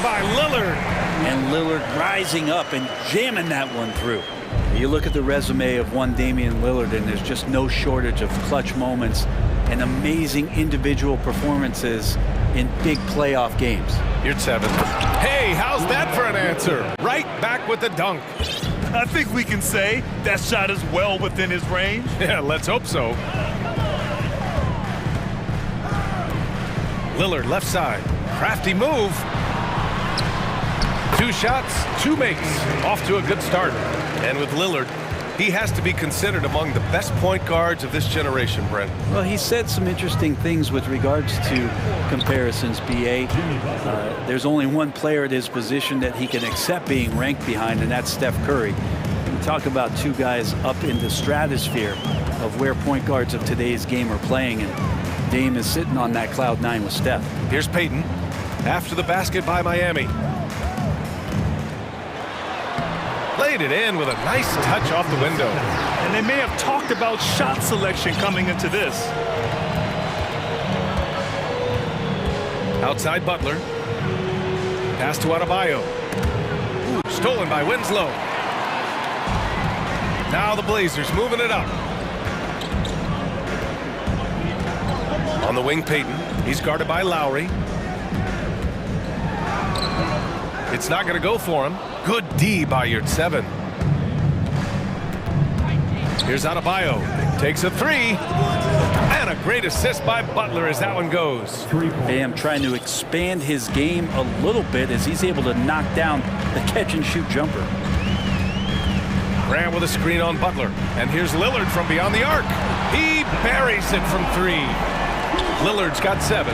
by Lillard. And Lillard rising up and jamming that one through. You look at the resume of one Damian Lillard, and there's just no shortage of clutch moments and amazing individual performances in big playoff games. You're 7. Hey, how's that for an answer? Right back with the dunk. I think we can say that shot is well within his range. Yeah, let's hope so. Lillard left side. Crafty move. 2 shots, 2 makes. Off to a good start. And with Lillard, he has to be considered among the best point guards of this generation, Brent. Well, he said some interesting things with regards to comparisons, B.A. There's only one player at his position that he can accept being ranked behind, and that's Steph Curry. We talk about 2 guys up in the stratosphere of where point guards of today's game are playing, and Dame is sitting on that cloud 9 with Steph. Here's Payton after the basket by Miami. Played it in with a nice touch off the window. And they may have talked about shot selection coming into this. Outside Butler. Pass to Adebayo. Ooh, stolen by Winslow. Now the Blazers moving it up. On the wing, Payton. He's guarded by Lowry. It's not going to go for him. Good D by your 7. Here's Adebayo. Takes a 3. And a great assist by Butler as that one goes. Bam trying to expand his game a little bit as he's able to knock down the catch-and-shoot jumper. Grant with a screen on Butler. And here's Lillard from beyond the arc. He buries it from 3. Lillard's got 7.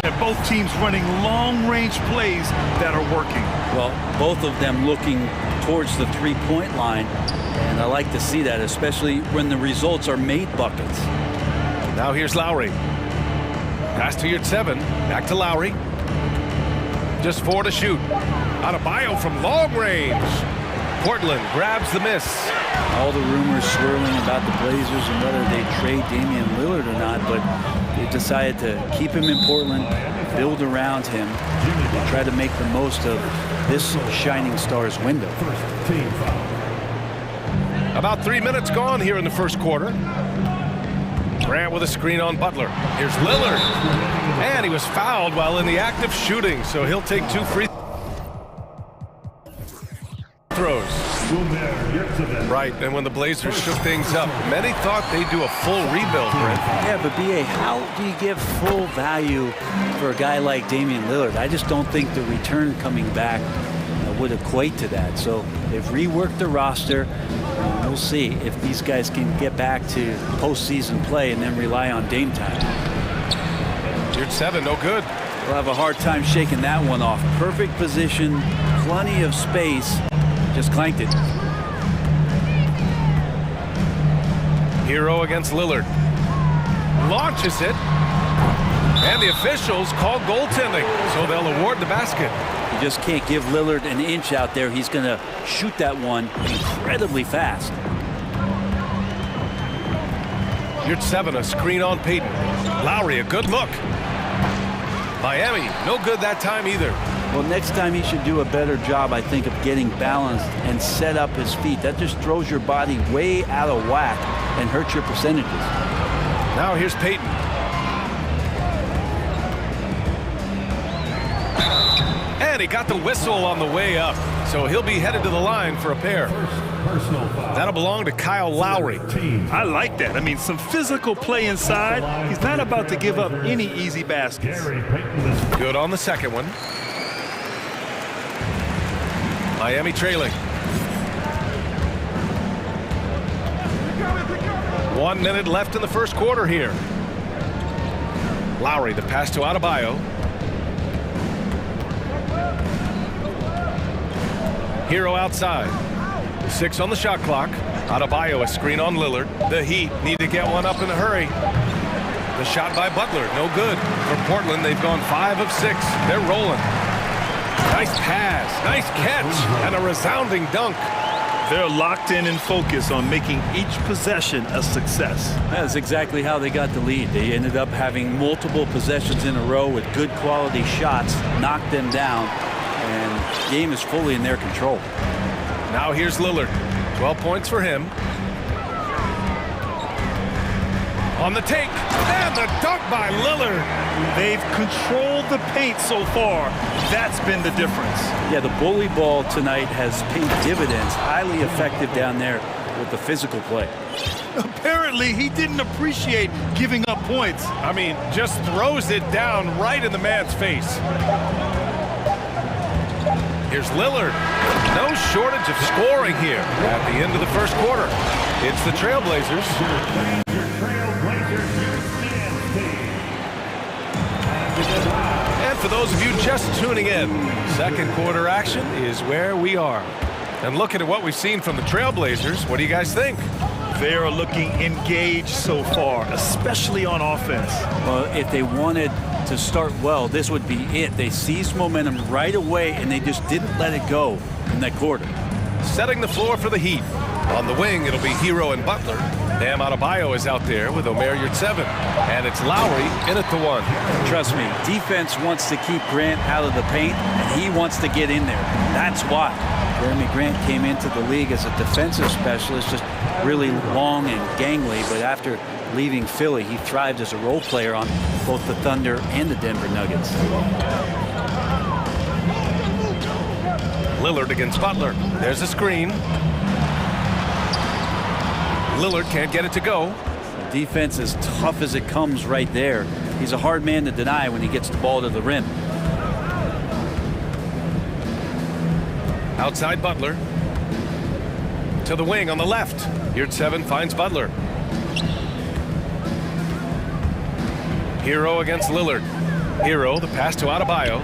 And both teams running long-range plays that are working. Well, both of them looking towards the three-point line, and I like to see that, especially when the results are made buckets. Now here's Lowry. Pass to your 7. Back to Lowry. Just 4 to shoot. Adebayo from long range. Portland grabs the miss. All the rumors swirling about the Blazers and whether they trade Damian Lillard or not, but they decided to keep him in Portland, build around him, and try to make the most of this shining star's window. About 3 minutes gone here in the first quarter. Grant with a screen on Butler. Here's Lillard. And he was fouled while in the act of shooting, so he'll take 2 free throws. Right, and when the Blazers shook things up, many thought they'd do a full rebuild, Brent. Yeah, but B.A., how do you give full value for a guy like Damian Lillard? I just don't think the return coming back would equate to that. So they've reworked the roster. We'll see if these guys can get back to postseason play and then rely on Dame time. You're 7, no good. We'll have a hard time shaking that one off. Perfect position, plenty of space. Just clanked it. Hero against Lillard. Launches it. And the officials call goaltending, so they'll award the basket. You just can't give Lillard an inch out there. He's going to shoot that one incredibly fast. You're 7, a screen on Payton. Lowry, a good look. Miami, no good that time either. Well, next time he should do a better job, I think, of getting balanced and set up his feet. That just throws your body way out of whack and hurts your percentages. Now here's Payton. And he got the whistle on the way up, so he'll be headed to the line for a pair. That'll belong to Kyle Lowry. I like that. I mean, some physical play inside. He's not about to give up any easy baskets. Good on the second one. Miami trailing. 1 minute left in the first quarter here. Lowry, the pass to Adebayo. Hero outside. 6 on the shot clock. Adebayo, a screen on Lillard. The Heat need to get one up in a hurry. The shot by Butler, no good. For Portland, they've gone 5 of 6. They're rolling. Nice pass, nice catch, and a resounding dunk. They're locked in and focused on making each possession a success. That's exactly how they got the lead. They ended up having multiple possessions in a row with good quality shots, knocked them down, and game is fully in their control. Now here's Lillard. 12 points for him. On the take, and the dunk by Lillard. They've controlled the paint so far. That's been the difference. Yeah, the bully ball tonight has paid dividends. Highly effective down there with the physical play. Apparently, he didn't appreciate giving up points. I mean, just throws it down right in the man's face. Here's Lillard. No shortage of scoring here at the end of the first quarter. It's the Trailblazers. And for those of you just tuning in, second quarter action is where we are. And looking at what we've seen from the Trailblazers, what do you guys think? They are looking engaged so far, especially on offense. Well, if they wanted to start well, this would be it. They seized momentum right away, and they just didn't let it go in that quarter. Setting the floor for the Heat. On the wing, it'll be Hero and Butler. Bam Adebayo is out there with Omer Yurtseven. And it's Lowry in at the one. Trust me, defense wants to keep Grant out of the paint, and he wants to get in there. That's why Jeremy Grant came into the league as a defensive specialist, just really long and gangly, but after leaving Philly, he thrived as a role player on both the Thunder and the Denver Nuggets. Lillard against Butler. There's a screen. Lillard can't get it to go. Defense as tough as it comes right there. He's a hard man to deny when he gets the ball to the rim. Outside Butler. To the wing on the left. Yurtseven finds Butler. Hero against Lillard. Hero, the pass to Adebayo.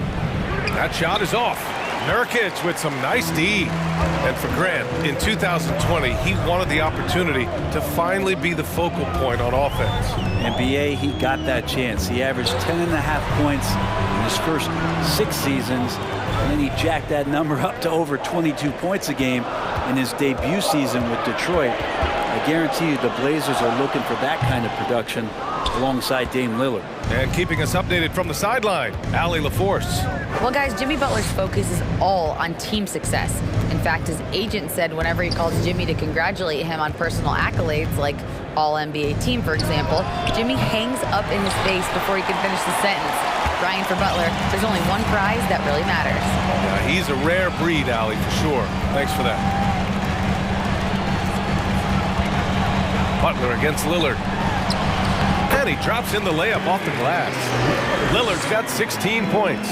That shot is off. Nurkic with some nice D. And for Grant, in 2020, he wanted the opportunity to finally be the focal point on offense. NBA, he got that chance. He averaged 10.5 points in his first 6 seasons, and then he jacked that number up to over 22 points a game in his debut season with Detroit. I guarantee you the Blazers are looking for that kind of production alongside Dame Lillard. And keeping us updated from the sideline, Allie LaForce. Well, guys, Jimmy Butler's focus is all on team success. In fact, his agent said whenever he calls Jimmy to congratulate him on personal accolades, like All-NBA team, for example, Jimmy hangs up in his face before he can finish the sentence. Ryan, for Butler, there's only one prize that really matters. Yeah, he's a rare breed, Allie, for sure. Thanks for that. Butler against Lillard. And he drops in the layup off the glass. Lillard's got 16 points.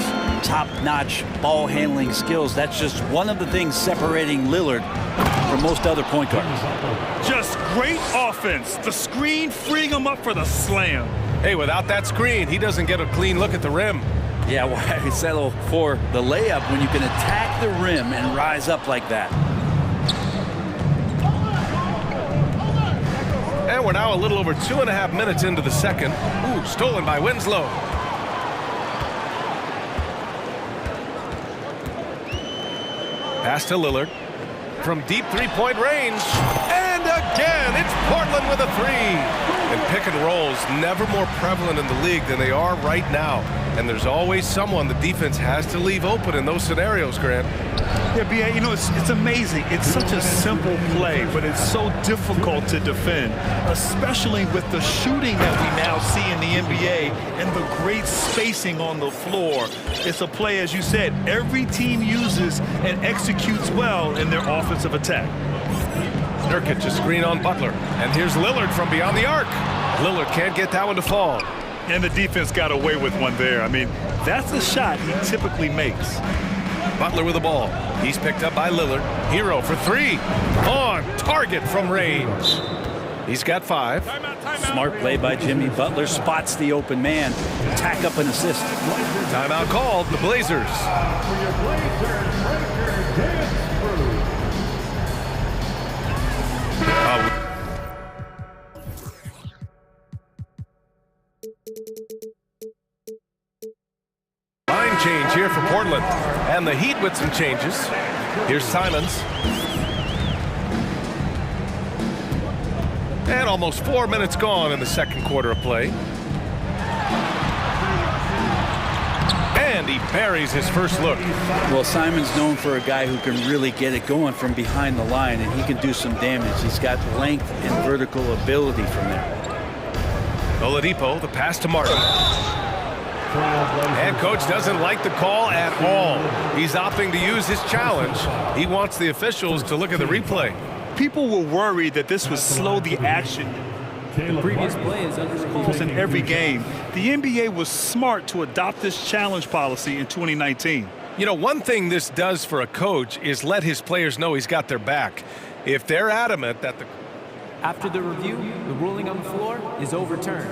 Top-notch ball handling skills. That's just one of the things separating Lillard from most other point guards. Just great offense. The screen freeing him up for the slam. Hey, without that screen, he doesn't get a clean look at the rim. Yeah, why settle for the layup when you can attack the rim and rise up like that? And we're now a little over 2.5 minutes into the second. Ooh, stolen by Winslow. Pass to Lillard. From deep three-point range. And again, it's Portland with a three. And pick and rolls never more prevalent in the league than they are right now. And there's always someone the defense has to leave open in those scenarios, Grant. Yeah, B.A., you know, it's amazing. It's such a simple play, but it's so difficult to defend, especially with the shooting that we now see in the NBA and the great spacing on the floor. It's a play, as you said, every team uses and executes well in their offensive attack. Nurkic a screen on Butler. And here's Lillard from beyond the arc. Lillard can't get that one to fall. And the defense got away with one there. I mean, that's a shot he typically makes. Butler with the ball. He's picked up by Lillard. Hero for three. On target from range. He's got 5. Smart play by Jimmy. Butler spots the open man. Tack up an assist. Timeout called. The Blazers. Line change here for Portland. And the Heat with some changes. Here's Simons. And almost 4 minutes gone in the second quarter of play. And and he buries his first look. Well, Simon's known for a guy who can really get it going from behind the line, and he can do some damage. He's got length and vertical ability from there. Oladipo, the pass to Martin. And coach doesn't like the call at all. He's opting to use his challenge. He wants the officials to look at the replay. People were worried that this would slow the action. The previous play is almost in every game. The NBA was smart to adopt this challenge policy in 2019. You know, one thing this does for a coach is let his players know he's got their back. If they're adamant that the... After the review, the ruling on the floor is overturned.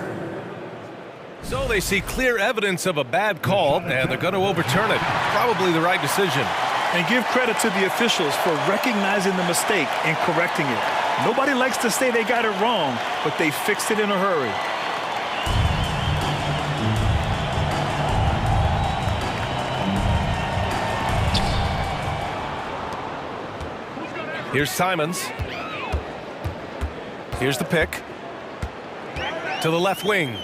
So they see clear evidence of a bad call, and they're going to overturn it. Probably the right decision. And give credit to the officials for recognizing the mistake and correcting it. Nobody likes to say they got it wrong, but they fixed it in a hurry. Here's Simons. Here's the pick. To the left wing.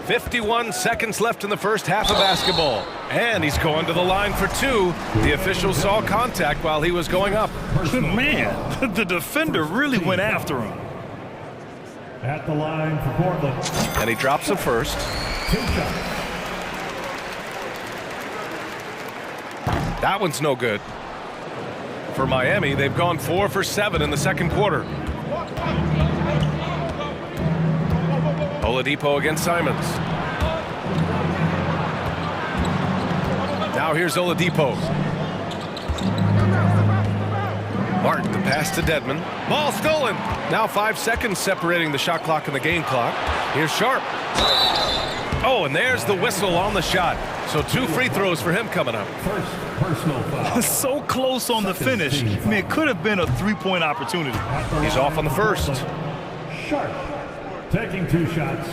51 seconds left in the first half of basketball. And he's going to the line for two. The officials saw contact while he was going up. Man, the defender really went after him. At the line for Portland. And he drops the first. That one's no good. For Miami, they've gone 4 for 7 in the second quarter. Oladipo against Simons. Now here's Oladipo. Martin, the pass to Dedmon. Ball stolen. Now 5 seconds separating the shot clock and the game clock. Here's Sharp. Oh, and there's the whistle on the shot. So 2 free throws for him coming up. First personal foul. So close on the finish. I mean, it could have been a three-point opportunity. He's off on the first. Sharp. Taking 2 shots.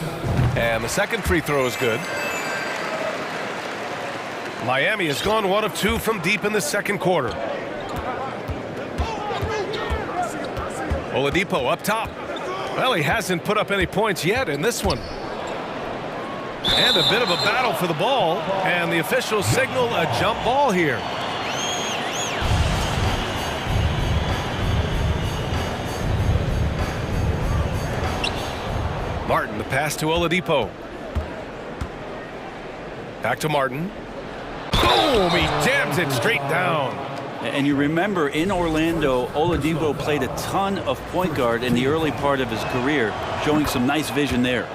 And the second free throw is good. Miami has gone 1 of 2 from deep in the second quarter. Oladipo up top. Well, he hasn't put up any points yet in this one. And a bit of a battle for the ball. And the officials signal a jump ball here. Martin, the pass to Oladipo. Back to Martin. Boom! He jams it straight down. And you remember, in Orlando, Oladipo played a ton of point guard in the early part of his career, showing some nice vision there.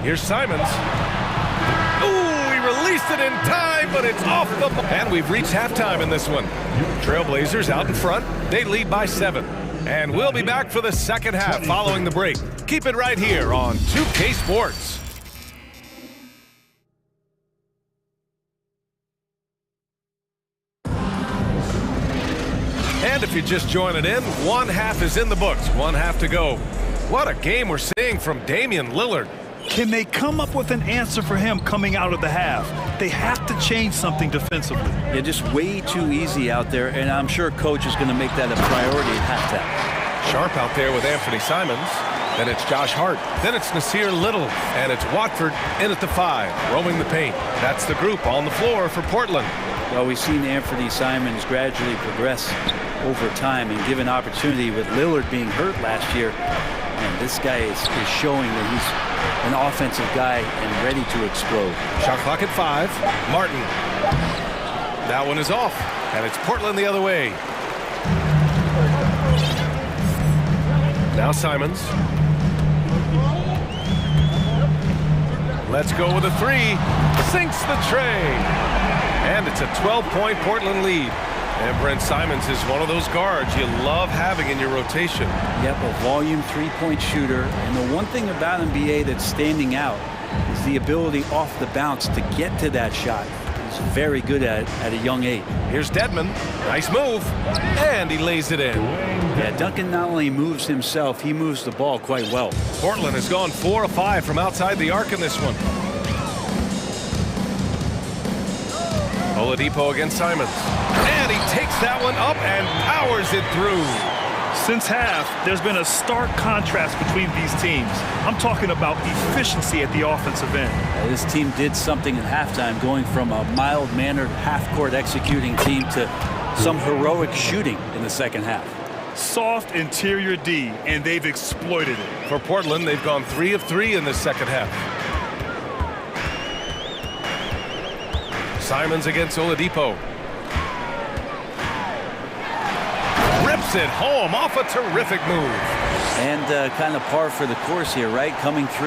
Here's Simons. Ooh, he released it in time, but it's off the... And we've reached halftime in this one. Trailblazers out in front. They lead by 7. And we'll be back for the second half following the break. Keep it right here on 2K Sports. And if you're just joining in, 1 half is in the books. 1 half to go. What a game we're seeing from Damian Lillard. Can they come up with an answer for him coming out of the half? They have to change something defensively. Yeah, just way too easy out there, and I'm sure coach is going to make that a priority at halftime. Sharp out there with Anthony Simons. Then it's Josh Hart. Then it's Nasir Little. And it's Watford in at the 5, roaming the paint. That's the group on the floor for Portland. Well, we've seen Anthony Simons gradually progress over time and given opportunity with Lillard being hurt last year. And this guy is showing that he's an offensive guy and ready to explode. Shot clock at 5. Martin. That one is off. And it's Portland the other way. Now Simons. Let's go with a 3. Sinks the tray. And it's a 12-point Portland lead. And Brent Simons is one of those guards you love having in your rotation. Yep, a volume three-point shooter. And the one thing about NBA that's standing out is the ability off the bounce to get to that shot. He's very good at it at a young age. Here's Dedmon. Nice move. And he lays it in. Yeah, Duncan not only moves himself, he moves the ball quite well. Portland has gone 4 of 5 from outside the arc in this one. Oladipo against Simons. And he takes that one up and powers it through. Since half, there's been a stark contrast between these teams. I'm talking about efficiency at the offensive end. This team did something at halftime, going from a mild-mannered half-court executing team to some heroic shooting in the second half. Soft interior D, and they've exploited it. For Portland, they've gone 3 of 3 in the second half. Simons against Oladipo. Rips it home off a terrific move. And kind of par for the course here, right? Coming through.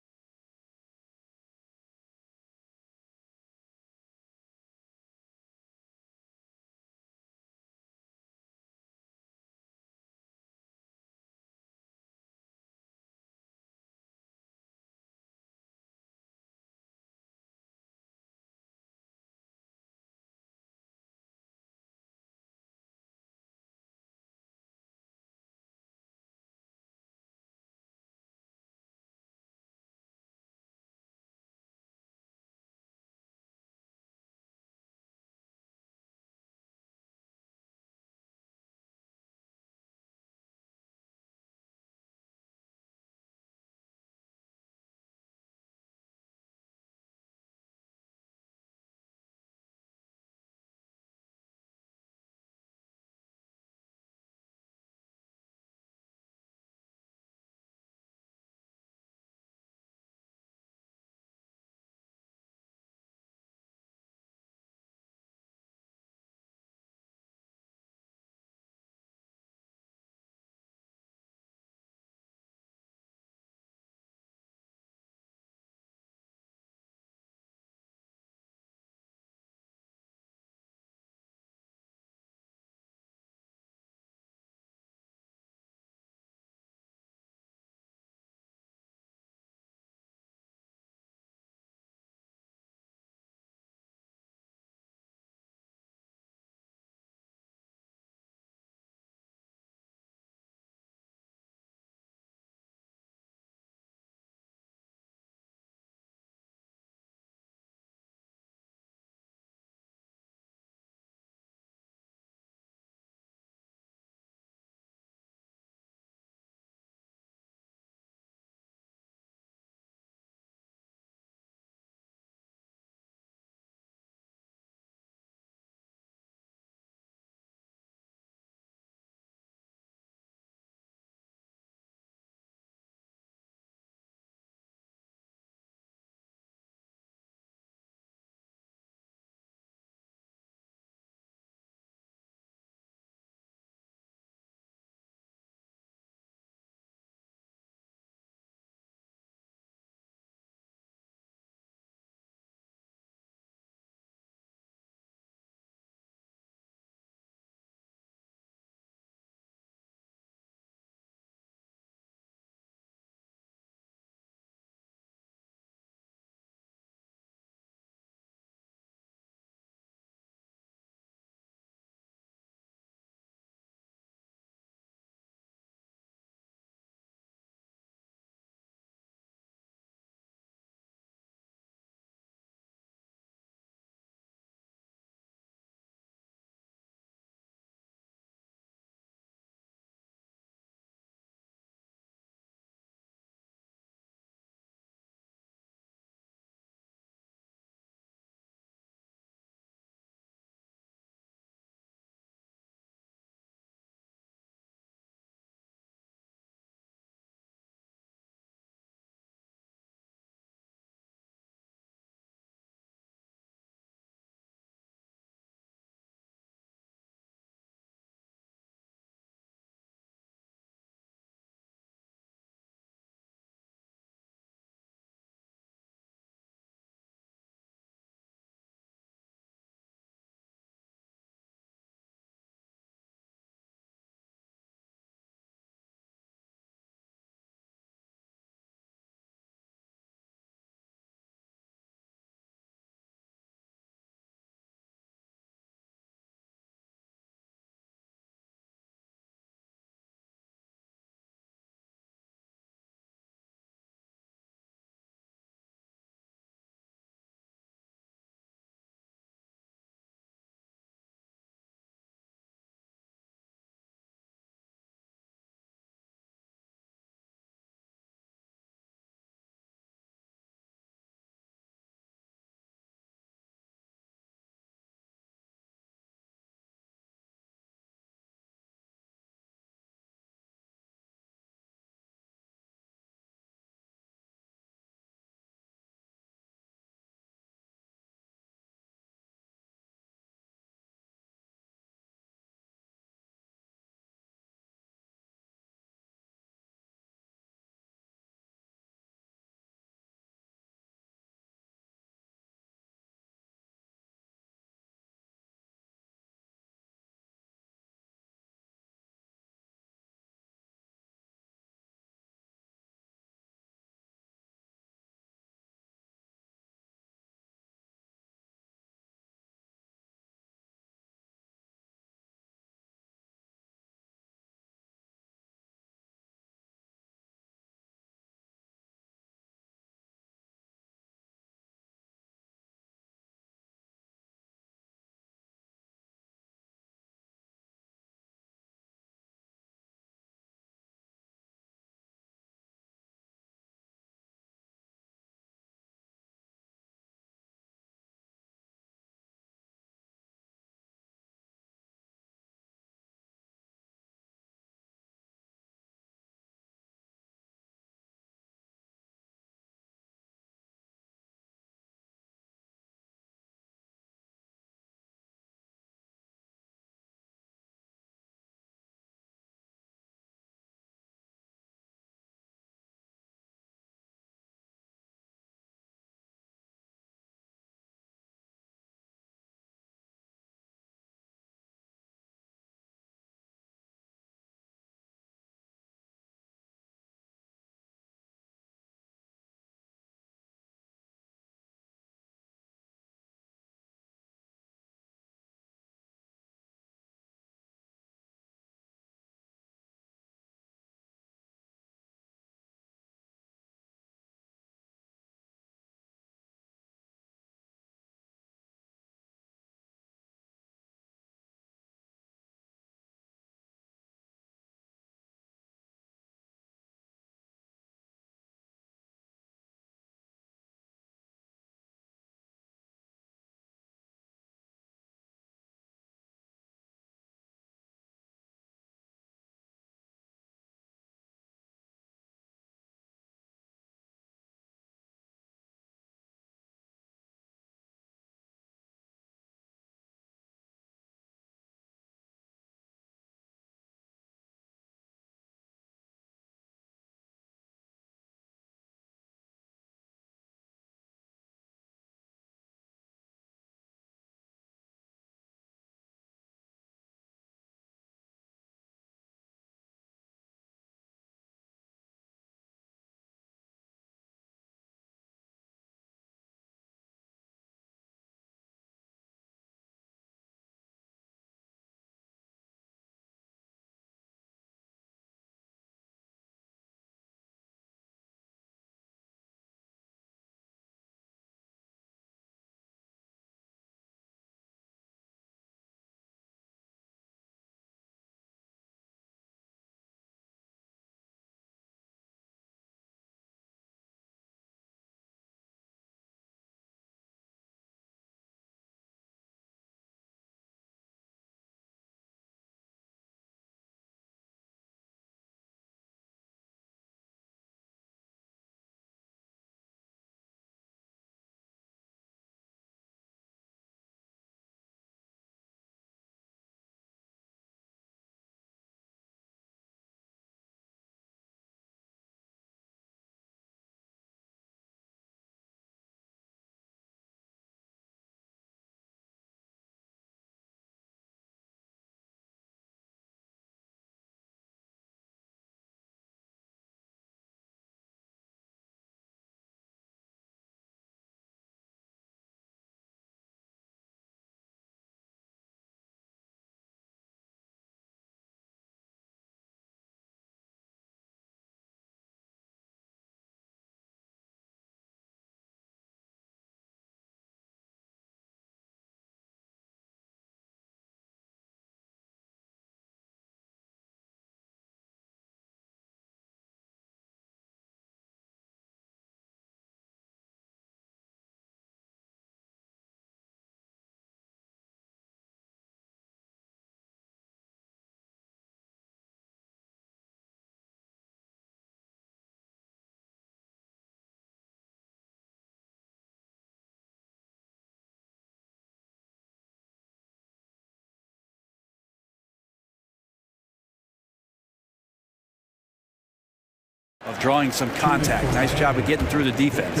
of drawing some contact. Nice job of getting through the defense.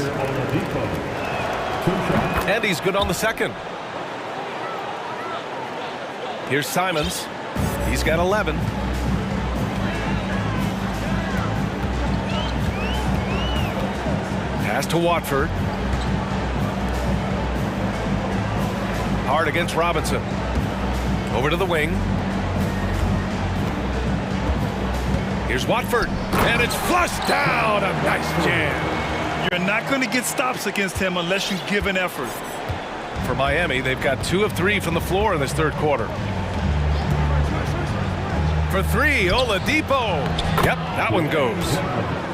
And he's good on the second. Here's Simons. He's got 11. Pass to Watford. Hard against Robinson. Over to the wing. Here's Watford. And it's flushed down. A nice jam. You're not going to get stops against him unless you give an effort. For Miami, they've got 2 of 3 from the floor in this third quarter. For 3, Oladipo. Yep, that one goes.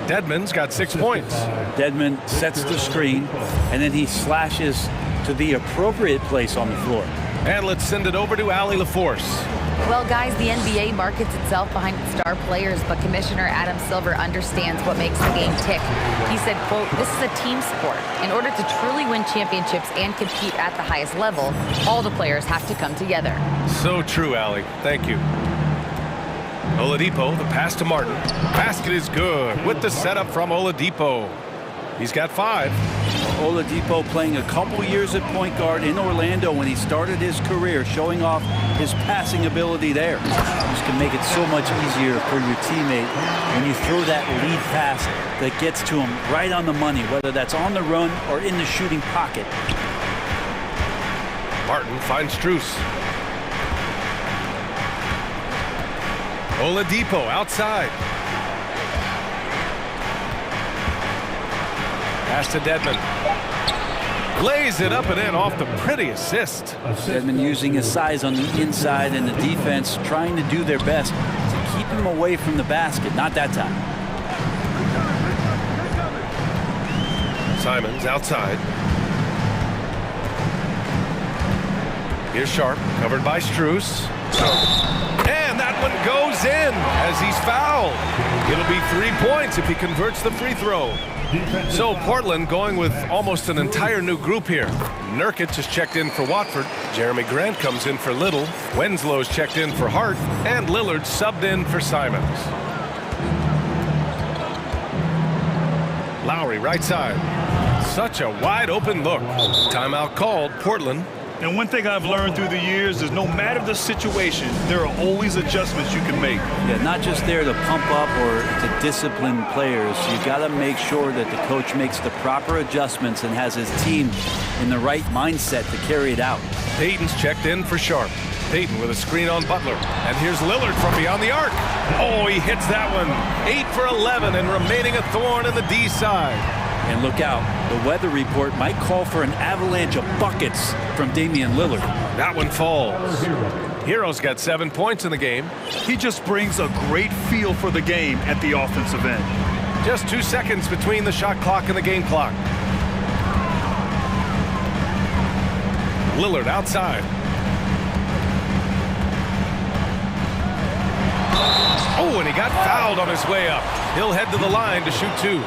Dedmon's got 6 points. Dedmon sets the screen, and then he slashes to the appropriate place on the floor. And let's send it over to Allie LaForce. Well, guys, the NBA markets itself behind its star players, but Commissioner Adam Silver understands what makes the game tick. He said, quote, "This is a team sport. In order to truly win championships and compete at the highest level, all the players have to come together." So true, Allie. Thank you. Oladipo, the pass to Martin. Basket is good with the setup from Oladipo. He's got 5. Oladipo playing a couple years at point guard in Orlando when he started his career, showing off his passing ability there. Just can make it so much easier for your teammate when you throw that lead pass that gets to him right on the money, whether that's on the run or in the shooting pocket. Martin finds Strus. Oladipo outside. Pass to Dedmon. Lays it up and in off the pretty assist. Dedmon using his size on the inside and the defense trying to do their best to keep him away from the basket. Not that time. Simons outside. Here's Sharp, covered by Strus. And that one goes in as he's fouled. It'll be 3 points if he converts the free throw. So Portland going with almost an entire new group here. Nurkic has checked in for Watford. Jeremy Grant comes in for Little. Wenslow's checked in for Hart. And Lillard subbed in for Simons. Lowry right side. Such a wide open look. Timeout called, Portland. And one thing I've learned through the years is no matter the situation, there are always adjustments you can make. Yeah, not just there to pump up or to discipline players. You got to make sure that the coach makes the proper adjustments and has his team in the right mindset to carry it out. Payton's checked in for Sharp. Payton with a screen on Butler. And here's Lillard from beyond the arc. Oh, he hits that one. 8 for 11 and remaining a thorn in the D side. And look out, the weather report might call for an avalanche of buckets from Damian Lillard. That one falls. Hero's got 7 points in the game. He just brings a great feel for the game at the offensive end. Just 2 seconds between the shot clock and the game clock. Lillard outside. Oh, and he got fouled on his way up. He'll head to the line to shoot 2.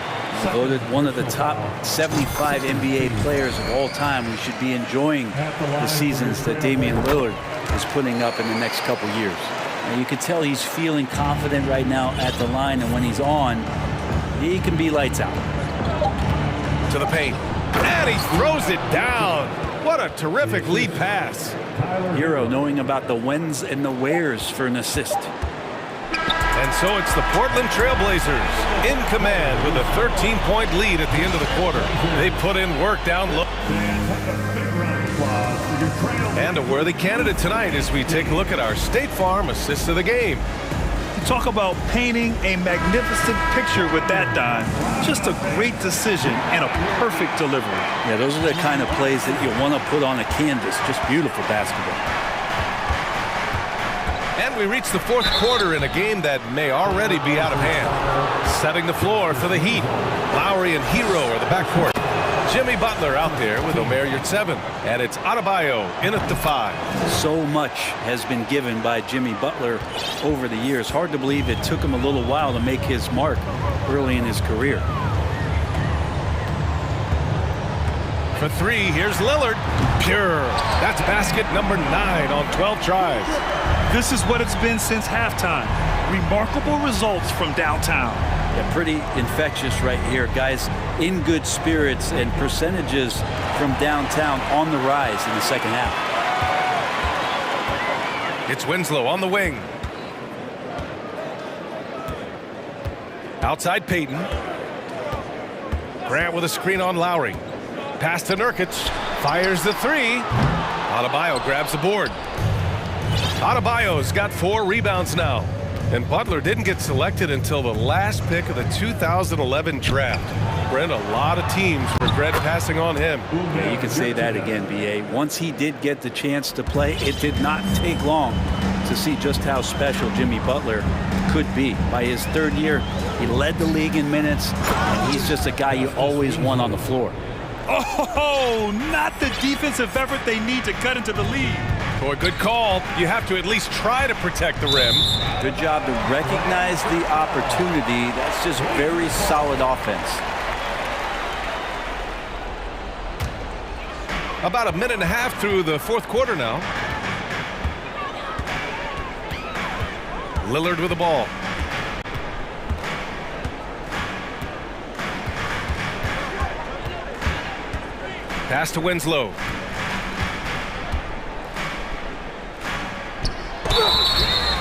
Voted one of the top 75 NBA players of all time. We should be enjoying the seasons that Damian Lillard is putting up in the next couple years. And you can tell he's feeling confident right now at the line, and when he's on, he can be lights out. To the paint. And he throws it down. What a terrific lead pass. Hero knowing about the whens and the wheres for an assist. And so it's the Portland Trailblazers in command with a 13-point lead at the end of the quarter. They put in work down low. And a worthy candidate tonight as we take a look at our State Farm assist of the game. Talk about painting a magnificent picture with that dime. Just a great decision and a perfect delivery. Yeah, those are the kind of plays that you want to put on a canvas. Just beautiful basketball. And we reach the fourth quarter in a game that may already be out of hand. Setting the floor for the Heat. Lowry and Hero are the backcourt. Jimmy Butler out there with Omer Yurtseven. And it's Adebayo in at the 5. So much has been given by Jimmy Butler over the years. Hard to believe it took him a little while to make his mark early in his career. For 3, here's Lillard. Pure. That's basket number 9 on 12 tries. This is what it's been since halftime. Remarkable results from downtown. Yeah, pretty infectious right here. Guys in good spirits and percentages from downtown on the rise in the second half. It's Winslow on the wing. Outside Peyton. Grant with a screen on Lowry. Pass to Nurkic. Fires the three. Adebayo grabs the board. Adebayo's got 4 rebounds now. And Butler didn't get selected until the last pick of the 2011 draft. Brent, a lot of teams regret passing on him. Yeah, you can say that again, B.A. Once he did get the chance to play, it did not take long to see just how special Jimmy Butler could be. By his 3rd year, he led the league in minutes, and he's just a guy you always want on the floor. Oh, not the defensive effort they need to cut into the lead. Boy, good call. You have to at least try to protect the rim. Good job to recognize the opportunity. That's just very solid offense. About a minute and a half through the 4th quarter now. Lillard with the ball. Pass to Winslow.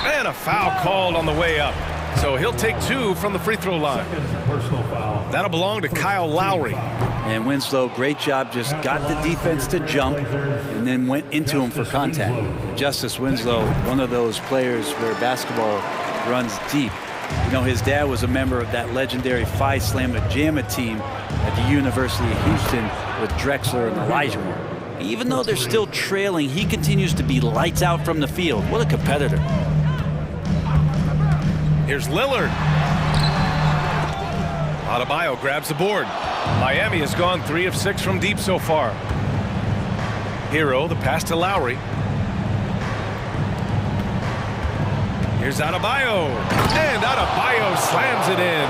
And a foul called on the way up. So he'll take 2 from the free throw line. Personal foul. That'll belong to Kyle Lowry. And Winslow, great job, just got the defense to jump and then went into him for contact. Justice Winslow, one of those players where basketball runs deep. You know, his dad was a member of that legendary Phi Slamma Jamma team at the University of Houston with Drexler and Elijah. Even though they're still trailing, he continues to be lights out from the field. What a competitor. Here's Lillard. Adebayo grabs the board. Miami has gone 3 of 6 from deep so far. Hero, the pass to Lowry. Here's Adebayo. And Adebayo slams it in.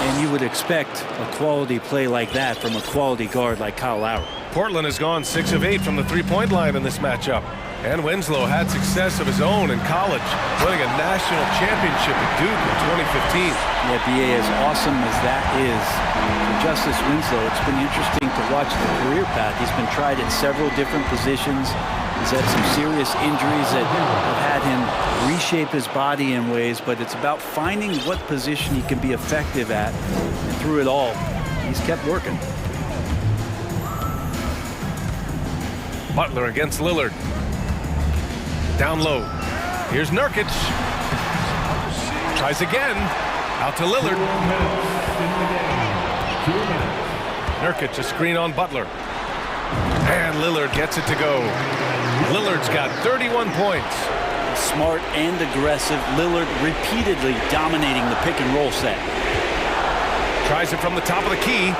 And you would expect a quality play like that from a quality guard like Kyle Lowry. Portland has gone 6 of 8 from the three-point line in this matchup. And Winslow had success of his own in college, winning a national championship at Duke in 2015. Yeah, B.A., as awesome as that is, for Justice Winslow, it's been interesting to watch the career path. He's been tried at several different positions. He's had some serious injuries that have had him reshape his body in ways, but it's about finding what position he can be effective at. And through it all, he's kept working. Butler against Lillard. Down low. Here's Nurkic. Tries again. Out to Lillard. 2 minutes. Nurkic, a screen on Butler. And Lillard gets it to go. Lillard's got 31 points. Smart and aggressive. Lillard repeatedly dominating the pick and roll set. Tries it from the top of the key.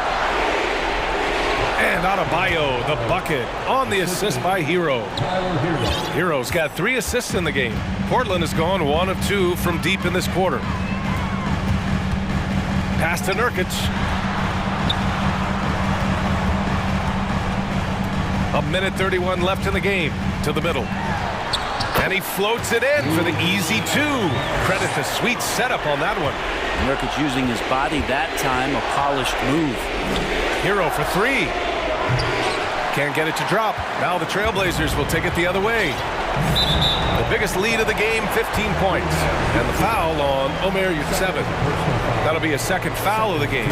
And Adebayo, the bucket, on the assist by Hero. Hero's got 3 assists in the game. Portland has gone 1 of 2 from deep in this quarter. Pass to Nurkic. A minute 31 left in the game. To the middle. And he floats it in for the easy 2. Credit the sweet setup on that one. Nurkic using his body that time, a polished move. Hero for 3. Can't get it to drop. Now the Trailblazers will take it the other way. The biggest lead of the game, 15 points. And the foul on Omer Yurtseven. That'll be a second foul of the game.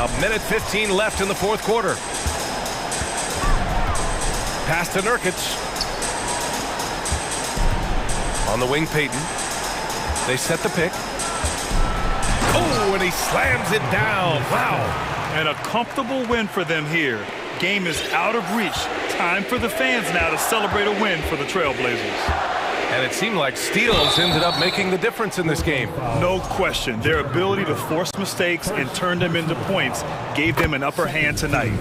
A minute 15 left in the 4th quarter. Pass to Nurkic. On the wing, Peyton. They set the pick. Oh, and he slams it down. Wow. And a comfortable win for them here. Game is out of reach. Time for the fans now to celebrate a win for the Trailblazers. And it seemed like steals ended up making the difference in this game. No question. Their ability to force mistakes and turn them into points gave them an upper hand tonight.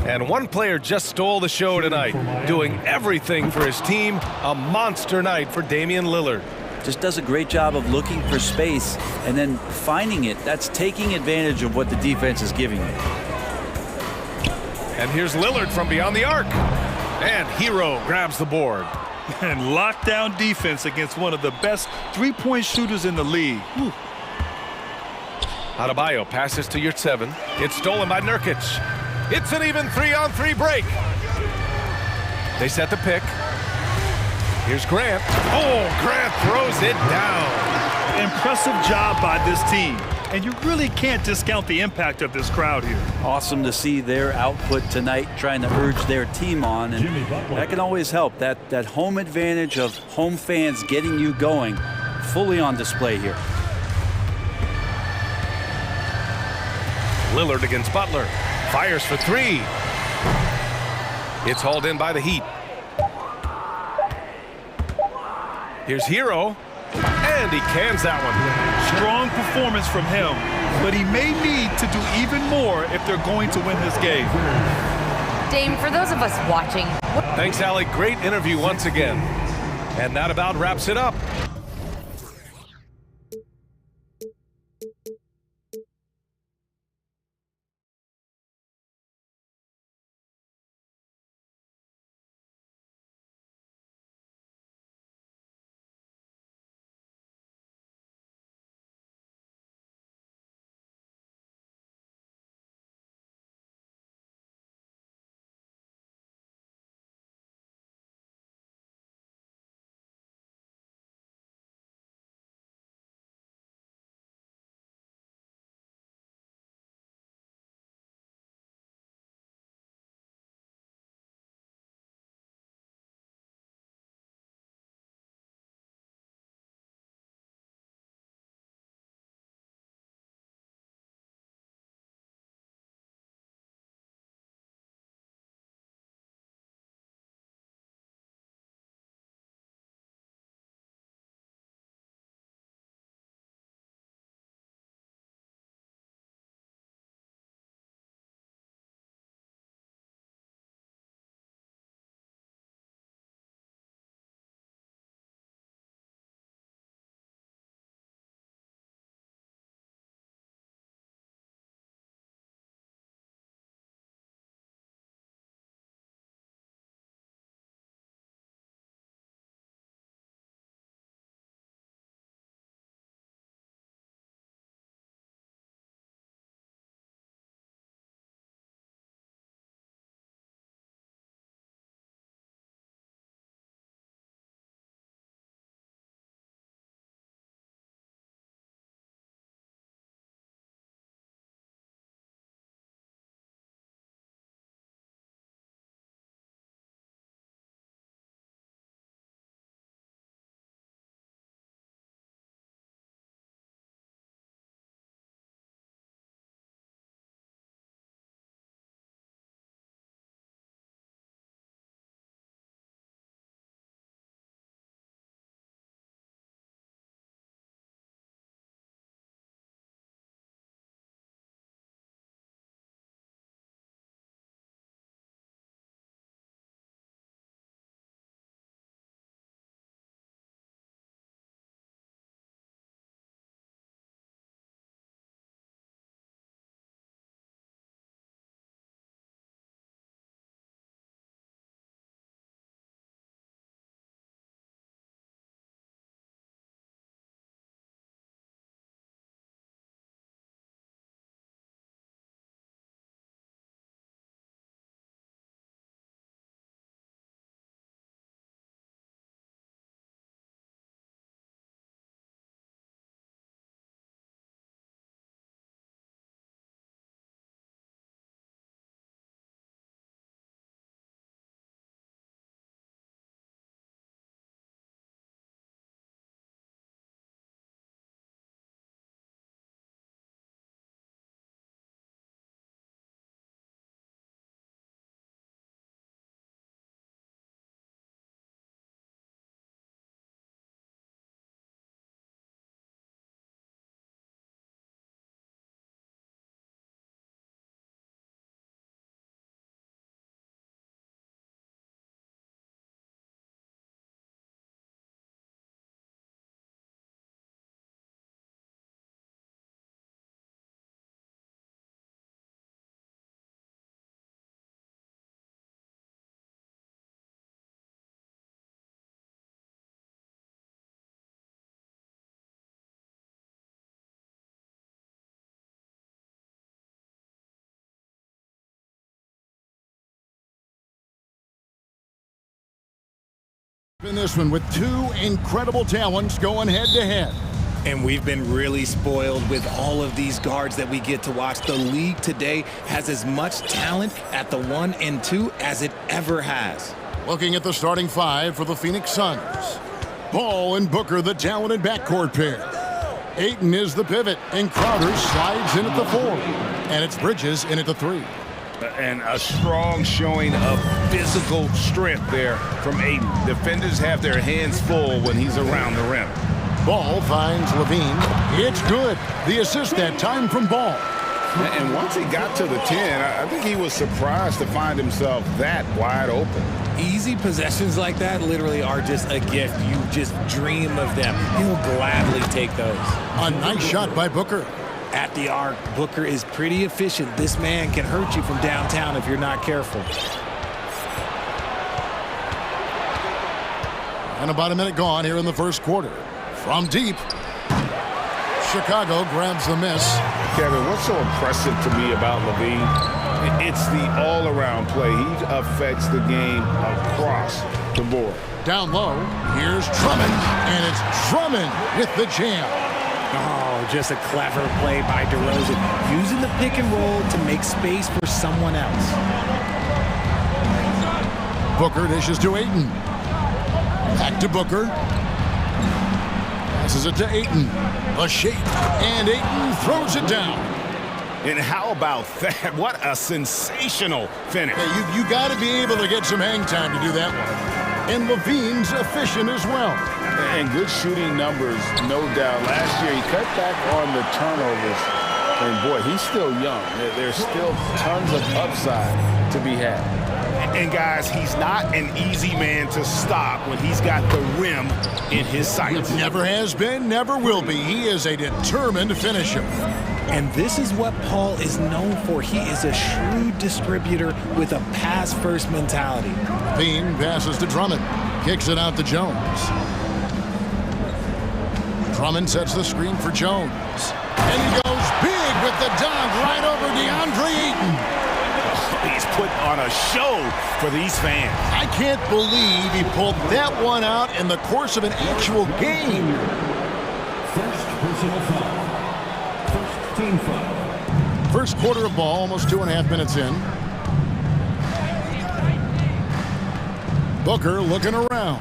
And one player just stole the show tonight, doing everything for his team. A monster night for Damian Lillard. Just does a great job of looking for space and then finding it. That's taking advantage of what the defense is giving you. And here's Lillard from beyond the arc. And Hero grabs the board. And lockdown defense against one of the best three-point shooters in the league. Whew. Adebayo passes to Yurtseven. It's stolen by Nurkic. It's an even 3-on-3 break. They set the pick. Here's Grant. Oh, Grant throws it down. Impressive job by this team. And you really can't discount the impact of this crowd here. Awesome to see their output tonight, trying to urge their team on, and that can always help. That home advantage of home fans getting you going, fully on display here. Lillard against Butler. Fires for three. It's hauled in by the Heat. Here's Hero. And he cans that one. Strong performance from him, but he may need to do even more if they're going to win this game. Dame, for those of us watching, Thanks, Allie. Great interview once again. And that about wraps it up. In this one with two incredible talents going head-to-head. And we've been really spoiled with all of these guards that we get to watch. The league today has as much talent at the 1 and 2 as it ever has. Looking at the starting five for the Phoenix Suns. Ball and Booker, the talented backcourt pair. Ayton is the pivot, and Crowder slides in at the 4. And it's Bridges in at the 3. And a strong showing of physical strength there from Ayton. Defenders have their hands full when he's around the rim. Ball finds Levine. It's good. The assist that time from Ball. And once he got to the 10, I think he was surprised to find himself that wide open. Easy possessions like that literally are just a gift. You just dream of them. He'll gladly take those. A nice shot by Booker. At the arc, Booker is pretty efficient. This man can hurt you from downtown if you're not careful. And about a minute gone here in the first quarter. From deep, Chicago grabs the miss. Kevin, what's so impressive to me about Levine? It's the all-around play. He affects the game across the board. Down low, here's Drummond, and it's Drummond with the jam. Oh, just a clever play by DeRozan, using the pick and roll to make space for someone else. Booker dishes to Ayton. Back to Booker. Passes it to Ayton. A shake, and Ayton throws it down. And how about that? What a sensational finish. Hey, you got to be able to get some hang time to do that one. And Levine's efficient as well. And good shooting numbers, no doubt. Last year, he cut back on the turnovers. And, boy, he's still young. There's still tons of upside to be had. And, guys, he's not an easy man to stop when he's got the rim in his sights. Never has been, never will be. He is a determined finisher. And this is what Paul is known for. He is a shrewd distributor with a pass-first mentality. Bean passes to Drummond. Kicks it out to Jones. Drummond sets the screen for Jones. And he goes big with the dunk right over DeAndre Ayton. He's put on a show for these fans. I can't believe he pulled that one out in the course of an actual game. First personal foul. First team foul. First quarter of ball, almost 2.5 minutes in. Booker looking around.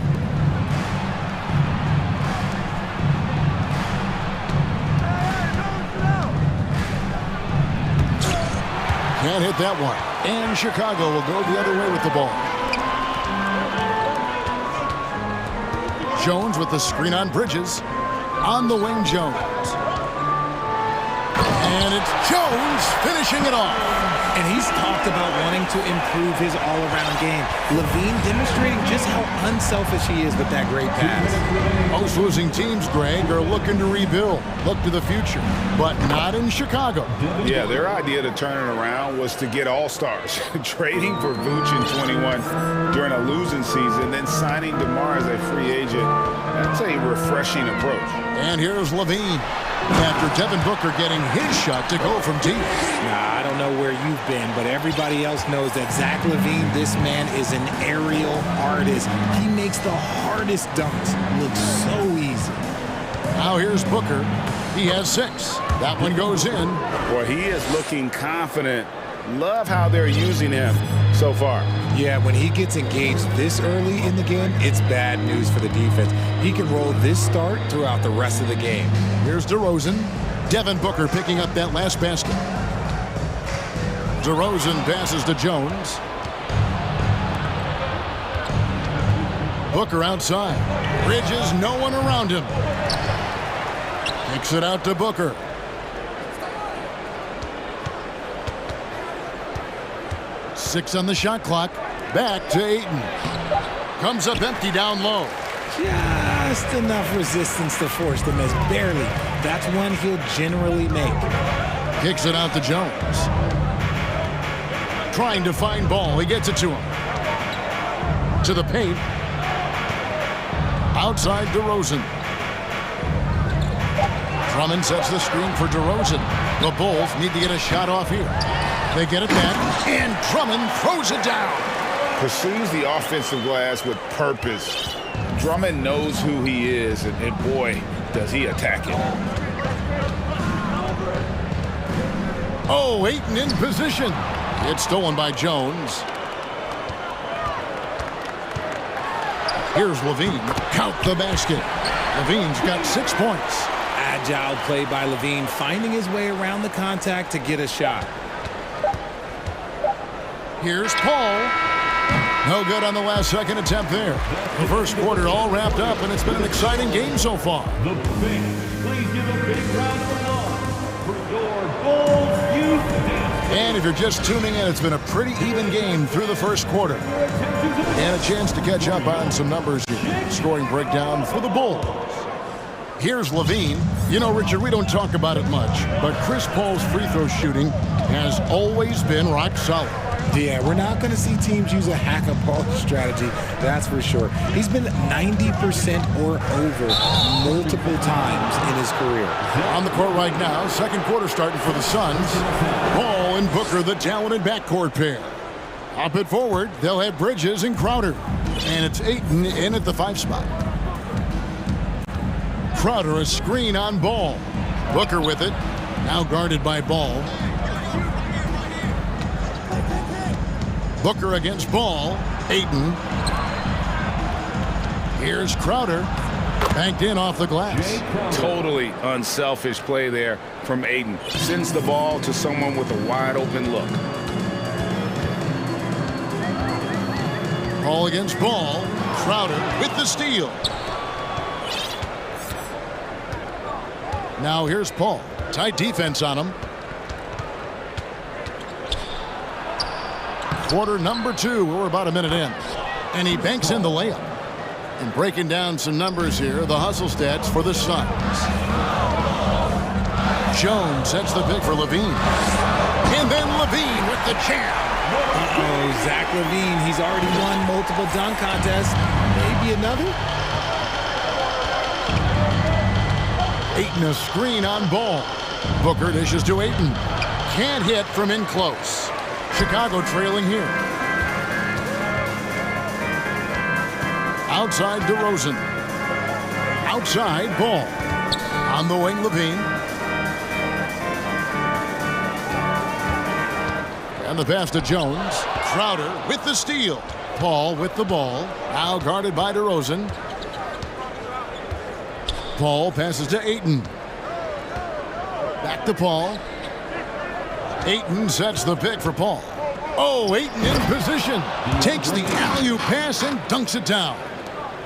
Can't hit that one. And Chicago will go the other way with the ball. Jones with the screen on Bridges. On the wing, Jones. And it's Jones finishing it off. And he's talked about wanting to improve his all-around game. Levine demonstrating just how unselfish he is with that great pass. Most losing teams, Greg, are looking to rebuild, look to the future, but not in Chicago. Yeah, their idea to turn it around was to get all-stars. Trading for Vooch in 21 during a losing season, then signing DeMar as a free agent. That's a refreshing approach. And here's Levine. After Devin Booker getting his shot to go from deep. Nah, I don't know where you've been, but everybody else knows that Zach LaVine, this man is an aerial artist. He makes the hardest dunks look so easy. Now here's Booker. He has 6. That one goes in. Boy, he is looking confident. Love how they're using him so far. Yeah, when he gets engaged this early in the game, it's bad news for the defense. He can roll this start throughout the rest of the game. Here's DeRozan. Devin Booker picking up that last basket. DeRozan passes to Jones. Booker outside. Bridges, no one around him. Kicks it out to Booker. Six on the shot clock. Back to Ayton. Comes up empty down low. Just enough resistance to force the miss. Barely. That's one he'll generally make. Kicks it out to Jones. Trying to find ball. He gets it to him. To the paint. Outside DeRozan. Drummond sets the screen for DeRozan. The Bulls need to get a shot off here. They get it back, and Drummond throws it down. Pursues the offensive glass with purpose. Drummond knows who he is, and boy, does he attack it. Oh, Ayton in position. It's stolen by Jones. Here's Levine. Count the basket. Levine's got 6 points. Agile play by Levine, finding his way around the contact to get a shot. Here's Paul. No good on the last second attempt there. The first quarter all wrapped up, and it's been an exciting game so far. The fans, please give a big round of applause for your Bulls youth. And if you're just tuning in, it's been a pretty even game through the first quarter. And a chance to catch up on some numbers here. Scoring breakdown for the Bulls. Here's Levine. You know, Richard, we don't talk about it much, but Chris Paul's free throw shooting has always been rock solid. Yeah, we're not going to see teams use a hack-a-ball strategy, that's for sure. He's been 90% or over multiple times in his career. On the court right now, second quarter starting for the Suns. Paul and Booker, the talented backcourt pair. Up at forward, they'll have Bridges and Crowder. And it's Ayton in at the 5 spot. Crowder, a screen on Ball. Booker with it, now guarded by Ball. Booker against Ball. Ayton. Here's Crowder. Banked in off the glass. Totally unselfish play there from Ayton. Sends the ball to someone with a wide open look. Ball against Ball. Crowder with the steal. Now here's Paul. Tight defense on him. Quarter number 2. We're about a minute in. And he banks in the layup. And breaking down some numbers here, the hustle stats for the Suns. Jones sets the pick for Levine. And then Levine with the jam. Uh-oh, Zach Levine, he's already won multiple dunk contests. Maybe another? Ayton a screen on Ball. Booker dishes to Ayton. Can't hit from in close. Chicago trailing here. Outside DeRozan. Outside Ball. On the wing, Levine. And the pass to Jones. Crowder with the steal. Paul with the ball. Now guarded by DeRozan. Paul passes to Ayton. Back to Paul. Ayton sets the pick for Paul. Oh, Ayton in position. Takes the alley-oop pass and dunks it down.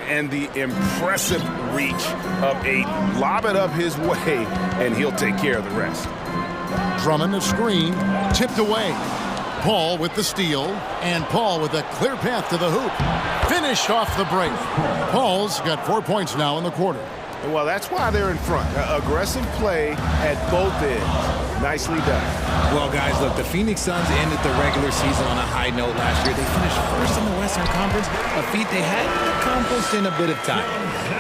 And the impressive reach of Ayton. Lob it up his way, and he'll take care of the rest. Drummond the screen. Tipped away. Paul with the steal. And Paul with a clear path to the hoop. Finished off the break. Paul's got 4 points now in the quarter. Well, that's why they're in front. Aggressive play at both ends. Nicely done. Well, guys, look, the Phoenix Suns ended the regular season on a high note last year. They finished first in the Western Conference, a feat they hadn't accomplished in a bit of time.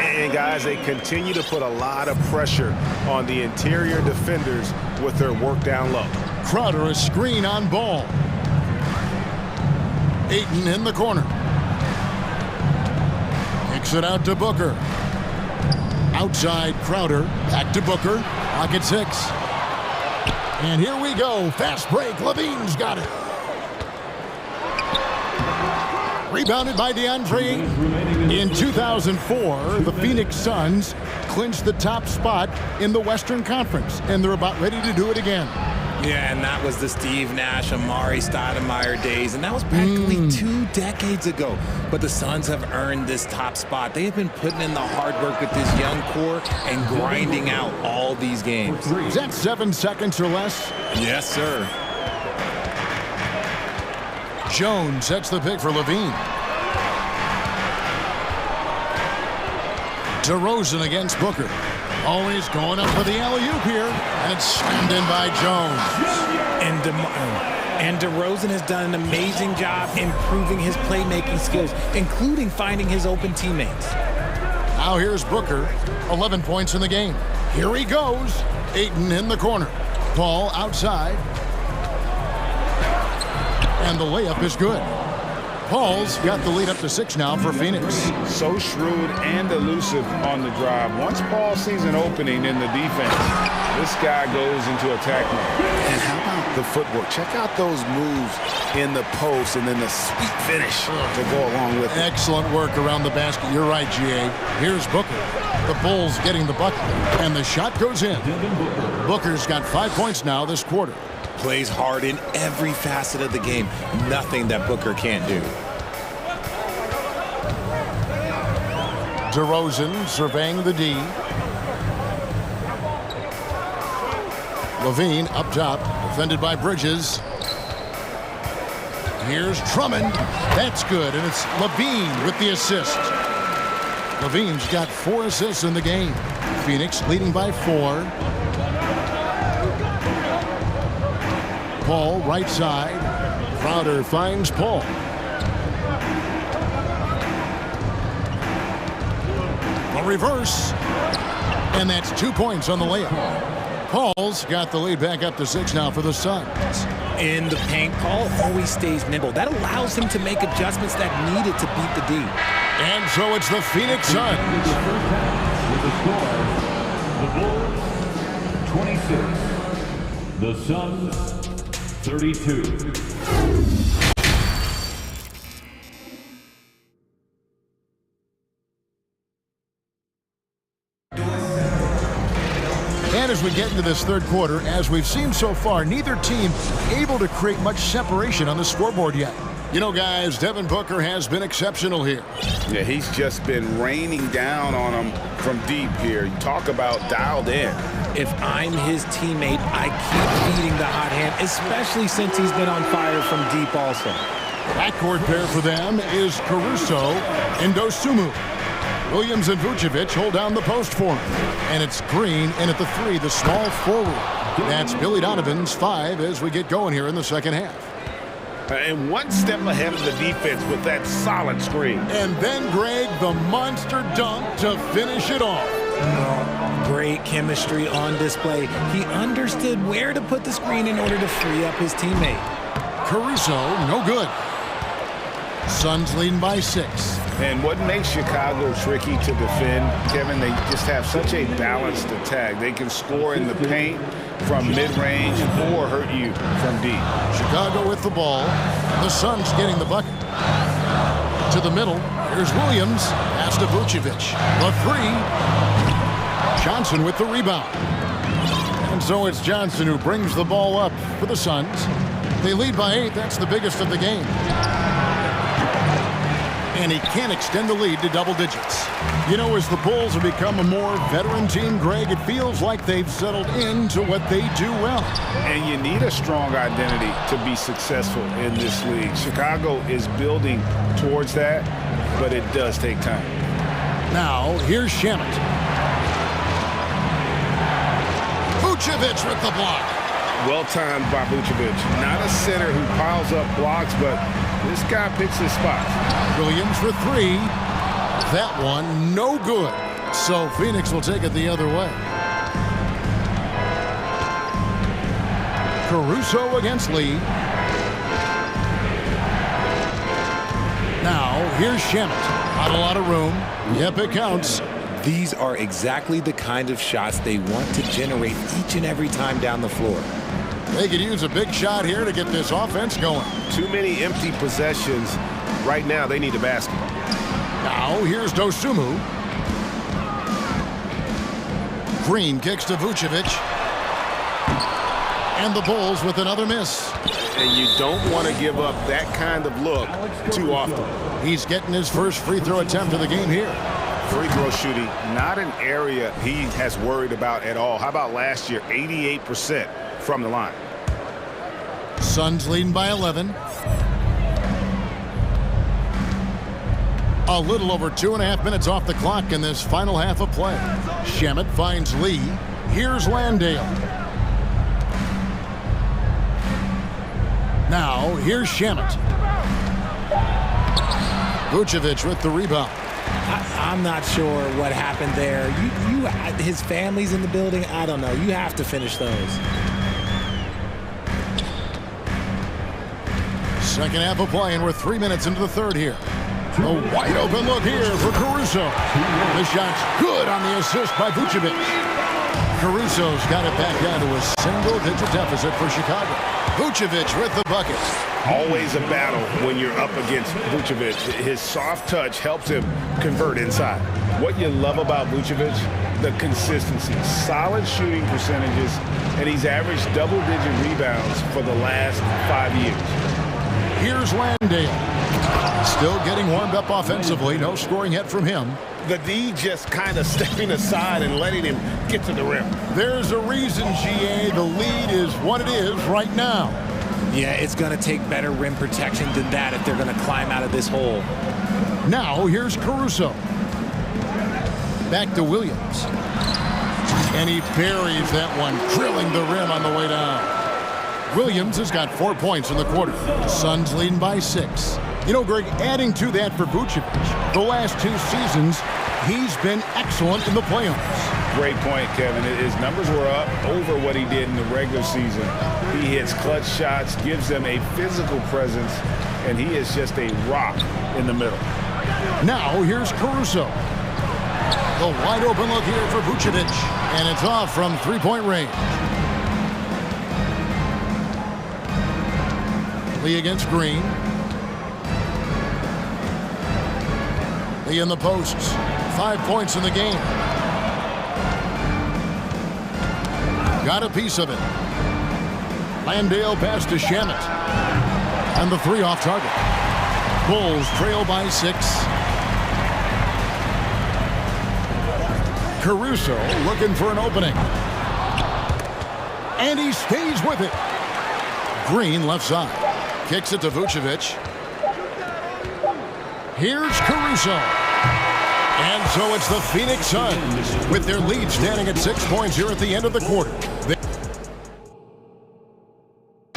And, guys, they continue to put a lot of pressure on the interior defenders with their work down low. Crowder a screen on Ball. Ayton in the corner. Kicks it out to Booker. Outside Crowder. Back to Booker. Clock at 6. And here we go. Fast break. Levine's got it. Rebounded by DeAndre Ayton. In 2004, the Phoenix Suns clinched the top spot in the Western Conference, and they're about ready to do it again. Yeah, and that was the Steve Nash, Amari Stoudemire days, and that was practically 2 decades ago. But the Suns have earned this top spot. They have been putting in the hard work with this young core and grinding out all these games. Is that 7 seconds or less? Yes, sir. Jones sets the pick for Levine. DeRozan against Booker. Always going up for the alley-oop here, and it's slammed in by Jones. And DeRozan has done an amazing job improving his playmaking skills, including finding his open teammates. Now here's Booker, 11 points in the game. Here he goes. Ayton in the corner. Paul outside. And the layup is good. Paul's got the lead up to 6 now for Phoenix. So shrewd and elusive on the drive. Once Paul sees an opening in the defense, this guy goes into attack mode. And how about the footwork? Check out those moves in the post and then the sweet finish to go along with it. Excellent work around the basket. You're right, GA. Here's Booker. The Bulls getting the bucket, and the shot goes in. Booker's got 5 points now this quarter. Plays hard in every facet of the game. Nothing that Booker can't do. DeRozan surveying the D. Levine up top, defended by Bridges. Here's Drummond. That's good, and it's Levine with the assist. Levine's got 4 assists in the game. Phoenix leading by 4. Paul, right side. Crowder finds Paul. A reverse. And that's 2 points on the layup. Paul's got the lead back up to 6 now for the Suns. In the paint, Paul always stays nimble. That allows him to make adjustments that needed to beat the D. And so it's the Phoenix Suns. With the score, the Bulls 26, the Suns 32. And as we get into this third quarter, as we've seen so far, neither team able to create much separation on the scoreboard yet. You know, guys, Devin Booker has been exceptional here. Yeah, he's just been raining down on him from deep here. You talk about dialed in. If I'm his teammate, I keep feeding the hot hand, especially since he's been on fire from deep also. Backcourt pair for them is Caruso and Dosumu. Williams and Vucevic hold down the post for him. And it's Green in at the 3, the small forward. That's Billy Donovan's 5 as we get going here in the second half. And one step ahead of the defense with that solid screen. And then, Greg, the monster dunk to finish it off. Great chemistry on display. He understood where to put the screen in order to free up his teammate. Caruso, no good. Suns leading by 6. And what makes Chicago tricky to defend, Kevin, they just have such a balanced attack. They can score in the paint from mid-range or hurt you from deep. Chicago with the ball. The Suns getting the bucket. To the middle. Here's Williams. Pass to Vucevic. The 3. Johnson with the rebound. And so it's Johnson who brings the ball up for the Suns. They lead by 8. That's the biggest of the game. And he can extend the lead to double digits. You know, as the Bulls have become a more veteran team, Greg, it feels like they've settled into what they do well. And you need a strong identity to be successful in this league. Chicago is building towards that, but it does take time. Now, here's Shamet. Vucevic with the block. Well timed by Vucevic. Not a center who piles up blocks, but this guy picks his spots. Williams for 3. That one, no good. So Phoenix will take it the other way. Caruso against Lee. Now, here's Shamet. Not a lot of room. Yep, it counts. These are exactly the kind of shots they want to generate each and every time down the floor. They could use a big shot here to get this offense going. Too many empty possessions. Right now, they need a basket. Now, here's Dosumu. Green kicks to Vucevic. And the Bulls with another miss. And you don't want to give up that kind of look too often. He's getting his first free throw attempt of the game here. Free throw shooting, not an area he has worried about at all. How about last year, 88% from the line. Suns leading by 11. A little over 2.5 minutes off the clock in this final half of play. Shamet finds Lee. Here's Landale. Now, here's Shamet. Vucevic with the rebound. I'm not sure what happened there. His family's in the building. I don't know. You have to finish those. Second half of play, and we're 3 minutes into the third here. A wide open look here for Caruso. The shot's good on the assist by Vucevic. Caruso's got it back down to a single-digit deficit for Chicago. Vucevic with the bucket. Always a battle when you're up against Vucevic. His soft touch helps him convert inside. What you love about Vucevic, the consistency, solid shooting percentages, and he's averaged double-digit rebounds for the last 5 years. Here's Landale. Still getting warmed up offensively. No scoring yet from him. The D just kind of stepping aside and letting him get to the rim. There's a reason, GA. The lead is what it is right now. Yeah, it's going to take better rim protection than that if they're going to climb out of this hole. Now, here's Caruso. Back to Williams. And he buries that one, drilling the rim on the way down. Williams has got 4 points in the quarter. The Suns leading by 6. You know, Greg, adding to that for Vucevic, the last 2 seasons, he's been excellent in the playoffs. Great point, Kevin. His numbers were up over what he did in the regular season. He hits clutch shots, gives them a physical presence, and he is just a rock in the middle. Now, here's Caruso. The wide open look here for Vucevic, and it's off from three-point range. Lee against Green. Lee in the posts. 5 points in the game. Got a piece of it. Landale pass to Shamet. And the 3 off target. Bulls trail by 6. Caruso looking for an opening. And he stays with it. Green left side. Kicks it to Vucevic. Here's Caruso. And so it's the Phoenix Suns with their lead standing at 6 points here at the end of the quarter.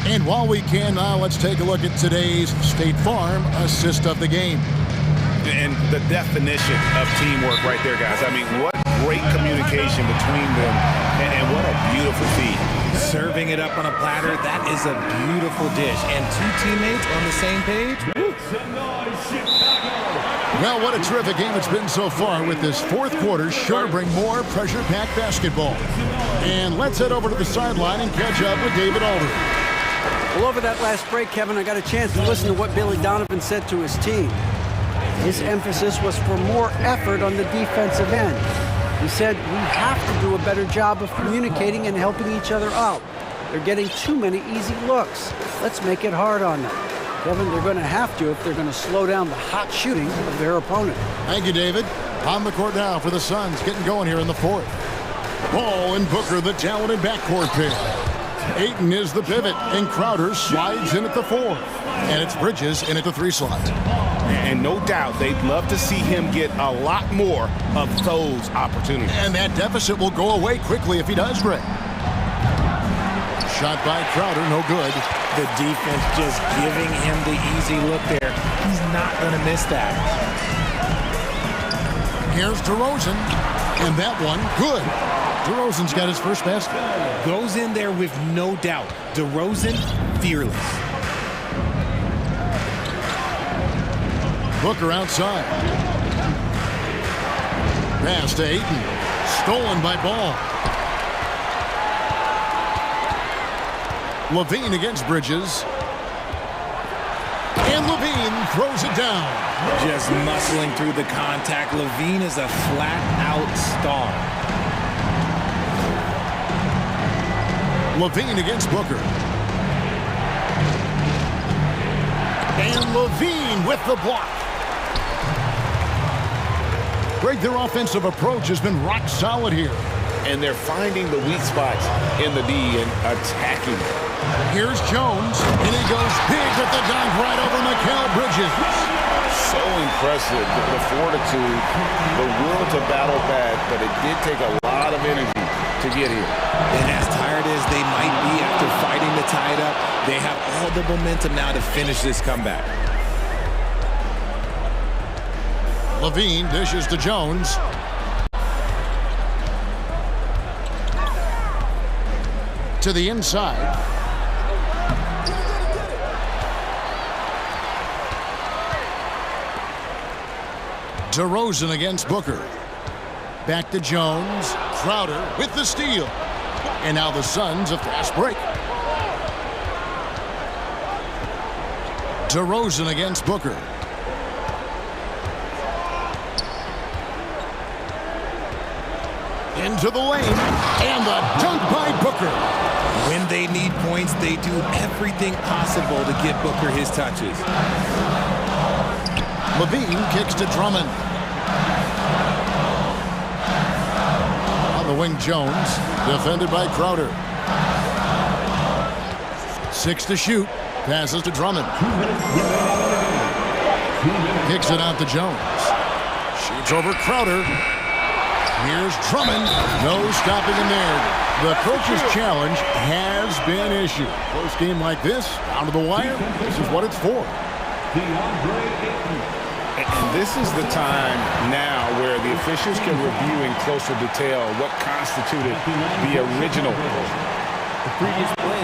And while we can now, let's take a look at today's State Farm assist of the game. And the definition of teamwork right there, guys. I mean, what great communication between them, and what a beautiful feed. Serving it up on a platter, that is a beautiful dish. And 2 teammates on the same page. Well, what a terrific game it's been so far, with this fourth quarter sure to bring more pressure-packed basketball. And let's head over to the sideline and catch up with David Aldridge. Well, over that last break, Kevin, I got a chance to listen to what Billy Donovan said to his team. His emphasis was for more effort on the defensive end. He said, we have to do a better job of communicating and helping each other out. They're getting too many easy looks. Let's make it hard on them. Kevin, they're going to have to if they're going to slow down the hot shooting of their opponent. Thank you, David. On the court now for the Suns, getting going here in the fourth. Ball and Booker, the talented backcourt pair. Ayton is the pivot, and Crowder slides in at the 4. And it's Bridges in at the 3 slot. And no doubt they'd love to see him get a lot more of those opportunities. And that deficit will go away quickly if he does, Greg. Shot by Crowder, no good. The defense just giving him the easy look there. He's not going to miss that. Here's DeRozan, and that one, good. DeRozan's got his first basket. Goes in there with no doubt. DeRozan, fearless. Booker outside. Pass to Ayton. Stolen by Ball. Levine against Bridges. And Levine throws it down. Just muscling through the contact. Levine is a flat-out star. Levine against Booker. And Levine with the block. Greg, their offensive approach has been rock solid here. And they're finding the weak spots in the D and attacking. Here's Jones, and he goes big with the dunk right over Mikal Bridges. So impressive, the fortitude, the will to battle back, but it did take a lot of energy to get here. And as tired as they might be after fighting to tie it up, they have all the momentum now to finish this comeback. Levine dishes to Jones. To the inside. DeRozan against Booker. Back to Jones. Crowder with the steal. And now the Suns a fast break. DeRozan against Booker. Into the lane. And the dunk by Booker. When they need points, they do everything possible to get Booker his touches. Levine kicks to Drummond. On the wing, Jones. Defended by Crowder. 6 to shoot. Passes to Drummond. Kicks it out to Jones. Shoots over Crowder. Here's Drummond. No stopping him there. The coach's challenge has been issued. Close game like this, down to the wire, this is what it's for. And this is the time now where the officials can review in closer detail what constituted the original. The previous play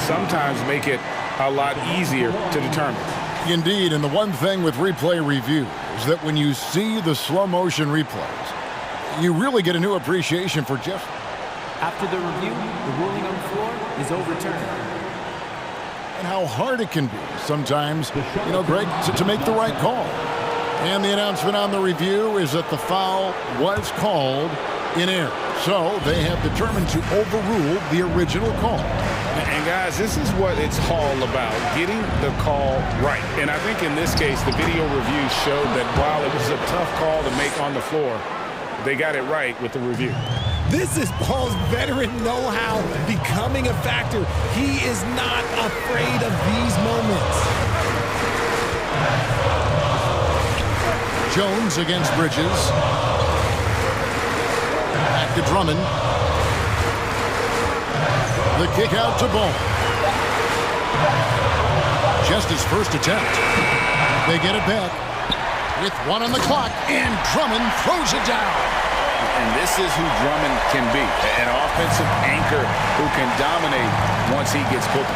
sometimes make it a lot easier to determine. Indeed, and the one thing with replay review is that when you see the slow motion replays, you really get a new appreciation for just. After the review, the ruling on the floor is overturned. And how hard it can be sometimes, Greg, to make the right call. And the announcement on the review is that the foul was called in error. So they have determined to overrule the original call. And guys, this is what it's all about, getting the call right. And I think in this case, the video review showed that while it was a tough call to make on the floor, they got it right with the review. This is Paul's veteran know-how becoming a factor. He is not afraid of these moments. Jones against Bridges. Back to Drummond. The kick out to Ball. Just his first attempt. They get it back. With 1 on the clock, and Drummond throws it down. And this is who Drummond can be, an offensive anchor who can dominate once he gets cooking.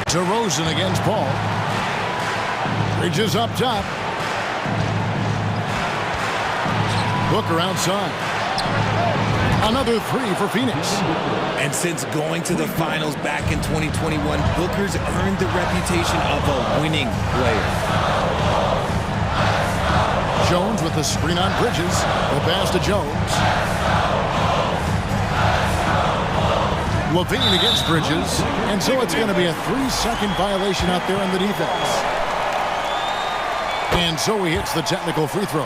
DeRozan against Ball. Bridges up top. Booker outside. Another 3 for Phoenix. And since going to the finals back in 2021, Booker's earned the reputation of a winning player. Jones with the screen on Bridges. The pass to Jones. Levine against Bridges. And so it's going to be a 3-second violation out there in the defense. And so he hits the technical free throw.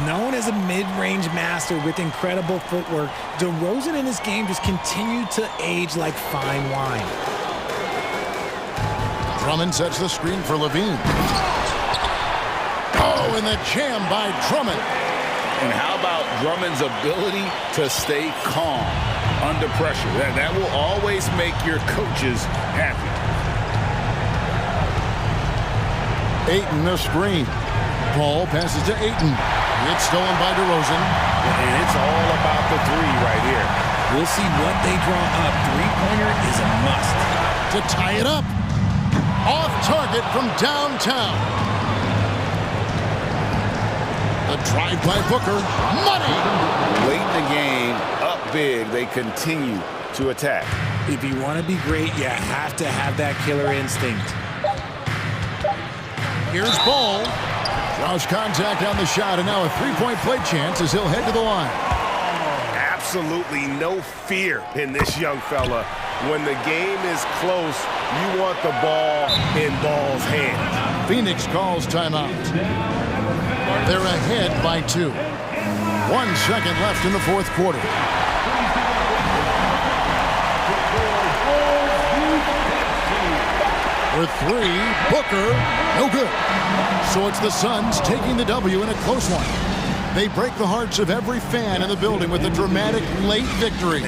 Known as a mid-range master with incredible footwork, DeRozan in his game just continued to age like fine wine. Drummond sets the screen for Levine. Oh, and the jam by Drummond. And how about Drummond's ability to stay calm under pressure? That will always make your coaches happy. Ayton the screen. Ball passes to Ayton. It's stolen by DeRozan. And it's all about the 3 right here. We'll see what they draw up. Three-pointer is a must. To tie it up. Off target from downtown. The drive by Booker. Money! Late in the game, up big, they continue to attack. If you want to be great, you have to have that killer instinct. Here's Ball. Draws contact on the shot, and now a 3-point play chance as he'll head to the line. Absolutely no fear in this young fella. When the game is close, you want the ball in Ball's hands. Phoenix calls timeout. They're ahead by 2. 1 second left in the 4th quarter. For 3, Booker, no good. So it's the Suns taking the W in a close one. They break the hearts of every fan in the building with a dramatic late victory.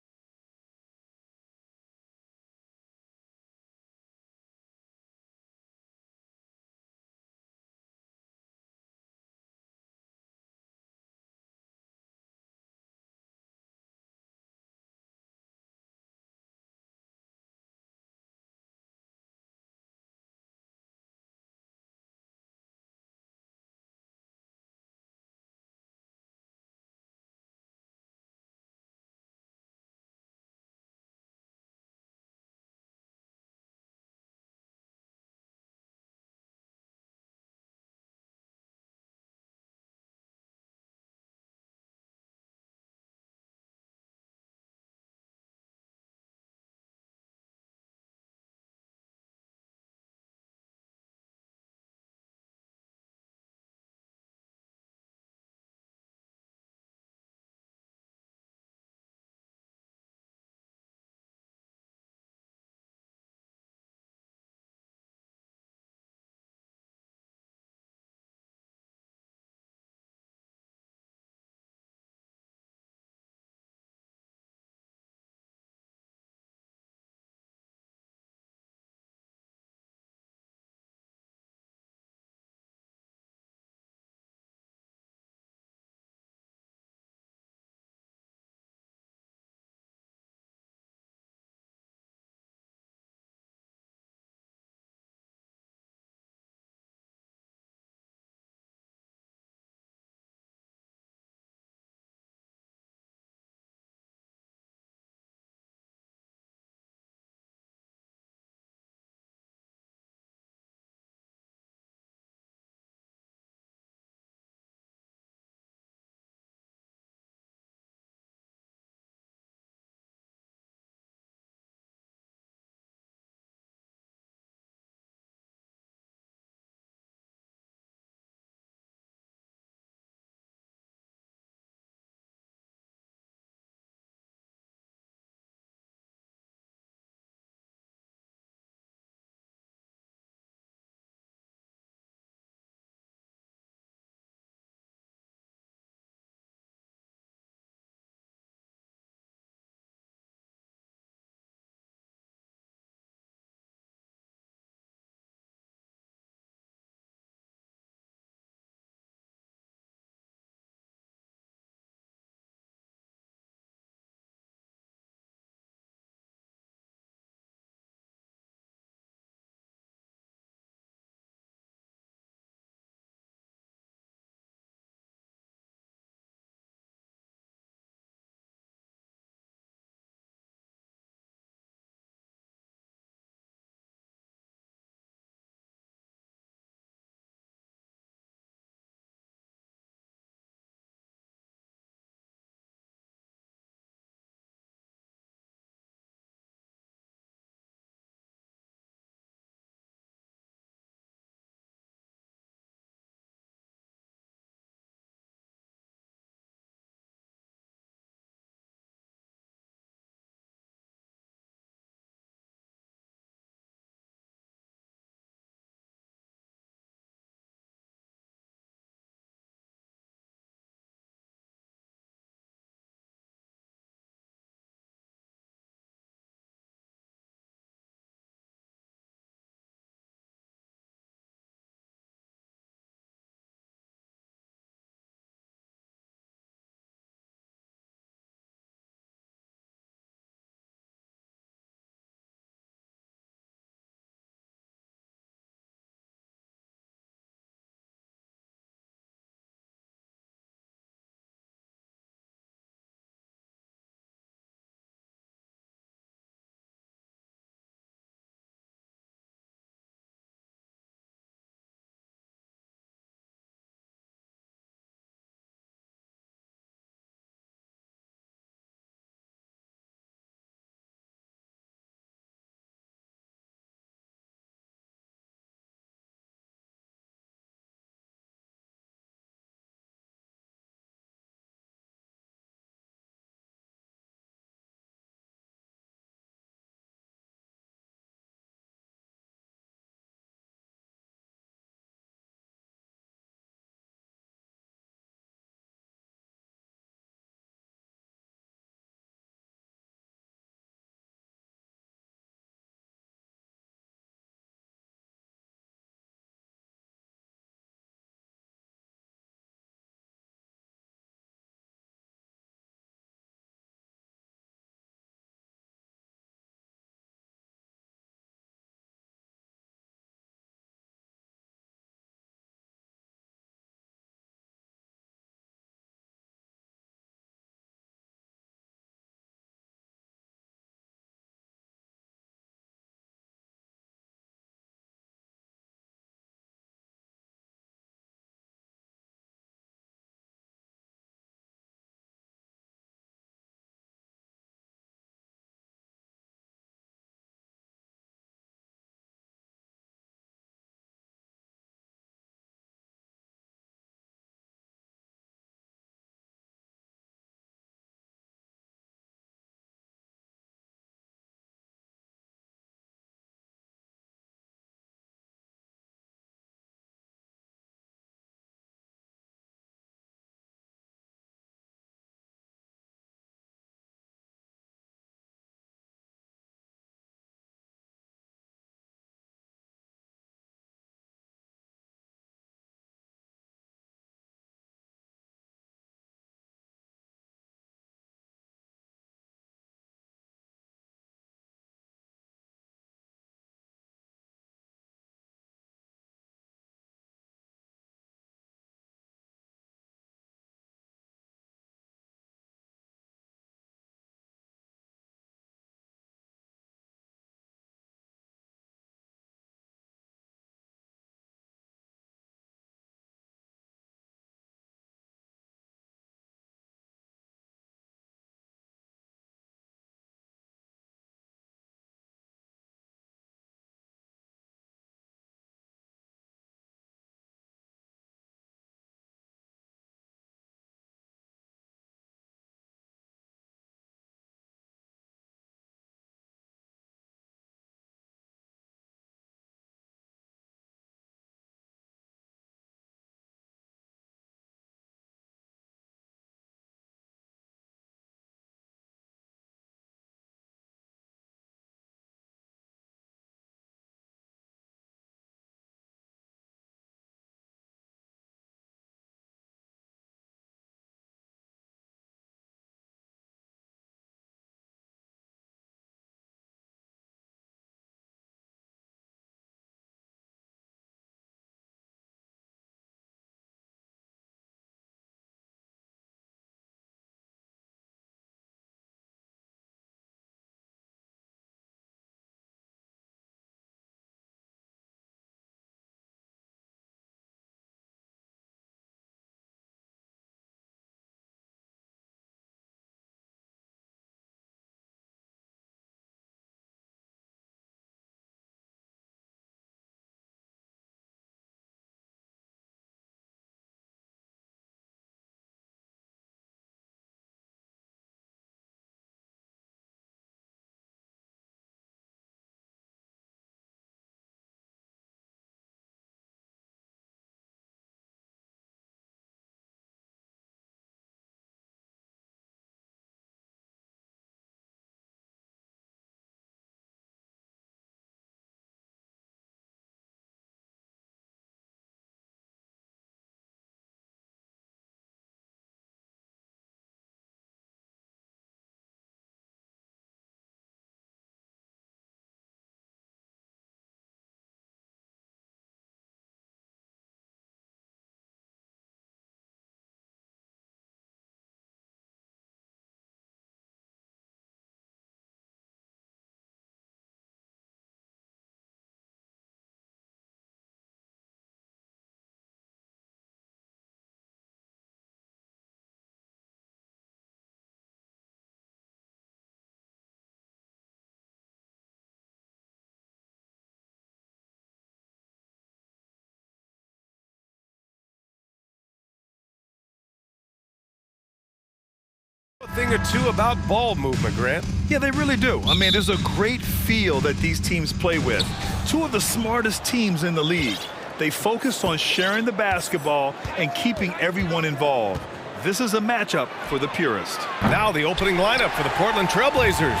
thing or two about ball movement, Grant. Yeah, they really do. I mean, there's a great feel that these teams play with. Two of the smartest teams in the league. They focus on sharing the basketball and keeping everyone involved. This is a matchup for the purist. Now the opening lineup for the Portland Trailblazers.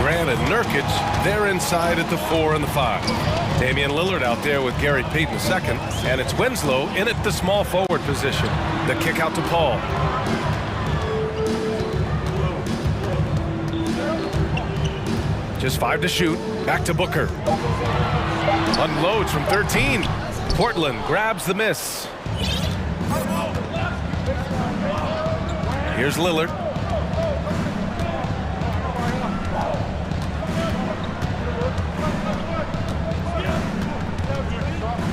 Grant and Nurkic, they're inside at the 4 and the 5. Damian Lillard out there with Gary Payton II, and it's Winslow in at the small forward position. The kick out to Paul. Just 5 to shoot. Back to Booker. Unloads from 13. Portland grabs the miss. Here's Lillard.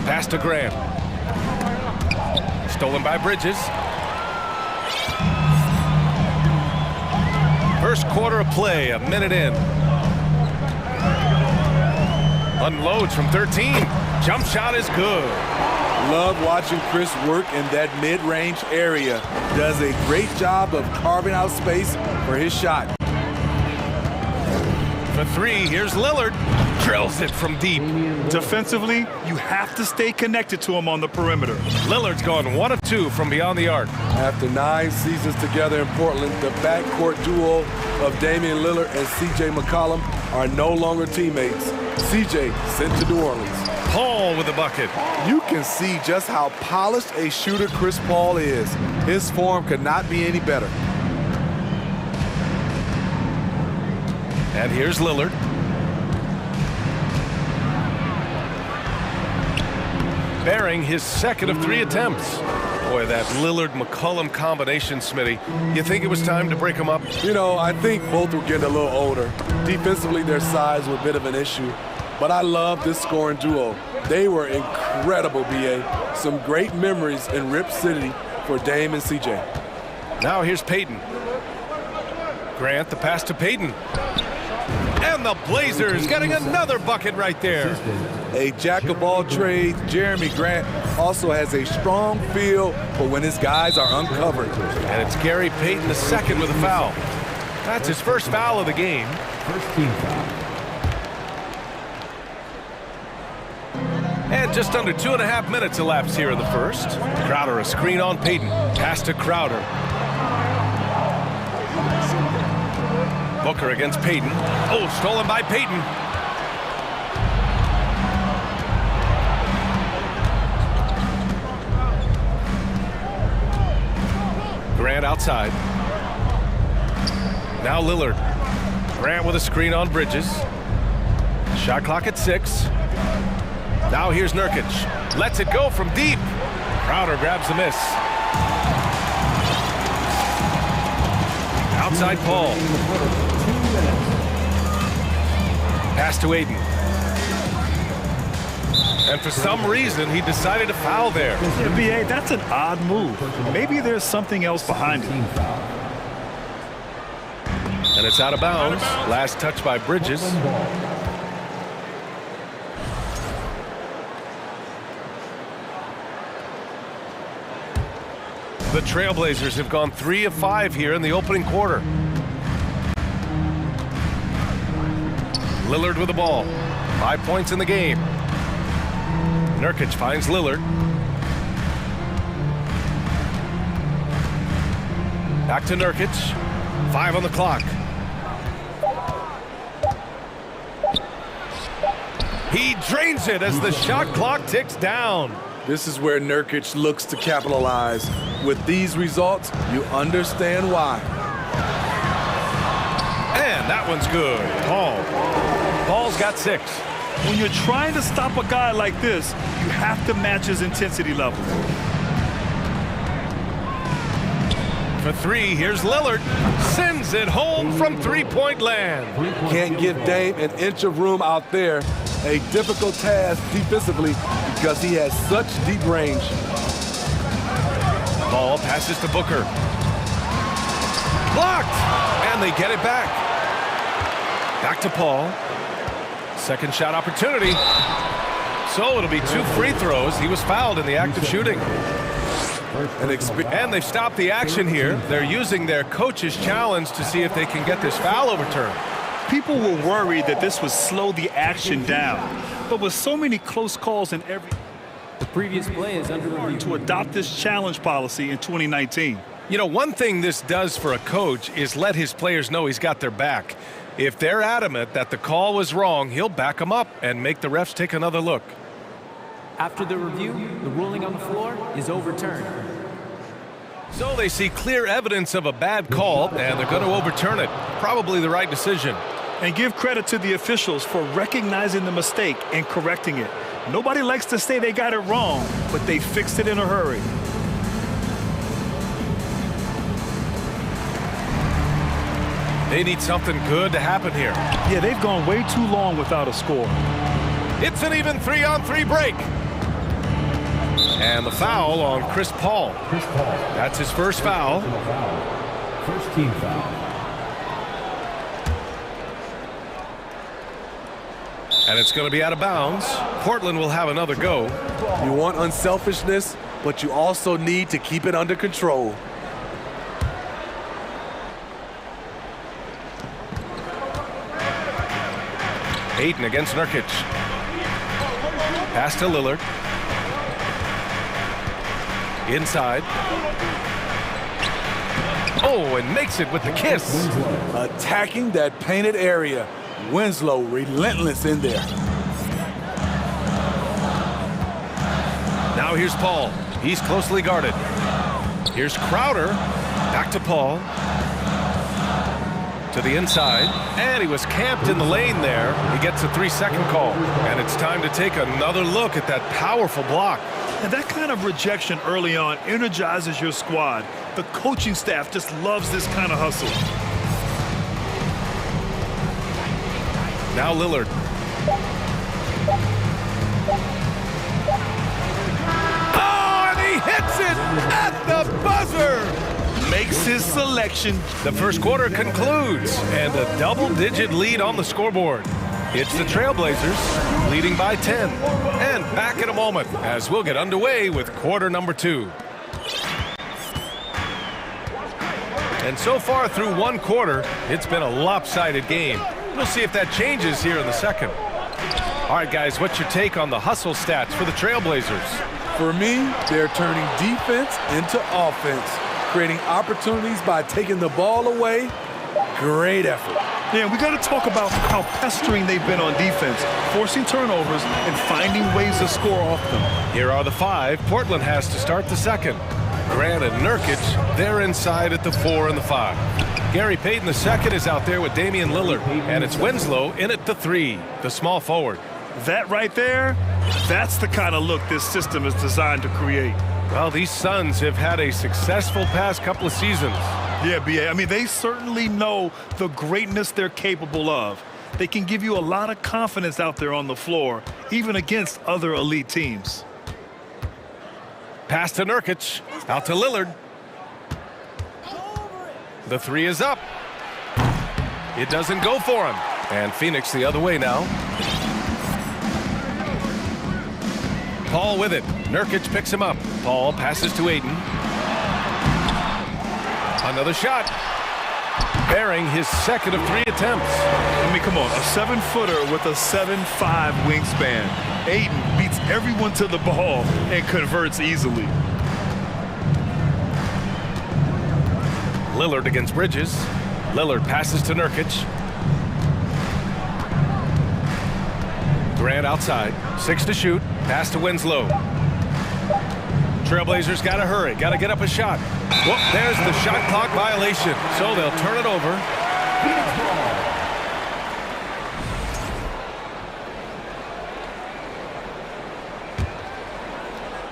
Pass to Grant. Stolen by Bridges. First quarter of play, a minute in. Unloads from 13. Jump shot is good. Love watching Chris work in that mid-range area. Does a great job of carving out space for his shot. For 3, here's Lillard. Drills it from deep. Defensively, you have to stay connected to him on the perimeter. Lillard's gone 1 of 2 from beyond the arc. After 9 seasons together in Portland, the backcourt duo of Damian Lillard and C.J. McCollum are no longer teammates. C.J. sent to New Orleans. Paul with the bucket. You can see just how polished a shooter Chris Paul is. His form could not be any better. And here's Lillard. Bearing his second of 3 attempts. Boy, that Lillard-McCollum combination, Smitty. You think it was time to break them up? You know, I think both were getting a little older. Defensively, their size was a bit of an issue. But I love this scoring duo. They were incredible, B.A. Some great memories in Rip City for Dame and C.J. Now here's Payton. Grant, the pass to Payton. And the Blazers getting another bucket right there. A jack of all trades, Jeremy Grant also has a strong feel for when his guys are uncovered. And it's Gary Payton II with a foul. That's his first foul of the game. First team foul. And just under 2.5 minutes elapsed here in the first. Crowder, a screen on Payton. Pass to Crowder. Booker against Payton. Oh, stolen by Payton. Grant outside. Now Lillard. Grant with a screen on Bridges. Shot clock at 6. Now here's Nurkic. Lets it go from deep. Crowder grabs the miss. Outside Paul. Pass to Aiden. And for some reason, he decided to foul there. Yeah, B.A., that's an odd move. Maybe there's something else behind it. And it's out of bounds. Last touch by Bridges. The Trailblazers have gone 3 of 5 here in the opening quarter. Lillard with the ball. 5 points in the game. Nurkic finds Lillard. Back to Nurkic. 5 on the clock. He drains it as the shot clock ticks down. This is where Nurkic looks to capitalize. With these results, you understand why. And that one's good. Paul's got 6. When you're trying to stop a guy like this, you have to match his intensity level. For 3, here's Lillard. Sends it home from three-point land. Can't give Dame an inch of room out there. A difficult task defensively because he has such deep range. Ball passes to Booker. Blocked! And they get it back. Back to Paul. Second shot opportunity. So it'll be 2 free throws. He was fouled in the act of shooting. And they've stopped the action here. They're using their coach's challenge to see if they can get this foul overturned. People were worried that this would slow the action down. But with so many close calls in every... The previous play is under review. To adopt this challenge policy in 2019. You know, one thing this does for a coach is let his players know he's got their back. If they're adamant that the call was wrong, he'll back them up and make the refs take another look. After the review, the ruling on the floor is overturned. So they see clear evidence of a bad call, and they're going to overturn it. Probably the right decision. And give credit to the officials for recognizing the mistake and correcting it. Nobody likes to say they got it wrong, but they fixed it in a hurry. They need something good to happen here. Yeah, they've gone way too long without a score. It's an even 3-on-3 break. And the foul on Chris Paul. That's his first foul. First team foul. And it's going to be out of bounds. Portland will have another go. You want unselfishness, but you also need to keep it under control. Ayton against Nurkic. Pass to Lillard. Inside. Oh, and makes it with the kiss. Attacking that painted area. Winslow relentless in there. Now here's Paul. He's closely guarded. Here's Crowder. Back to Paul. To the inside. And he was camped in the lane there. He gets a 3-second call. And it's time to take another look at that powerful block. And that kind of rejection early on energizes your squad. The coaching staff just loves this kind of hustle. Now Lillard. Oh, and he hits it at the buzzer. Makes his selection. The first quarter concludes, and a double-digit lead on the scoreboard. It's the Trailblazers leading by 10. And back in a moment as we'll get underway with quarter number 2. And so far through one quarter, it's been a lopsided game. We'll see if that changes here in the second. All right, guys, what's your take on the hustle stats for the Trailblazers? For me, they're turning defense into offense, creating opportunities by taking the ball away. Great effort. Yeah, we got to talk about how pestering they've been on defense, forcing turnovers and finding ways to score off them. Here are the 5 Portland has to start the second. Grant and Nurkic, they're inside at the 4 and the 5. Gary Payton II is out there with Damian Lillard, and it's Winslow in at the 3, the small forward. That right there, that's the kind of look this system is designed to create. Well, these Suns have had a successful past couple of seasons. Yeah, B.A. I mean, they certainly know the greatness they're capable of. They can give you a lot of confidence out there on the floor, even against other elite teams. Pass to Nurkic, out to Lillard. The 3 is up. It doesn't go for him. And Phoenix the other way now. Paul with it. Nurkic picks him up. Paul passes to Ayton. Another shot. Bearing his second of 3 attempts. I mean, come on, a 7-footer with a 7'5" wingspan. Ayton beats everyone to the ball and converts easily. Lillard against Bridges. Lillard passes to Nurkic. Grant outside. 6 to shoot. Pass to Winslow. Trailblazers got to hurry. Got to get up a shot. Well, there's the shot clock violation. So they'll turn it over.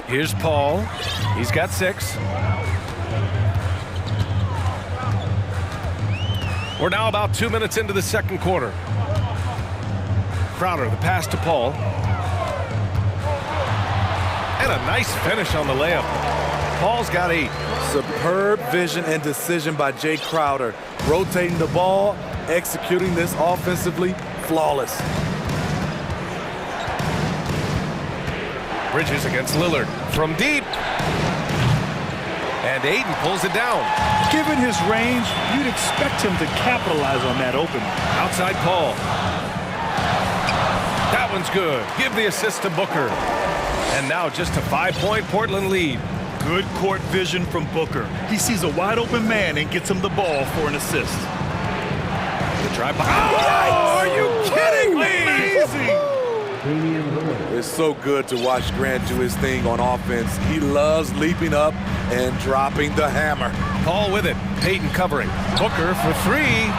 Here's Paul. He's got 6. We're now about 2 minutes into the second quarter. Crowder, the pass to Paul. And a nice finish on the layup. Paul's got 8. Superb vision and decision by Jay Crowder. Rotating the ball, executing this offensively, flawless. Bridges against Lillard from deep. And Ayton pulls it down. Given his range, you'd expect him to capitalize on that opening. Outside Paul. That one's good. Give the assist to Booker. And now just a 5-point Portland lead. Good court vision from Booker. He sees a wide open man and gets him the ball for an assist. The drive by. Oh, are you kidding me? Amazing! It's so good to watch Grant do his thing on offense. He loves leaping up and dropping the hammer. Paul with it. Payton covering. Booker for three.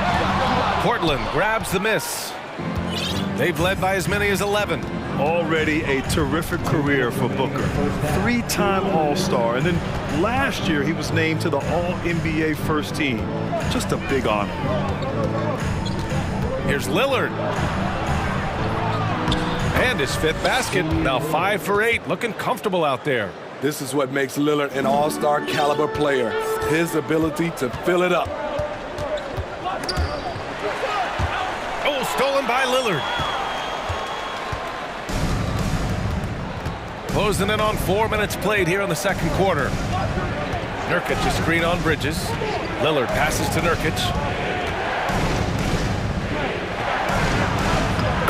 Portland grabs the miss. They've led by as many as 11. Already a terrific career for Booker. 3-time All-Star, and then last year he was named to the All-NBA first team. Just a big honor. Here's Lillard. And his 5th basket. Now 5 for 8. Looking comfortable out there. This is what makes Lillard an all-star caliber player. His ability to fill it up. Oh, stolen by Lillard. Closing in on 4 minutes played here in the second quarter. Nurkic a screen on Bridges. Lillard passes to Nurkic.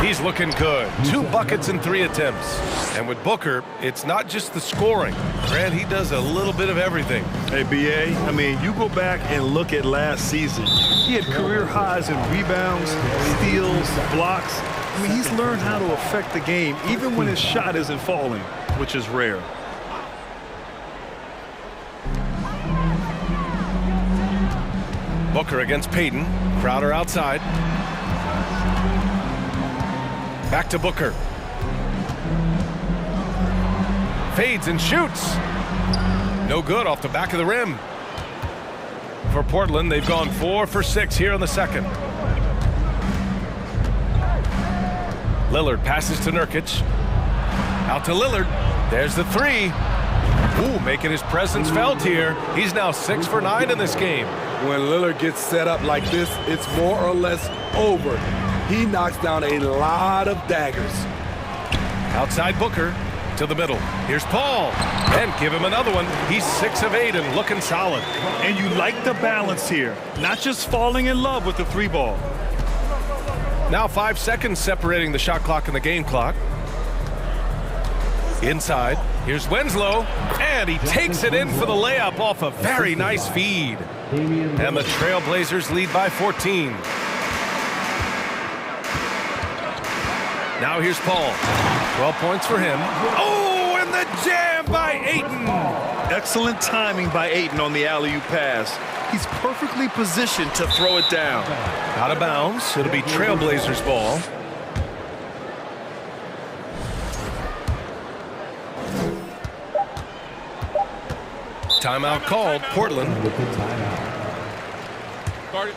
He's looking good. 2 buckets in 3 attempts. And with Booker, it's not just the scoring. Grant, he does a little bit of everything. Hey, B.A., I mean, you go back and look at last season. He had career highs in rebounds, steals, blocks. I mean, he's learned how to affect the game, even when his shot isn't falling, which is rare. Booker against Payton. Crowder outside. Back to Booker. Fades and shoots. No good off the back of the rim. For Portland, they've gone 4 for 6 here in the second. Lillard passes to Nurkic. Out to Lillard. There's the 3. Ooh, making his presence felt here. He's now 6 for 9 in this game. When Lillard gets set up like this, it's more or less over. He knocks down a lot of daggers. Outside Booker to the middle. Here's Paul. And give him another one. He's 6 of 8 and looking solid. And you like the balance here. Not just falling in love with the 3 ball. Now 5 seconds separating the shot clock and the game clock. Inside. Here's Winslow. And he takes it in for the layup off a very nice feed. And the Trailblazers lead by 14. Now here's Paul. 12 points for him. Oh, and the jam by Ayton. Excellent timing by Ayton on the alley-oop pass. He's perfectly positioned to throw it down. Out of bounds. It'll be Trailblazers ball. Timeout called. Portland. Guarded.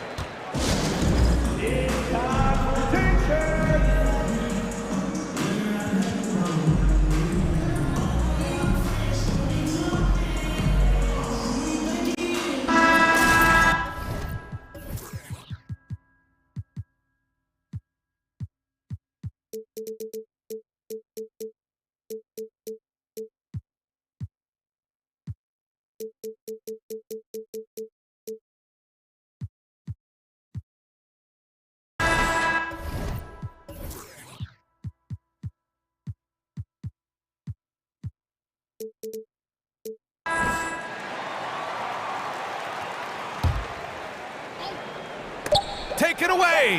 Take it away.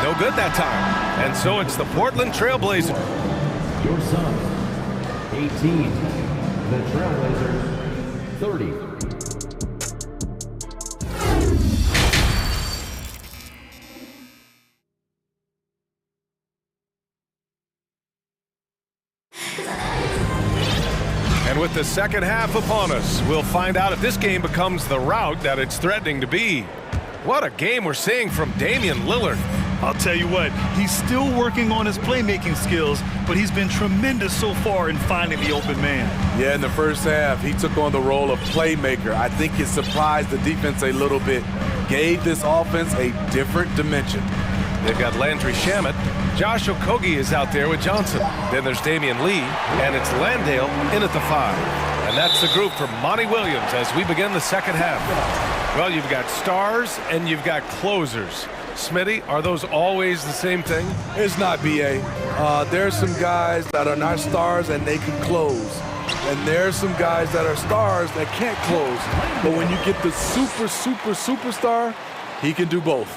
No good that time. And so it's the Portland Trailblazers. Your Suns, 18. The Trailblazers, 30. And with the second half upon us, we'll find out if this game becomes the rout that it's threatening to be. What a game we're seeing from Damian Lillard. I'll tell you what, he's still working on his playmaking skills, but he's been tremendous so far in finding the open man. Yeah, in the first half, he took on the role of playmaker. I think it surprised the defense a little bit, gave this offense a different dimension. They've got Landry Shamet. Josh Okogie is out there with Johnson. Then there's Damian Lee, and it's Landale in at the 5. And that's the group for Monty Williams as we begin the second half. Well, you've got stars and you've got closers. Smitty, are those always the same thing? It's not, B.A. There's some guys that are not stars and they can close. And there's some guys that are stars that can't close. But when you get the superstar, he can do both.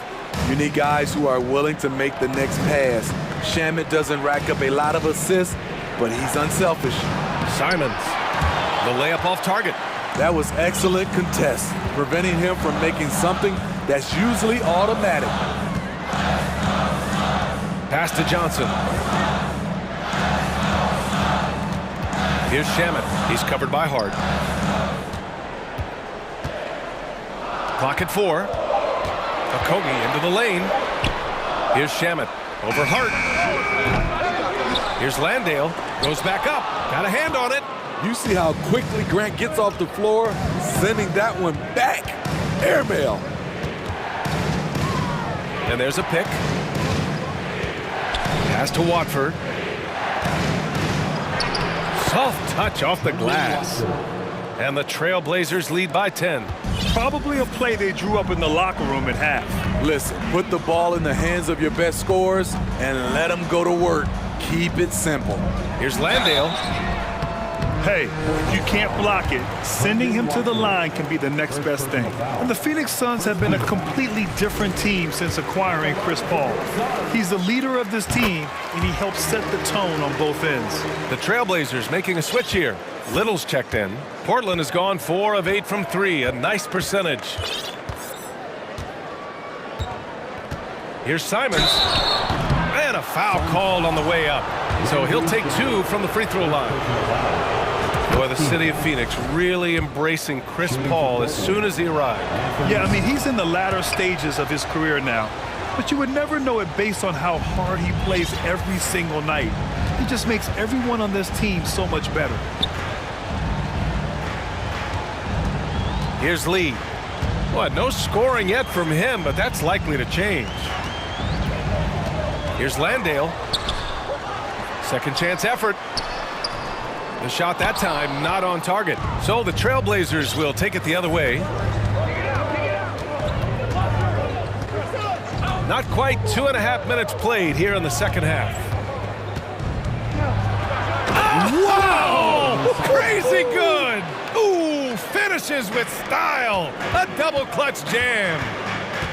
You need guys who are willing to make the next pass. Shamet doesn't rack up a lot of assists, but he's unselfish. Simons, the layup off target. That was excellent contest, preventing him from making something that's usually automatic. Pass to Johnson. Here's Shamet. He's covered by Hart. Clock at 4. Okogie into the lane. Here's Shamet. Over Hart. Here's Landale. Goes back up. Got a hand on it. You see how quickly Grant gets off the floor, sending that one back. Airmail. And there's a pick. Pass to Watford. Soft touch off the glass. And the Trailblazers lead by 10. Probably a play they drew up in the locker room at half. Listen, put the ball in the hands of your best scorers and let them go to work. Keep it simple. Here's Landale. Hey, if you can't block it, sending him to the line can be the next best thing. And the Phoenix Suns have been a completely different team since acquiring Chris Paul. He's the leader of this team, and he helps set the tone on both ends. The Trailblazers making a switch here. Little's checked in. Portland has gone 4 of 8 from 3, a nice percentage. Here's Simons. And a foul called on the way up. So he'll take 2 from the free throw line. Boy, the city of Phoenix really embracing Chris Paul as soon as he arrived. Yeah, I mean, he's in the latter stages of his career now. But you would never know it based on how hard he plays every single night. He just makes everyone on this team so much better. Here's Lee. Boy, no scoring yet from him, but that's likely to change. Here's Landale. Second chance effort. The shot that time not on target. So the Trailblazers will take it the other way. Not quite 2.5 minutes played here in the second half. Wow! Crazy good! Ooh, finishes with style. A double clutch jam.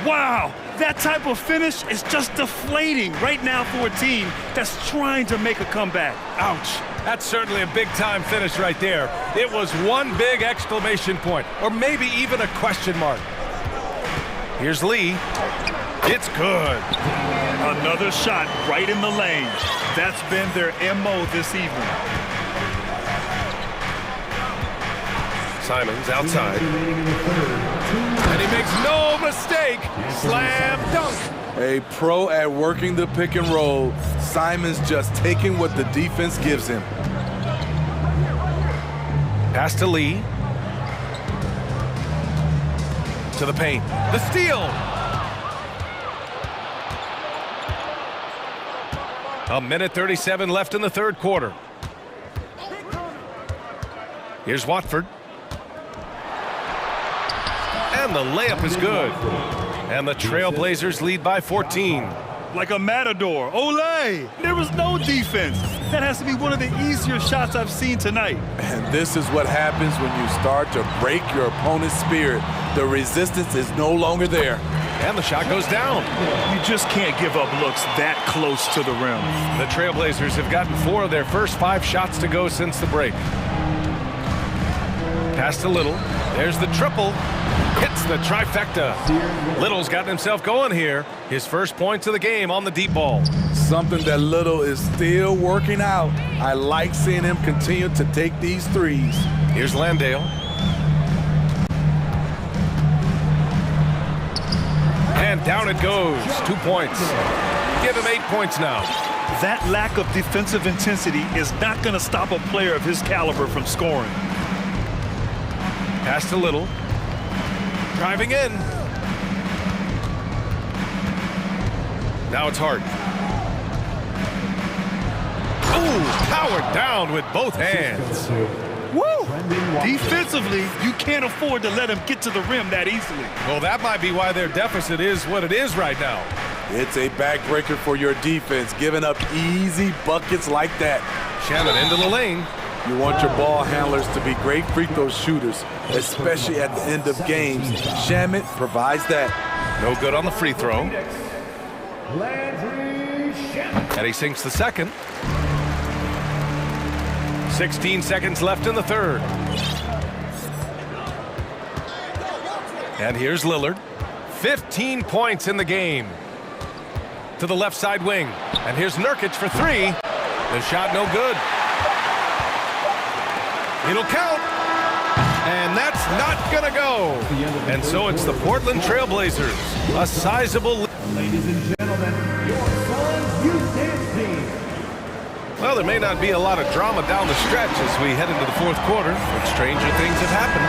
Wow! That type of finish is just deflating right now for a team that's trying to make a comeback. Ouch. That's certainly a big-time finish right there. It was one big exclamation point, or maybe even a question mark. Here's Lee. It's good. Another shot right in the lane. That's been their MO this evening. Simons outside. And he makes no mistake. Slam dunk. A pro at working the pick and roll. Simons just taking what the defense gives him. Pass to Lee. To the paint. The steal. A minute 37 left in the third quarter. Here's Watford. And the layup is good. And the Trailblazers lead by 14. Like a matador. Olé! There was no defense. That has to be one of the easier shots I've seen tonight. And this is what happens when you start to break your opponent's spirit. The resistance is no longer there. And the shot goes down. You just can't give up looks that close to the rim. The Trailblazers have gotten 4 of their first 5 shots to go since the break. Pass to Little. There's the triple. Hits the trifecta. Little's gotten himself going here. His first points of the game on the deep ball. Something that Little is still working out. I like seeing him continue to take these threes. Here's Landale. And down it goes. 2 points. Give him 8 points now. That lack of defensive intensity is not going to stop a player of his caliber from scoring. Pass to Little. Driving in. Now it's Hart. Ooh, powered down with both hands. Woo! Defensively, you can't afford to let him get to the rim that easily. Well, that might be why their deficit is what it is right now. It's a backbreaker for your defense, giving up easy buckets like that. Shannon into the lane. You want your ball handlers to be great free throw shooters, especially at the end of games. Shamit provides that. No good on the free throw. And he sinks the second. 16 seconds left in the third. And here's Lillard. 15 points in the game. To the left side wing. And here's Nurkic for three. The shot no good. It'll count. And that's not gonna go. And so it's the Portland Trailblazers. A sizable... Ladies and gentlemen, your Suns Youth Dance Team. Well, there may not be a lot of drama down the stretch as we head into the fourth quarter, but stranger things have happened.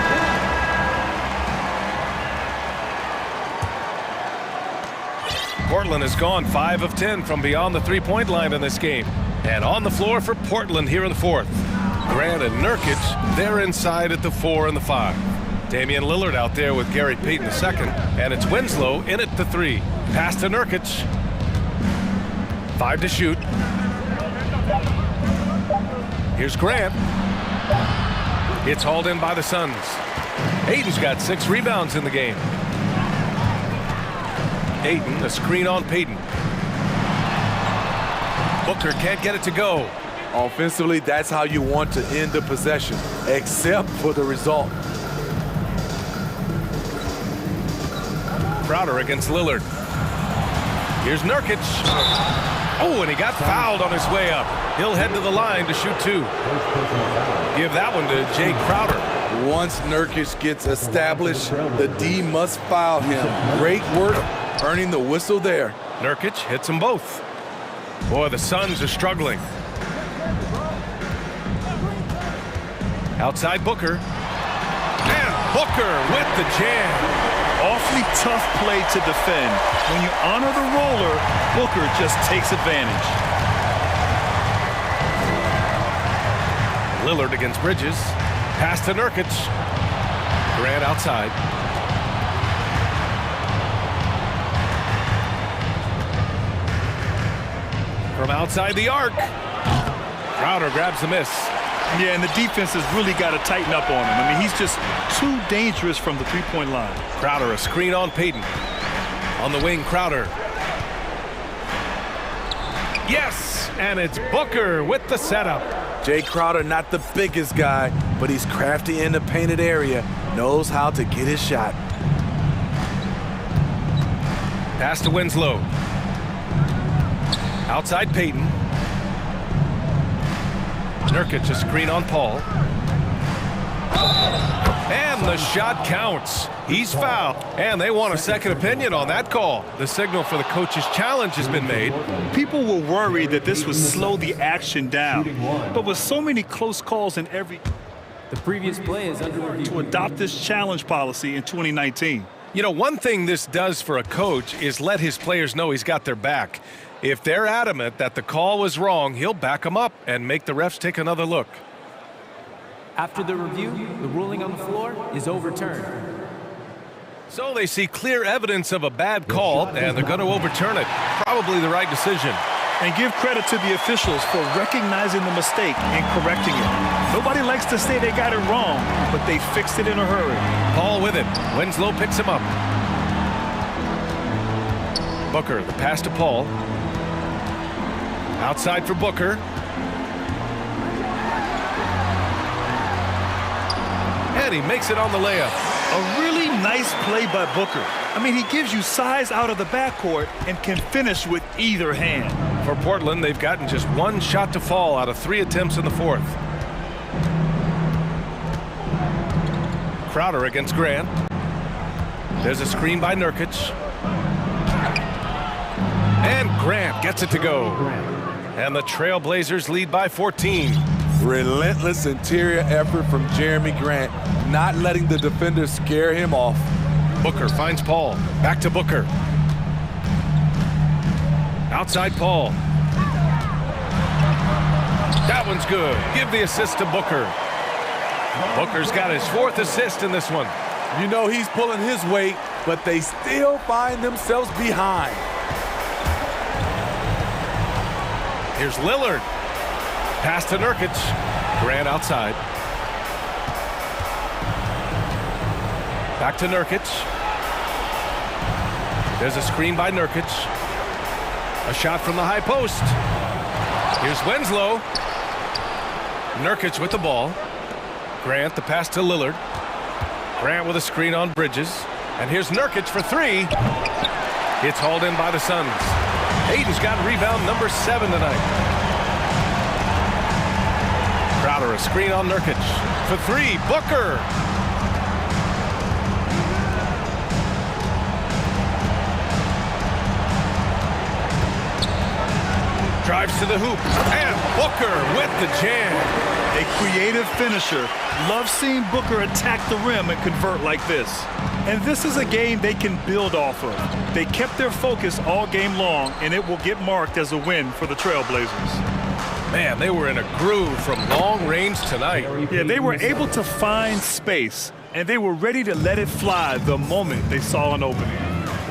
Portland has gone 5 of 10 from beyond the three-point line in this game. And on the floor for Portland here in the fourth. Grant and Nurkic, they're inside at the 4 and the 5. Damian Lillard out there with Gary Payton II, and it's Winslow in at the 3. Pass to Nurkic. 5 to shoot. Here's Grant. It's hauled in by the Suns. Ayton's got 6 rebounds in the game. Ayton, a screen on Payton. Booker can't get it to go. Offensively, that's how you want to end the possession, except for the result. Crowder against Lillard. Here's Nurkic. Oh, and he got fouled on his way up. He'll head to the line to shoot 2. Give that one to Jay Crowder. Once Nurkic gets established, the D must foul him. Great work earning the whistle there. Nurkic hits them both. Boy, the Suns are struggling. Outside Booker. And Booker with the jam. Awfully tough play to defend. When you honor the roller, Booker just takes advantage. Lillard against Bridges. Pass to Nurkic. Grant outside. From outside the arc. Crowder grabs the miss. Yeah, and the defense has really got to tighten up on him. I mean, he's just too dangerous from the three-point line. Crowder, a screen on Payton. On the wing, Crowder. Yes, and it's Booker with the setup. Jay Crowder, not the biggest guy, but he's crafty in the painted area, knows how to get his shot. Pass to Winslow. Outside Payton. Nurkic, a screen on Paul. And the shot counts. He's fouled. And they want a second opinion on that call. The signal for the coach's challenge has been made. People were worried that this would slow the action down. But with so many close calls in every... The previous play is under review. To adopt this challenge policy in 2019. You know, one thing this does for a coach is let his players know he's got their back. If they're adamant that the call was wrong, he'll back them up and make the refs take another look. After the review, the ruling on the floor is overturned. So they see clear evidence of a bad call, and they're going to overturn it. Probably the right decision. And give credit to the officials for recognizing the mistake and correcting it. Nobody likes to say they got it wrong, but they fixed it in a hurry. Paul with it. Winslow picks him up. Booker, the pass to Paul. Outside for Booker. And he makes it on the layup. A really nice play by Booker. I mean, he gives you size out of the backcourt and can finish with either hand. For Portland, they've gotten just 1 shot to fall out of 3 attempts in the fourth. Crowder against Grant. There's a screen by Nurkic. And Grant gets it to go. And the Trailblazers lead by 14. Relentless interior effort from Jeremy Grant, not letting the defenders scare him off. Booker finds Paul. Back to Booker. Outside Paul. That one's good. Give the assist to Booker. Booker's got his 4th assist in this one. You know he's pulling his weight, but they still find themselves behind. Here's Lillard. Pass to Nurkic. Grant outside. Back to Nurkic. There's a screen by Nurkic. A shot from the high post. Here's Winslow. Nurkic with the ball. Grant, the pass to Lillard. Grant with a screen on Bridges. And here's Nurkic for 3. It's hauled in by the Suns. Aiden's got rebound number 7 tonight. Crowder, a screen on Nurkic. For 3, Booker. Drives to the hoop. And Booker with the jam. A creative finisher. Love seeing Booker attack the rim and convert like this. And this is a game they can build off of. They kept their focus all game long, and it will get marked as a win for the Trailblazers. Man, they were in a groove from long range tonight. Yeah, they were able to find space, and they were ready to let it fly the moment they saw an opening.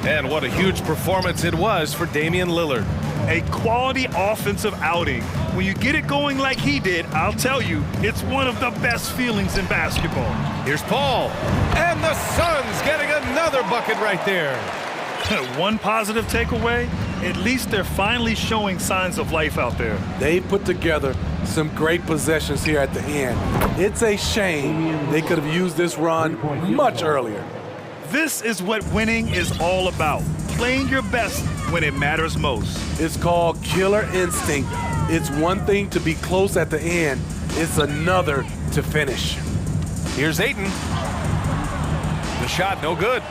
And what a huge performance it was for Damian Lillard. A quality offensive outing. When you get it going like he did, I'll tell you, it's one of the best feelings in basketball. Here's Paul. And the Suns getting another bucket right there. One positive takeaway, at least they're finally showing signs of life out there. They put together some great possessions here at the end. It's a shame they could have used this run much earlier. This is what winning is all about. Playing your best when it matters most. It's called killer instinct. It's one thing to be close at the end. It's another to finish. Here's Ayton. The shot, no good.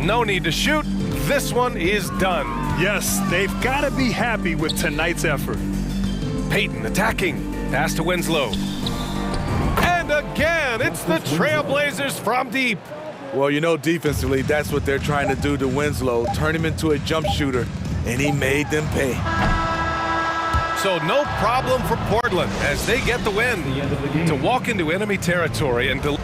No need to shoot. This one is done. Yes, they've got to be happy with tonight's effort. Payton attacking. Pass to Winslow. And again, it's the Trailblazers from deep. Well, you know, defensively, that's what they're trying to do to Winslow, turn him into a jump shooter, and he made them pay. So no problem for Portland as they get the win to walk into enemy territory and deliver.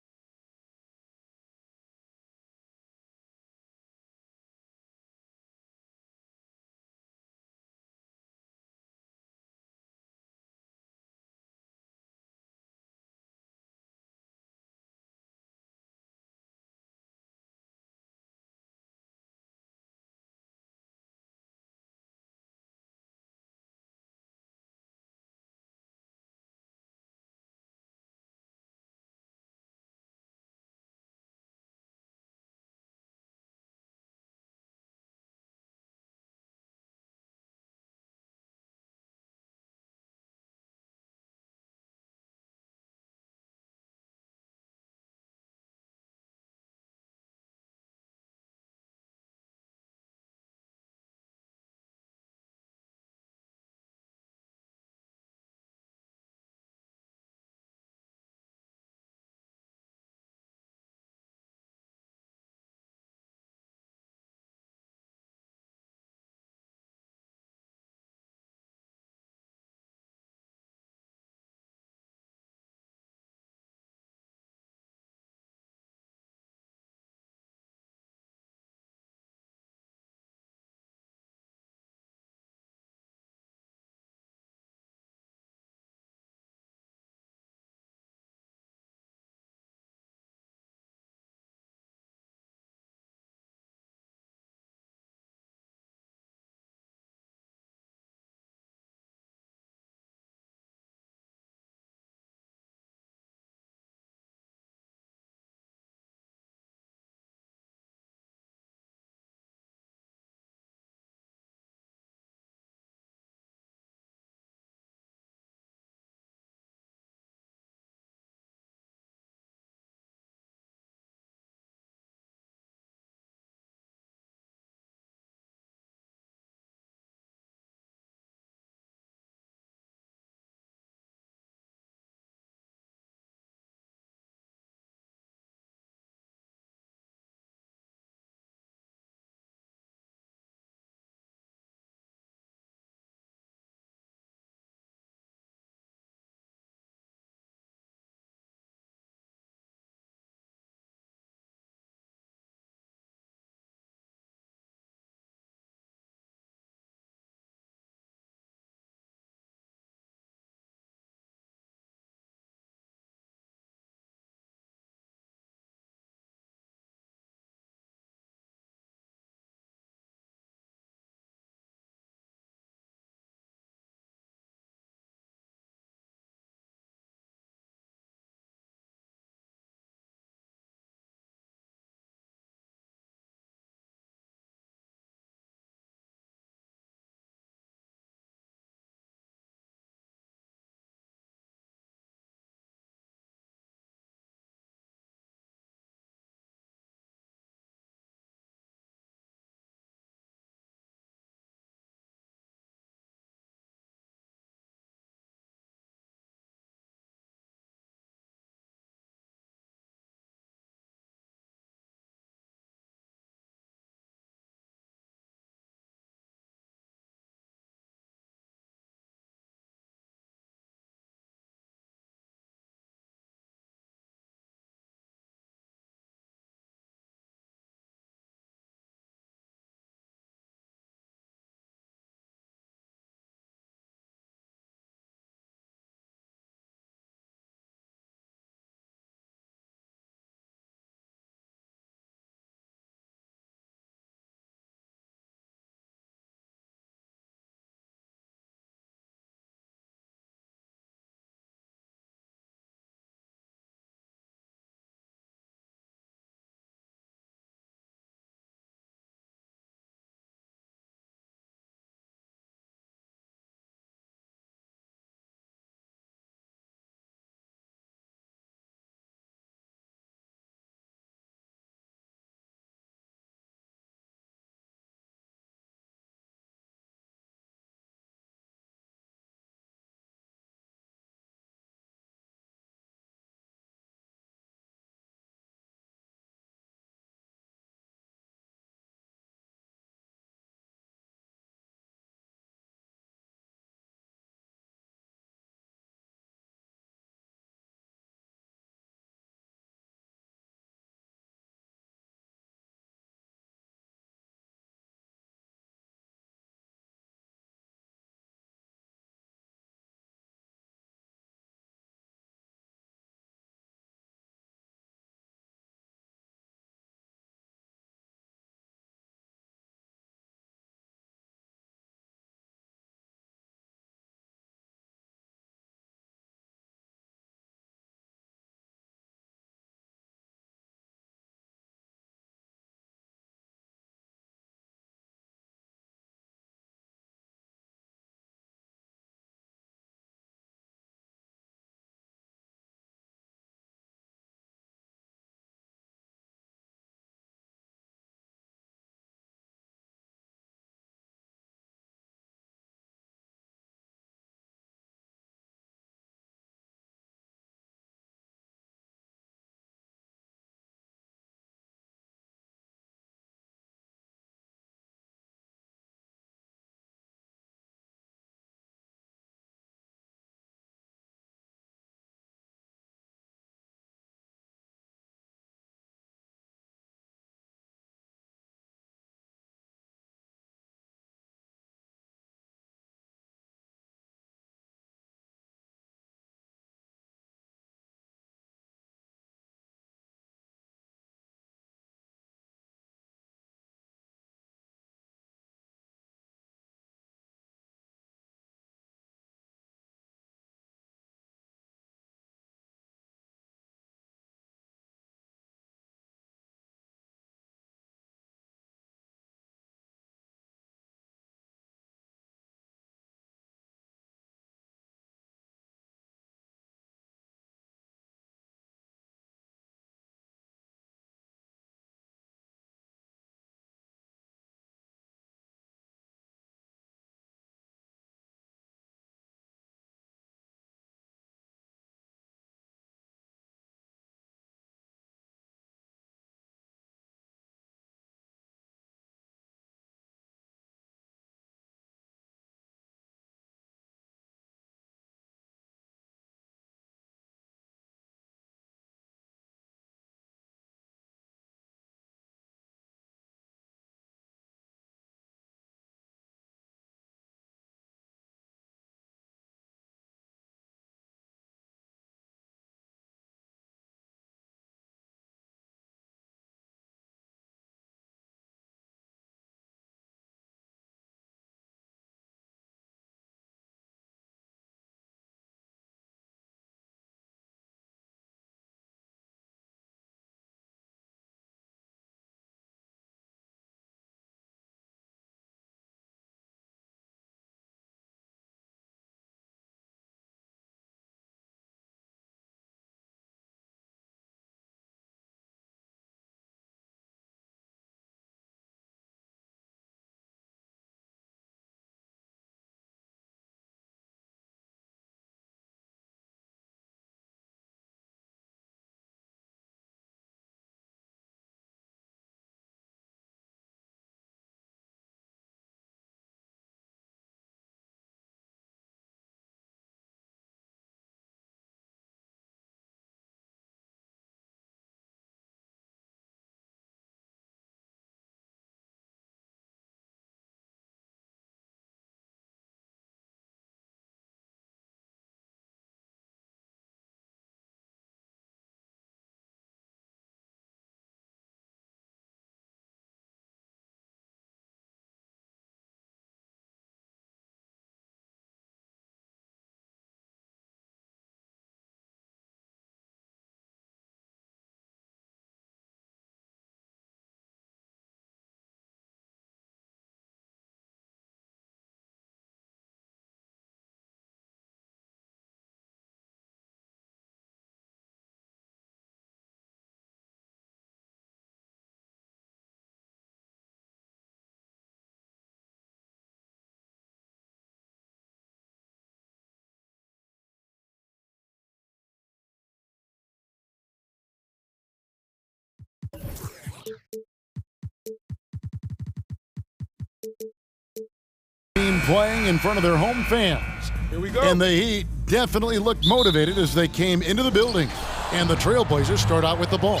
team playing in front of their home fans. Here we go. And the Heat definitely looked motivated as they came into the building. And the Trailblazers start out with the ball.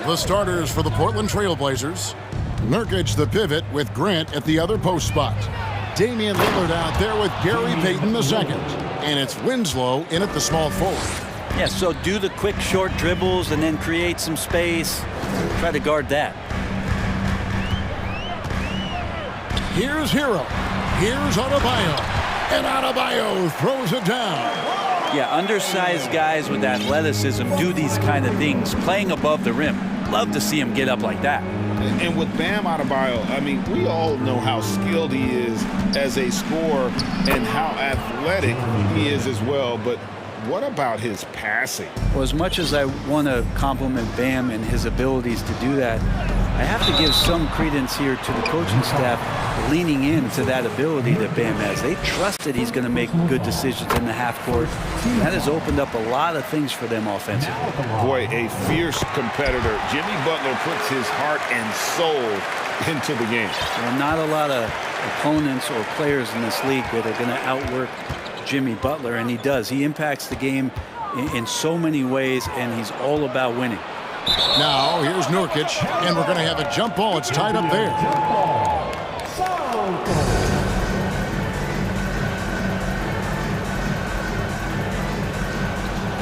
The starters for the Portland Trailblazers. Nurkic the pivot with Grant at the other post spot. Damian Lillard out there with Gary Payton II. And it's Winslow in at the small forward. Yeah, so do the quick short dribbles and then create some space. Try to guard that. Here's Hero. Here's Adebayo. And Adebayo throws it down. Yeah, undersized guys with athleticism do these kind of things, playing above the rim. Love to see him get up like that. And with Bam Adebayo, I mean, we all know how skilled he is as a scorer and how athletic he is as well. But what about his passing? Well, as much as I want to compliment Bam and his abilities to do that, I have to give some credence here to the coaching staff leaning into that ability that Bam has. They trust that he's going to make good decisions in the half court. That has opened up a lot of things for them offensively. Boy, a fierce competitor. Jimmy Butler puts his heart and soul into the game. Well, not a lot of opponents or players in this league that are going to outwork Jimmy Butler, and he does. He impacts the game in so many ways, and he's all about winning. Now, here's Nurkic, and we're going to have a jump ball. It's tied up there.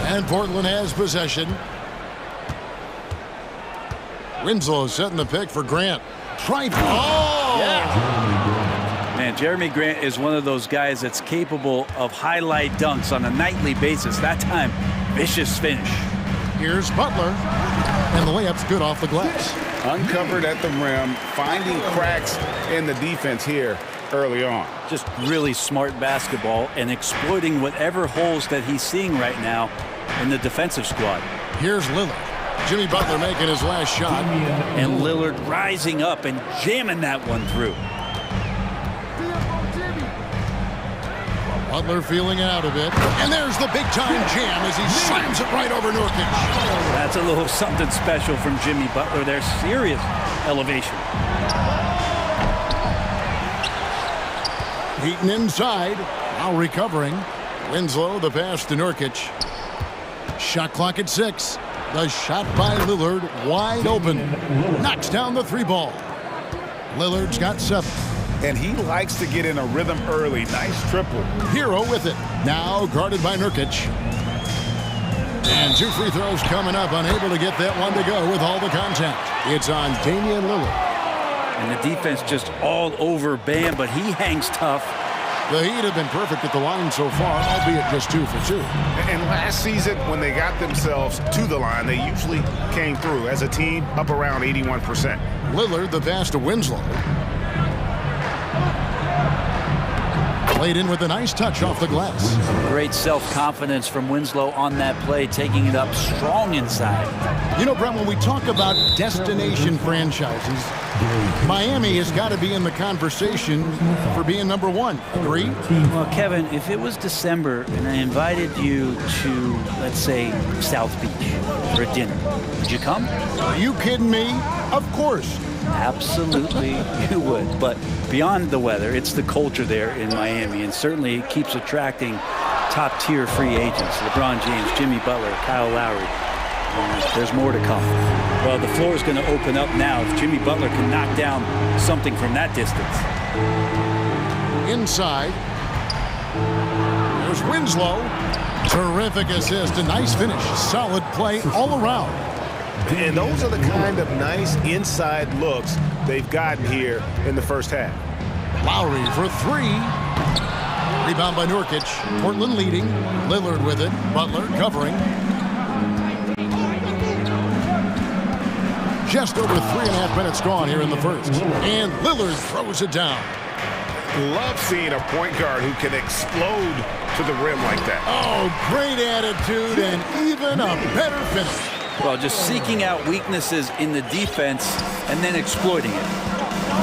And Portland has possession. Winslow setting the pick for Grant. Tried. Oh! Yeah. Man, Jeremy Grant is one of those guys that's capable of highlight dunks on a nightly basis. That time, vicious finish. Here's Butler. And the layup's good off the glass. Uncovered at the rim, finding cracks in the defense here early on. Just really smart basketball and exploiting whatever holes that he's seeing right now in the defensive squad. Here's Lillard. Jimmy Butler making his last shot. And Lillard rising up and jamming that one through. Butler feeling it out a bit. And there's the big-time jam as he slams it right over Nurkic. That's a little something special from Jimmy Butler. There's serious elevation. Heaton inside. Now recovering. Winslow, the pass to Nurkic. Shot clock at 6. The shot by Lillard wide open. Knocks down the 3-ball. Lillard's got 7. And he likes to get in a rhythm early. Nice triple. Hero with it. Now guarded by Nurkic. And 2 free throws coming up. Unable to get that one to go with all the contact. It's on Damian Lillard. And the defense just all over Bam, but he hangs tough. The Heat have been perfect at the line so far, albeit just 2 for 2. And last season, when they got themselves to the line, they usually came through as a team up around 81%. Lillard, the pass to Winslow. Played in with a nice touch off the glass. Great self-confidence from Winslow on that play, taking it up strong inside. You know, Brent, when we talk about destination franchises, Miami has got to be in the conversation for being number 1. Agree? Well, Kevin, if it was December and I invited you to, let's say, South Beach for a dinner, would you come? Are you kidding me? Of course. Absolutely, you would. But beyond the weather, it's the culture there in Miami, and certainly it keeps attracting top-tier free agents. LeBron James, Jimmy Butler, Kyle Lowry. There's more to come. Well, the floor is going to open up now if Jimmy Butler can knock down something from that distance. Inside. There's Winslow. Terrific assist, a nice finish. Solid play all around. And those are the kind of nice inside looks they've gotten here in the first half. Lowry for 3. Rebound by Nurkic. Portland leading. Lillard with it. Butler covering. Just over 3.5 minutes gone here in the first. And Lillard throws it down. Love seeing a point guard who can explode to the rim like that. Oh, great attitude and even a better finish. Well, just seeking out weaknesses in the defense and then exploiting it.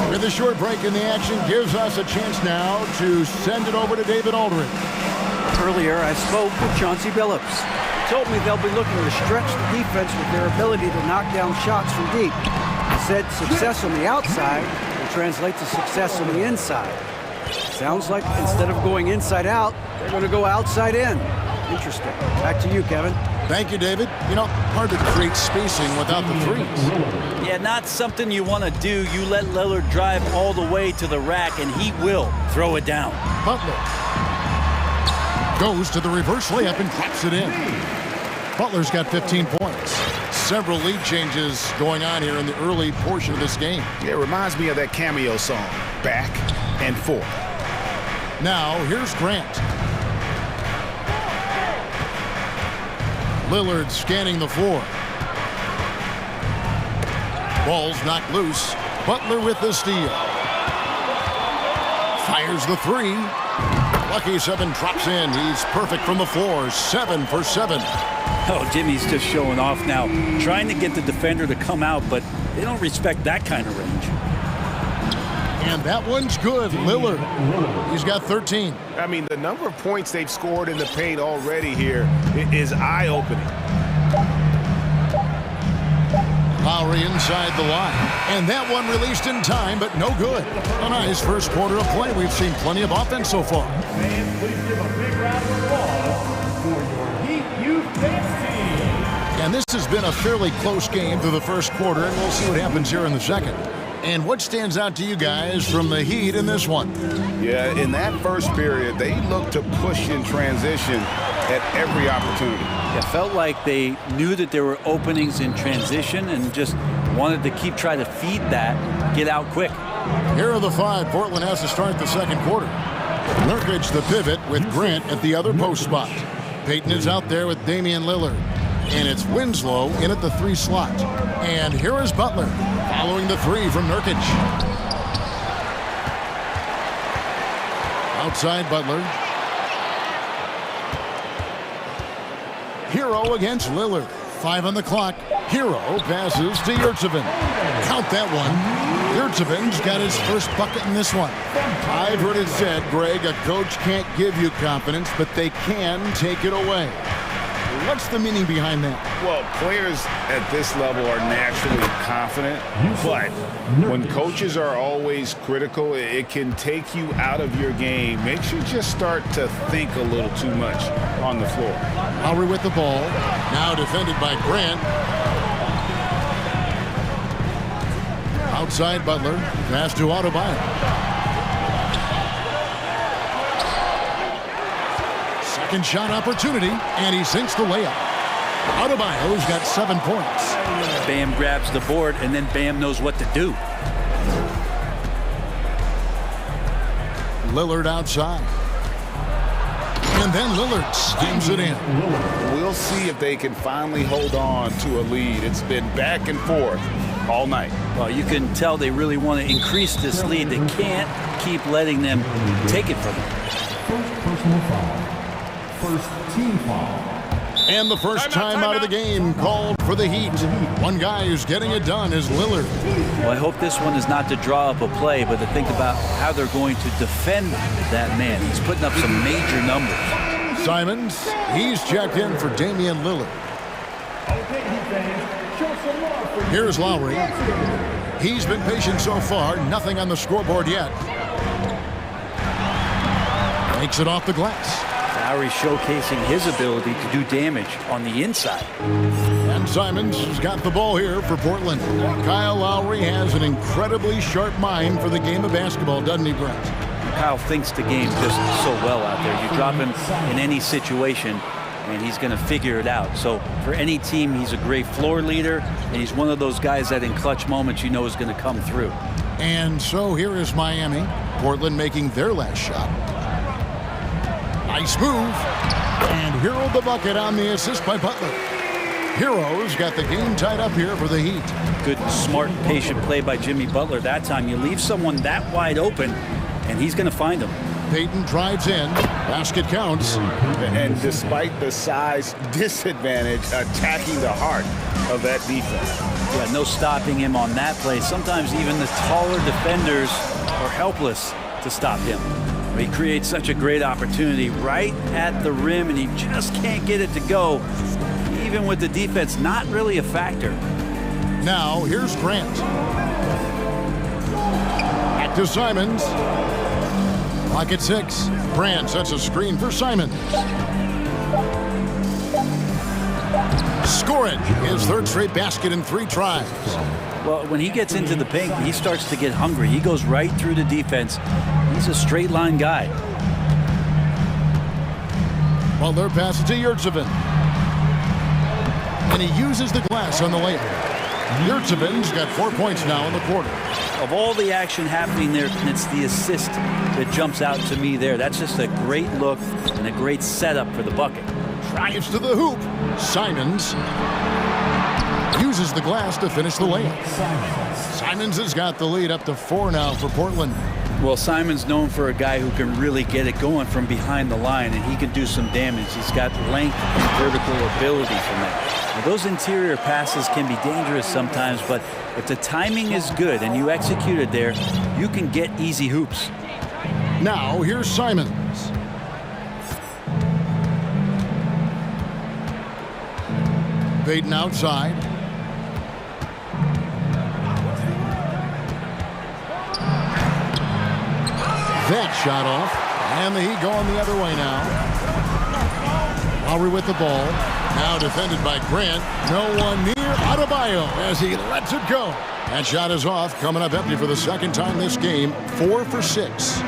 With a short break in the action gives us a chance now to send it over to David Aldridge. Earlier, I spoke with Chauncey Billups. He told me they'll be looking to stretch the defense with their ability to knock down shots from deep. He said success on the outside will translate to success on the inside. Sounds like instead of going inside out, they're going to go outside in. Interesting. Back to you, Kevin. Thank you, David. You know, hard to create spacing without the threes. Yeah, not something you want to do. You let Lillard drive all the way to the rack, and he will throw it down. Butler goes to the reverse layup and claps it in. Butler's got 15 points. Several lead changes going on here in the early portion of this game. Yeah, it reminds me of that cameo song, Back and Forth. Now, here's Grant. Lillard scanning the floor. Ball's knocked loose. Butler with the steal. Fires the three. Lucky 7 drops in. He's perfect from the floor. 7 for 7. Oh, Jimmy's just showing off now, trying to get the defender to come out, but they don't respect that kind of range. And that one's good. Lillard, he's got 13. I mean, the number of points they've scored in the paint already here is eye-opening. Lowry inside the line. And that one released in time, but no good. A nice first quarter of play. We've seen plenty of offense so far. Fans, please give a big round of applause for your Heat Youth Dance Team. And this has been a fairly close game through the first quarter, and we'll see what happens here in the second. And what stands out to you guys from the Heat in this one? Yeah, in that first period, they looked to push in transition at every opportunity. It felt like they knew that there were openings in transition and just wanted to keep trying to feed that, get out quick. Here are the 5 Portland has to start the second quarter. Nurkic the pivot with Grant at the other post spot. Payton is out there with Damian Lillard. And it's Winslow in at the 3 slot. And here is Butler following the 3 from Nurkic. Outside Butler. Hero against Lillard. 5 on the clock. Hero passes to Yurtsevin. Count that one. Yurtsevin's got his first bucket in this one. I've heard it said, Greg, a coach can't give you confidence, but they can take it away. What's the meaning behind that? Well, players at this level are naturally confident, but when coaches are always critical, it can take you out of your game. Makes you just start to think a little too much on the floor. Lowry with the ball. Now defended by Grant. Outside Butler. Pass to Adebayo. Second shot opportunity, and he sinks the layup. Adebayo's got 7 points. Bam grabs the board, and then Bam knows what to do. Lillard outside. And then Lillard schemes it in. We'll see if they can finally hold on to a lead. It's been back and forth all night. Well, you can tell they really want to increase this lead. They can't keep letting them take it from them. First personal foul. First team foul. And the first time out of the game called for the Heat. One guy who's getting it done is Lillard. Well, I hope this one is not to draw up a play, but to think about how they're going to defend that man. He's putting up some major numbers. Simons, he's checked in for Damian Lillard. Here's Lowry. He's been patient so far. Nothing on the scoreboard yet. Makes it off the glass. Lowry showcasing his ability to do damage on the inside. And Simons has got the ball here for Portland. Kyle Lowry has an incredibly sharp mind for the game of basketball, doesn't he, Brent? Kyle thinks the game just so well out there. You drop him in any situation, and he's going to figure it out. So for any team, he's a great floor leader, and he's one of those guys that in clutch moments you know is going to come through. And so here is Miami. Portland making their last shot. Nice move. And Hero the bucket on the assist by Butler. Hero's got the game tied up here for the Heat. Good, smart, patient play by Jimmy Butler. That time you leave someone that wide open, and he's going to find him. Payton drives in. Basket counts. And despite the size disadvantage, attacking the heart of that defense. Yeah, no stopping him on that play. Sometimes even the taller defenders are helpless to stop him. He creates such a great opportunity right at the rim, and he just can't get it to go. Even with the defense not really a factor. Now, here's Grant. Back to Simons. Clock at 6. Brand sets a screen for Simons. Score it. His third straight basket in 3 tries. Well, when he gets into the paint, he starts to get hungry. He goes right through the defense. He's a straight line guy. Butler passes to Yurtsevin. And he uses the glass on the layup. Yurtsevin's got 4 points now in the quarter. Of all the action happening there, it's the assist that jumps out to me there. That's just a great look and a great setup for the bucket. Drives to the hoop. Simons uses the glass to finish the layup. Simons has got the lead up to 4 now for Portland. Well, Simon's known for a guy who can really get it going from behind the line, and he can do some damage. He's got length and vertical ability from that. Now, those interior passes can be dangerous sometimes, but if the timing is good and you execute it there, you can get easy hoops. Now, here's Simons. Baden outside. That shot off, and the Heat going the other way now. Lowry with the ball, now defended by Grant. No one near Adebayo as he lets it go. That shot is off, coming up empty for the second time this game, 4 for 6.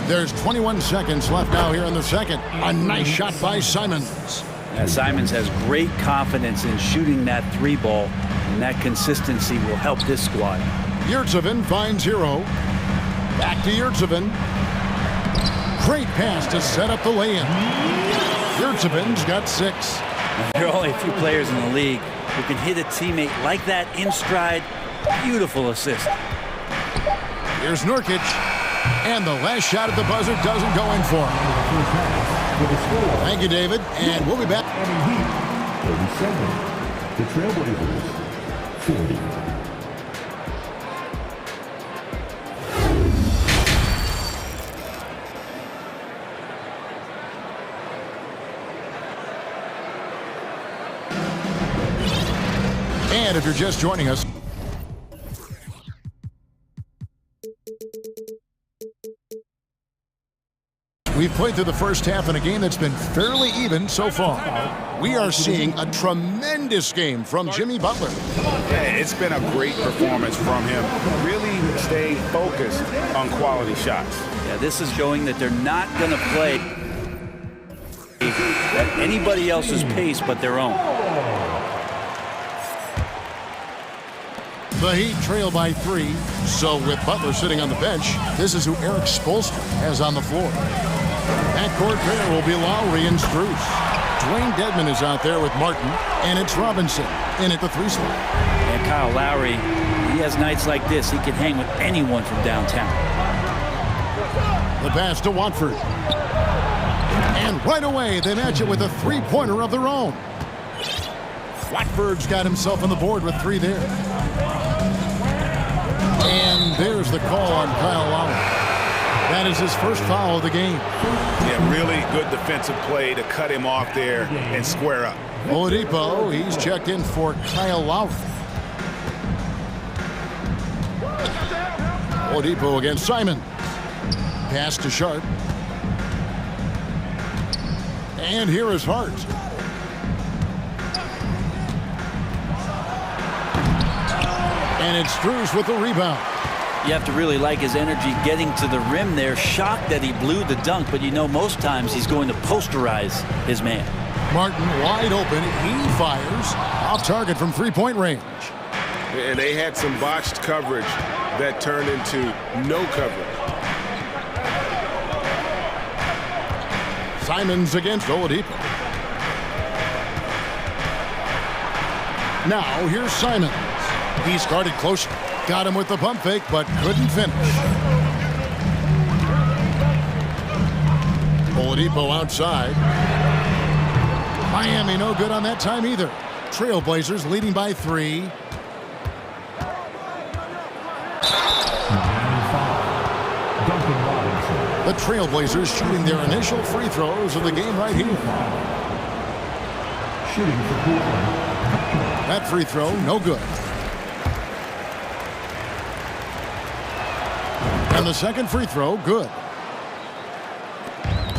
There's 21 seconds left now here in the second. A nice shot by Simons. Yeah, Simons has great confidence in shooting that 3 ball, and that consistency will help this squad. Yurtsevin finds Hero. Back to Yurtsevin. Great pass to set up the lay-in. Yurtsevin's got 6. There are only a few players in the league who can hit a teammate like that in stride. Beautiful assist. Here's Nurkic. And the last shot at the buzzer doesn't go in for him. Thank you, David. And we'll be back. 37. The Trailblazers, 40. And if you're just joining us, we've played through the first half in a game that's been fairly even so far. We are seeing a tremendous game from Jimmy Butler. Yeah, it's been a great performance from him. Really staying focused on quality shots. Yeah, this is showing that they're not going to play at anybody else's pace but their own. The Heat trail by 3. So with Butler sitting on the bench, this is who Eric Spoelstra has on the floor. Backcourt pair will be Lowry and Strus. Dwayne Dedmon is out there with Martin, and it's Robinson in at the 3 slot. And Kyle Lowry, he has nights like this. He can hang with anyone from downtown. The pass to Watford. And right away, they match it with a 3-pointer of their own. Watford's got himself on the board with 3 there. And there's the call on Kyle Lowry. That is his first foul of the game. Yeah, really good defensive play to cut him off there and square up. Oladipo, he's checked in for Kyle Lowry. Oladipo against Simon. Pass to Sharp. And here is Hart. And it's Strus with the rebound. You have to really like his energy getting to the rim there. Shocked that he blew the dunk, but you know most times he's going to posterize his man. Martin wide open. He fires off target from 3-point range. And they had some botched coverage that turned into no coverage. Simons against Oladipo. Now here's Simons. He started close. Got him with the pump fake, but couldn't finish. Oladipo outside. Miami no good on that time either. Trailblazers leading by 3. The Trailblazers shooting their initial free throws of the game right here. Shooting for Portland. That free throw, no good. And the second free throw, good.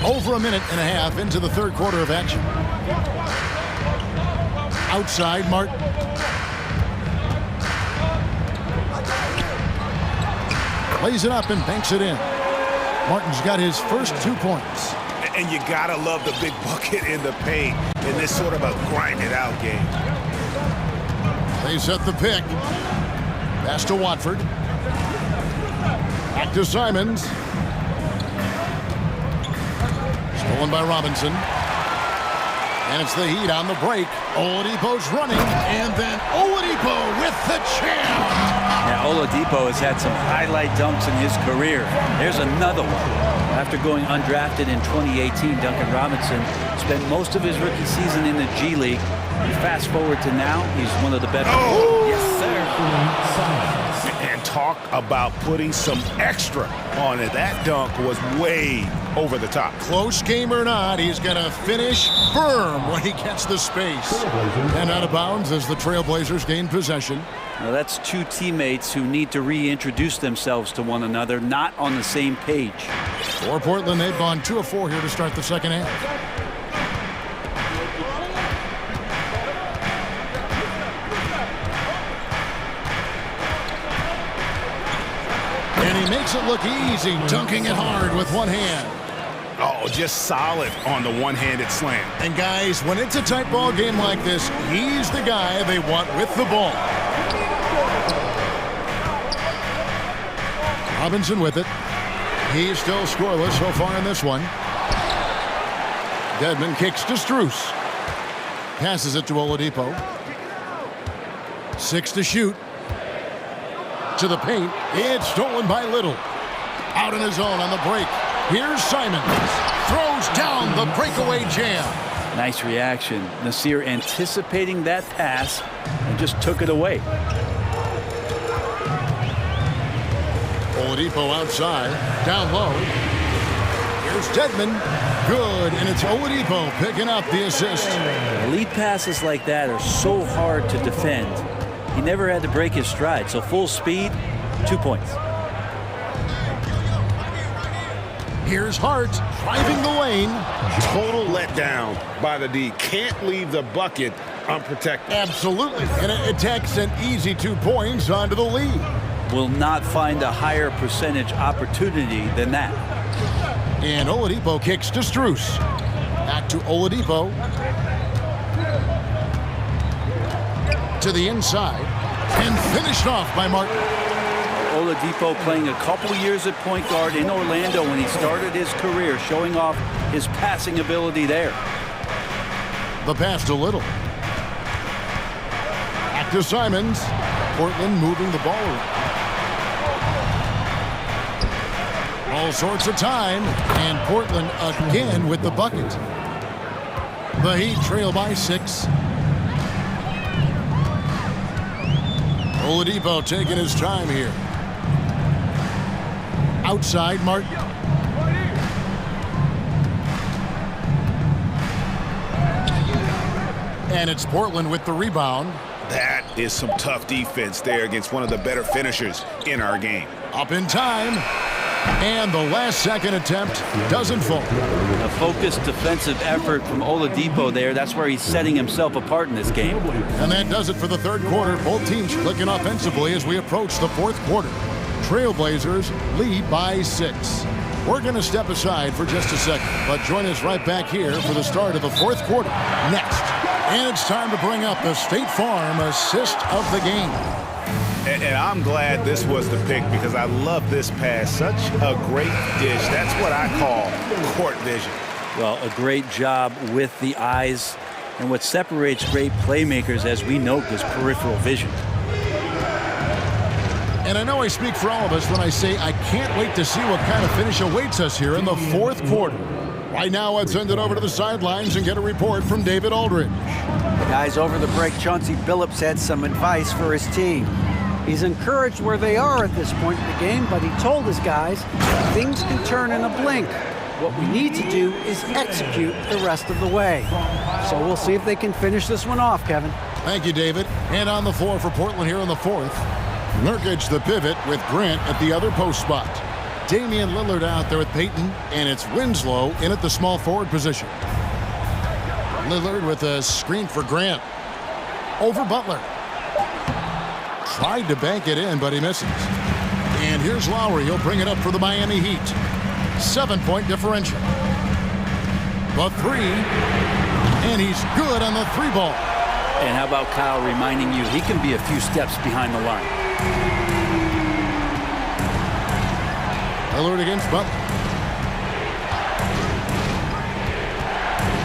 Over a minute and a half into the third quarter of action. Outside, Martin. Lays it up and banks it in. Martin's got his first 2 points. And you gotta love the big bucket in the paint in this sort of a grind-it-out game. They set the pick. Pass to Watford. Back to Simons. Stolen by Robinson. And it's the Heat on the break. Oladipo's running. And then Oladipo with the champ. Yeah, Oladipo has had some highlight dunks in his career. There's another one. After going undrafted in 2018, Duncan Robinson spent most of his rookie season in the G League. And fast forward to now, he's one of the better. Oh, yes, sir. And talk about putting some extra on it. That dunk was way over the top. Close game or not, he's going to finish firm when he gets the space. And out of bounds as the Trailblazers gain possession. Now that's two teammates who need to reintroduce themselves to one another, not on the same page. For Portland, they've gone 2 of 4 here to start the second half. And he makes it look easy, dunking it hard with one hand. Oh, just solid on the one-handed slam. And guys, when it's a tight ball game like this, he's the guy they want with the ball. Robinson with it. He's still scoreless so far in this one. Dedmon kicks to Strus. Passes it to Oladipo. 6 to shoot. To the paint. It's stolen by Little. Out on his own on the break. Here's Simons. Throws down the breakaway jam. Nice reaction. Nasir anticipating that pass and just took it away. Oladipo outside. Down low. Here's Dedmon. Good. And it's Oladipo picking up the assist. Lead passes like that are so hard to defend. He never had to break his stride, so full speed, 2 points. Here's Hart driving the lane. Total letdown by the D. Can't leave the bucket unprotected. Absolutely. And it takes an easy 2 points onto the lead. Will not find a higher percentage opportunity than that. And Oladipo kicks to Strus. Back to Oladipo. To the inside. And finished off by Martin. Oladipo playing a couple years at point guard in Orlando when he started his career, showing off his passing ability there. The pass to Little. Back to Simons. Portland moving the ball around. All sorts of time. And Portland again with the bucket. The Heat trail by 6. Oladipo taking his time here. Outside, Martin. And it's Portland with the rebound. That is some tough defense there against one of the better finishers in our game. Up in time. And the last second attempt doesn't fall. A focused defensive effort from Oladipo there. That's where he's setting himself apart in this game. And that does it for the third quarter. Both teams clicking offensively as we approach the fourth quarter. Trailblazers lead by 6. We're going to step aside for just a second, but join us right back here for the start of the fourth quarter next. And it's time to bring up the State Farm assist of the game. And I'm glad this was the pick because I love this pass. Such a great dish. That's what I call court vision. Well, a great job with the eyes. And what separates great playmakers, as we note, is peripheral vision. And I know I speak for all of us when I say I can't wait to see what kind of finish awaits us here in the fourth quarter. Right now, let's send it over to the sidelines and get a report from David Aldridge. Guys, over the break, Chauncey Billups had some advice for his team. He's encouraged where they are at this point in the game, but he told his guys things can turn in a blink. What we need to do is execute the rest of the way. So we'll see if they can finish this one off, Kevin. Thank you, David. And on the floor for Portland here in the fourth, Nurkic the pivot with Grant at the other post spot. Damian Lillard out there with Peyton, and it's Winslow in at the small forward position. Lillard with a screen for Grant. Over Butler. Tried to bank it in, but he misses. And here's Lowry. He'll bring it up for the Miami Heat. 7-point differential. The three. And he's good on the three ball. And how about Kyle reminding you he can be a few steps behind the line. Lillard against Butler.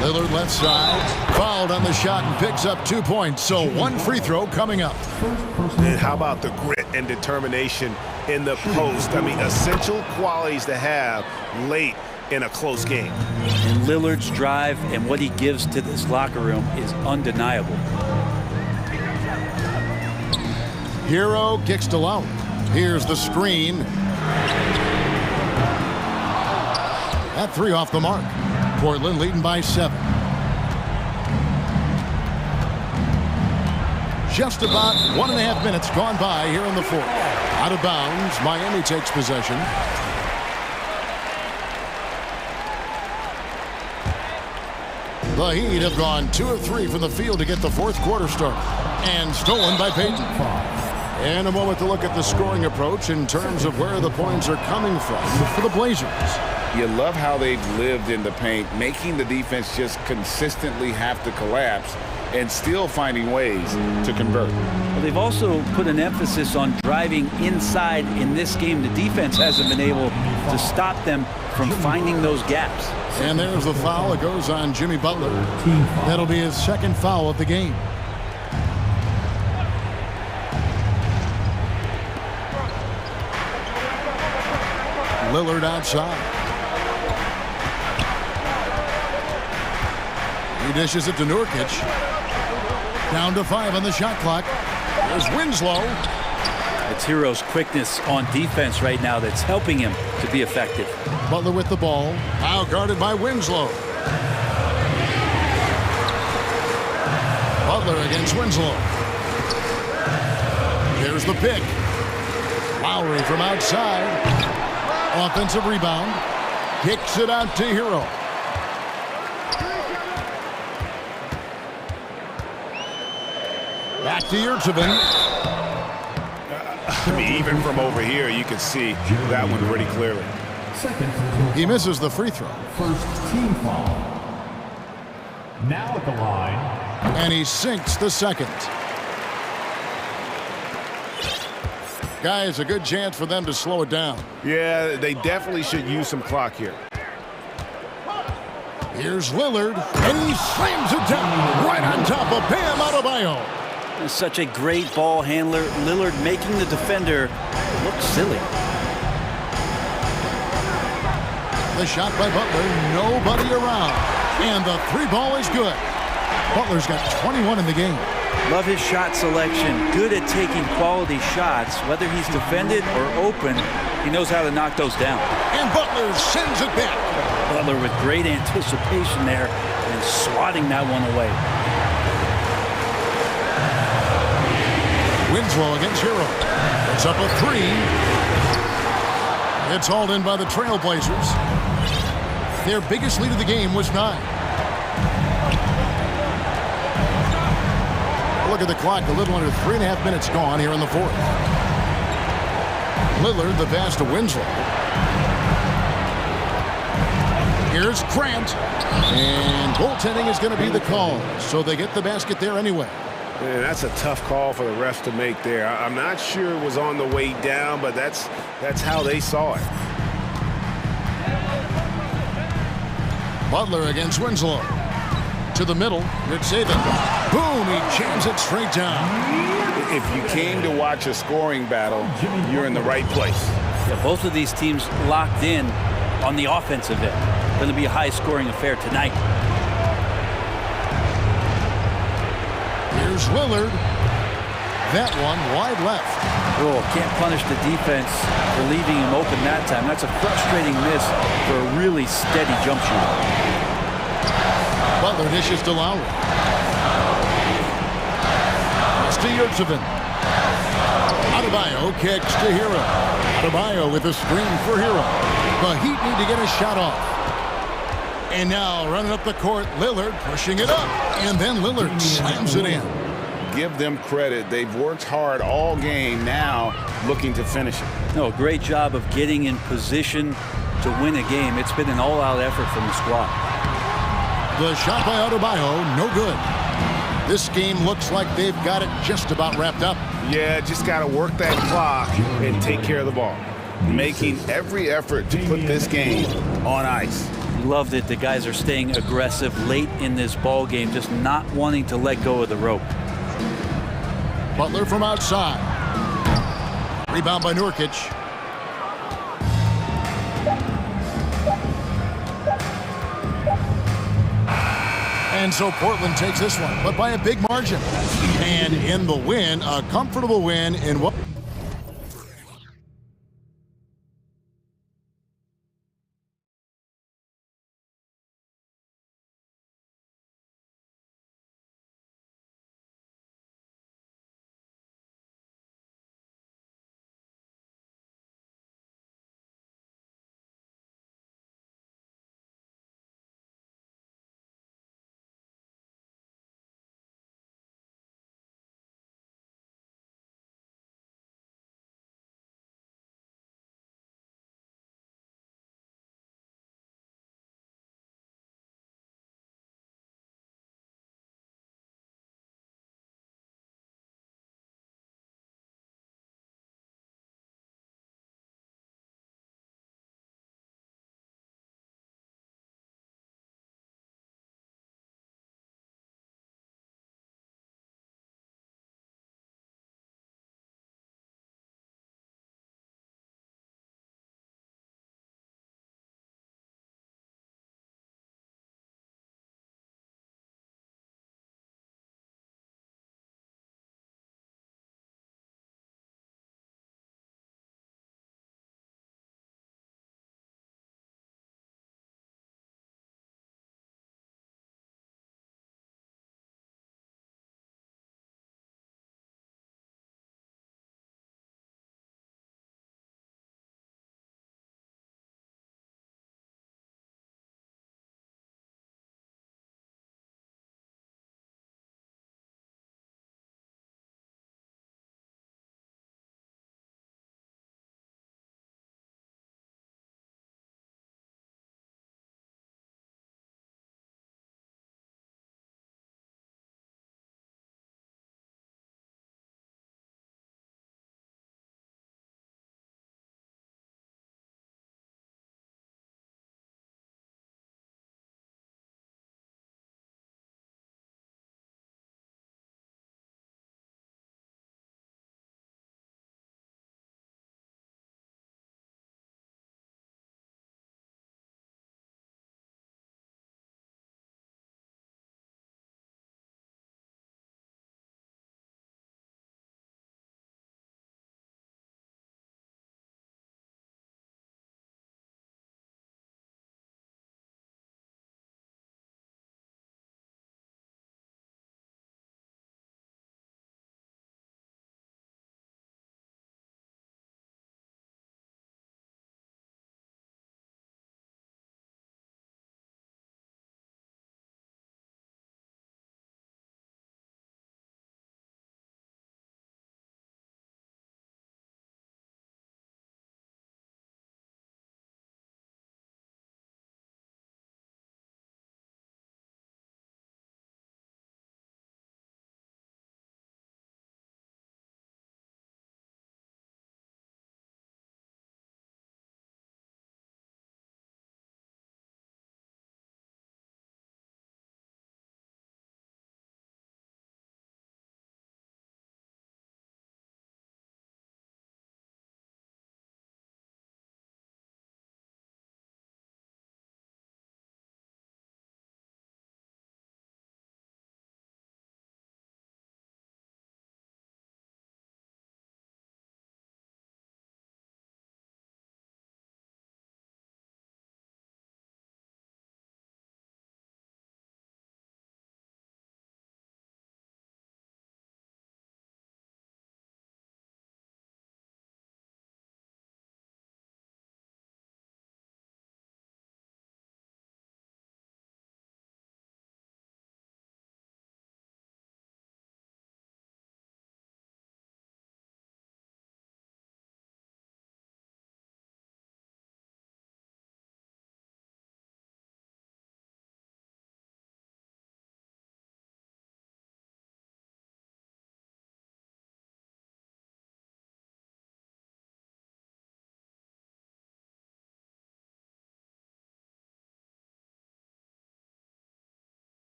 Lillard left side. Fouled on the shot and picks up 2 points. So one free throw coming up. And how about the grit and determination in the post? I mean, essential qualities to have late in a close game. And Lillard's drive and what he gives to this locker room is undeniable. Hero kicks to Lowry. Here's the screen. That three off the mark. Portland leading by 7. Just about 1.5 minutes gone by here in the fourth. Out of bounds, Miami takes possession. The Heat have gone 2 of 3 from the field to get the fourth quarter started. And stolen by Peyton. And a moment to look at the scoring approach in terms of where the points are coming from for the Blazers. You love how they've lived in the paint, making the defense just consistently have to collapse and still finding ways to convert. Well, they've also put an emphasis on driving inside in this game. The defense hasn't been able to stop them from finding those gaps. And there's the foul. It goes on Jimmy Butler. That'll be his second foul of the game. Lillard outside. He dishes it to Nurkic. Down to 5 on the shot clock. There's Winslow. It's Hero's quickness on defense right now that's helping him to be effective. Butler with the ball. Now guarded by Winslow. Butler against Winslow. Here's the pick. Lowry from outside. Offensive rebound. Kicks it out to Hero. Back to Yurtsevin. I mean, even from over here, you can see that one pretty clearly. He misses the free throw. First team foul. Now at the line. And he sinks the second. Guys, a good chance for them to slow it down. Yeah, they definitely should use some clock here. Here's Lillard, and he slams it down right on top of Bam Adebayo. Such a great ball handler. Lillard making the defender look silly. The shot by Butler, nobody around. And the three ball is good. Butler's got 21 in the game. Love his shot selection. Good at taking quality shots. Whether he's defended or open, he knows how to knock those down. And Butler sends it back. Butler with great anticipation there and swatting that one away. Winslow against Hero. It's up a 3. It's hauled in by the Trailblazers. Their biggest lead of the game was 9. Look at the clock, a little under 3.5 minutes gone here in the fourth. Lillard, the pass to Winslow. Here's Grant. And goaltending is going to be the call. So they get the basket there anyway. Man, that's a tough call for the refs to make there. I'm not sure it was on the way down, but that's how they saw it. Butler against Winslow. To the middle, it's Saban. Boom, he jams it straight down. If you came to watch a scoring battle, you're in the right place. Yeah, both of these teams locked in on the offensive end. Going to be a high-scoring affair tonight. Here's Lillard. That one wide left. Oh, can't punish the defense for leaving him open that time. That's a frustrating miss for a really steady jump shooter. Butler dishes to Lowry. It's to Yurtsevin. Adebayo kicks to Hero. Adebayo with a screen for Hero. The Heat need to get a shot off. And now running up the court, Lillard pushing it up. And then Lillard slams it in. Give them credit. They've worked hard all game, now looking to finish it. No, great job of getting in position to win a game. It's been an all-out effort from the squad. The shot by Adebayo, no good. This game looks like they've got it just about wrapped up. Yeah, just got to work that clock and take care of the ball. Making every effort to put this game on ice. Love that the guys are staying aggressive late in this ball game, just not wanting to let go of the rope. Butler from outside. Rebound by Nurkic. And so Portland takes this one, but by a big margin. And in the win, a comfortable win in what?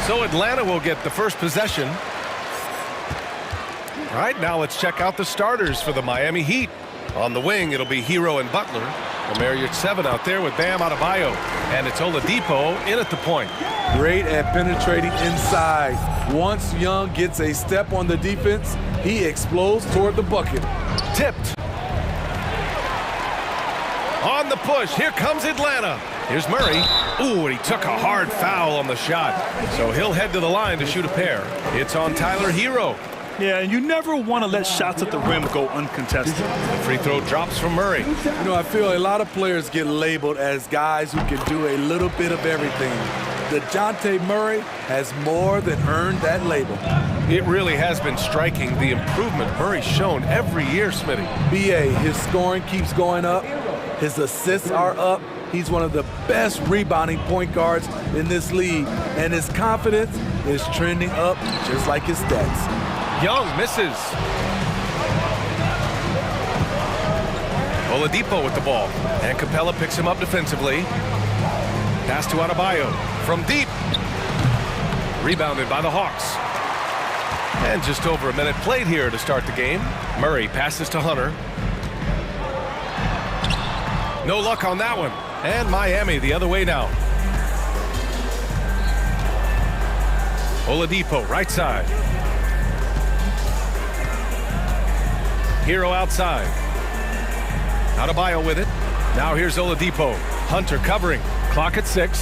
So Atlanta will get the first possession. All right, now let's check out the starters for the Miami Heat. On the wing, it'll be Hero and Butler. The Marriott 7 out there with Bam Adebayo. And it's Oladipo in at the point. Great at penetrating inside. Once Young gets a step on the defense, he explodes toward the bucket. Tipped. On the push, here comes Atlanta. Here's Murray. Ooh, and he took a hard foul on the shot. So he'll head to the line to shoot a pair. It's on Tyler Hero. Yeah, and you never want to let shots at the rim go uncontested. The free throw drops from Murray. You know, I feel a lot of players get labeled as guys who can do a little bit of everything. DeJounte Murray has more than earned that label. It really has been striking, the improvement Murray's shown every year, Smitty. BA, his scoring keeps going up. His assists are up. He's one of the best rebounding point guards in this league. And his confidence is trending up just like his stats. Young misses. Oladipo with the ball. And Capella picks him up defensively. Pass to Adebayo from deep. Rebounded by the Hawks. And just over a minute played here to start the game. Murray passes to Hunter. No luck on that one. And Miami the other way now. Oladipo right side. Hero outside. Adebayo with it. Now here's Oladipo. Hunter covering. Clock at 6.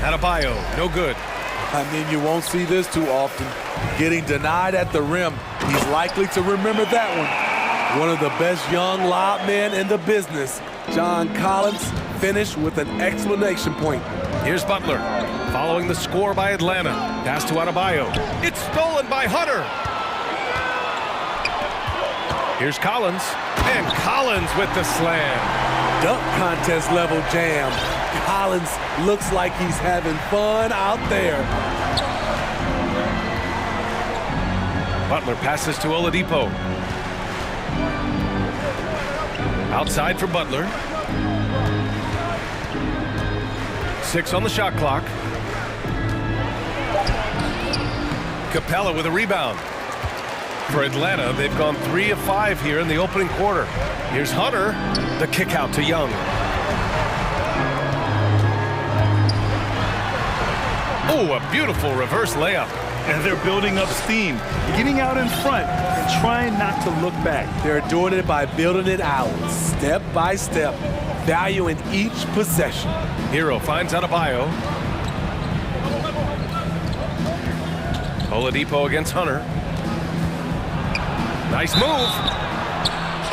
Adebayo, no good. I mean, you won't see this too often. Getting denied at the rim. He's likely to remember that one. One of the best young lob men in the business. John Collins finished with an exclamation point. Here's Butler. Following the score by Atlanta. Pass to Adebayo. It's stolen by Hunter. Here's Collins, and Collins with the slam. Dunk contest level jam. Collins looks like he's having fun out there. Butler passes to Oladipo. Outside for Butler. 6 on the shot clock. Capella with a rebound. For Atlanta, they've gone 3 of 5 here in the opening quarter. Here's Hunter, the kick out to Young. Oh, a beautiful reverse layup. And they're building up steam, getting out in front and trying not to look back. They're doing it by building it out, step by step, valuing each possession. Hero finds Adebayo. Oladipo against Hunter. Nice move.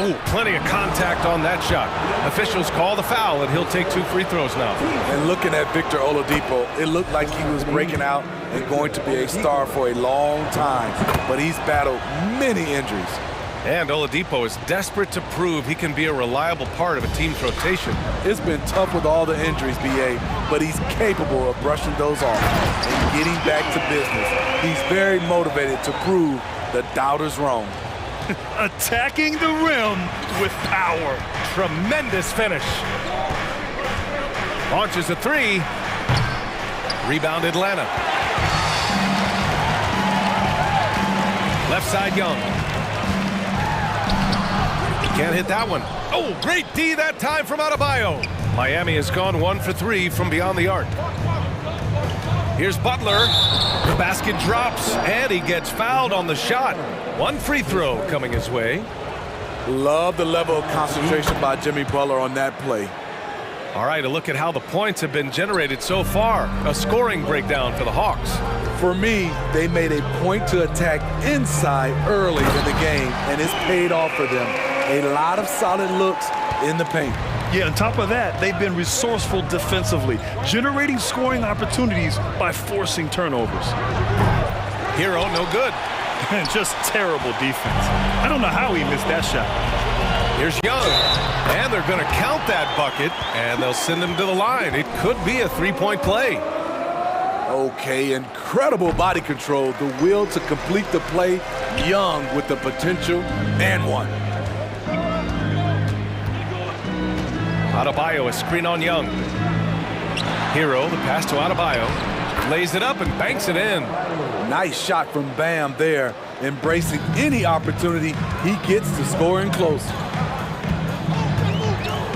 Oh, plenty of contact on that shot. Officials call the foul, and he'll take 2 free throws now. And looking at Victor Oladipo, it looked like he was breaking out and going to be a star for a long time. But he's battled many injuries. And Oladipo is desperate to prove he can be a reliable part of a team's rotation. It's been tough with all the injuries, BA, but he's capable of brushing those off and getting back to business. He's very motivated to prove the doubters wrong. Attacking the rim with power. Tremendous finish. Launches a 3. Rebound Atlanta. Left side Young. Can't hit that one. Oh, great D that time from Adebayo. Miami has gone 1 for 3 from beyond the arc. Here's Butler. The basket drops, and he gets fouled on the shot. 1 free throw coming his way. Love the level of concentration by Jimmy Butler on that play. All right, a look at how the points have been generated so far. A scoring breakdown for the Hawks. For me, they made a point to attack inside early in the game, and it's paid off for them. A lot of solid looks in the paint. Yeah, on top of that, they've been resourceful defensively, generating scoring opportunities by forcing turnovers. Hero, no good. Just terrible defense. I don't know how he missed that shot. Here's Young, and they're going to count that bucket, and they'll send him to the line. It could be a 3-point play. Okay, incredible body control, the will to complete the play. Young with the potential, and 1. Adebayo, a screen on Young. Hero, the pass to Adebayo. Lays it up and banks it in. Nice shot from Bam there, embracing any opportunity he gets to score in close.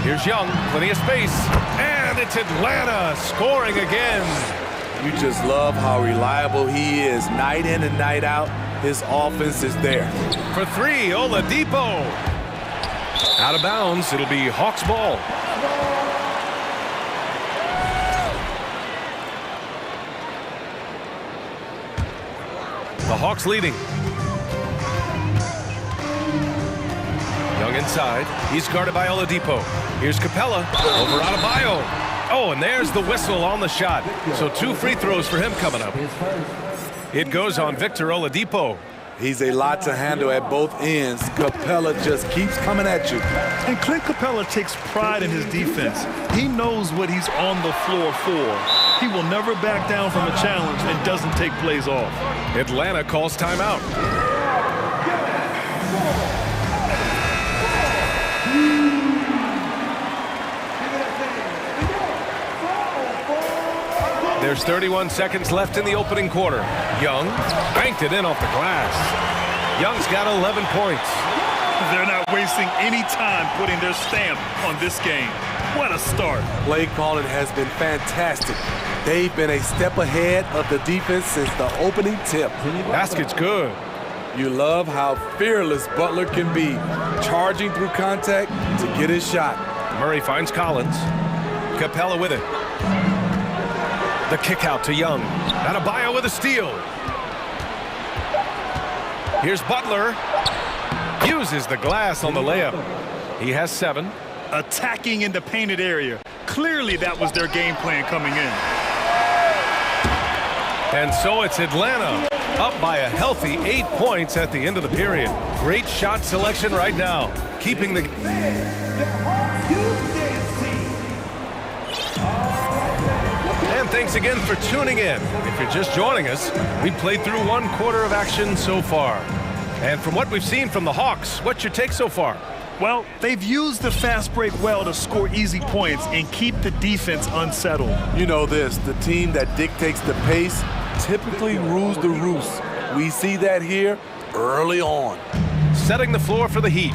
Here's Young, plenty of space, and it's Atlanta scoring again. You just love how reliable he is. Night in and night out, his offense is there. For three, Oladipo. Out of bounds, it'll be Hawks ball. The Hawks leading. Young inside. He's guarded by Oladipo. Here's Capella over Adebayo. Oh, and there's the whistle on the shot. So 2 free throws for him coming up. It goes on Victor Oladipo. He's a lot to handle at both ends. Capella just keeps coming at you. And Clint Capella takes pride in his defense. He knows what he's on the floor for. He will never back down from a challenge and doesn't take plays off. Atlanta calls timeout. There's 31 seconds left in the opening quarter. Young banked it in off the glass. Young's got 11 points. They're not wasting any time putting their stamp on this game. What a start. Play calling has been fantastic. They've been a step ahead of the defense since the opening tip. Basket's good. You love how fearless Butler can be, charging through contact to get his shot. Murray finds Collins. Capella with it. The kick out to Young. Adebayo with a steal. Here's Butler. Uses the glass on the layup. He has 7. Attacking in the painted area. Clearly that was their game plan coming in. And so it's Atlanta up by a healthy 8 points at the end of the period. Great shot selection right now. Keeping the... And thanks again for tuning in. If you're just joining us, we've played through 1 quarter of action so far. And from what we've seen from the Hawks, what's your take so far? Well, they've used the fast break well to score easy points and keep the defense unsettled. You know this, the team that dictates the pace typically rules the roost. We see that here early on. Setting the floor for the Heat.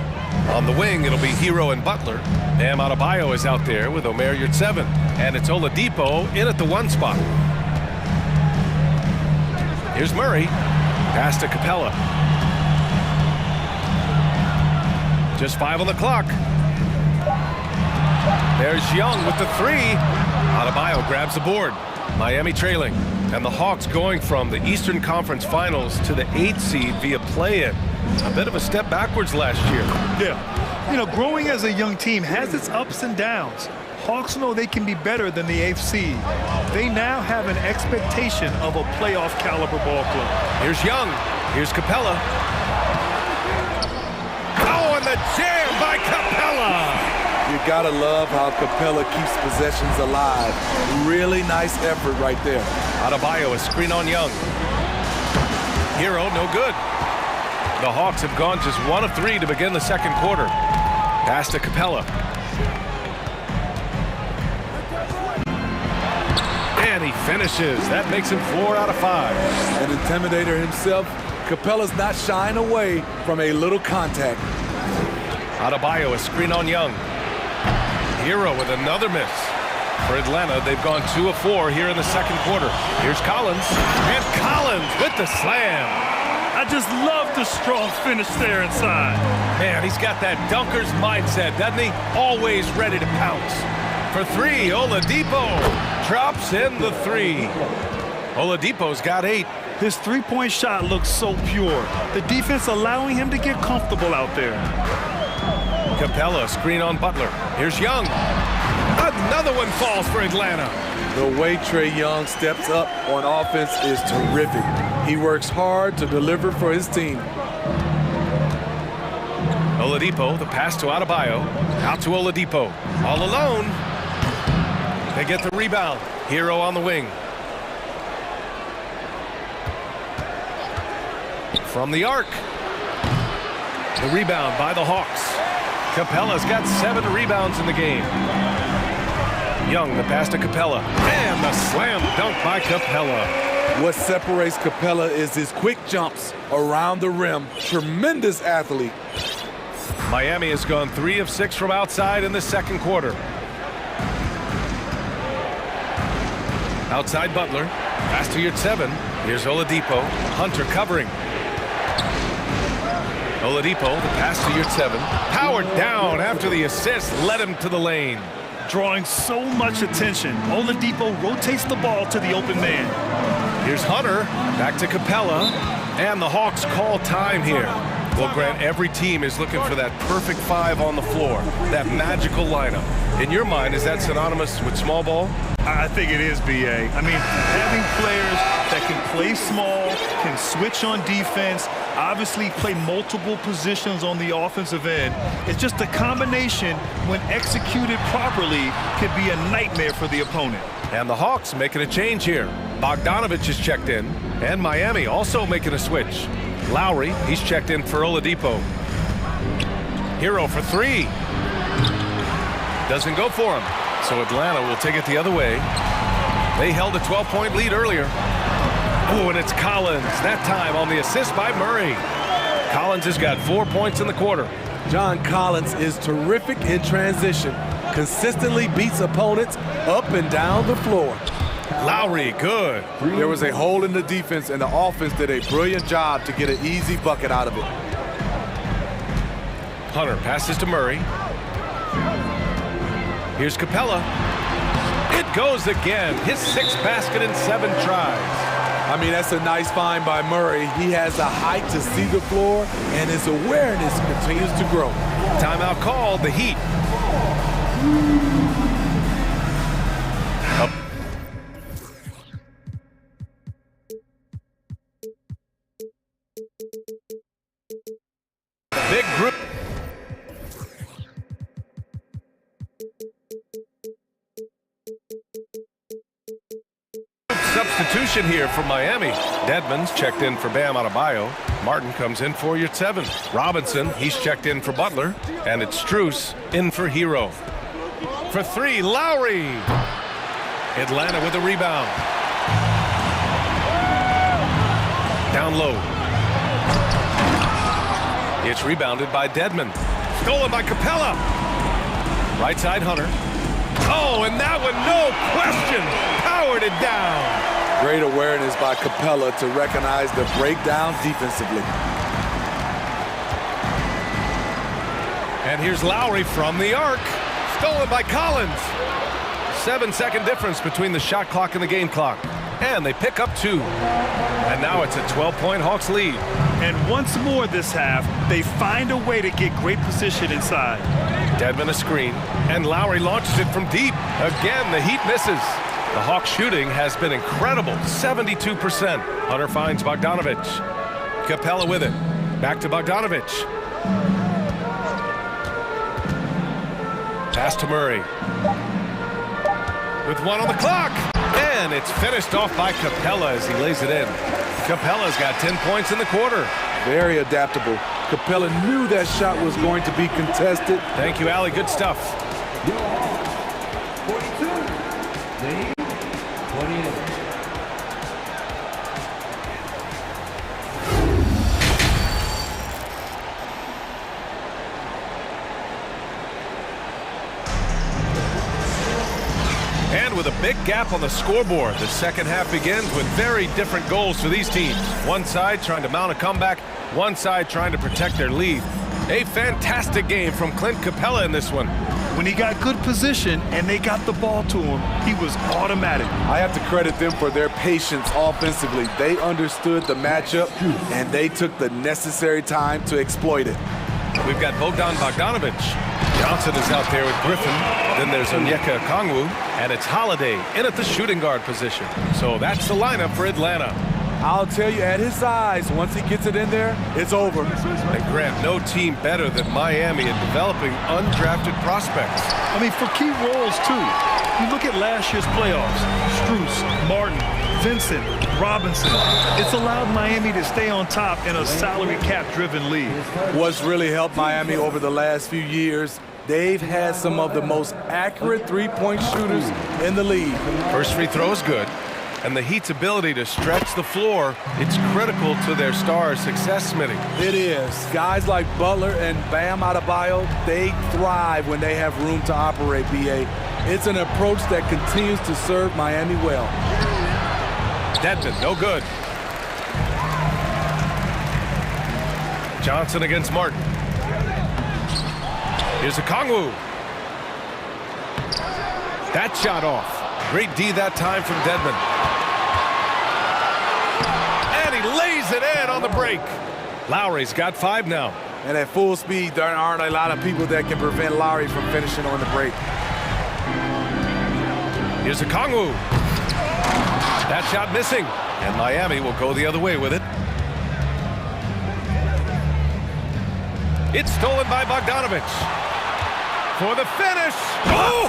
On the wing, it'll be Hero and Butler. Bam Adebayo is out there with Omer Yurtseven. And it's Oladipo in at the 1 spot. Here's Murray. Pass to Capella. Just 5 on the clock. There's Young with the 3. Adebayo grabs the board. Miami trailing. And the Hawks going from the Eastern Conference Finals to the 8th seed via play-in. A bit of a step backwards last year. Yeah. You know, growing as a young team has its ups and downs. Hawks know they can be better than the 8th seed. They now have an expectation of a playoff caliber ball club. Here's Young. Here's Capella. Oh, and the jam by Capella! You gotta love how Capella keeps possessions alive. Really nice effort right there. Adebayo, a screen on Young. Hero, no good. The Hawks have gone just 1 of 3 to begin the second quarter. Pass to Capella. And he finishes. That makes him 4 out of 5. An intimidator himself, Capella's not shying away from a little contact. Adebayo, a screen on Young. Hero with another miss. For Atlanta, they've gone 2 of 4 here in the second quarter. Here's Collins. And Collins with the slam. I just love the strong finish there inside. Man, he's got that dunker's mindset, doesn't he? Always ready to pounce. For 3, Oladipo drops in the 3. Oladipo's got 8. His 3-point shot looks so pure. The defense allowing him to get comfortable out there. Capella, screen on Butler. Here's Young. Another one falls for Atlanta. The way Trae Young steps up on offense is terrific. He works hard to deliver for his team. Oladipo, the pass to Adebayo. Out to Oladipo. All alone. They get the rebound. Hero on the wing. From the arc. The rebound by the Hawks. Capella's got 7 rebounds in the game. Young, the pass to Capella. And the slam dunk by Capella. What separates Capella is his quick jumps around the rim. Tremendous athlete. Miami has gone 3 of 6 from outside in the second quarter. Outside Butler. Pass to Yurtseven. Here's Oladipo. Hunter covering. Oladipo, the pass to Yurtseven. Powered down after the assist. Led him to the lane. Drawing so much attention. Oladipo rotates the ball to the open man. Here's Hunter. Back to Capella. And the Hawks call time here. Well, Grant, every team is looking for that perfect 5 on the floor. That magical lineup. In your mind, is that synonymous with small ball? I think it is, B.A. I mean, having players that can play small, can switch on defense, obviously play multiple positions on the offensive end. It's just a combination, when executed properly, could be a nightmare for the opponent. And the Hawks making a change here. Bogdanovich is checked in, and Miami also making a switch. Lowry, he's checked in for Oladipo. Hero for 3. Doesn't go for him. So Atlanta will take it the other way. They held a 12-point lead earlier. Oh, and it's Collins, that time on the assist by Murray. Collins has got 4 points in the quarter. John Collins is terrific in transition. Consistently beats opponents up and down the floor. Lowry, good. There was a hole in the defense, and the offense did a brilliant job to get an easy bucket out of it. Hunter passes to Murray. Here's Capella. It goes again. His 6th basket in 7 tries. I mean, that's a nice find by Murray. He has the height to see the floor, and his awareness continues to grow. Timeout called, the Heat. Up. Big group. Substitution here for Miami. Dedmon's checked in for Bam Adebayo. Martin comes in for Yurtseven. Robinson, he's checked in for Butler. And it's Strus in for Hero. For 3, Lowry. Atlanta with a rebound. Down low. It's rebounded by Dedmon. Stolen by Capella. Right side Hunter. Oh, and that one, no question, powered it down. Great awareness by Capella to recognize the breakdown defensively. And here's Lowry from the arc. Stolen by Collins. 7-second difference between the shot clock and the game clock. And they pick up 2. And now it's a 12-point Hawks lead. And once more this half, they find a way to get great position inside. Dedmon a screen, and Lowry launches it from deep. Again, the Heat misses. The Hawks shooting has been incredible, 72%. Hunter finds Bogdanovich. Capella with it. Back to Bogdanovich. Pass to Murray. With 1 on the clock. And it's finished off by Capella as he lays it in. Capella's got 10 points in the quarter. Very adaptable. Capella knew that shot was going to be contested. Thank you, Allie. Good stuff. 42. Dave, 28. And with a big gap on the scoreboard, the second half begins with very different goals for these teams. One side trying to mount a comeback, one side trying to protect their lead. A fantastic game from Clint Capella in this one. When he got good position and they got the ball to him, he was automatic. I have to credit them for their patience offensively. They understood the matchup, and they took the necessary time to exploit it. We've got Bogdan Bogdanovich. Johnson is out there with Griffin. Then there's Onyeka Okongwu, and it's Holiday in at the shooting guard position. So that's the lineup for Atlanta. I'll tell you, at his size, once he gets it in there, it's over. And Grant, no team better than Miami at developing undrafted prospects. I mean, for key roles, too. You look at last year's playoffs. Strus, Martin, Vincent, Robinson. It's allowed Miami to stay on top in a salary cap-driven league. What's really helped Miami over the last few years, They've had some of the most accurate three-point shooters in the league. First free throw is good. And the Heat's ability to stretch the floor, it's critical to their stars' success, Smitty. It is. Guys like Butler and Bam Adebayo, they thrive when they have room to operate, B.A. It's an approach that continues to serve Miami well. Dedmon, no good. Johnson against Martin. Here's a Kongwu. That shot off. Great D that time from Dedmon. And he lays it in on the break. Lowry's got 5 now. And at full speed, there aren't a lot of people that can prevent Lowry from finishing on the break. Here's a Kongwu. That shot missing. And Miami will go the other way with it. It's stolen by Bogdanovich. For the finish. Oh,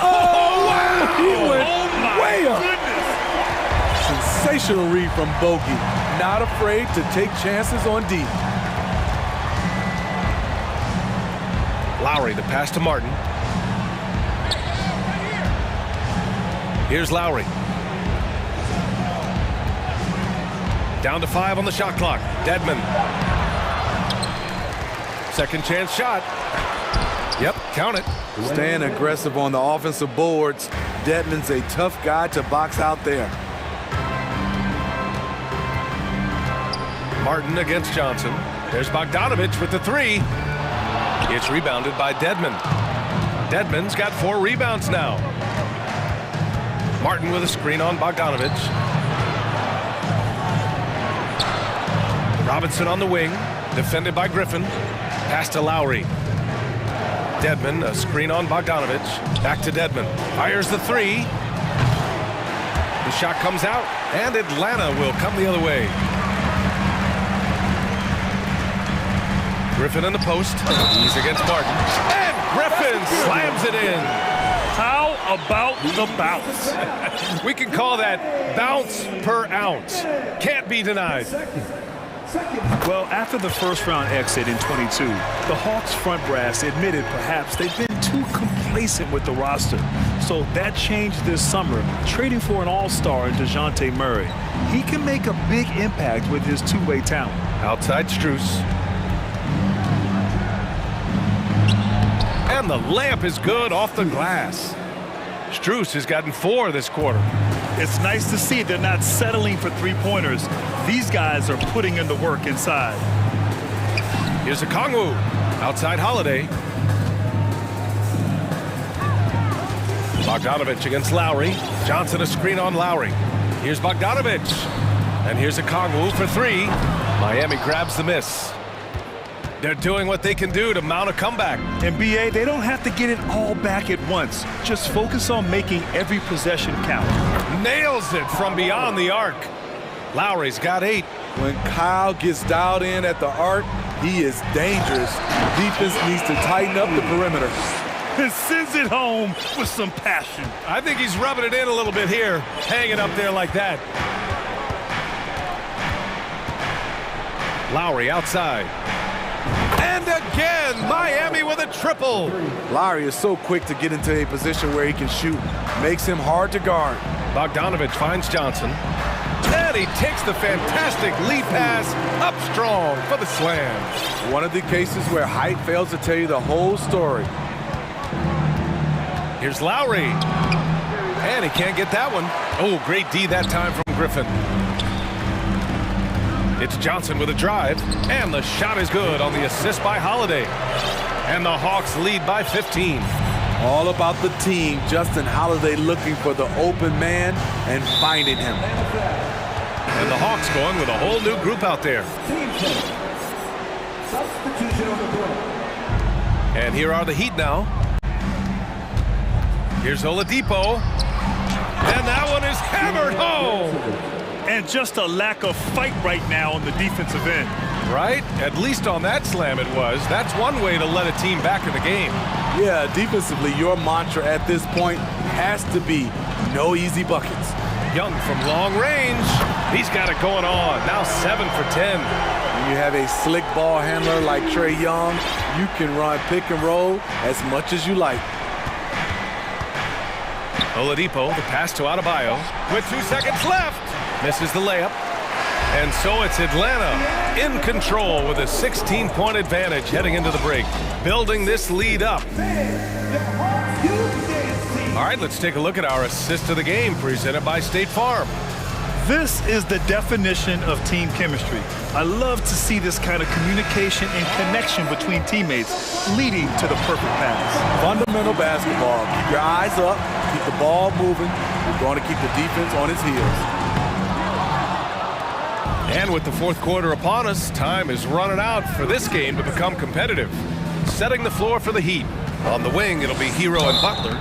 wow! He went way up. Sensational read from Bogey. Not afraid to take chances on D. Lowry, the pass to Martin. Here's Lowry. Down to 5 on the shot clock. Dedmon. Second chance shot. Yep, count it. Staying aggressive on the offensive boards. Dedmon's a tough guy to box out there. Martin against Johnson. There's Bogdanovich with the 3. It's rebounded by Dedmon. Dedmon's got 4 rebounds now. Martin with a screen on Bogdanovich. Robinson on the wing, defended by Griffin. Pass to Lowry. Dedmon, a screen on Bogdanovich. Back to Dedmon. Fires the 3. The shot comes out, and Atlanta will come the other way. Griffin in the post. He's against Martin. And Griffin slams it in. How about the bounce? We can call that bounce per ounce. Can't be denied. Well, after the first round exit in 22, the Hawks front brass admitted perhaps they've been too complacent with the roster. So that changed this summer, trading for an all-star in DeJounte Murray. He can make a big impact with his two-way talent. Outside Strus. And the layup is good off the glass. Strus has gotten 4 this quarter. It's nice to see they're not settling for three-pointers. These guys are putting in the work inside. Here's a Kongwu. Outside Holiday. Bogdanovich against Lowry. Johnson a screen on Lowry. Here's Bogdanovich. And here's a Kongwu for 3. Miami grabs the miss. They're doing what they can do to mount a comeback. And B.A., they don't have to get it all back at once. Just focus on making every possession count. Nails it from beyond the arc. Lowry's got 8. When Kyle gets dialed in at the arc, he is dangerous. Defense needs to tighten up the perimeter. And sends it home with some passion. I think he's rubbing it in a little bit here, hanging up there like that. Lowry outside. And again, Miami with a triple. Lowry is so quick to get into a position where he can shoot. Makes him hard to guard. Bogdanovich finds Johnson. And he takes the fantastic lead pass up strong for the slam. One of the cases where height fails to tell you the whole story. Here's Lowry. And he can't get that one. Oh, great D that time from Griffin. It's Johnson with a drive, and the shot is good on the assist by Holiday. And the Hawks lead by 15. All about the team. Justin Holiday looking for the open man and finding him. And the Hawks going with a whole new group out there. And here are the Heat now. Here's Oladipo. And that one is hammered home. And just a lack of fight right now on the defensive end. Right? At least on that slam it was. That's one way to let a team back in the game. Yeah, defensively, your mantra at this point has to be no easy buckets. Young from long range. He's got it going on. Now 7 for 10. When you have a slick ball handler like Trae Young, you can run pick and roll as much as you like. Oladipo, the pass to Adebayo. With 2 seconds left. Misses the layup. And so it's Atlanta in control with a 16-point advantage heading into the break, building this lead up. All right, let's take a look at our assist of the game presented by State Farm. This is the definition of team chemistry. I love to see this kind of communication and connection between teammates leading to the perfect pass. Fundamental basketball. Keep your eyes up, keep the ball moving. You're going to keep the defense on its heels. And with the fourth quarter upon us, time is running out for this game to become competitive. Setting the floor for the Heat. On the wing, it'll be Hero and Butler.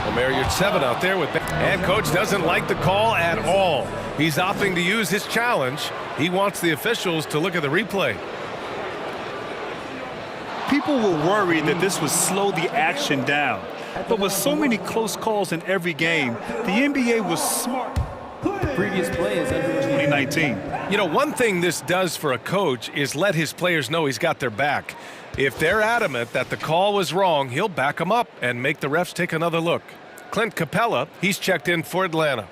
Omer 7 out there with... And coach doesn't like the call at all. He's opting to use his challenge. He wants the officials to look at the replay. People were worried that this would slow the action down. But with so many close calls in every game, the NBA was smart. The previous play is under 2019. You know, one thing this does for a coach is let his players know he's got their back. If they're adamant that the call was wrong, he'll back them up and make the refs take another look. Clint Capella, he's checked in for Atlanta.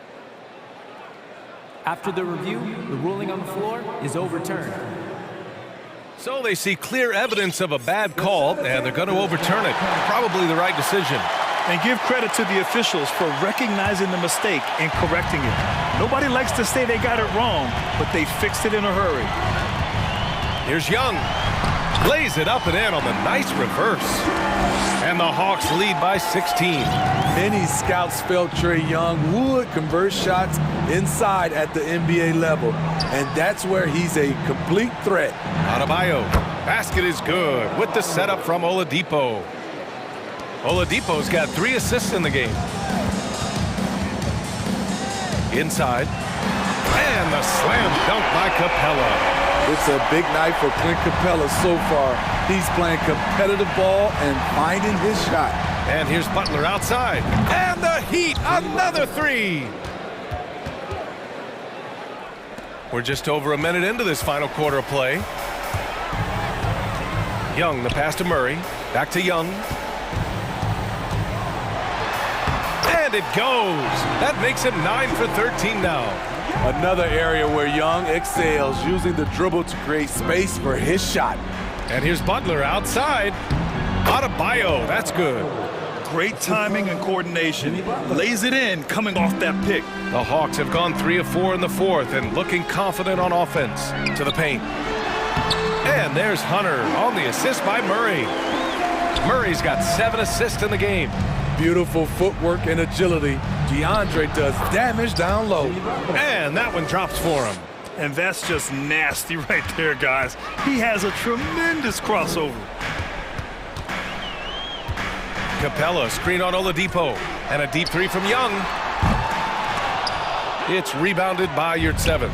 After the review, the ruling on the floor is overturned. So they see clear evidence of a bad call, and they're going to overturn it. Probably the right decision. And give credit to the officials for recognizing the mistake and correcting it. Nobody likes to say they got it wrong, but they fixed it in a hurry. Here's Young. Lays it up and in on the nice reverse. And the Hawks lead by 16. Many scouts felt Trae Young would convert shots inside at the NBA level. And that's where he's a complete threat. Adebayo. Basket is good with the setup from Oladipo. Oladipo's got 3 assists in the game. Inside. And the slam dunk by Capella. It's a big night for Clint Capella so far. He's playing competitive ball and finding his shot. And here's Butler outside. And the Heat, another 3. We're just over a minute into this final quarter of play. Young, the pass to Murray. Back to Young. And it goes. That makes him 9 for 13 now. Another area where Young excels, using the dribble to create space for his shot. And here's Butler outside. Adebayo, that's good. Great timing and coordination. Lays it in, coming off that pick. The Hawks have gone 3 of 4 in the fourth and looking confident on offense. To the paint. And there's Hunter on the assist by Murray. Murray's got 7 assists in the game. Beautiful footwork and agility. DeAndre does damage down low. And that one drops for him. And that's just nasty right there, guys. He has a tremendous crossover. Capella, screen on Oladipo. And a deep 3 from Young. It's rebounded by Yurt 7.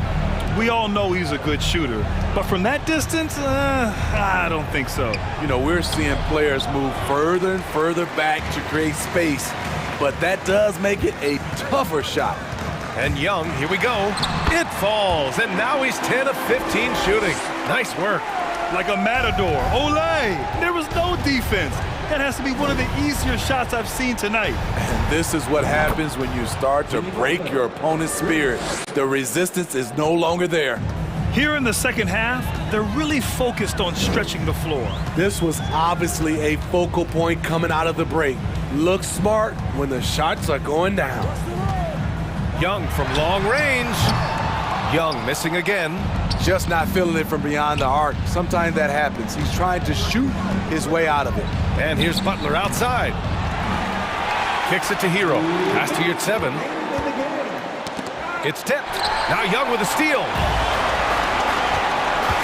We all know he's a good shooter. But from that distance, I don't think so. You know, we're seeing players move further and further back to create space. But that does make it a tougher shot. And Young, here we go. It falls, and now he's 10 of 15 shooting. Nice work. Like a matador. Olay! There was no defense. That has to be one of the easier shots I've seen tonight. And this is what happens when you start to break your opponent's spirit. The resistance is no longer there. Here in the second half, they're really focused on stretching the floor. This was obviously a focal point coming out of the break. Look smart when the shots are going down. Young from long range. Young missing again. Just not feeling it from beyond the arc. Sometimes that happens. He's trying to shoot his way out of it. And here's Butler outside. Kicks it to Hero. Pass to Yurt 7. It's tipped. Now Young with a steal.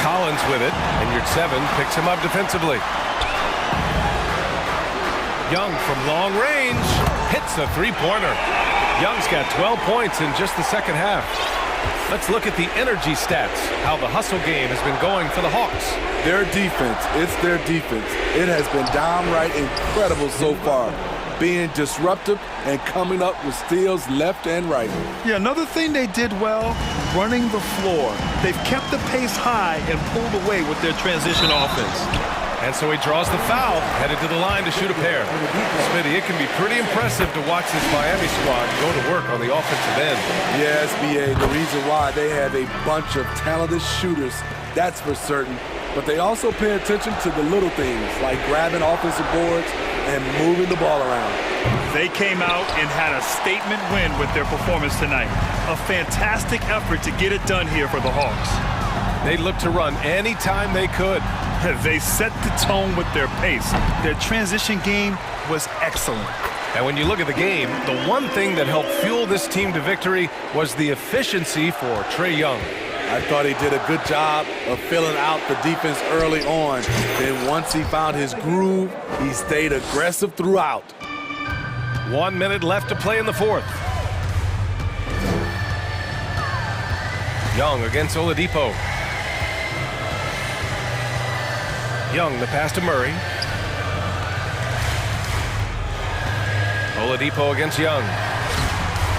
Collins with it, and Yurt 7 picks him up defensively. Young from long range hits a 3-pointer. Young's got 12 points in just the second half. Let's look at the energy stats, how the hustle game has been going for the Hawks. Their defense, it's their defense. It has been downright incredible so far. being disruptive and coming up with steals left and right. Yeah, another thing they did well, running the floor. They've kept the pace high and pulled away with their transition offense. And so he draws the foul, headed to the line to shoot a pair. Smitty, it can be pretty impressive to watch this Miami squad go to work on the offensive end. Yes, BA, the reason why they have a bunch of talented shooters, that's for certain. But they also pay attention to the little things, like grabbing offensive boards and moving the ball around. They came out and had a statement win with their performance tonight. A fantastic effort to get it done here for the Hawks. They looked to run anytime they could. They set the tone with their pace. Their transition game was excellent. And when you look at the game, the one thing that helped fuel this team to victory was the efficiency for Trae Young. I thought he did a good job of filling out the defense early on. Then once he found his groove, he stayed aggressive throughout. 1 minute left to play in the fourth. Young against Oladipo. Young, the pass to Murray. Oladipo against Young.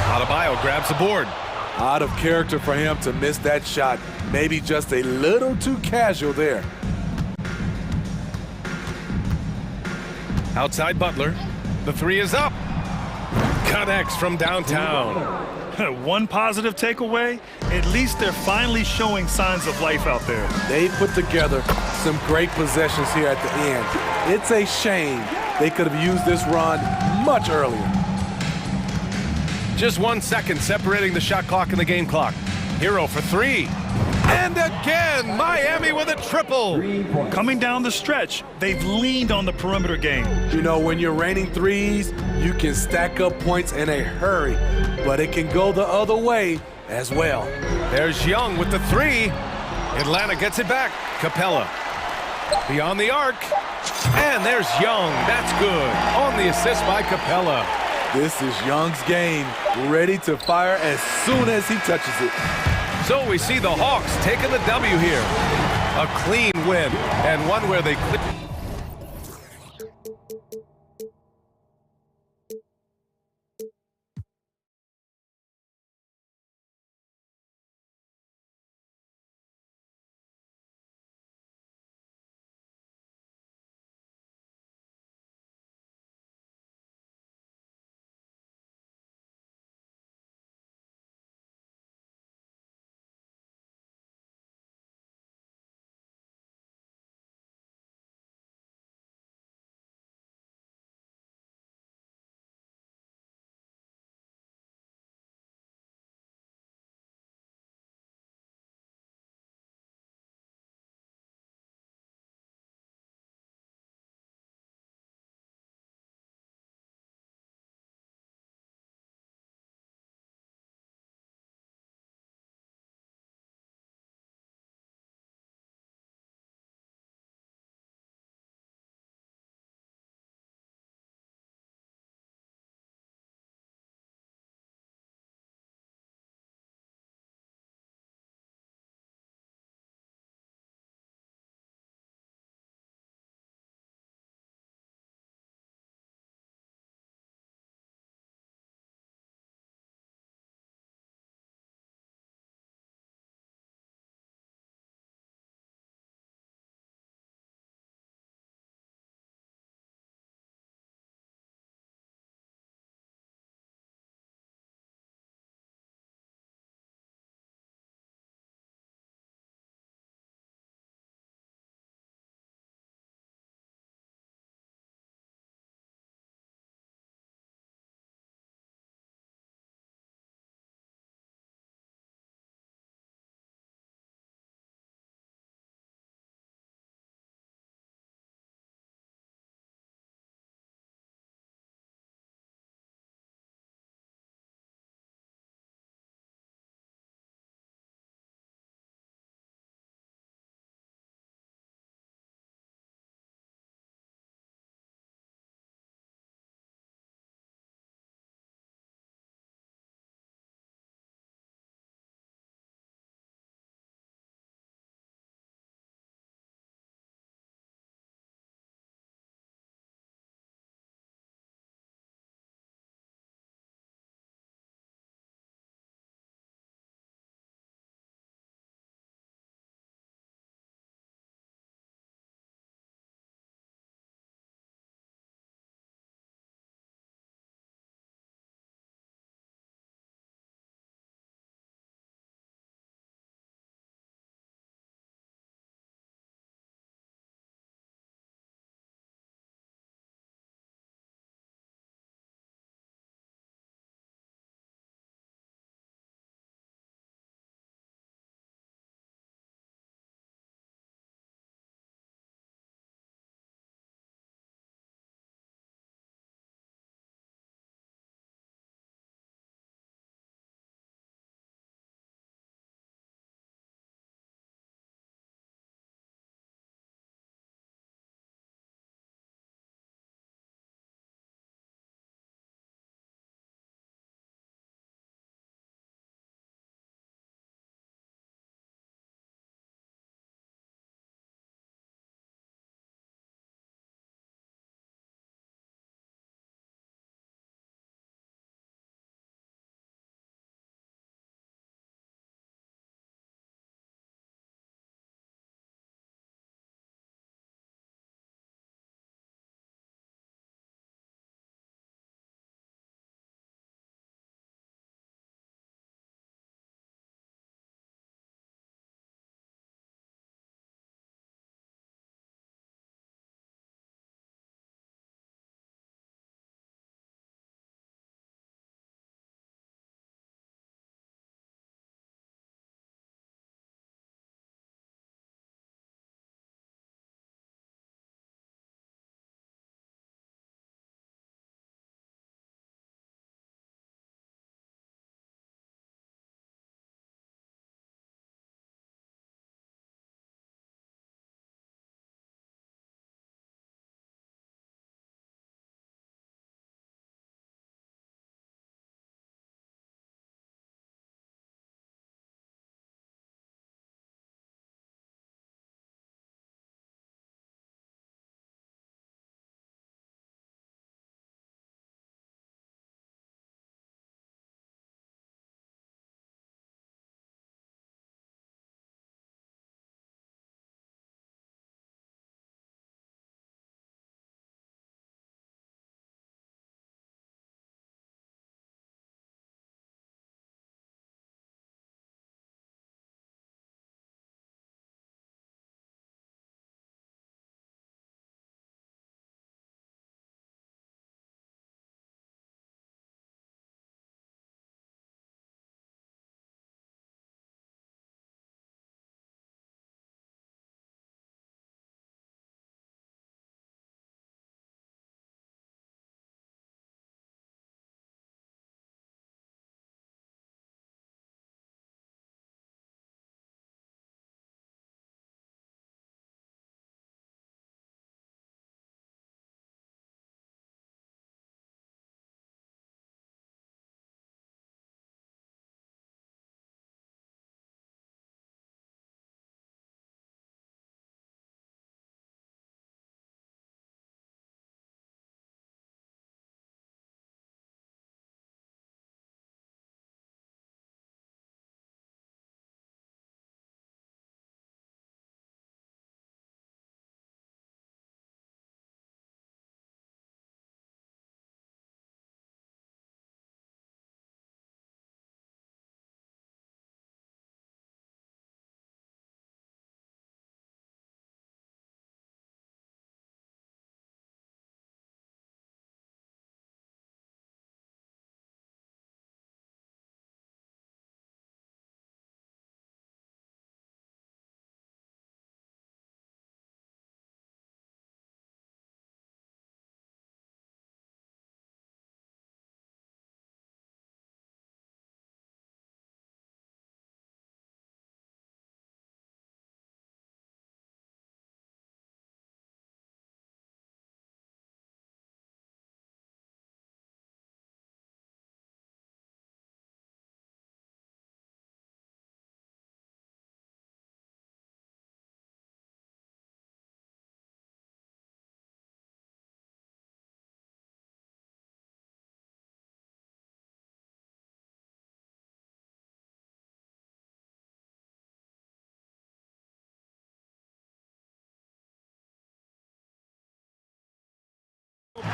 Adebayo grabs the board. Out of character for him to miss that shot. Maybe just a little too casual there. Outside Butler. The three is up. Connects from downtown. One positive takeaway, at least they're finally showing signs of life out there. They put together some great possessions here at the end. It's a shame they could have used this run much earlier. Just 1 second separating the shot clock and the game clock. Hero for three. And again, Miami with a triple. Coming down the stretch, they've leaned on the perimeter game. You know, when you're raining threes, you can stack up points in a hurry, but it can go the other way as well. There's Young with the three. Atlanta gets it back. Capella beyond the arc. And there's Young. That's good. On the assist by Capella. This is Young's game, ready to fire as soon as he touches it. So we see the Hawks taking the W here. A clean win, and one where they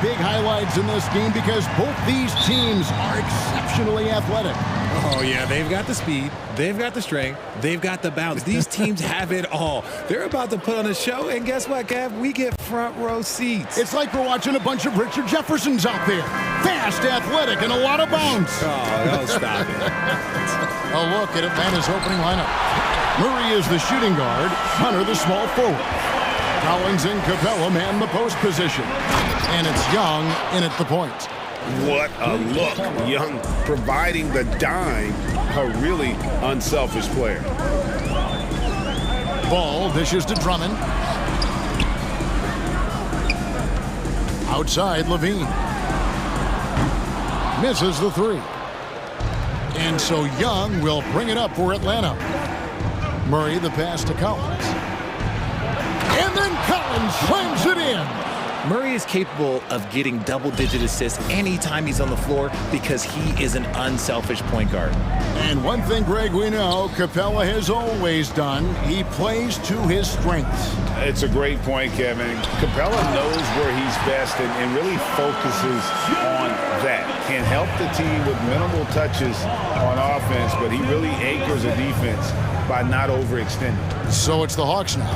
big highlights in this game because both these teams are exceptionally athletic. Oh, yeah, they've got the speed, they've got the strength, they've got the bounce. These teams have it all. They're about to put on a show, and guess what, Kev? We get front row seats. It's like we're watching a bunch of Richard Jeffersons out there. Fast, athletic, and a lot of bounce. Oh, stop it. A look at Atlanta's opening lineup. Murray is the shooting guard, Hunter the small forward. Collins and Capella man the post position. And it's Young in at the point. What a look. Young providing the dime. A really unselfish player. Ball dishes to Drummond. Outside, Levine. Misses the three. And so Young will bring it up for Atlanta. Murray the pass to Collins. And then Collins slams it in. Murray is capable of getting double-digit assists anytime he's on the floor because he is an unselfish point guard. And one thing, Greg, we know Capella has always done, he plays to his strengths. It's a great point, Kevin. Capella knows where he's best and really focuses on that. Can help the team with minimal touches on offense, but he really anchors a defense by not overextending. So it's the Hawks now.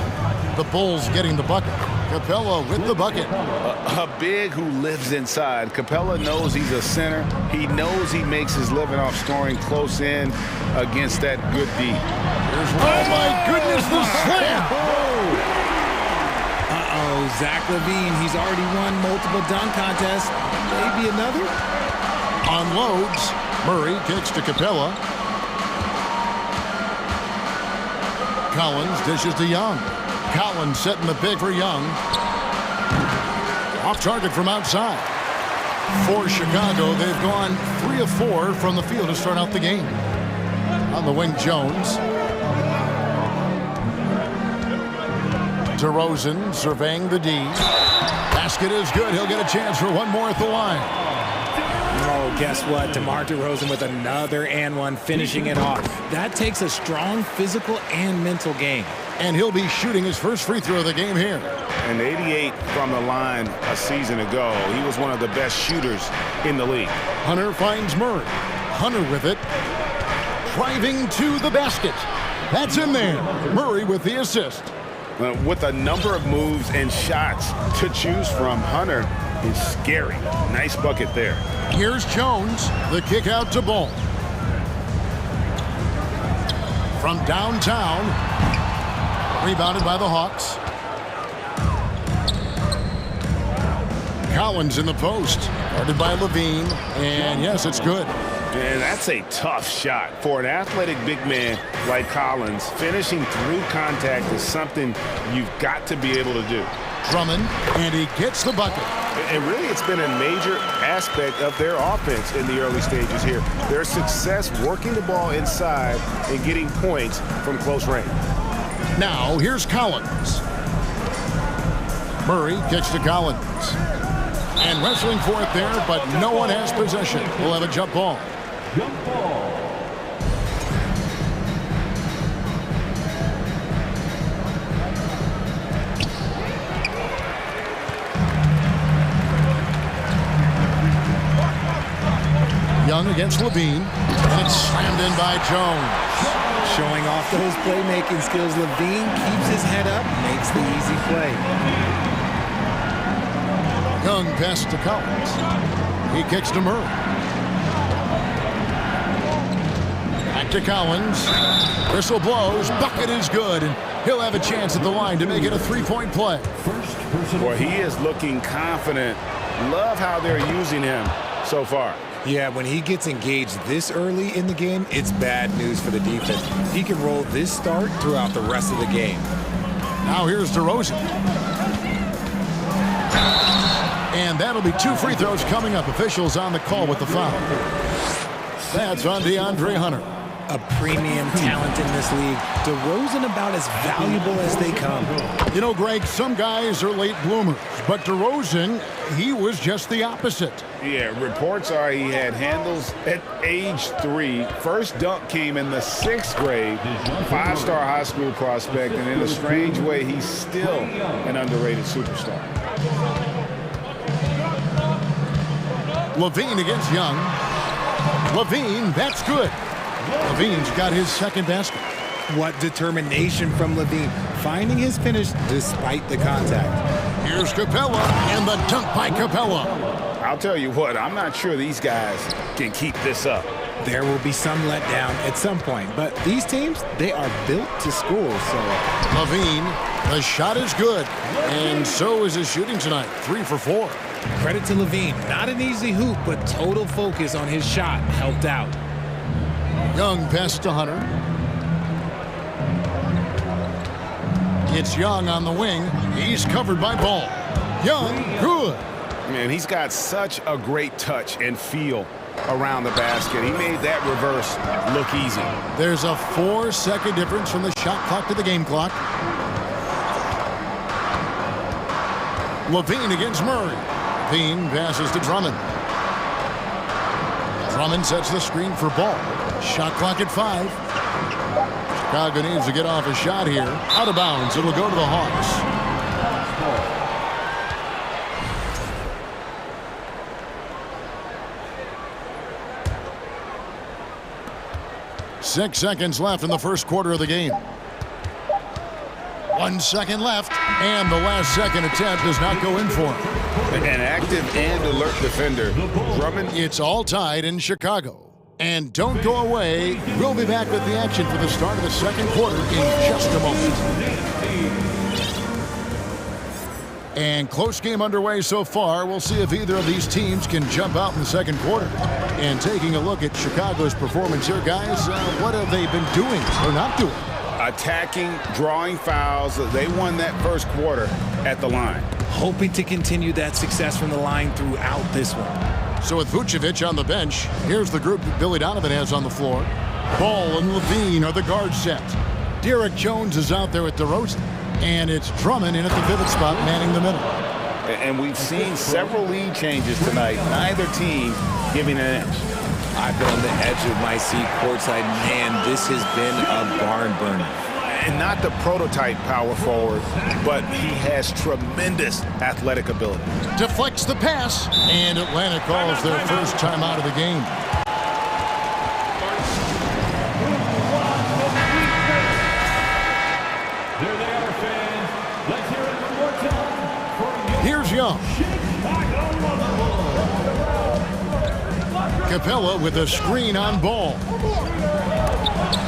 The Bulls getting the bucket. Capella with the bucket. A big who lives inside. Capella knows he's a center. He knows he makes his living off scoring close in against that good D. Oh, my goodness, the slam! Uh-oh, Zach LaVine, he's already won multiple dunk contests. Maybe another? Unloads. Murray kicks to Capella. Collins dishes to Young. Collins setting the big for Young. Off target from outside. For Chicago, they've gone 3 of 4 from the field to start out the game. On the wing, Jones. DeRozan surveying the D. Basket is good. He'll get a chance for one more at the line. Oh, guess what? DeMar DeRozan with another and one, finishing it off. That takes a strong physical and mental game. And he'll be shooting his first free throw of the game here. And 88 from the line a season ago. He was one of the best shooters in the league. Hunter finds Murray. Hunter with it. Driving to the basket. That's in there. Murray with the assist. With a number of moves and shots to choose from, Hunter is scary. Nice bucket there. Here's Jones. The kick out to Ball. From downtown. Rebounded by the Hawks. Collins in the post. Guarded by Levine. And yes, it's good. And that's a tough shot. For an athletic big man like Collins, finishing through contact is something you've got to be able to do. Drummond, and he gets the bucket. And really, it's been a major aspect of their offense in the early stages here. Their success working the ball inside and getting points from close range. Now, here's Collins. Murray kicks to Collins. And wrestling for it there, but no one has possession. We'll have a jump ball. Jump ball. Young against Levine. And it's slammed in by Jones. Showing off those playmaking skills, Levine keeps his head up, makes the easy play. Young pass to Collins. He kicks to Murray. Back to Collins. Whistle blows. Bucket is good. And he'll have a chance at the line to make it a three-point play. Boy, he is looking confident. Love how they're using him so far. Yeah, when he gets engaged this early in the game, it's bad news for the defense. He can roll this start throughout the rest of the game. Now here's DeRozan. And that'll be 2 free throws coming up. Officials on the call with the foul. That's on DeAndre Hunter. A premium talent in this league. DeRozan about as valuable as they come. You know, Greg, some guys are late bloomers, but DeRozan, he was just the opposite. Yeah, reports are he had handles at age 3. First dunk came in the 6th grade. 5-star high school prospect, and in a strange way, he's still an underrated superstar. Levine against Young. Levine, that's good. Levine's got his second basket. What determination from Levine, finding his finish despite the contact. Here's Capella, and the dunk by Capella. I'll tell you what, I'm not sure these guys can keep this up. There will be some letdown at some point, but these teams, they are built to score, so. Levine, the shot is good, and so is his shooting tonight, 3 for 4. Credit to Levine, not an easy hoop, but total focus on his shot helped out. Young passes to Hunter. It's Young on the wing. He's covered by Ball. Young, good. Man, he's got such a great touch and feel around the basket. He made that reverse look easy. There's a 4-second difference from the shot clock to the game clock. Levine against Murray. Levine passes to Drummond. Drummond sets the screen for Ball. Shot clock at 5. Chicago needs to get off a shot here. Out of bounds. It'll go to the Hawks. 6 seconds left in the first quarter of the game. 1 second left, and the last second attempt does not go in for him. An active and alert defender. Drummond. It's all tied in Chicago. And don't go away. We'll be back with the action for the start of the second quarter in just a moment. And close game underway so far. We'll see if either of these teams can jump out in the second quarter. And taking a look at Chicago's performance here, guys, what have they been doing or not doing? Attacking, drawing fouls. They won that first quarter at the line. Hoping to continue that success from the line throughout this one. So with Vucevic on the bench, here's the group that Billy Donovan has on the floor. Ball and Levine are the guard set. Derek Jones is out there with DeRozan. And it's Drummond in at the pivot spot, manning the middle. And we've seen several lead changes tonight. Neither team giving an inch. I've been on the edge of my seat courtside. Man, this has been a barn burner. And not the prototype power forward, but he has tremendous athletic ability. Deflects the pass, and Atlanta calls their first time out of the game. There they are, fans. Let's hear it one more time for Here's Young. Capella with a screen on Ball.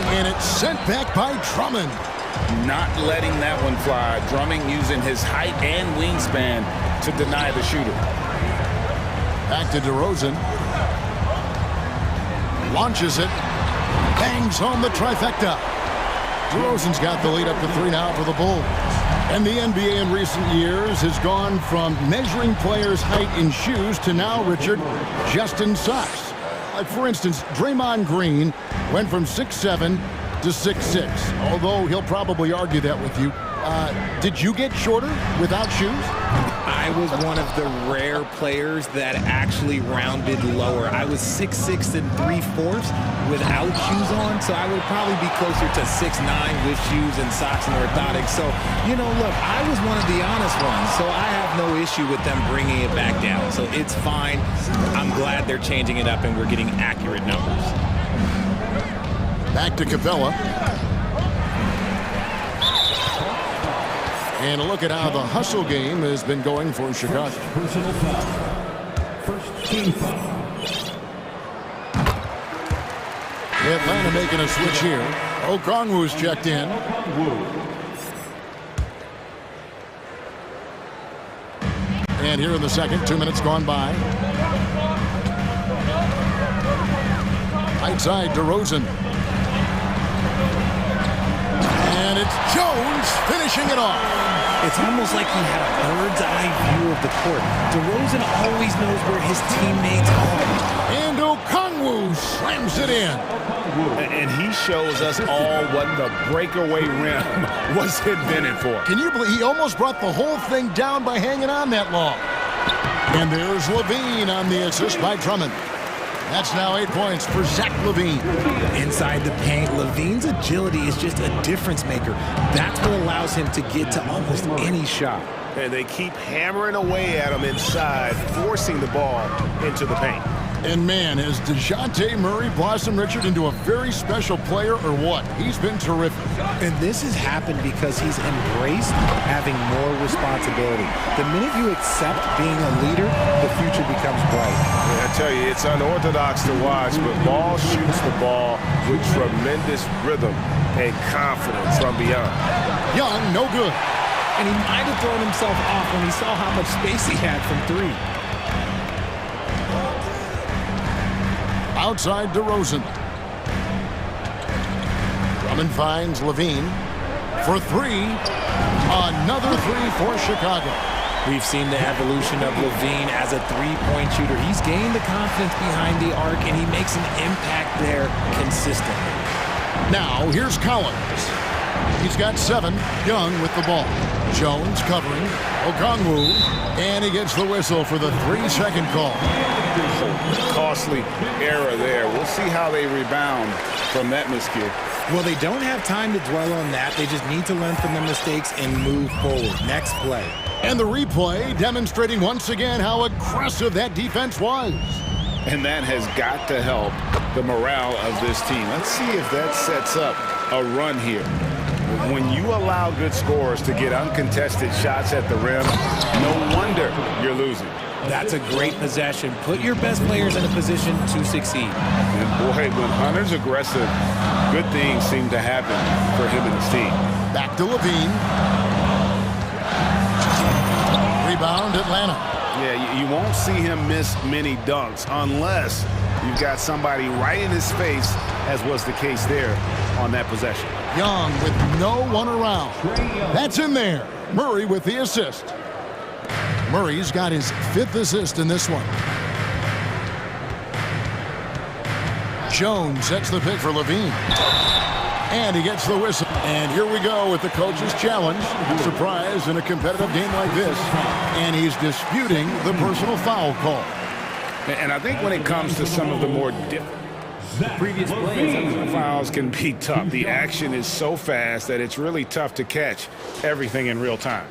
And it's sent back by Drummond. Not letting that one fly. Drummond using his height and wingspan to deny the shooter. Back to DeRozan. Launches it. Bangs home the trifecta. DeRozan's got the lead up to 3 now for the Bulls. And the NBA in recent years has gone from measuring players' height in shoes to now, Richard, just in socks. Like, for instance, Draymond Green went from 6'7" to 6'6", although he'll probably argue that with you. Did you get shorter without shoes? I was one of the rare players that actually rounded lower. I was 6'6" and 3/4 without shoes on, so I would probably be closer to 6'9" with shoes and socks and orthotics. So, you know, look, I was one of the honest ones, so I have no issue with them bringing it back down. So it's fine. I'm glad they're changing it up and we're getting accurate numbers. Back to Capella. And a look at how the hustle game has been going for Chicago. personal foul. First team foul. Atlanta making a switch here. Okongwu's checked in. And here in the second, 2 minutes gone by. Right side, DeRozan. And it's Jones finishing it off. It's almost like he had a bird's eye view of the court. DeRozan always knows where his teammates are. And Okongwu slams it in. And he shows us all what the breakaway rim was invented for. Can you believe he almost brought the whole thing down by hanging on that long? And there's Levine on the assist by Drummond. That's now 8 points for Zach LaVine. Inside the paint, Levine's agility is just a difference maker. That's what allows him to get to almost any shot. And they keep hammering away at him inside, forcing the ball into the paint. And man, has DeJounte Murray blossomed, Richard, into a very special player or what? He's been terrific. And this has happened because he's embraced having more responsibility. The minute you accept being a leader, the future becomes bright. I tell you, it's unorthodox to watch, but Ball shoots the ball with tremendous rhythm and confidence from beyond. Young, no good. And he might have thrown himself off when he saw how much space he had from three. Outside DeRozan. Drummond finds Levine for three. Another three for Chicago. We've seen the evolution of Levine as a three-point shooter. He's gained the confidence behind the arc, and he makes an impact there consistently. Now, here's Collins. He's got 7. Young with the ball. Jones covering. Okongwu. And he gets the whistle for the 3-second call. Costly error there. We'll see how they rebound from that miscue. Well, they don't have time to dwell on that. They just need to learn from their mistakes and move forward. Next play. And the replay demonstrating once again how aggressive that defense was. And that has got to help the morale of this team. Let's see if that sets up a run here. When you allow good scorers to get uncontested shots at the rim, no wonder you're losing. That's a great possession. Put your best players in a position to succeed. And boy, when Hunter's aggressive, good things seem to happen for him and his team. Back to Levine. Rebound, Atlanta. Yeah, you won't see him miss many dunks unless you've got somebody right in his face, as was the case there on that possession. Young with no one around. That's in there. Murray with the assist. Murray's got his 5th assist in this one. Jones sets the pick for Levine. And he gets the whistle. And here we go with the coach's challenge. Surprise in a competitive game like this. And he's disputing the personal foul call. And I think when it comes to some of the more Previous plays. fouls can be tough. The action is so fast that it's really tough to catch everything in real time.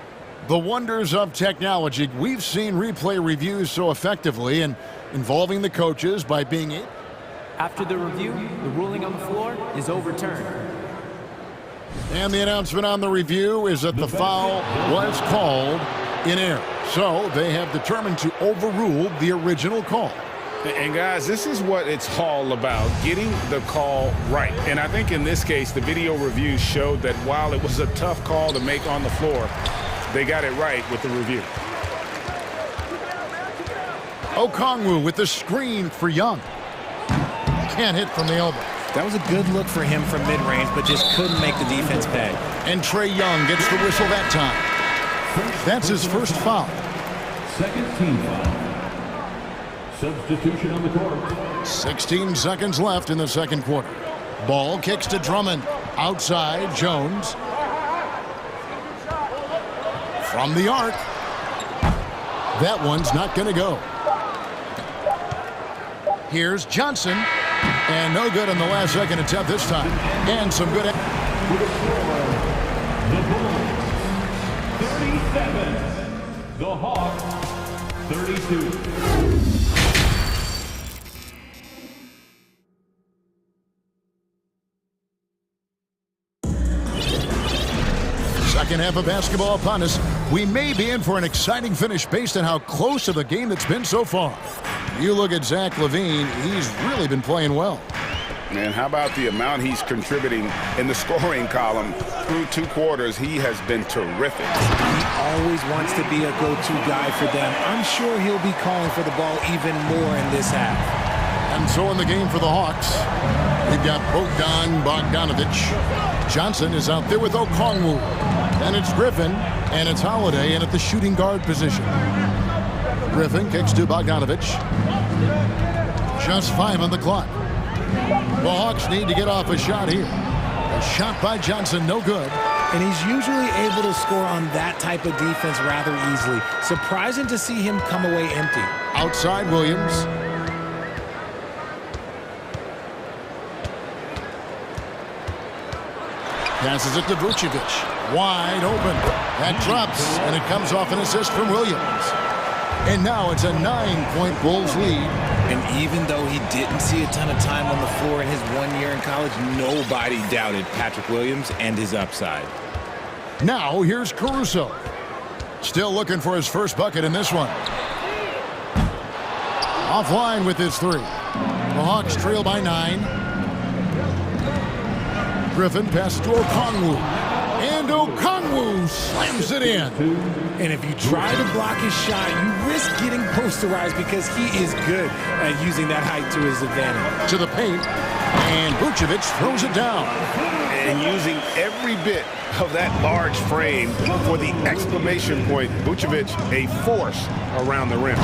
The wonders of technology. We've seen replay reviews so effectively and involving the coaches by being able. After the review, the ruling on the floor is overturned. And the announcement on the review is that the foul was called in error. So they have determined to overrule the original call. And guys, this is what it's all about, getting the call right. And I think in this case, the video review showed that while it was a tough call to make on the floor, they got it right with the review. Okongwu with the screen for Young. Can't hit from the elbow. That was a good look for him from mid-range, but just couldn't make the defense pay. And Trae Young gets the whistle that time. That's his first foul. Second team foul. Substitution on the court. 16 seconds left in the second quarter. Ball kicks to Drummond. Outside, Jones. From the arc. That one's not going to go. Here's Johnson. And no good on the last second attempt this time. And some good. The Bulls, 37. The Hawks, 32. Second half of basketball upon us. We may be in for an exciting finish based on how close to the game that's been so far. You look at Zach LaVine, he's really been playing well. And how about the amount he's contributing in the scoring column? Through 2 quarters, he has been terrific. He always wants to be a go-to guy for them. I'm sure he'll be calling for the ball even more in this half. And so in the game for the Hawks, we've got Bogdanovich. Johnson is out there with Okongwu. And it's Griffin, and it's Holiday in at the shooting guard position. Griffin kicks to Bogdanovich. Just 5 on the clock. The Hawks need to get off a shot here. A shot by Johnson, no good. And he's usually able to score on that type of defense rather easily. Surprising to see him come away empty. Outside Williams. Passes it to Vucevic. Wide open. That drops, and it comes off an assist from Williams. And now it's a 9-point Bulls lead. And even though he didn't see a ton of time on the floor in his 1 year in college, nobody doubted Patrick Williams and his upside. Now here's Caruso. Still looking for his first bucket in this one. Offline with his three. The Hawks trail by 9. Griffin passes to Okongwu. And Okongwu slams it in. And if you try to block his shot, you risk getting posterized because he is good at using that height to his advantage. To the paint. And Vucevic throws it down. And using every bit of that large frame for the exclamation point. Vucevic, a force around the rim.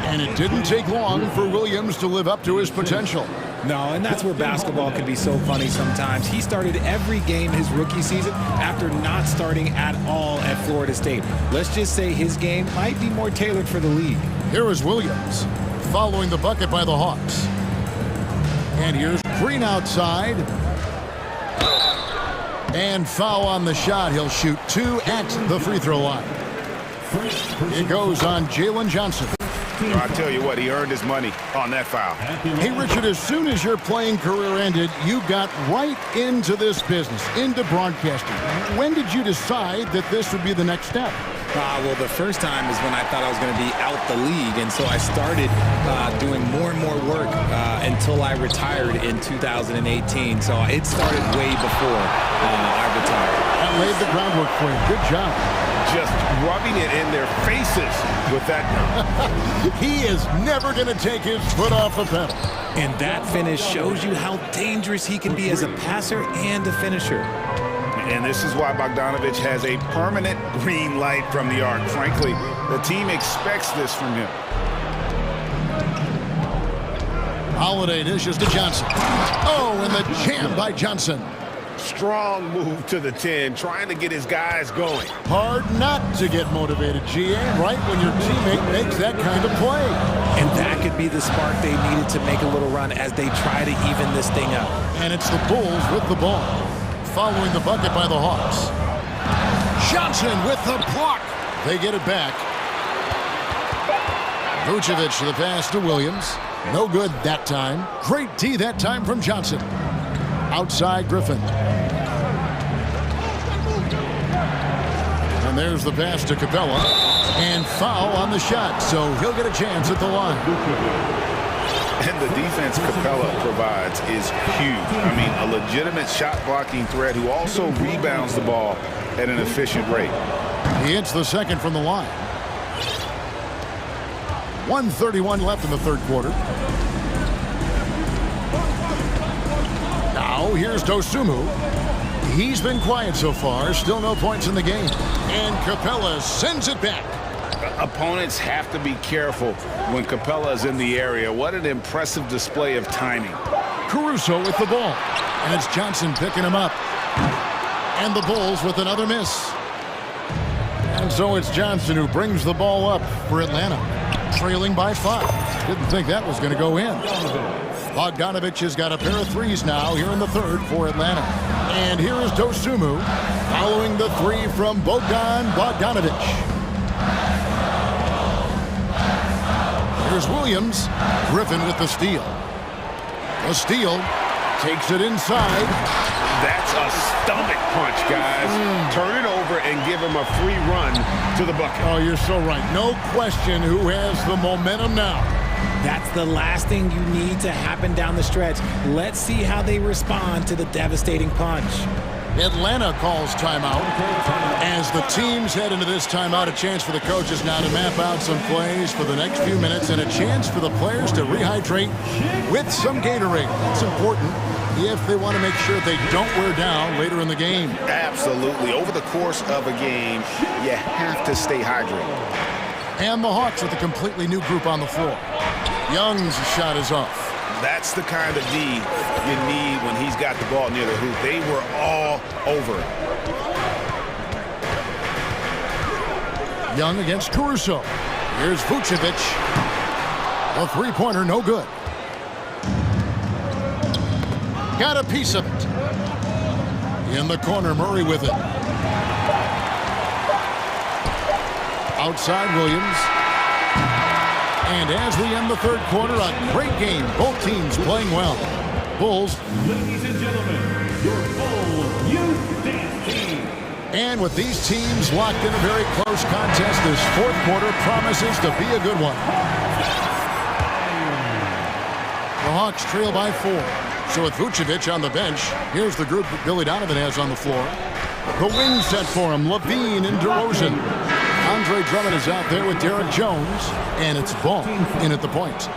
And it didn't take long for Williams to live up to his potential. No, and that's where basketball can be so funny sometimes. He started every game his rookie season after not starting at all at Florida State. Let's just say his game might be more tailored for the league. Here is Williams following the bucket by the Hawks. And here's Green outside. And foul on the shot. He'll shoot 2 at the free throw line. It goes on Jalen Johnson. I tell you what, he earned his money on that foul. Hey, Richard, as soon as your playing career ended, you got right into this business, into broadcasting. When did you decide that this would be the next step? Well, the first time is when I thought I was going to be out the league, and so I started doing more and more work until I retired in 2018. So it started way before I retired. That laid the groundwork for you. Good job. Just rubbing it in their faces with that. He is never going to take his foot off the pedal. And that finish shows you how dangerous he can be as a passer and a finisher. And this is why Bogdanovic has a permanent green light from the arc. Frankly, the team expects this from him. Holiday dishes to Johnson. Oh, and the jam by Johnson. Strong move to the 10, trying to get his guys going. Hard not to get motivated, GA, right when your teammate makes that kind of play. And that could be the spark they needed to make a little run as they try to even this thing up. And it's the Bulls with the ball. Following the bucket by the Hawks. Johnson with the block. They get it back. Vucevic to the pass to Williams. No good that time. Great D that time from Johnson. Outside Griffin. And there's the pass to Capella. And foul on the shot, so he'll get a chance at the line. And the defense Capella provides is huge. I mean, a legitimate shot-blocking threat who also rebounds the ball at an efficient rate. He hits the second from the line. 1:31 left in the third quarter. Now here's Dosunmu. He's been quiet so far. Still no points in the game. And Capella sends it back. Opponents have to be careful when Capella is in the area. What an impressive display of timing. Caruso with the ball. And it's Johnson picking him up. And the Bulls with another miss. And so it's Johnson who brings the ball up for Atlanta. Trailing by 5. Didn't think that was going to go in. Bogdanovic has got a pair of threes now here in the third for Atlanta. And here is Dosunmu following the three from Bogdanovic. Here's Williams. Griffin with the steal. The steal takes it inside. That's a stomach punch, guys. Turn it over and give him a free run to the bucket. Oh, you're so right. No question who has the momentum now. That's the last thing you need to happen down the stretch. Let's see how they respond to the devastating punch. Atlanta calls timeout. As the teams head into this timeout, a chance for the coaches now to map out some plays for the next few minutes and a chance for the players to rehydrate with some Gatorade. It's important if they want to make sure they don't wear down later in the game. Absolutely. Over the course of a game, you have to stay hydrated. And the Hawks with a completely new group on the floor. Young's shot is off. That's the kind of D you need when he's got the ball near the hoop. They were all over it. Young against Caruso. Here's Vucevic. A three-pointer, no good. Got a piece of it. In the corner, Murray with it. Outside Williams. And as we end the third quarter, a great game. Both teams playing well. Bulls. Ladies and gentlemen, your Bulls Youth Dance Team. And with these teams locked in a very close contest, this fourth quarter promises to be a good one. The Hawks trail by 4. So with Vucevic on the bench, here's the group that Billy Donovan has on the floor. The wing set for him, Levine and DeRozan. Andre Drummond is out there with Derek Jones, and it's Ball in at the point.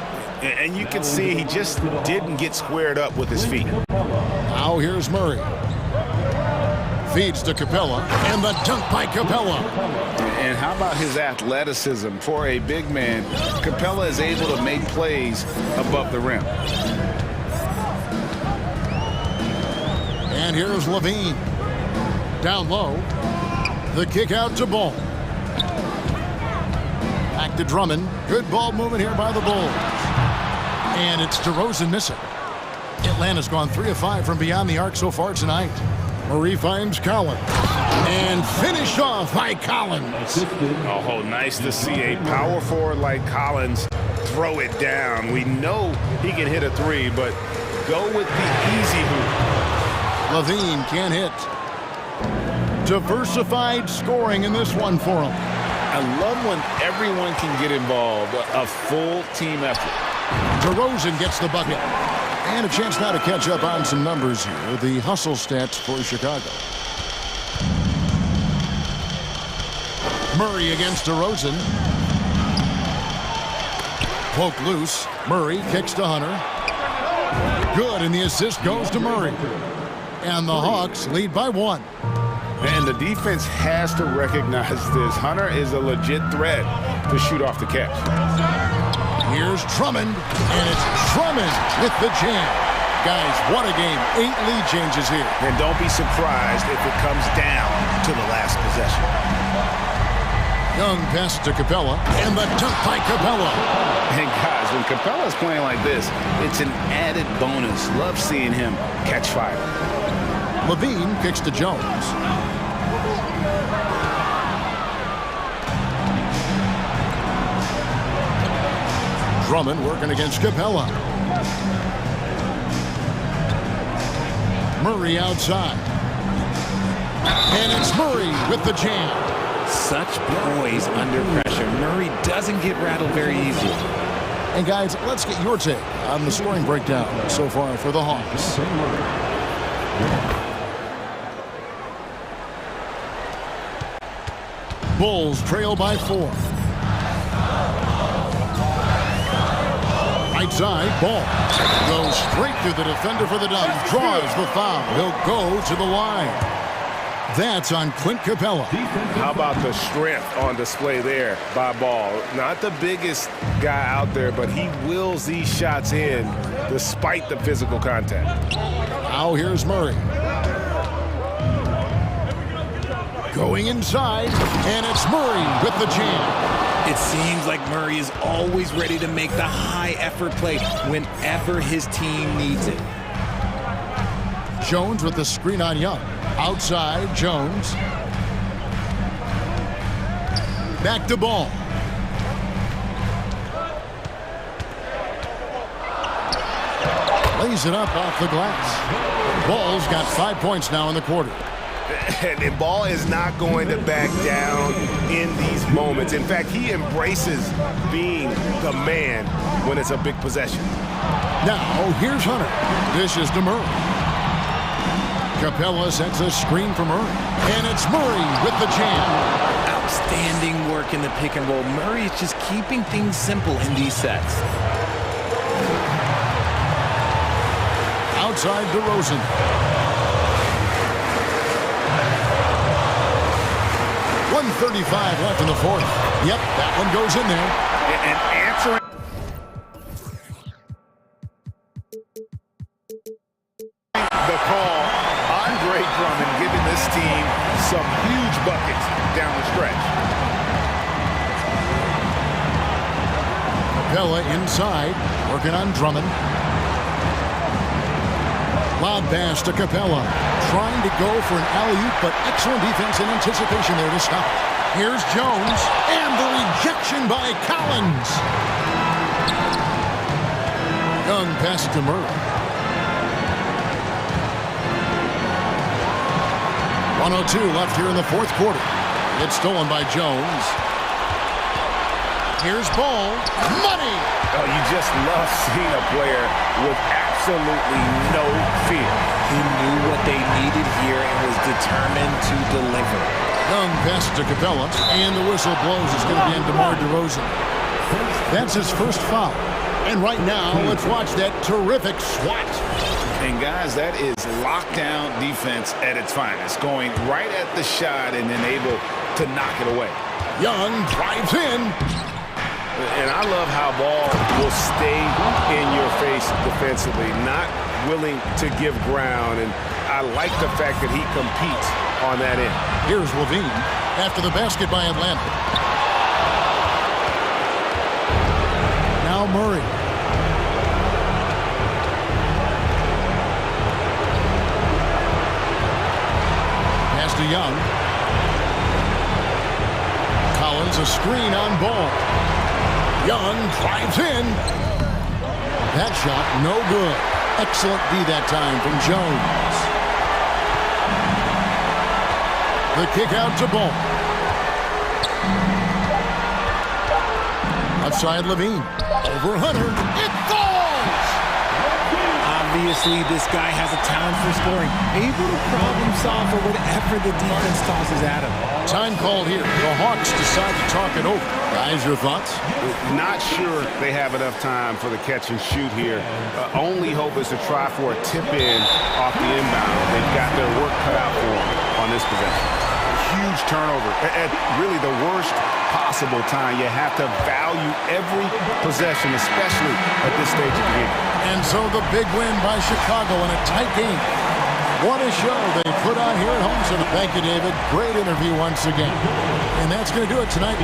And you can see he just didn't get squared up with his feet. Now here's Murray. Feeds to Capella, and the dunk by Capella. And how about his athleticism for a big man? Capella is able to make plays above the rim. And here's Levine. Down low. The kick out to Ball. Back to Drummond. Good ball movement here by the Bulls. And it's DeRozan missing. Atlanta's gone 3 of 5 from beyond the arc so far tonight. Murray finds Collins. And finished off by Collins. Oh, nice to see a power forward like Collins throw it down. We know he can hit a 3, but go with the easy hoop. Levine can't hit. Diversified scoring in this one for him. I love when everyone can get involved, a full team effort. DeRozan gets the bucket. And a chance now to catch up on some numbers here. The hustle stats for Chicago. Murray against DeRozan. Poke loose. Murray kicks to Hunter. Good, and the assist goes to Murray. And the Hawks lead by 1. And the defense has to recognize this. Hunter is a legit threat to shoot off the catch. Here's Drummond, and it's Drummond with the jam. Guys, what a game. 8 lead changes here. And don't be surprised if it comes down to the last possession. Young pass to Capella, and the dunk by Capella. And guys, when Capella's playing like this, it's an added bonus. Love seeing him catch fire. Levine kicks to Jones. Drummond working against Capella. Murray outside. And it's Murray with the jam. Such poise under pressure. Murray doesn't get rattled very easily. And guys, let's get your take on the scoring breakdown so far for the Hawks. Bulls trail by 4. Right side, Ball goes straight through the defender for the dunk. Draws the foul. He'll go to the line. That's on Clint Capella. How about the strength on display there by Ball? Not the biggest guy out there, but he wills these shots in despite the physical contact. Now here's Murray. Going inside, and it's Murray with the jam. It seems like Murray is always ready to make the high-effort play whenever his team needs it. Jones with the screen on Young. Outside, Jones. Back to Ball. Lays it up off the glass. Ball's got 5 points now in the quarter. And Ball is not going to back down in these moments. In fact, he embraces being the man when it's a big possession. Now, here's Hunter. Dishes to Murray. Capella sets a screen for Murray. And it's Murray with the jam. Outstanding work in the pick and roll. Murray is just keeping things simple in these sets. Outside DeRozan. 1:35 left in the fourth. Yep, that one goes in there. And answering the call, Andre Drummond giving this team some huge buckets down the stretch. Capella inside, working on Drummond. Lob pass to Capella. trying to go for an alley-oop, but excellent defense and anticipation there to stop. Here's Jones, and the rejection by Collins. Young pass to Murray. 1:02 left here in the fourth quarter. It's stolen by Jones. Here's Ball. Money! Oh, you just love seeing a player with absolutely no fear. He knew what they needed here and was determined to deliver. Young pass to Capella, and the whistle blows. It's going to be on DeMar DeRozan. That's his first foul. And right now, let's watch that terrific swat. And guys, that is lockdown defense at its finest, going right at the shot and then able to knock it away. Young drives in. And I love how Ball will stay in your face defensively, not willing to give ground. And I like the fact that he competes on that end. Here's Levine after the basket by Atlanta. Now Murray. Pass to Young. Collins, a screen on Ball. Young drives in. That shot, no good. Excellent D that time from Jones. The kick out to Ball. Outside Levine. Over Hunter. It falls! Obviously, this guy has a talent for scoring. Able to problem solve for whatever the defense tosses at him. Time called here. The Hawks decide to talk it over. Guys, your thoughts? Not sure they have enough time for the catch and shoot here. Only hope is to try for a tip-in off the inbound. They've got their work cut out for them on this possession. Huge turnover at really the worst possible time. You have to value every possession, especially at this stage of the game. And so the big win by Chicago in a tight game. What a show they put on here at home. So thank you, David. Great interview once again. And that's going to do it tonight.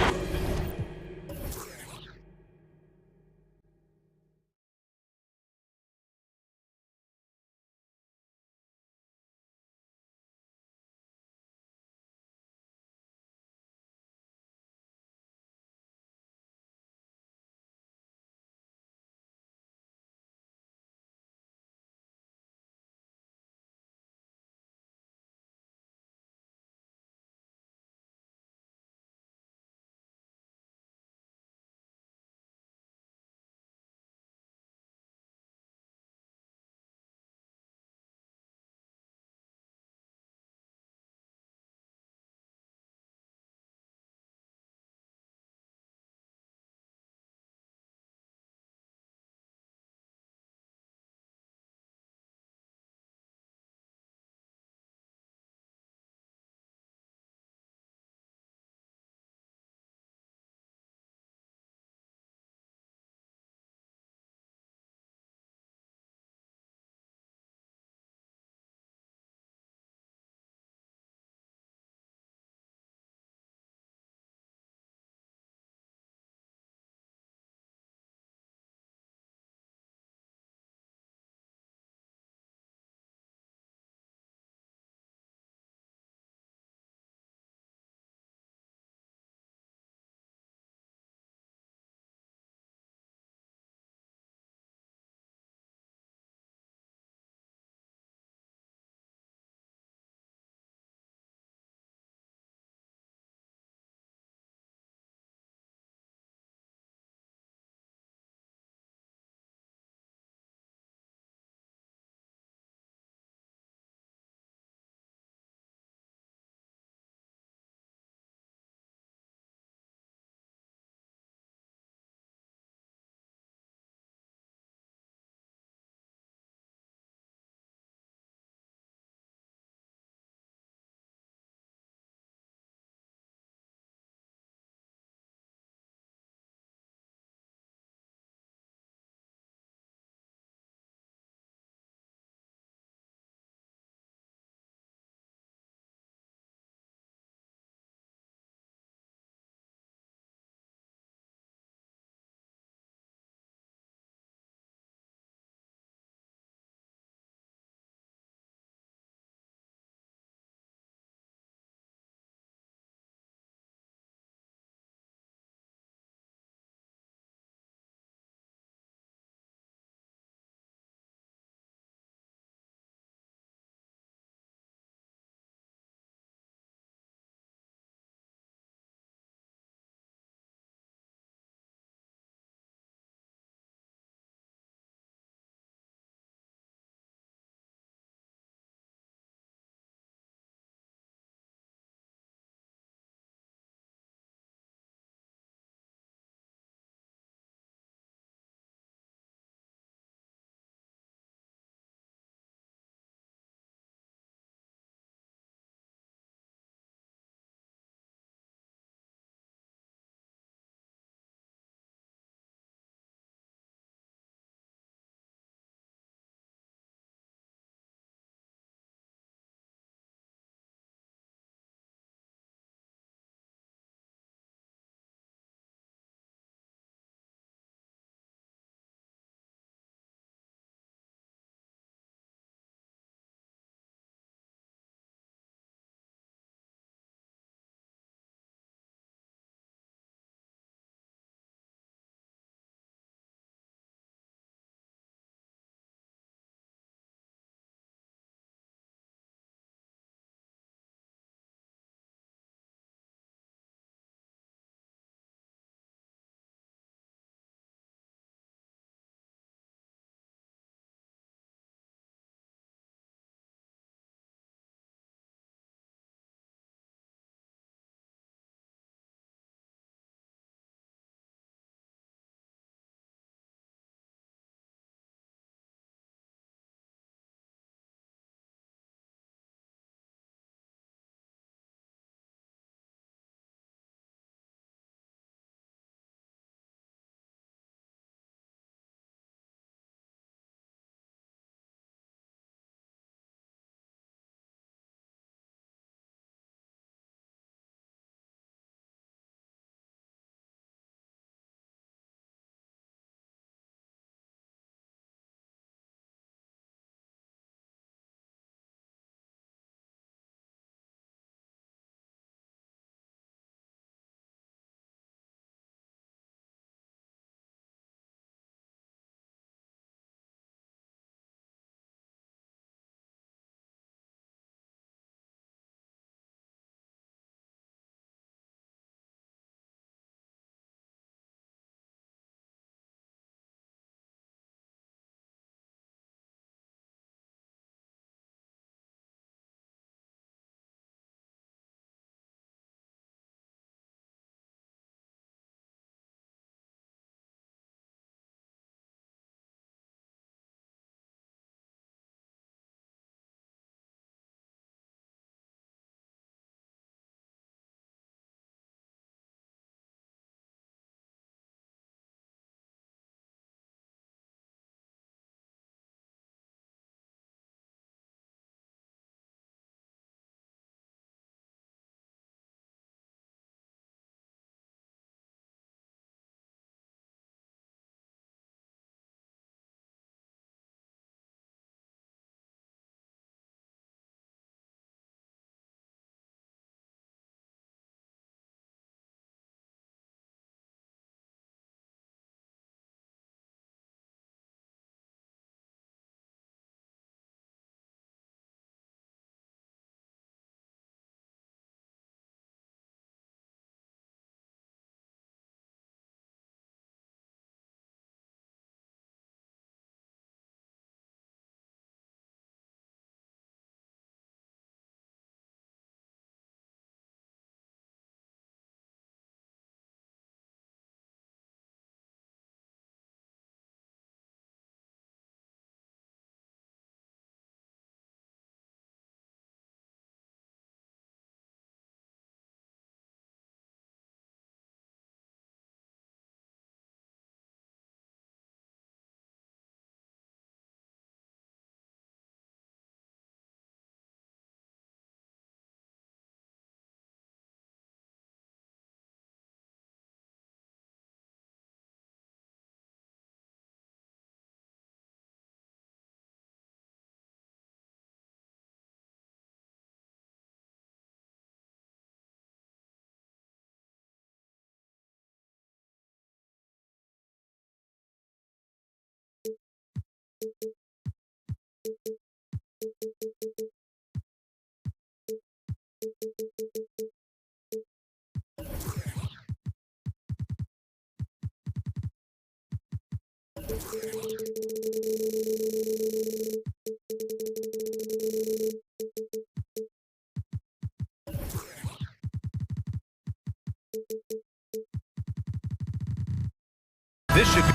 This should be...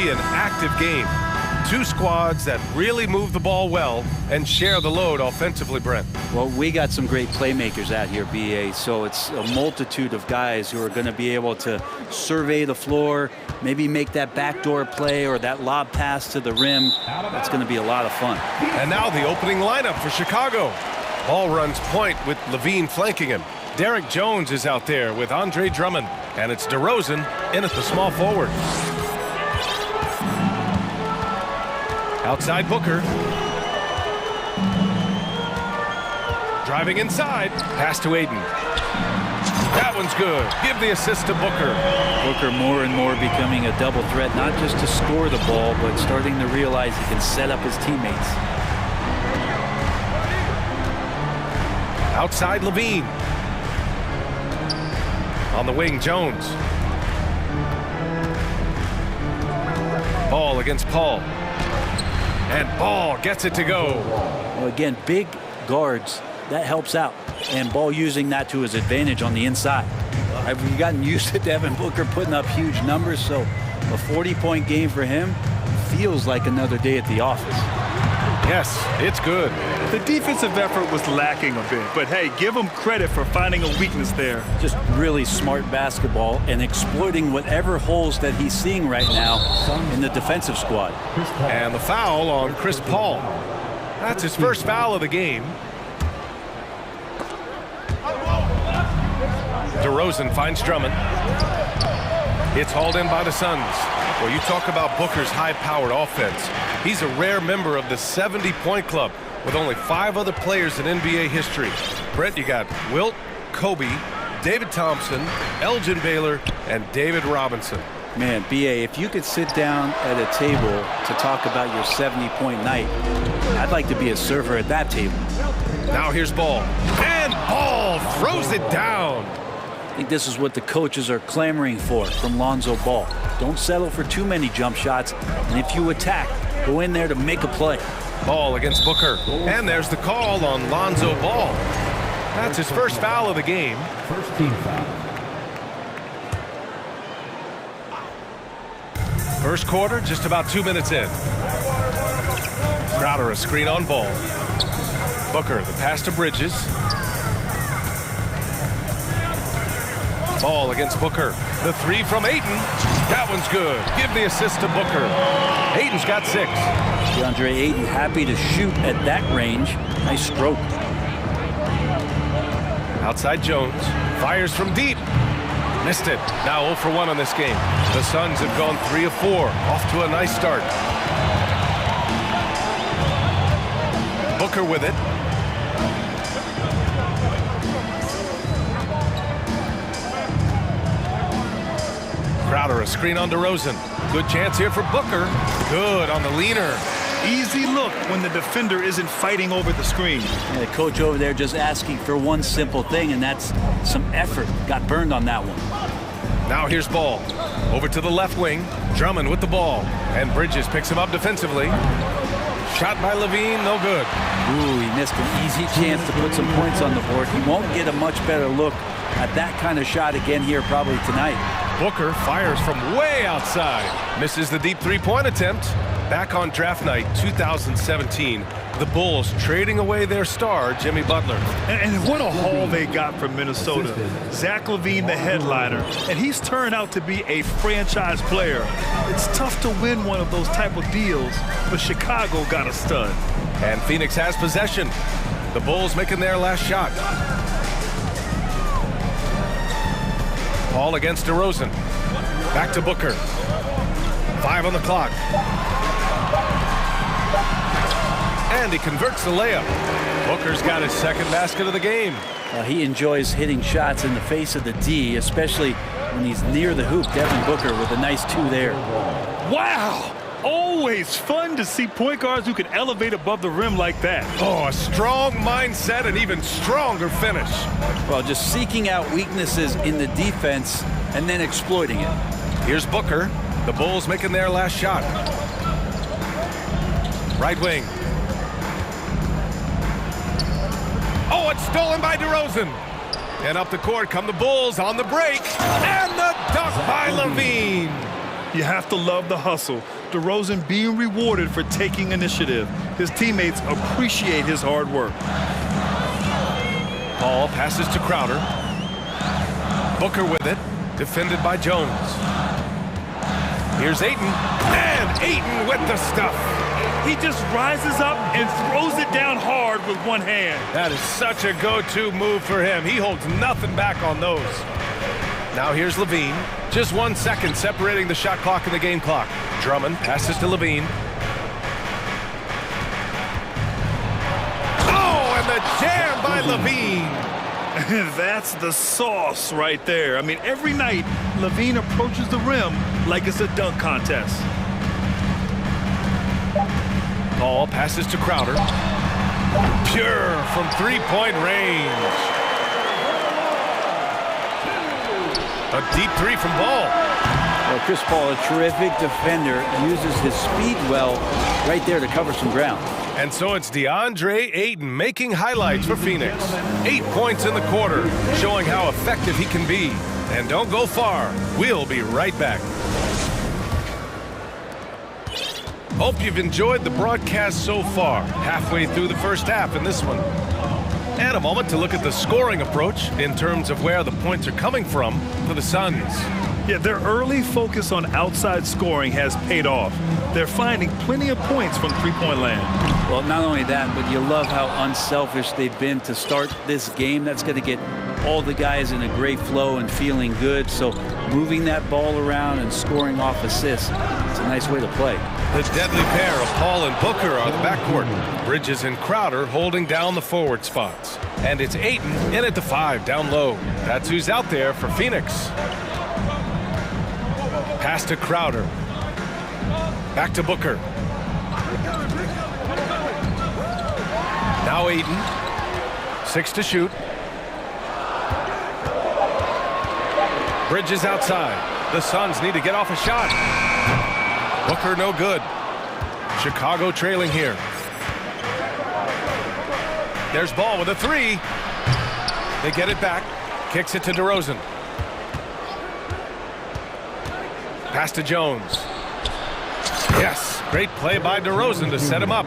an active game. Two squads that really move the ball well and share the load offensively, Brent. Well, we got some great playmakers out here, BA, so it's a multitude of guys who are going to be able to survey the floor, maybe make that backdoor play or that lob pass to the rim. That's going to be a lot of fun. And now the opening lineup for Chicago. Ball runs point with Levine flanking him. Derek Jones is out there with Andre Drummond, and it's DeRozan in at the small forward. Outside Booker. Driving inside. Pass to Aiden. That one's good. Give the assist to Booker. Booker more and more becoming a double threat, not just to score the ball, but starting to realize he can set up his teammates. Outside Levine. On the wing, Jones. Ball against Paul. And Ball gets it to go. Well, again, big guards, that helps out. And Ball using that to his advantage on the inside. We've gotten used to Devin Booker putting up huge numbers, so a 40-point game for him feels like another day at the office. Yes, it's good. The defensive effort was lacking a bit, but hey, give him credit for finding a weakness there. Just really smart basketball and exploiting whatever holes that he's seeing right now in the defensive squad. And the foul on Chris Paul. That's his first foul of the game. DeRozan finds Drummond. It's hauled in by the Suns. Well, you talk about Booker's high-powered offense. He's a rare member of the 70-point club with only 5 other players in NBA history. Brent, you got Wilt, Kobe, David Thompson, Elgin Baylor, and David Robinson. Man, BA, if you could sit down at a table to talk about your 70-point night, I'd like to be a server at that table. Now here's Ball. And Ball throws it down. I think this is what the coaches are clamoring for from Lonzo Ball. Don't settle for too many jump shots, and if you attack, go in there to make a play. Ball against Booker. And there's the call on Lonzo Ball. That's his first foul of the game. First team foul. First quarter, just about 2 minutes in. Crowder a screen on Ball. Booker, the pass to Bridges. Ball against Booker. The three from Ayton. That one's good. Give the assist to Booker. Ayton's got 6. DeAndre Ayton happy to shoot at that range. Nice stroke. Outside Jones. Fires from deep. Missed it. Now 0 for 1 on this game. The Suns have gone 3 of 4. Off to a nice start. Booker with it. Crowder a screen on DeRozan. Good chance here for Booker. Good on the leaner. Easy look when the defender isn't fighting over the screen. Yeah, the coach over there just asking for one simple thing, and that's some effort. Got burned on that one. Now here's Ball. Over to the left wing. Drummond with the ball. And Bridges picks him up defensively. Shot by Levine, no good. Ooh, he missed an easy chance to put some points on the board. He won't get a much better look at that kind of shot again here probably tonight. Booker fires from way outside. Misses the deep three-point attempt. Back on draft night 2017, the Bulls trading away their star, Jimmy Butler. And what a haul they got from Minnesota. Zach LaVine, the headliner, and he's turned out to be a franchise player. It's tough to win one of those type of deals, but Chicago got a stud. And Phoenix has possession. The Bulls making their last shot. Paul against DeRozan. Back to Booker. 5 on the clock. And he converts the layup. Booker's got his second basket of the game. He enjoys hitting shots in the face of the D, especially when he's near the hoop. Devin Booker with a nice 2 there. Wow! Always fun to see point guards who can elevate above the rim like that. Oh, a strong mindset and even stronger finish. Well, just seeking out weaknesses in the defense and then exploiting it. Here's Booker. The Bulls making their last shot. Right wing. Oh, it's stolen by DeRozan. And up the court come the Bulls on the break. And the dunk by Levine. You have to love the hustle. DeRozan being rewarded for taking initiative. His teammates appreciate his hard work. Paul passes to Crowder. Booker with it, defended by Jones. Here's Ayton, and Ayton with the stuff. He just rises up and throws it down hard with one hand. That is such a go-to move for him. He holds nothing back on those. Now here's Levine. Just 1 second separating the shot clock and the game clock. Drummond passes to Levine. Oh, and the jam by Levine. That's the sauce right there. I mean, every night, Levine approaches the rim like it's a dunk contest. Paul passes to Crowder. Pure from three-point range. A deep 3 from Ball. Well, Chris Paul, a terrific defender, uses his speed well right there to cover some ground. And so it's DeAndre Ayton making highlights for Phoenix. 8 points in the quarter, showing how effective he can be. And don't go far. We'll be right back. Hope you've enjoyed the broadcast so far. Halfway through the first half in this one. And a moment to look at the scoring approach in terms of where the points are coming from for the Suns. Yeah, their early focus on outside scoring has paid off. They're finding plenty of points from three-point land. Well, not only that, but you love how unselfish they've been to start this game. That's going to get all the guys in a great flow and feeling good. So moving that ball around and scoring off assists, it's a nice way to play. The deadly pair of Paul and Booker are the backcourt. Bridges and Crowder holding down the forward spots. And it's Ayton in at the 5 down low. That's who's out there for Phoenix. Pass to Crowder. Back to Booker. Now Ayton. 6 to shoot. Bridges outside. The Suns need to get off a shot. Booker no good. Chicago trailing here. There's Ball with a 3. They get it back. Kicks it to DeRozan. Pass to Jones. Yes, great play by DeRozan to set him up.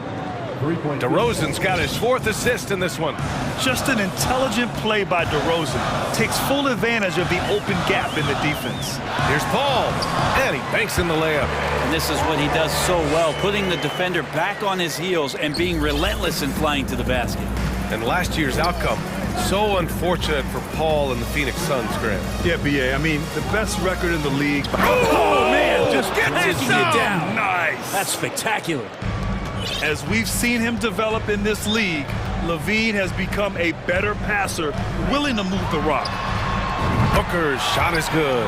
DeRozan's got his 4th assist in this one. Just an intelligent play by DeRozan. Takes full advantage of the open gap in the defense. Here's Paul, and he banks in the layup. And this is what he does so well, putting the defender back on his heels and being relentless in flying to the basket. And last year's outcome, so unfortunate for Paul and the Phoenix Suns, Grant. Yeah, B.A., I mean, the best record in the league. Oh, man, just knocking you down. Nice. That's spectacular. As we've seen him develop in this league, Levine has become a better passer, willing to move the rock. Booker's shot is good.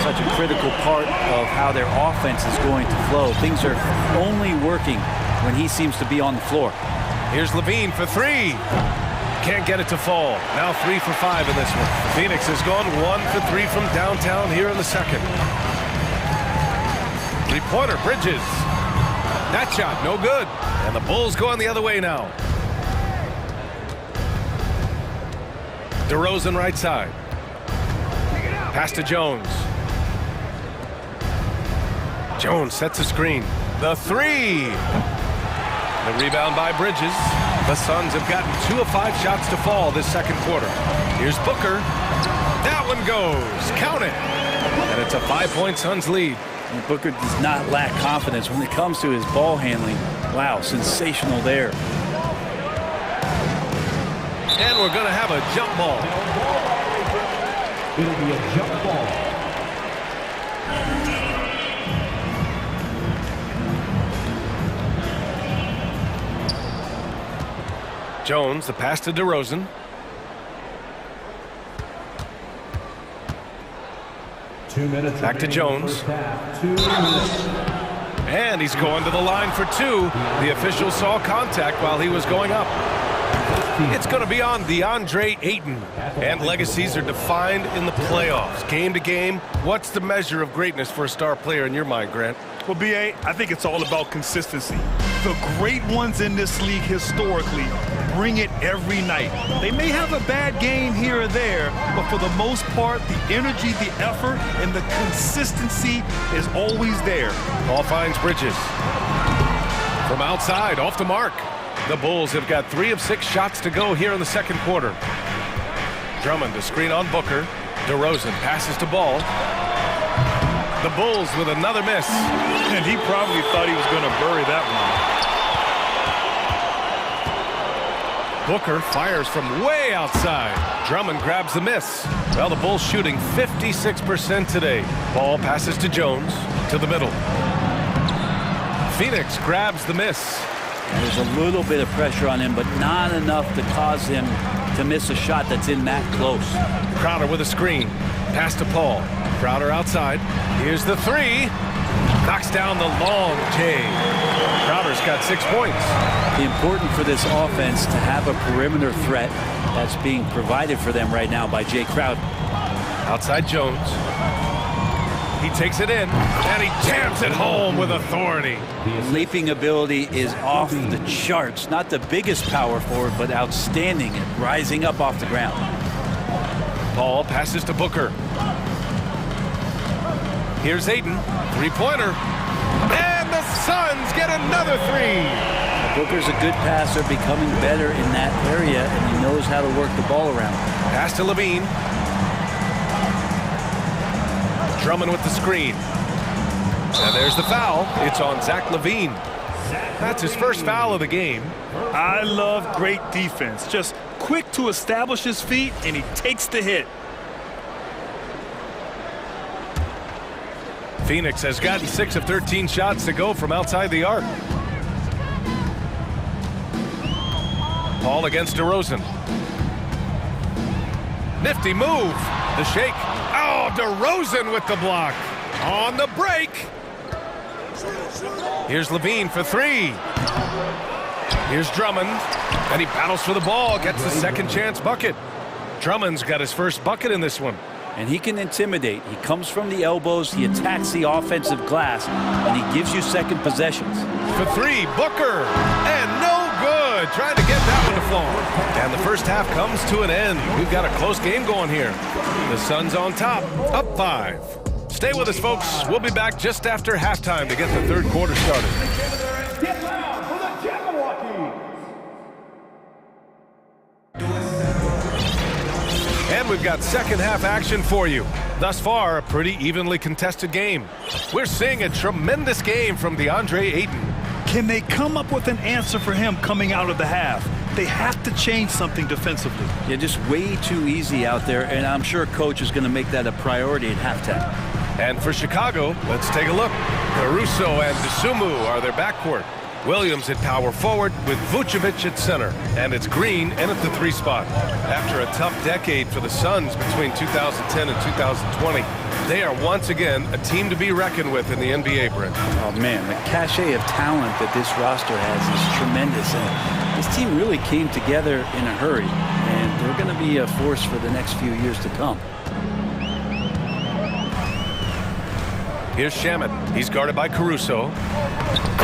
Such a critical part of how their offense is going to flow. Things are only working when he seems to be on the floor. Here's Levine for 3. Can't get it to fall. Now 3 for 5 in this one. Phoenix has gone 1 for 3 from downtown here in the second. 3-pointer, Bridges. That shot, no good. And the Bulls going the other way now. DeRozan right side. Pass to Jones. Jones sets a screen. The 3. The rebound by Bridges. The Suns have gotten 2 of 5 shots to fall this second quarter. Here's Booker. That one goes. Count it. And it's a 5-point Suns lead. And Booker does not lack confidence when it comes to his ball handling. Wow, sensational there. And we're going to have a jump ball. It'll be a jump ball. Jones, the pass to DeRozan. Back to Jones. And he's going to the line for two. The official saw contact while he was going up. It's going to be on DeAndre Ayton. And legacies are defined in the playoffs. Game to game, what's the measure of greatness for a star player in your mind, Grant? Well, B.A., I think it's all about consistency. The great ones in this league historically bring it every night. They may have a bad game here or there, but for the most part, the energy, the effort, and the consistency is always there. Ball finds Bridges. From outside, off the mark. The Bulls have got 3 of 6 shots to go here in the second quarter. Drummond to screen on Booker. DeRozan passes to Ball. The Bulls with another miss. And he probably thought he was going to bury that one. Booker fires from way outside. Drummond grabs the miss. Well, the Bulls shooting 56% today. Ball passes to Jones, to the middle. Phoenix grabs the miss. There's a little bit of pressure on him, but not enough to cause him to miss a shot that's in that close. Crowder with a screen. Pass to Paul. Crowder outside. Here's the three. Knocks down the long J. Crowder's got 6 points. Important for this offense to have a perimeter threat that's being provided for them right now by Jay Crowder. Outside Jones. He takes it in, and he jams it home with authority. Leaping ability is off the charts. Not the biggest power forward, but outstanding at rising up off the ground. Ball passes to Booker. Here's Ayton, three-pointer. And the Suns get another three. Booker's a good passer, becoming better in that area, and he knows how to work the ball around. Pass to Levine. Drummond with the screen. And there's the foul. It's on Zach Levine. That's his first foul of the game. I love great defense. Just quick to establish his feet, and he takes the hit. Phoenix has gotten 6 of 13 shots to go from outside the arc. Paul against DeRozan. Nifty move. The shake. Oh, DeRozan with the block. On the break. Here's Levine for three. Here's Drummond. And he battles for the ball. Gets the second chance bucket. Drummond's got his first bucket in this one. And he can intimidate. He comes from the elbows. He attacks the offensive glass. And he gives you second possessions. For three, Booker. And no good. Trying to get that one to fall. And the first half comes to an end. We've got a close game going here. The Suns on top, up 5. Stay with us, folks. We'll be back just after halftime to get the third quarter started. Get loud for the Jabberwockies! And we've got second half action for you. Thus far, a pretty evenly contested game. We're seeing a tremendous game from DeAndre Ayton. Can they come up with an answer for him coming out of the half? They have to change something defensively. Yeah, just way too easy out there, and I'm sure coach is going to make that a priority at halftime. And for Chicago, let's take a look. Caruso and Dosunmu are their backcourt. Williams at power forward with Vucevic at center. And it's Green in at the 3 spot. After a tough decade for the Suns between 2010 and 2020, they are once again a team to be reckoned with in the NBA, Brent. Oh, man, the cachet of talent that this roster has is tremendous. And this team really came together in a hurry. And they're going to be a force for the next few years to come. Here's Shamet. He's guarded by Caruso.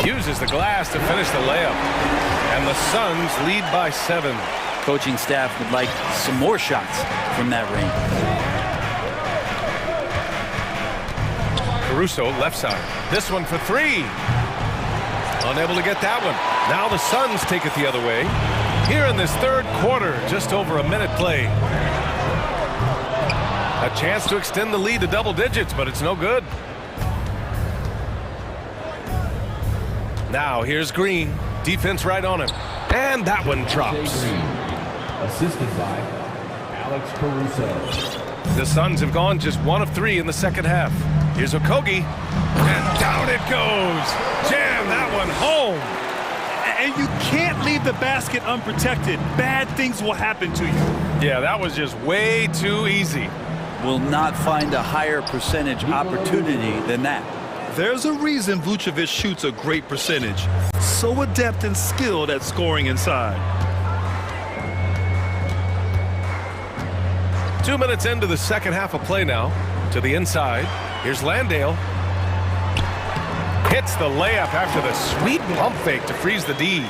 Uses the glass to finish the layup. And the Suns lead by 7. Coaching staff would like some more shots from that range. Caruso left side. This one for 3. Unable to get that one. Now the Suns take it the other way. Here in this third quarter, just over a minute played. A chance to extend the lead to double digits, but it's no good. Now here's Green. Defense right on him. And that one drops. Assisted by Alex Caruso. The Suns have gone just 1 of 3 in the second half. Here's Okogie, and down it goes. Jam that one home. And you can't leave the basket unprotected. Bad things will happen to you. Yeah, that was just way too easy. Will not find a higher percentage opportunity than that. There's a reason Vucevic shoots a great percentage. So adept and skilled at scoring inside. 2 minutes into the second half of play now. To the inside. Here's Landale. Hits the layup after the sweet pump fake to freeze the D.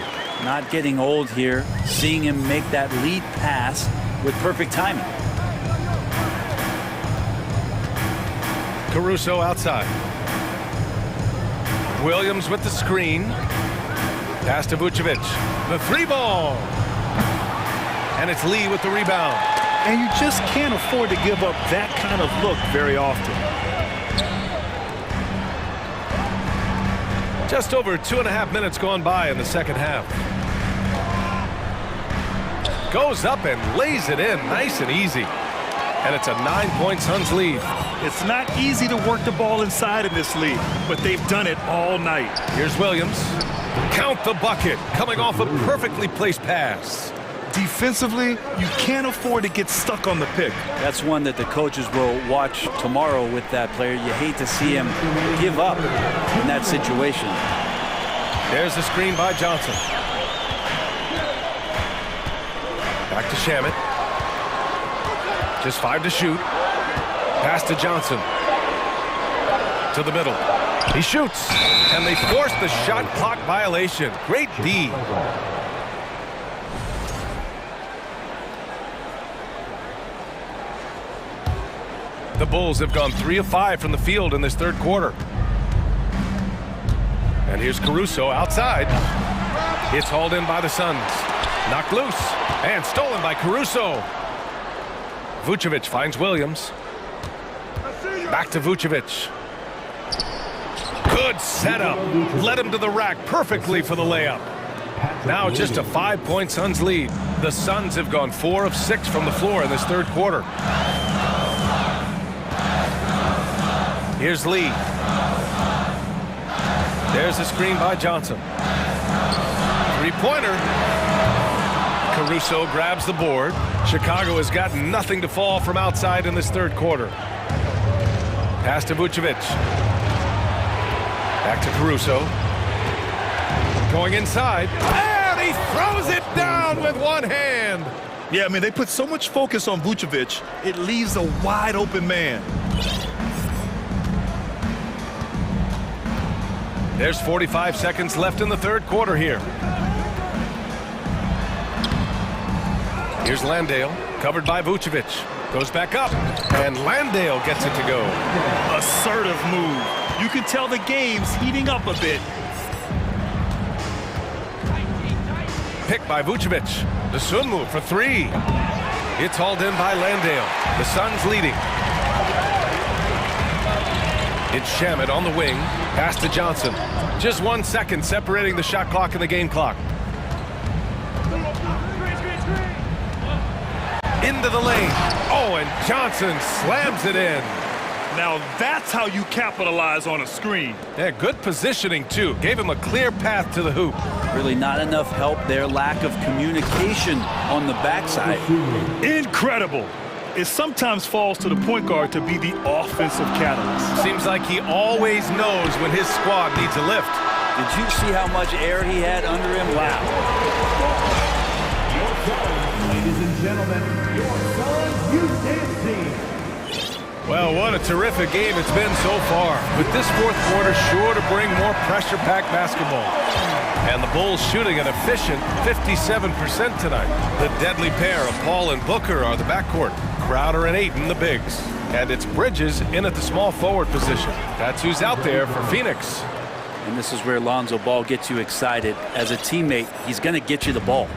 Not getting old here. Seeing him make that lead pass with perfect timing. Caruso outside. Williams with the screen. Pass to Vucevic. The three ball. And it's Lee with the rebound. And you just can't afford to give up that kind of look very often. Just over 2.5 minutes gone by in the second half. Goes up and lays it in nice and easy. And it's a 9-point Suns lead. It's not easy to work the ball inside in this league, but they've done it all night. Here's Williams. Count the bucket, coming off a perfectly placed pass. Defensively, you can't afford to get stuck on the pick. That's one that the coaches will watch tomorrow with that player. You hate to see him give up in that situation. There's the screen by Johnson. Back to Shamet. Just 5 to shoot. Pass to Johnson. To the middle. He shoots. And they force the shot clock violation. Great D. The Bulls have gone 3 of 5 from the field in this third quarter. And here's Caruso outside. It's hauled in by the Suns. Knocked loose and stolen by Caruso. Vucevic finds Williams. Back to Vucevic. Good setup. Led him to the rack perfectly for the layup. Now just a 5-point Suns lead. The Suns have gone 4 of 6 from the floor in this third quarter. Here's Lee. There's a screen by Johnson. Three-pointer. Caruso grabs the board. Chicago has got nothing to fall from outside in this third quarter. Pass to Vucevic. Back to Caruso. Going inside. And he throws it down with one hand. Yeah, I mean, they put so much focus on Vucevic, it leaves a wide open man. There's 45 seconds left in the third quarter here. Here's Landale, covered by Vucevic. Goes back up, and Landale gets it to go. Assertive move. You can tell the game's heating up a bit. Picked by Vucevic. The swim move for 3. It's hauled in by Landale. The Suns leading. It's Shamet on the wing. Pass to Johnson. Just 1 second separating the shot clock and the game clock. Into the lane. Oh, and Johnson slams it in. Now that's how you capitalize on a screen. Yeah, good positioning, too. Gave him a clear path to the hoop. Really not enough help there. Lack of communication on the backside. Incredible. It sometimes falls to the point guard to be the offensive catalyst. Seems like he always knows when his squad needs a lift. Did you see how much air he had under him? Wow. Ladies and gentlemen, your Suns youth dance team. Well, what a terrific game it's been so far. But this fourth quarter sure to bring more pressure-packed basketball. And the Bulls shooting an efficient 57% tonight. The deadly pair of Paul and Booker are the backcourt. Crowder and Ayton the bigs. And it's Bridges in at the small forward position. That's who's out there for Phoenix. And this is where Lonzo Ball gets you excited. As a teammate, he's going to get you the ball.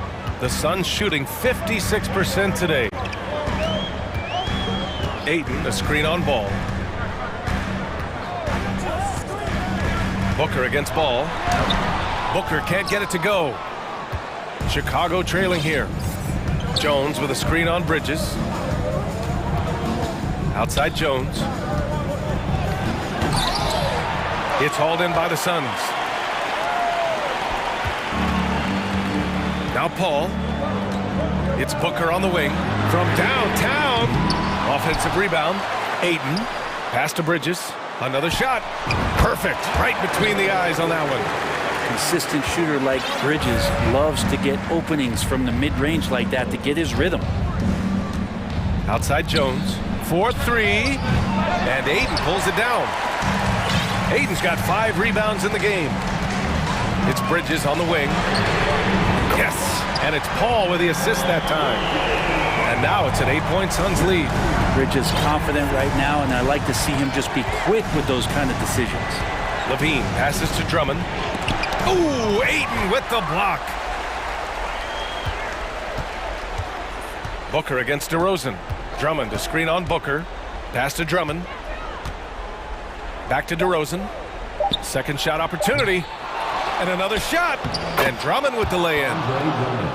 The Suns shooting 56% today. Ayton, a screen on Ball. Booker against Ball. Booker can't get it to go. Chicago trailing here. Jones with a screen on Bridges. Outside Jones. It's hauled in by the Suns. Now Paul. It's Booker on the wing from downtown. Offensive rebound. Ayton. Pass to Bridges. Another shot. Perfect. Right between the eyes on that one. Consistent shooter like Bridges loves to get openings from the mid-range like that to get his rhythm. Outside Jones. 4-3. And Ayton pulls it down. Ayton's got 5 rebounds in the game. It's Bridges on the wing. Yes. And it's Paul with the assist that time. And now it's an 8-point Suns lead. Bridges confident right now, and I like to see him just be quick with those kind of decisions. Levine passes to Drummond. Ooh, Ayton with the block. Booker against DeRozan. Drummond to screen on Booker. Pass to Drummond. Back to DeRozan. Second shot opportunity. And another shot. And Drummond with the lay-in.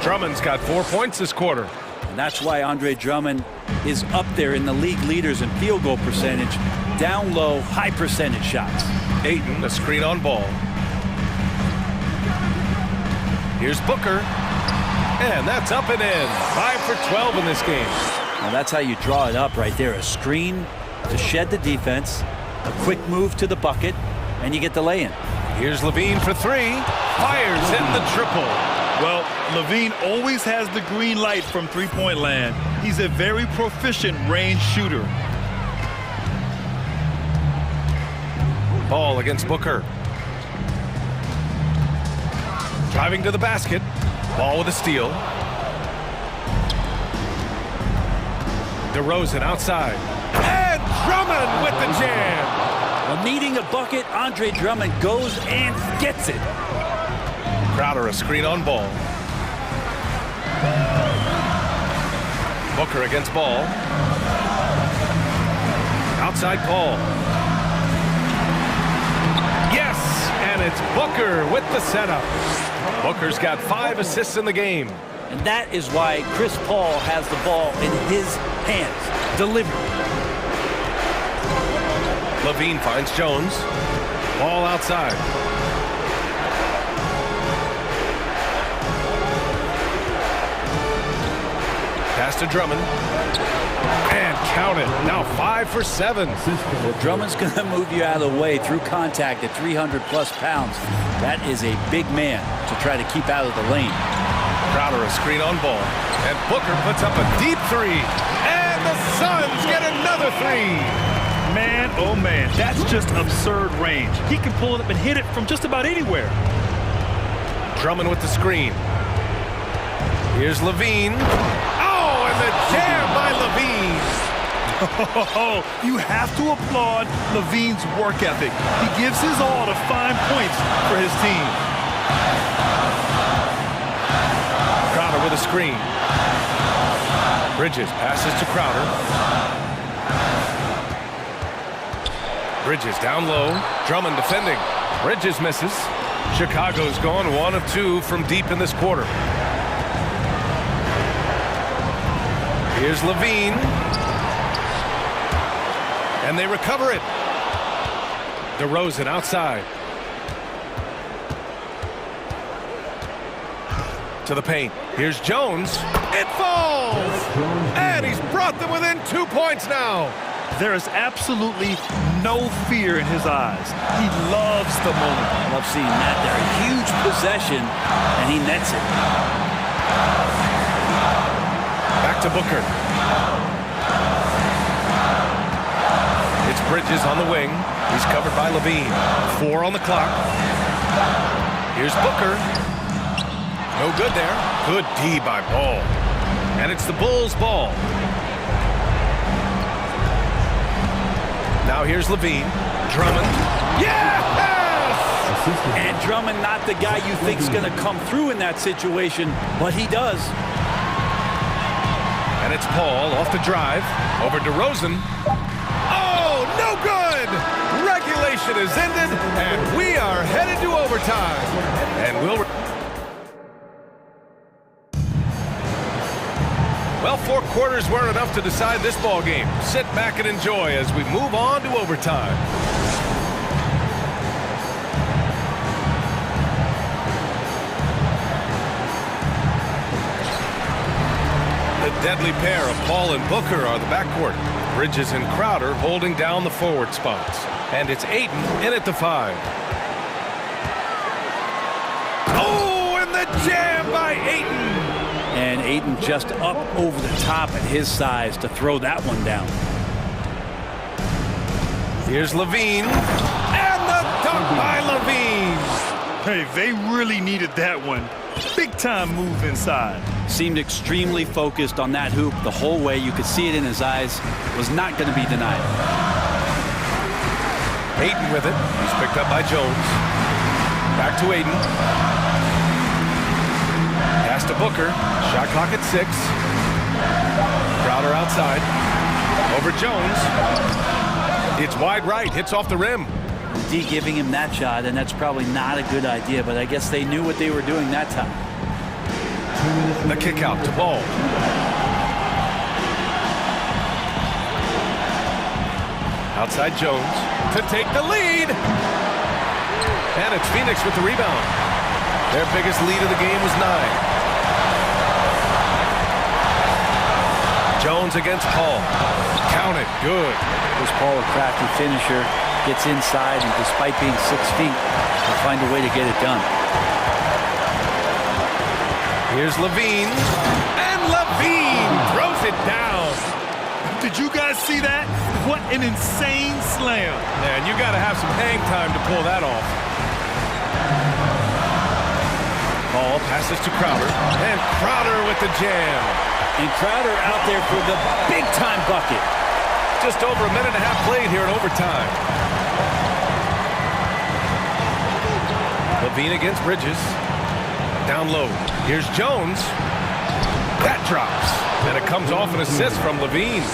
Drummond's got 4 points this quarter. And that's why Andre Drummond is up there in the league leaders in field goal percentage. Down low, high percentage shots. Ayton, a screen on Ball. Here's Booker. And that's up and in. 5 for 12 in this game. Well, that's how you draw it up right there. A screen to shed the defense, a quick move to the bucket, and you get the lay-in. Here's Levine for 3. Fires in the triple. Well, Levine always has the green light from three-point land. He's a very proficient range shooter. Ball against Booker. Driving to the basket. Ball with a steal. DeRozan outside. And Drummond with the jam. Well, needing a bucket, Andre Drummond goes and gets it. Crowder a screen on Ball. Booker against Ball. Outside Paul. Yes! And it's Booker with the setup. Booker's got 5 assists in the game. And that is why Chris Paul has the ball in his hands. Delivery. Levine finds Jones. Ball outside. Pass to Drummond. And count it. Now 5 for 7. Well, Drummond's going to move you out of the way through contact at 300-plus pounds. That is a big man to try to keep out of the lane. Crowder a screen on Ball. And Booker puts up a deep 3. And the Suns get another 3. Man, oh man, that's just absurd range. He can pull it up and hit it from just about anywhere. Drummond with the screen. Here's Levine. Oh, and the jam by Levine. Oh, you have to applaud Levine's work ethic. He gives his all to find points for his team. Crowder with a screen. Bridges passes to Crowder. Bridges down low. Drummond defending. Bridges misses. Chicago's gone 1 of 2 from deep in this quarter. Here's Levine. And they recover it. DeRozan outside. To the paint. Here's Jones. It falls! And he's brought them within 2 points now. There is absolutely no fear in his eyes. He loves the moment. I love seeing that there. A huge possession, and he nets it. Back to Booker. It's Bridges on the wing. He's covered by Levine. 4 on the clock. Here's Booker. No good there. Good D by Ball. And it's the Bulls' ball. Now here's Levine. Drummond. Yes! And Drummond not the guy you think's going to come through in that situation, but he does. And it's Paul off the drive. Over DeRozan. Oh, no good! Regulation is ended, and we are headed to overtime. And we'll... Well, 4 quarters weren't enough to decide this ball game. Sit back and enjoy as we move on to overtime. deadly pair of Paul and Booker are the backcourt. Bridges and Crowder holding down the forward spots. And it's Ayton in at the 5. Oh, and the jam by Ayton! And Ayton just up over the top at his size to throw that one down. Here's Levine. And the dunk by Levine! Hey, they really needed that one. Big-time move inside. Seemed extremely focused on that hoop the whole way. You could see it in his eyes. Was not going to be denied. Ayton with it. He's picked up by Jones. Back to Ayton. Pass to Booker. Shot clock at 6. Crowder outside. Over Jones. It's wide right. Hits off the rim. D giving him that shot, and that's probably not a good idea, but I guess they knew what they were doing that time. The kick out to Ball. Outside Jones to take the lead. And it's Phoenix with the rebound. Their biggest lead of the game was 9. Jones against Paul. Counted. Good. This Paul, a crafty finisher, gets inside, and despite being 6 feet, will find a way to get it done. Here's Levine. And Levine throws it down. Did you guys see that? What an insane slam. Man, you got to have some hang time to pull that off. Ball passes to Crowder. And Crowder with the jam. And Crowder out there for the big-time bucket. Just over a minute and a half played here in overtime. Levine against Bridges. Down low. Here's Jones. That drops. And it comes off an assist from Levine.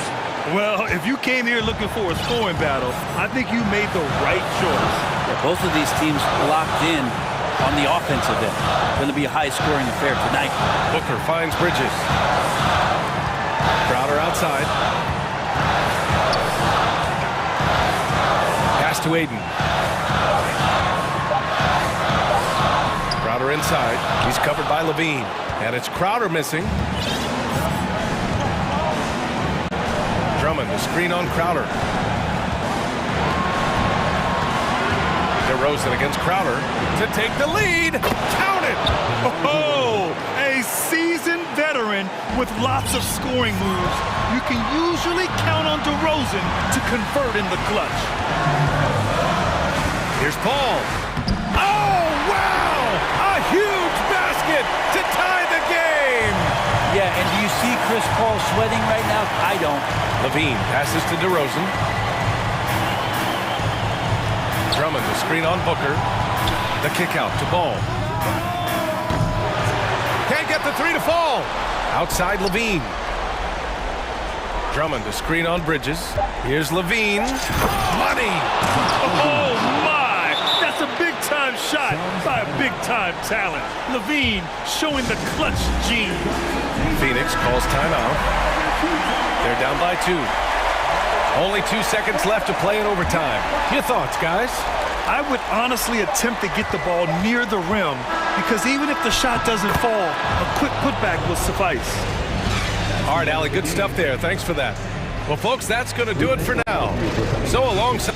Well, if you came here looking for a scoring battle, I think you made the right choice. Yeah, both of these teams locked in on the offensive end. Going to be a high-scoring affair tonight. Booker finds Bridges. Crowder outside. Pass to Ayton. Crowder inside. He's covered by Levine. And it's Crowder missing. Drummond, the screen on Crowder. DeRozan against Crowder to take the lead. Count it! Oh, a seasoned veteran with lots of scoring moves. You can usually count on DeRozan to convert in the clutch. Here's Paul. Oh, wow! A huge basket to tie the game! Yeah, and do you see Chris Paul sweating right now? I don't. Levine passes to DeRozan. Drummond, the screen on Booker. The kick out to Ball. Can't get the 3 to fall. Outside Levine. Drummond, the screen on Bridges. Here's Levine. Money! Oh, my! That's a big-time shot by a big-time talent. Levine showing the clutch gene. Phoenix calls timeout. They're down by 2. Only 2 seconds left to play in overtime. Your thoughts, guys? I would honestly attempt to get the ball near the rim because even if the shot doesn't fall, a quick putback will suffice. All right, Allie, good stuff there. Thanks for that. Well, folks, that's going to do it for now. So alongside...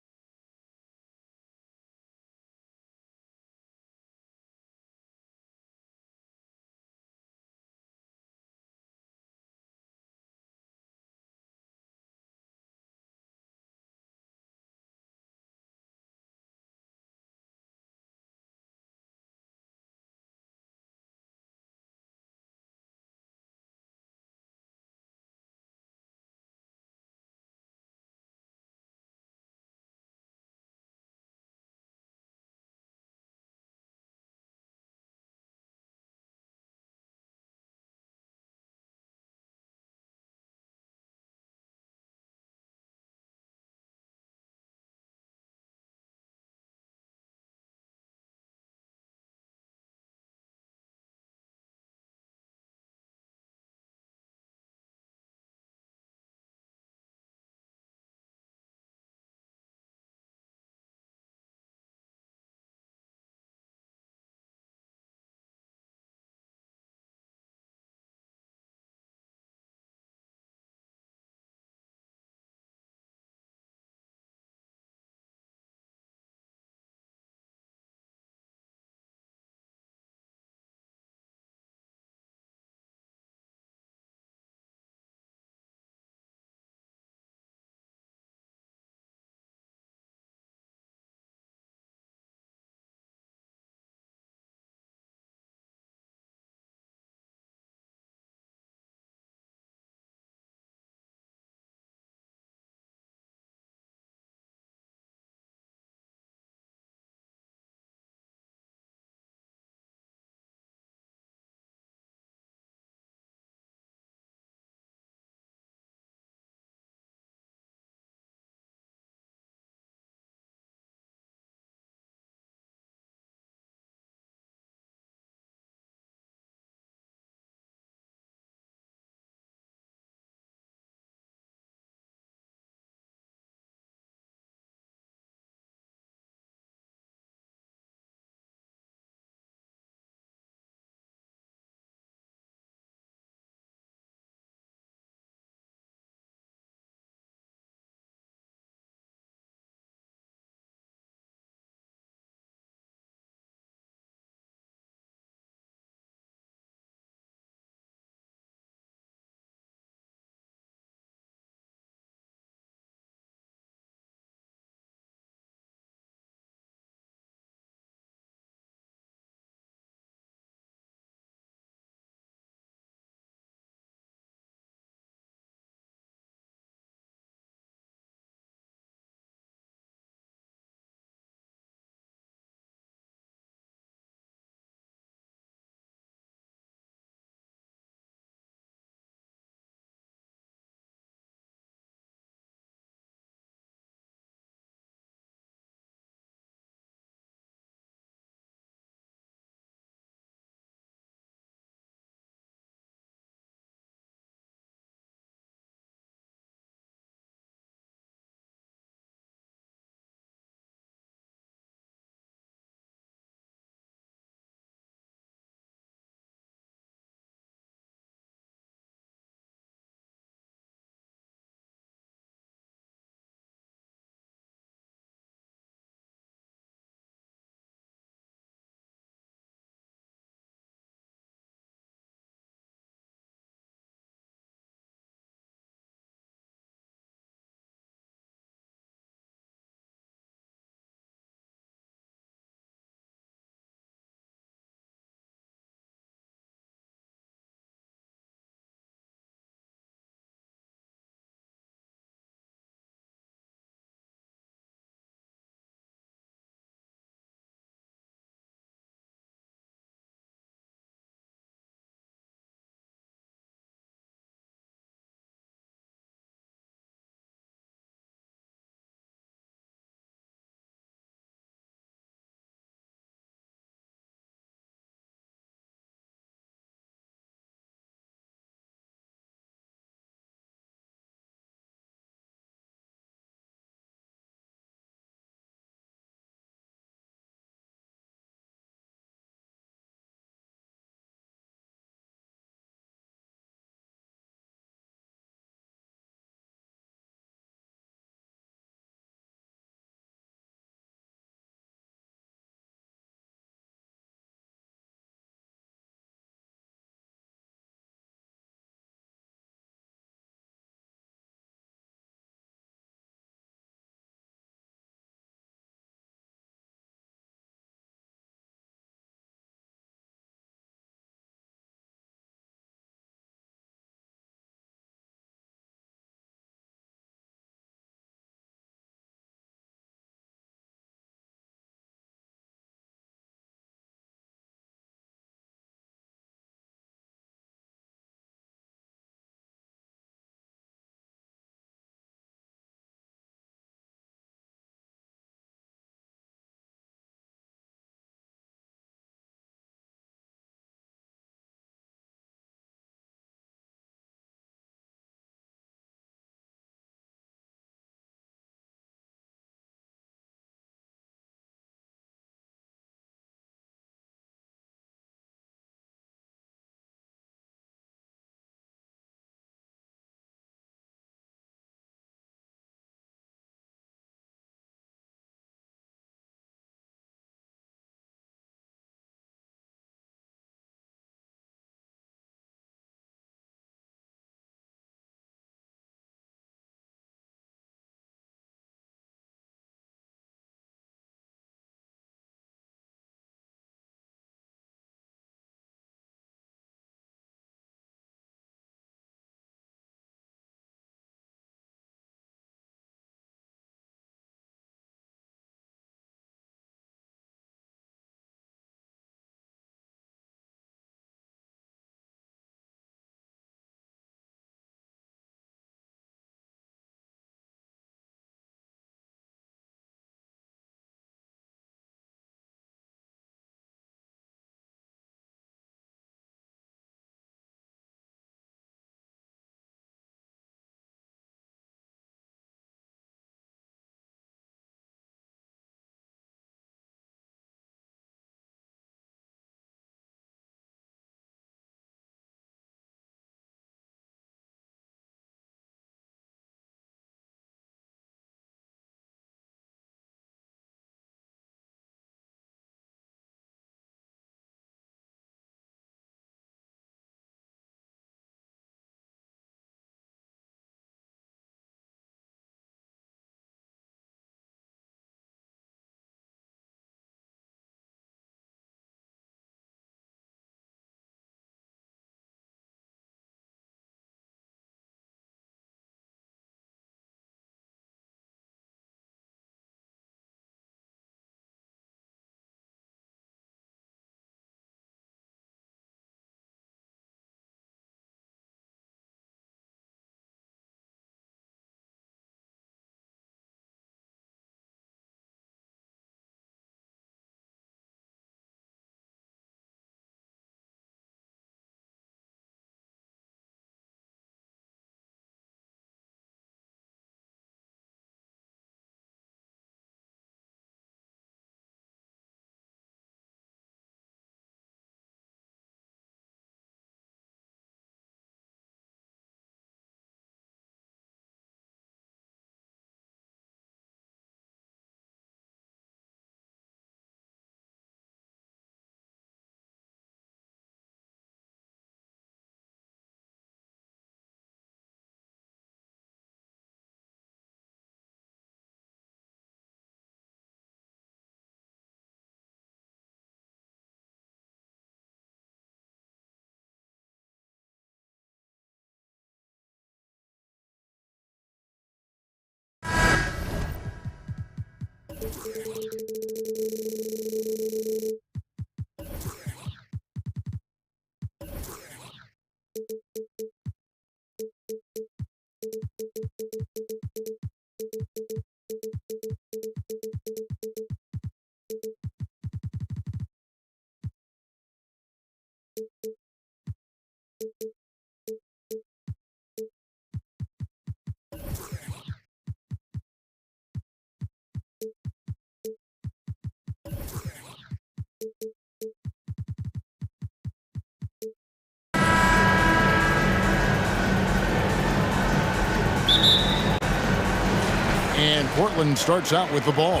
And Portland starts out with the ball.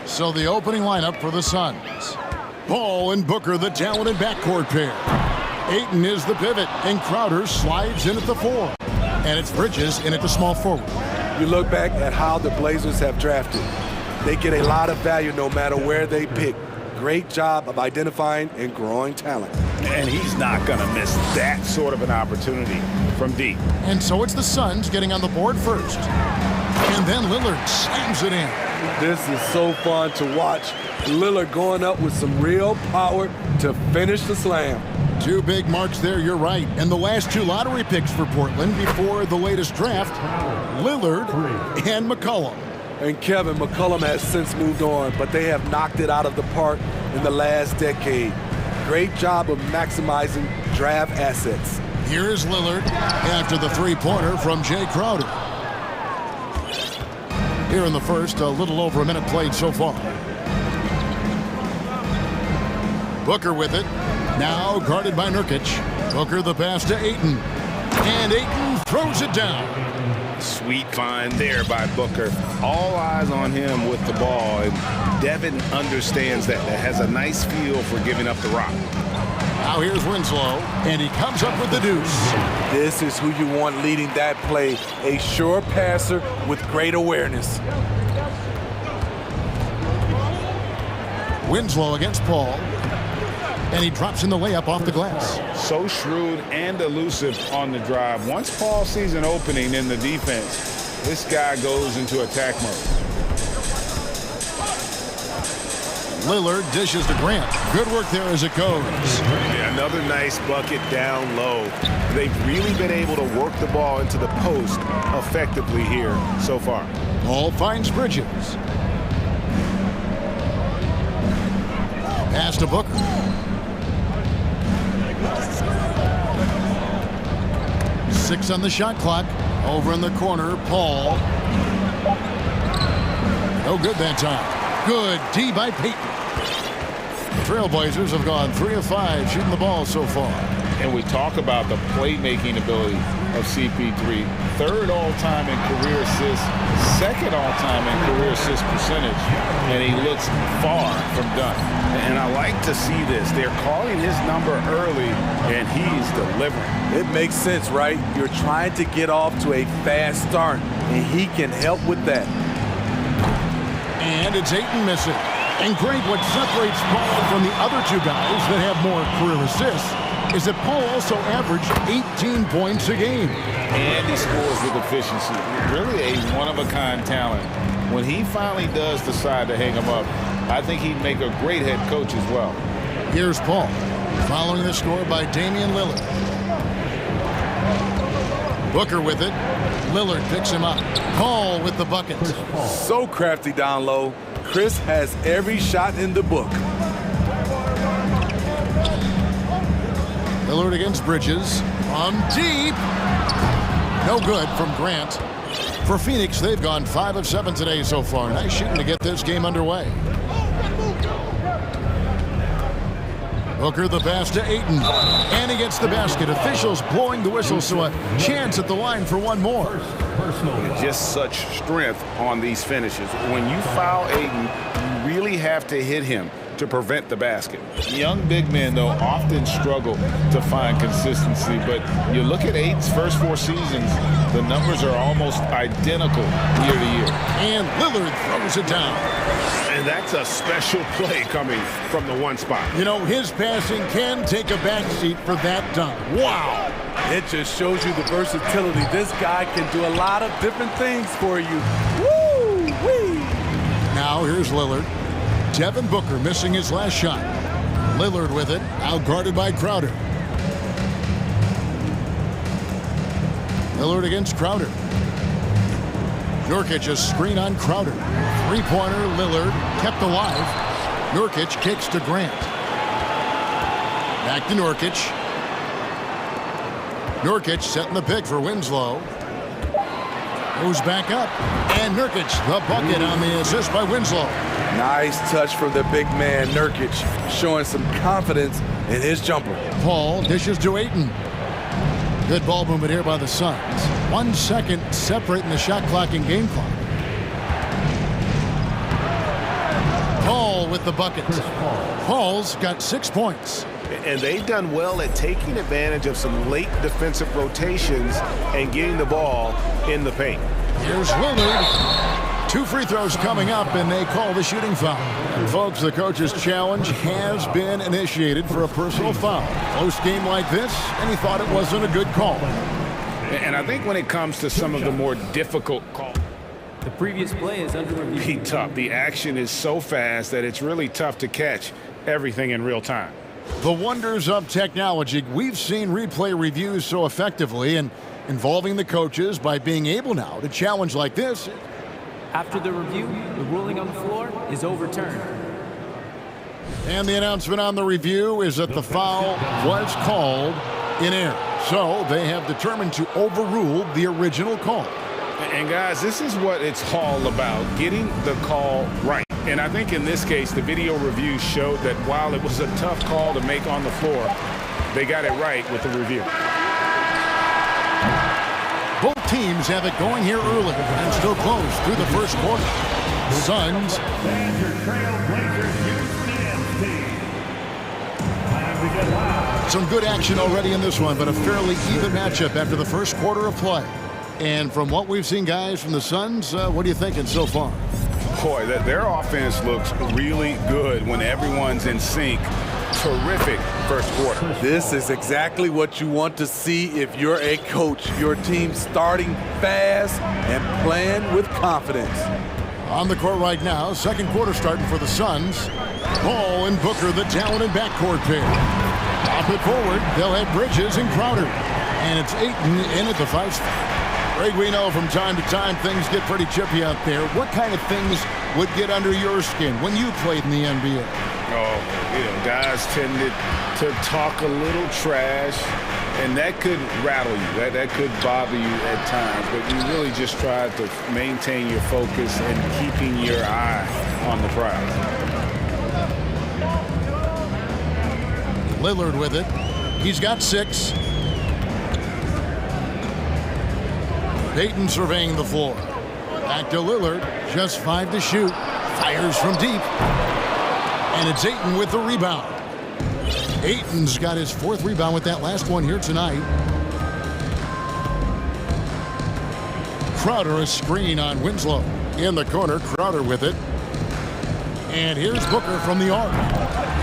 So the opening lineup for the Suns. Ball and Booker, the talented backcourt pair. Ayton is the pivot, and Crowder slides in at the 4. And it's Bridges in at the small forward. You look back at how the Blazers have drafted. They get a lot of value no matter where they pick. Great job of identifying and growing talent. And he's not going to miss that sort of an opportunity from deep. And so it's the Suns getting on the board first. And then Lillard slams it in. This is so fun to watch. Lillard going up with some real power to finish the slam. 2 big marks there, you're right. And the last 2 lottery picks for Portland before the latest draft, Lillard and McCollum. And Kevin, McCollum has since moved on, but they have knocked it out of the park in the last decade. Great job of maximizing draft assets. Here's Lillard after the 3-pointer from Jay Crowder. Here in the first, a little over a minute played so far. Booker with it. Now guarded by Nurkic. Booker the pass to Ayton. And Ayton throws it down. Sweet find there by Booker. All eyes on him with the ball. And Devin understands that. Has a nice feel for giving up the rock. Now here's Winslow, and he comes up with the deuce. This is who you want leading that play. A sure passer with great awareness. Winslow against Paul. And he drops in the layup off the glass. So shrewd and elusive on the drive. Once Paul sees an opening in the defense, this guy goes into attack mode. Lillard dishes to Grant. Good work there as it goes. Yeah, another nice bucket down low. They've really been able to work the ball into the post effectively here so far. Paul finds Bridges. Pass to Booker. Six on the shot clock. Over in the corner, Paul. No good that time. Good D by Peyton. Trailblazers have gone 3 of 5 shooting the ball so far. And we talk about the playmaking ability of CP3. 3rd all-time in career assists, 2nd all-time in career assist percentage, and he looks far from done. And I like to see this. They're calling his number early, and he's delivering. It makes sense, right? You're trying to get off to a fast start, and he can help with that. And it's Ayton missing. And Greg, what separates Paul from the other 2 guys that have more career assists is that Paul also averaged 18 points a game. And he scores with efficiency. Really a one-of-a-kind talent. When he finally does decide to hang him up, I think he'd make a great head coach as well. Here's Paul, following the score by Damian Lillard. Booker with it. Lillard picks him up. Paul with the bucket. So crafty down low. Chris has every shot in the book. Lillard against Bridges. From deep. No good from Grant. For Phoenix, they've gone 5 of 7 today so far. Nice shooting to get this game underway. Booker the pass to Ayton. And he gets the basket. Officials blowing the whistle, so a chance at the line for one more. Just such strength on these finishes. When you foul Ayton, you really have to hit him to prevent the basket. Young big men, though, often struggle to find consistency, but you look at Ayton's first 4 seasons, the numbers are almost identical year to year. And Lillard throws it down. And that's a special play coming from the 1 spot. You know, his passing can take a backseat for that dunk. Wow. It just shows you the versatility. This guy can do a lot of different things for you. Woo! Now here's Lillard. Devin Booker missing his last shot. Lillard with it, out guarded by Crowder. Lillard against Crowder. Nurkic a screen on Crowder. Three-pointer, Lillard kept alive. Nurkic kicks to Grant. Back to Nurkic. Nurkic setting the pick for Winslow. Goes back up. And Nurkic, the bucket on the assist by Winslow. Nice touch from the big man, Nurkic, showing some confidence in his jumper. Paul dishes to Ayton. Good ball movement here by the Suns. 1 second separating the shot clock and game clock. Paul with the bucket. Paul's got 6 points. And they've done well at taking advantage of some late defensive rotations and getting the ball in the paint. Here's Lillard. 2 free throws coming up, and they call the shooting foul. And folks, the coach's challenge has been initiated for a personal foul. Close game like this, and he thought it wasn't a good call. And I think when it comes to some of the more difficult calls, The previous play is under review. be tough. The action is so fast that it's really tough to catch everything in real time. The wonders of technology. We've seen replay reviews so effectively and involving the coaches by being able now to challenge like this. After the review, the ruling on the floor is overturned. And the announcement on the review is that the foul was called in error. So they have determined to overrule the original call. And guys, this is what it's all about, getting the call right. And I think in this case, the video review showed that while it was a tough call to make on the floor, they got it right with the review. Both teams have it going here early and still close through the first quarter. Suns. Some good action already in this one, but a fairly even matchup after the first quarter of play. And from what we've seen, guys, from the Suns, what are you thinking so far? Boy, their offense looks really good when everyone's in sync. Terrific first quarter. This is exactly what you want to see if you're a coach. Your team starting fast and playing with confidence. On the court right now, second quarter starting for the Suns. Ball and Booker, the talented backcourt pair. Pop it forward. They'll have Bridges and Crowder. And it's Ayton in at the 5 spot. Greg, we know from time to time things get pretty chippy out there. What kind of things would get under your skin when you played in the NBA? Oh, guys tended to talk a little trash, and that could rattle you. That could bother you at times. But you really just try to maintain your focus and keeping your eye on the prize. Lillard with it. He's got 6. Payton surveying the floor. Back to Lillard. Just 5 to shoot. Fires from deep. And it's Ayton with the rebound. Ayton's got his 4th rebound with that last one here tonight. Crowder a screen on Winslow. In the corner, Crowder with it. And here's Booker from the arc.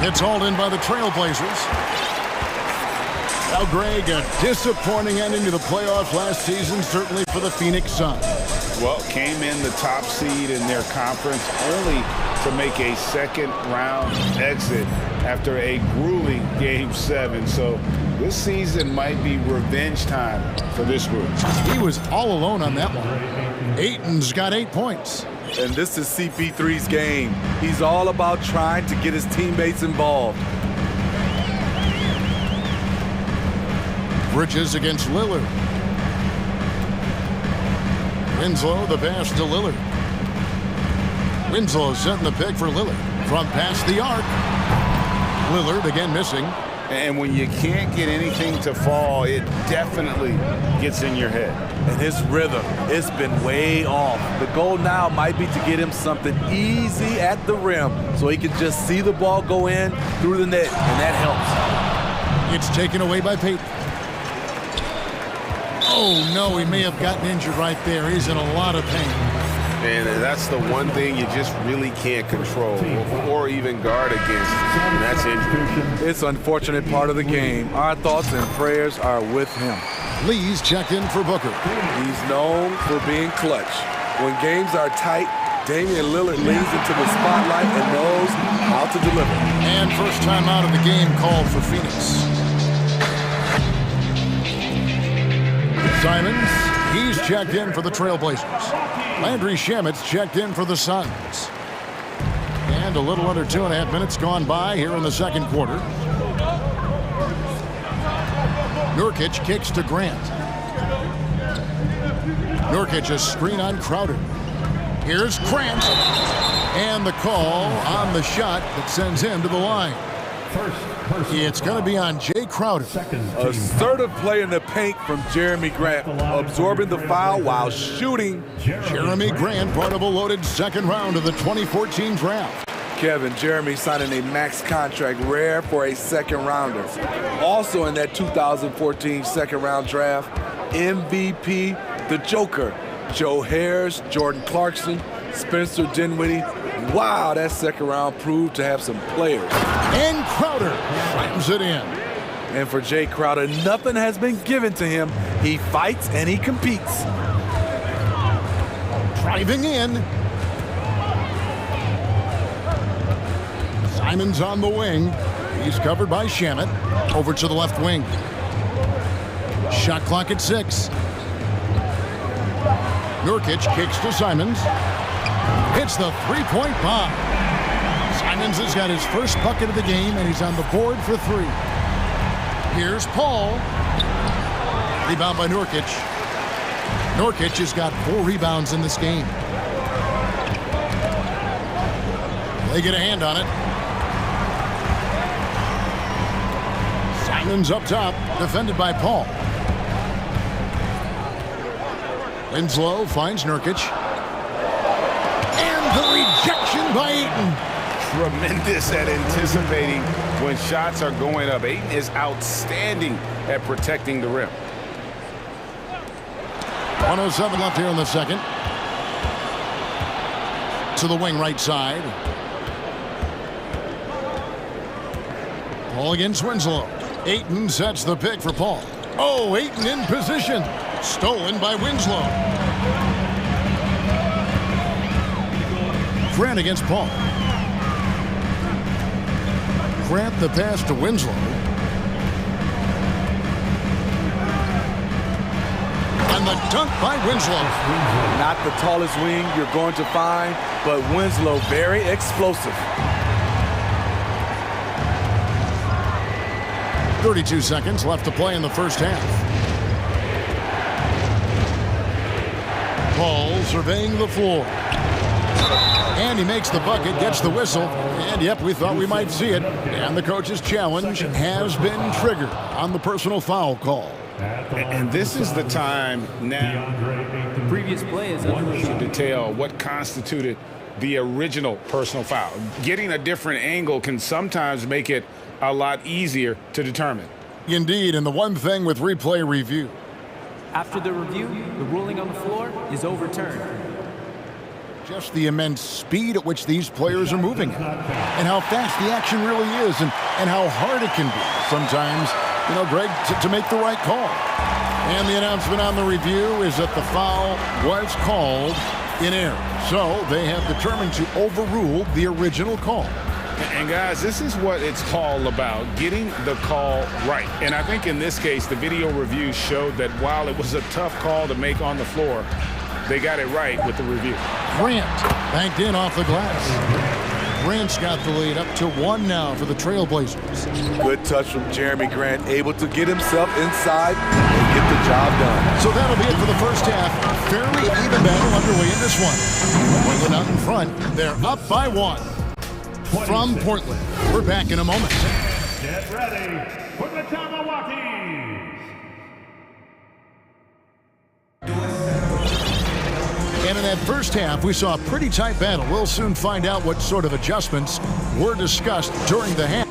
It's hauled in by the Trailblazers. Now, Greg, a disappointing ending to the playoffs last season, certainly for the Phoenix Suns. Well, came in the top seed in their conference only to make a second-round exit after a grueling Game 7. So this season might be revenge time for this group. He was all alone on that one. Ayton's got 8 points. And this is CP3's game. He's all about trying to get his teammates involved. Bridges against Lillard. Winslow, the pass to Lillard. Winslow setting the pick for Lillard. From past the arc. Lillard again missing. And when you can't get anything to fall, it definitely gets in your head. And his rhythm, it's been way off. The goal now might be to get him something easy at the rim so he can just see the ball go in through the net, and that helps. It's taken away by Payton. Oh, no, he may have gotten injured right there. He's in a lot of pain. And that's the one thing you just really can't control or even guard against, and that's injury. It's an unfortunate part of the game. Our thoughts and prayers are with him. Lee's checked in for Booker. He's known for being clutch. When games are tight, Damian Lillard leans into the spotlight and knows how to deliver. And first time out of the game called for Phoenix. Simons, he's checked in for the Trailblazers. Landry Shamit's checked in for the Suns. And a little under 2.5 minutes gone by here in the second quarter. Nurkic kicks to Grant. Nurkic a screen on Crowder. Here's Grant. And the call on the shot that sends him to the line. It's going to be on Jay Crowder. Assertive play in the paint from Jeremy Grant, absorbing the foul while shooting. Jeremy Grant, part of a loaded second round of the 2014 draft. Kevin, Jeremy signing a max contract, rare for a second rounder. Also in that 2014 second round draft, MVP, the Joker, Joe Harris, Jordan Clarkson, Spencer Dinwiddie. Wow, that second round proved to have some players. And Crowder slams it in. And for Jay Crowder, nothing has been given to him. He fights and he competes. Driving in. Simons on the wing. He's covered by Shamet. Over to the left wing. Shot clock at 6. Nurkic kicks to Simons. Hits the three-point bomb. Simons has got his first bucket of the game, and he's on the board for 3. Here's Paul. Rebound by Nurkic. Nurkic has got 4 rebounds in this game. They get a hand on it. Simons up top, defended by Paul. Winslow finds Nurkic. And the rejection by Ayton. Tremendous at anticipating when shots are going up. Ayton is outstanding at protecting the rim. 1:07 left here in the second. To the wing right side. Paul against Winslow. Ayton sets the pick for Paul. Oh, Ayton in position. Stolen by Winslow. Grant against Paul. Grant the pass to Winslow. And the dunk by Winslow. Not the tallest wing you're going to find, but Winslow very explosive. 32 seconds left to play in the first half. Paul surveying the floor. And he makes the bucket, gets the whistle, and yep, we thought we might see it. And the coach's challenge has been triggered on the personal foul call. And this is the time now. The previous play is to detail what constituted the original personal foul. Getting a different angle can sometimes make it a lot easier to determine. Indeed, and the one thing with replay review. After the review, the ruling on the floor is overturned. Just the immense speed at which these players are moving and how fast the action really is and how hard it can be sometimes, you know, Greg, to make the right call. And the announcement on the review is that the foul was called in error. So they have determined to overrule the original call. And guys, this is what it's all about, getting the call right. And I think in this case, the video review showed that while it was a tough call to make on the floor, they got it right with the review. Grant banked in off the glass. Grant's got the lead up to 1 now for the Trailblazers. Good touch from Jeremy Grant, able to get himself inside and get the job done. So that'll be it for the first half. Fairly even battle underway in this one. Portland out in front. They're up by 1. From Portland, we're back in a moment. Get ready for the Jabberwockies. And in that first half, we saw a pretty tight battle. We'll soon find out what sort of adjustments were discussed during the half.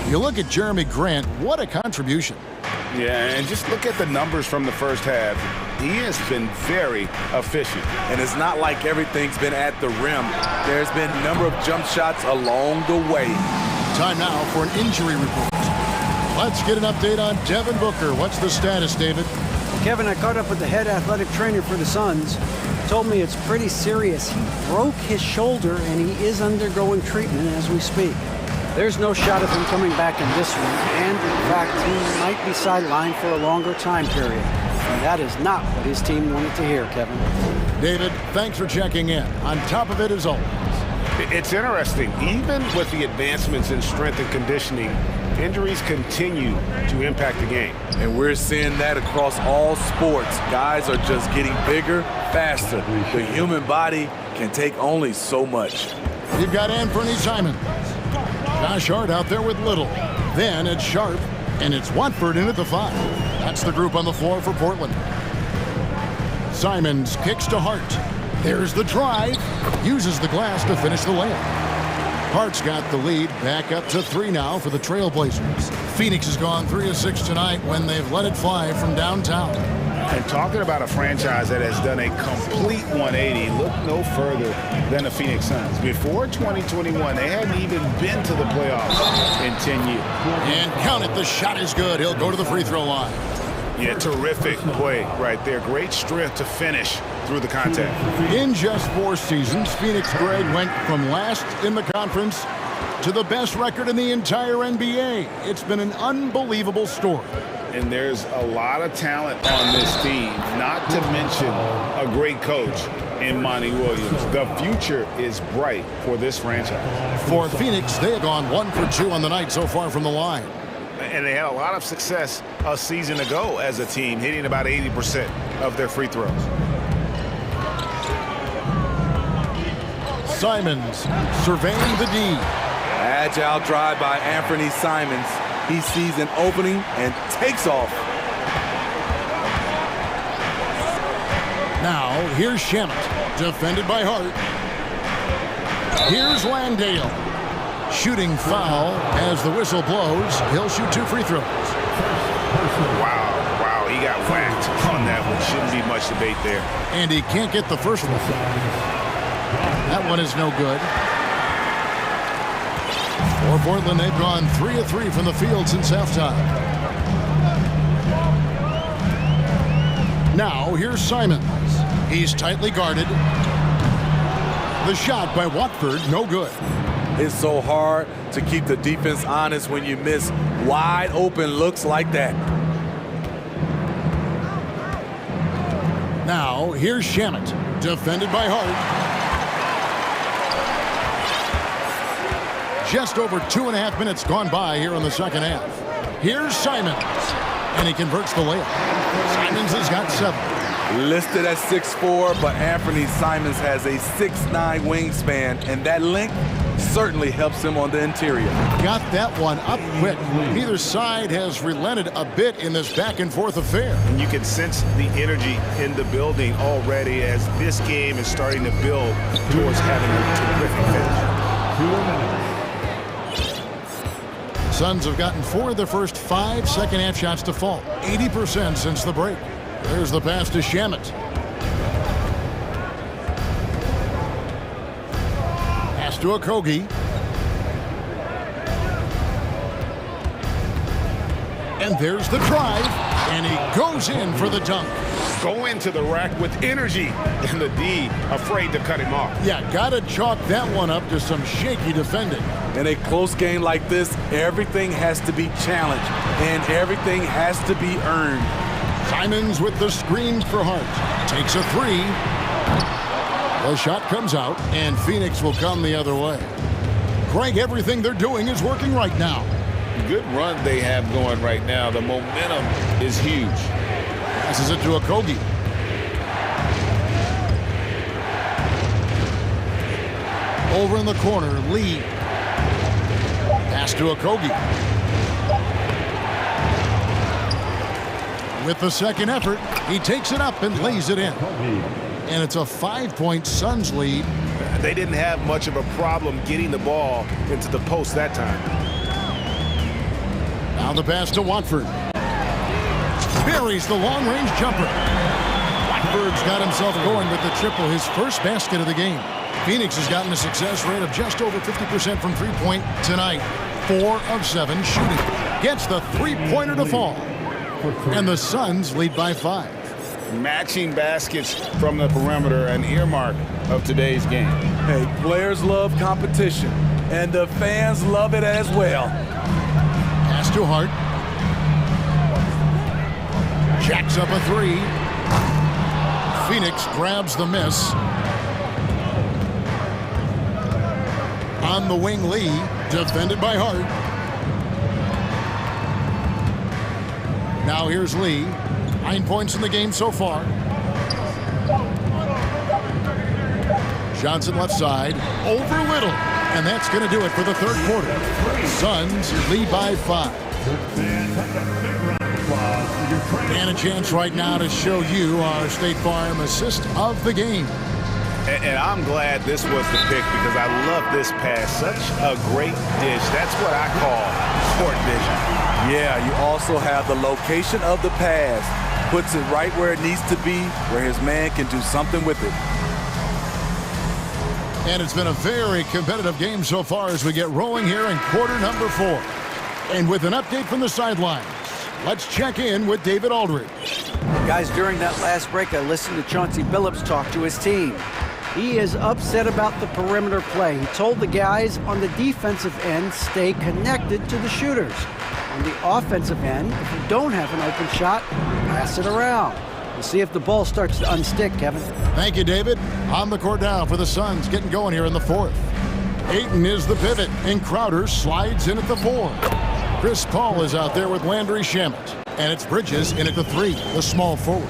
You look at Jeremy Grant, what a contribution. Yeah, and just look at the numbers from the first half. He has been very efficient. And it's not like everything's been at the rim. There's been a number of jump shots along the way. Time now for an injury report. Let's get an update on Devin Booker. What's the status, David? Kevin, I caught up with the head athletic trainer for the Suns. He told me it's pretty serious. He broke his shoulder, and he is undergoing treatment as we speak. There's no shot of him coming back in this one, and in fact, he might be sidelined for a longer time period. And that is not what his team wanted to hear, Kevin. David, thanks for checking in. On top of it as always. It's interesting. Even with the advancements in strength and conditioning, injuries continue to impact the game. And we're seeing that across all sports. Guys are just getting bigger, faster. The human body can take only so much. You've got Anthony Simons. Josh Hart out there with Little. Then it's Sharp, and it's Watford in at the 5. That's the group on the floor for Portland. Simons kicks to Hart. There's the drive. Uses the glass to finish the layup. Hart's got the lead back up to 3 now for the Trailblazers. Phoenix has gone 3 of 6 tonight when they've let it fly from downtown. And talking about a franchise that has done a complete 180, look no further than the Phoenix Suns. Before 2021, they hadn't even been to the playoffs in 10 years. And count it, the shot is good. He'll go to the free throw line. Yeah, terrific play right there. Great strength to finish through the contact. In just 4 seasons, Phoenix Greg went from last in the conference to the best record in the entire NBA. It's been an unbelievable story. And there's a lot of talent on this team, not to mention a great coach in Monty Williams. The future is bright for this franchise. For Phoenix, they have gone 1 for 2 on the night so far from the line. And they had a lot of success a season ago as a team, hitting about 80% of their free throws. Simons surveying the D. Agile drive by Anthony Simons. He sees an opening and takes off. Now, here's Shamet, defended by Hart. Here's Landale. Shooting foul as the whistle blows. He'll shoot 2 free throws. Wow, he got whacked on that one. Shouldn't be much debate there. And he can't get the first one. That one is no good. For Portland, they've gone 3 of 3 from the field since halftime. Now, here's Simons. He's tightly guarded. The shot by Watford, no good. It's so hard to keep the defense honest when you miss wide open looks like that. Now, here's Shamet, defended by Hart. Just over 2.5 minutes gone by here in the second half. Here's Simons, and he converts the layup. Simons has got 7. Listed at 6'4", but Anthony Simons has a 6'9" wingspan, and that length certainly helps him on the interior. Got that one up quick. Neither side has relented a bit in this back-and-forth affair. And you can sense the energy in the building already as this game is starting to build towards having a terrific finish. Suns have gotten 4 of their first 5 second-half shots to fall. 80% since the break. There's the pass to Shamet. Pass to Okogie. And there's the drive. And he goes in for the dunk. Go into the rack with energy. And the D afraid to cut him off. Yeah, gotta chalk that one up to some shaky defending. In a close game like this, everything has to be challenged. And everything has to be earned. Simons with the screen for Hart. Takes a 3. The shot comes out, and Phoenix will come the other way. Greg, everything they're doing is working right now. Good run they have going right now. The momentum is huge. Passes it to Okogie. Over in the corner, Lee. Pass to Okogie. With the second effort, he takes it up and lays it in. And it's a 5-point Suns lead. They didn't have much of a problem getting the ball into the post that time. Now the pass to Watford. buries the long-range jumper. Blackbird's got himself going with the triple, his first basket of the game. Phoenix has gotten a success rate of just over 50% from three-point tonight. 4 of 7 shooting. Gets the three-pointer to fall. And the Suns lead by 5. Matching baskets from the perimeter, an earmark of today's game. Hey, players love competition, and the fans love it as well. Pass to Hart. Jacks up a three. Phoenix grabs the miss. On the wing, Lee, defended by Hart. Now here's Lee. 9 points in the game so far. Johnson left side, over Little. And that's going to do it for the third quarter. Suns lead by 5. And a chance right now to show you our State Farm assist of the game. And I'm glad this was the pick because I love this pass. Such a great dish. That's what I call court vision. Yeah, you also have the location of the pass. Puts it right where it needs to be, where his man can do something with it. And it's been a very competitive game so far as we get rolling here in quarter number 4. And with an update from the sidelines, let's check in with David Aldridge. Guys, during that last break, I listened to Chauncey Billups talk to his team. He is upset about the perimeter play. He told the guys on the defensive end, stay connected to the shooters. On the offensive end, if you don't have an open shot, pass it around. We'll see if the ball starts to unstick, Kevin. Thank you, David. On the court now for the Suns, getting going here in the 4th. Ayton is the pivot, and Crowder slides in at the 4. Chris Paul is out there with Landry Shamet. And it's Bridges in at the 3, the small forward.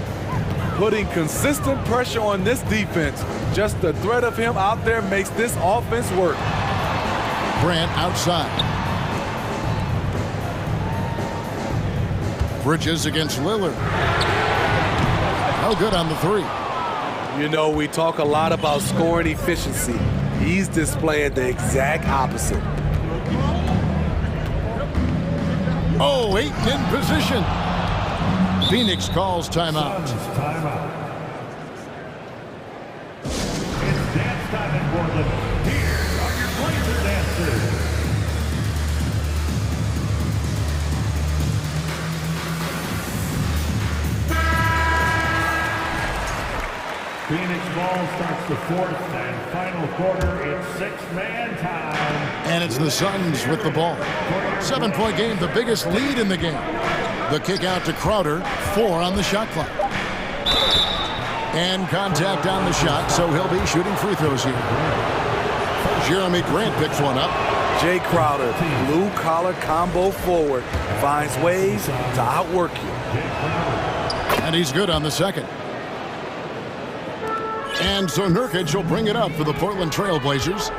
Putting consistent pressure on this defense. Just the threat of him out there makes this offense work. Grant outside. Bridges against Lillard. No good on the 3. You know, we talk a lot about scoring efficiency. He's displaying the exact opposite. Oh, Ayton in position. Phoenix calls timeout. It's dance time in Portland. Here are your Blazer dancers. Phoenix ball starts the 4th and final quarter. It's 6-man time. And it's the Suns with the ball. 7-point game, the biggest lead in the game. The kick out to Crowder, 4 on the shot clock. And contact on the shot, so he'll be shooting free throws here. Jeremy Grant picks one up. Jay Crowder, blue-collar combo forward, finds ways to outwork you. And he's good on the second. And so Nurkic will bring it up for the Portland Trail Blazers.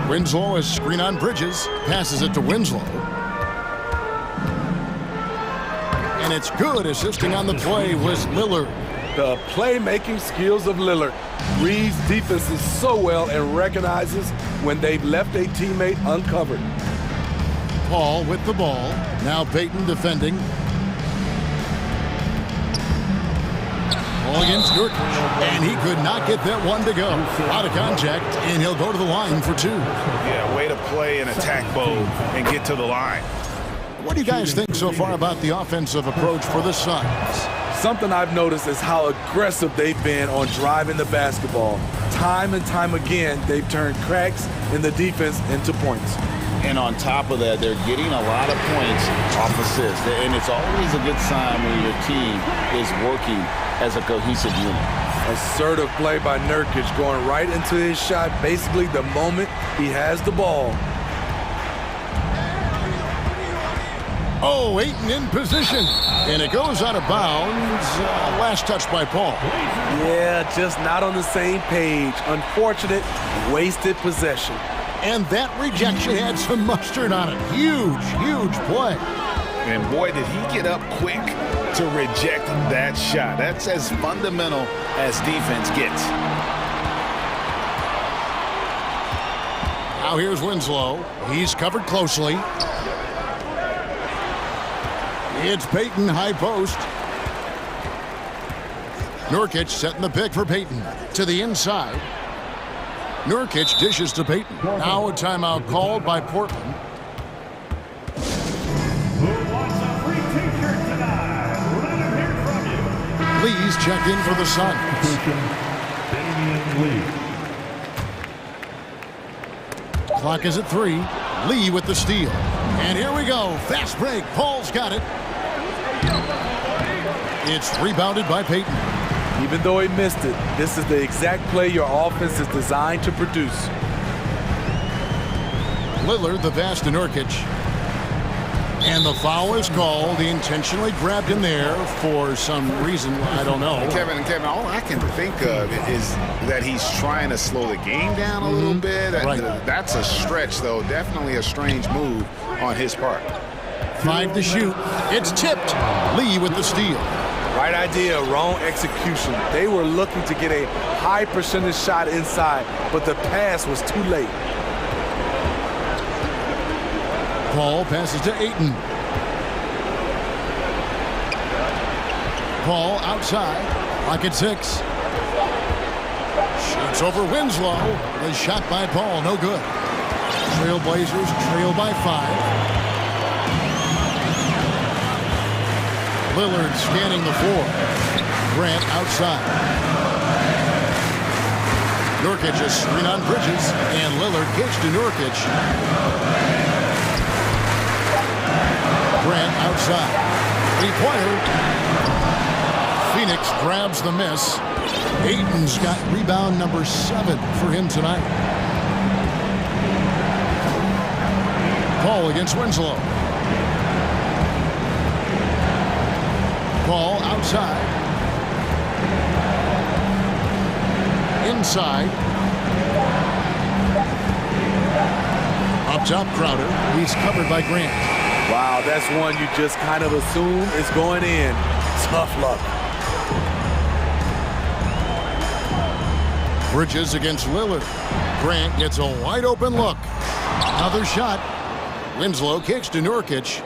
Winslow is screen on Bridges, passes it to Winslow. And it's good. Assisting on the play was Lillard. The playmaking skills of Lillard. Reads defenses so well and recognizes when they've left a teammate uncovered. Paul with the ball. Now Payton defending. Ball against Nurkic. And he could not get that one to go. Out of contact, and he'll go to the line for 2. Yeah, way to play an attack mode and get to the line. What do you guys think so far about the offensive approach for the Suns? Something I've noticed is how aggressive they've been on driving the basketball. Time and time again, they've turned cracks in the defense into points. And on top of that, they're getting a lot of points off assists. And it's always a good sign when your team is working as a cohesive unit. Assertive play by Nurkic, going right into his shot basically the moment he has the ball. Oh, Ayton in position. And it goes out of bounds. Last touch by Paul. Yeah, just not on the same page. Unfortunate, wasted possession. And that rejection had some mustard on it. Huge, huge play. And boy, did he get up quick to reject that shot. That's as fundamental as defense gets. Now here's Winslow. He's covered closely. It's Peyton high post. Nurkic setting the pick for Peyton. To the inside. Nurkic dishes to Peyton. Now a timeout called by Portland. Lee's checked in for the Suns. Clock is at 3. Lee with the steal. And here we go. Fast break. Paul's got it. It's rebounded by Peyton. Even though he missed it, this is the exact play your offense is designed to produce. Lillard the pass to Nurkic. And the foul is called. He intentionally grabbed him there for some reason. I don't know. Kevin, all I can think of is that he's trying to slow the game down a little bit. Right. That's a stretch, though. Definitely a strange move on his part. 5 to shoot. It's tipped. Lee with the steal. Right idea, wrong execution. They were looking to get a high percentage shot inside, but the pass was too late. Paul passes to Ayton. Paul outside. Lock at 6. Shoots over Winslow. A shot by Paul. No good. Trailblazers trail by 5. Lillard scanning the floor. Grant outside. Nurkic is screen on Bridges. And Lillard kicks to Nurkic. Grant outside. 3-pointer. Phoenix grabs the miss. Ayton's got rebound number 7 for him tonight. Paul against Winslow. Paul outside. Inside. Up top, Crowder. He's covered by Grant. Wow, that's one you just kind of assume is going in. Tough luck. Bridges against Lillard. Grant gets a wide open look. Another shot. Winslow kicks to Nurkic.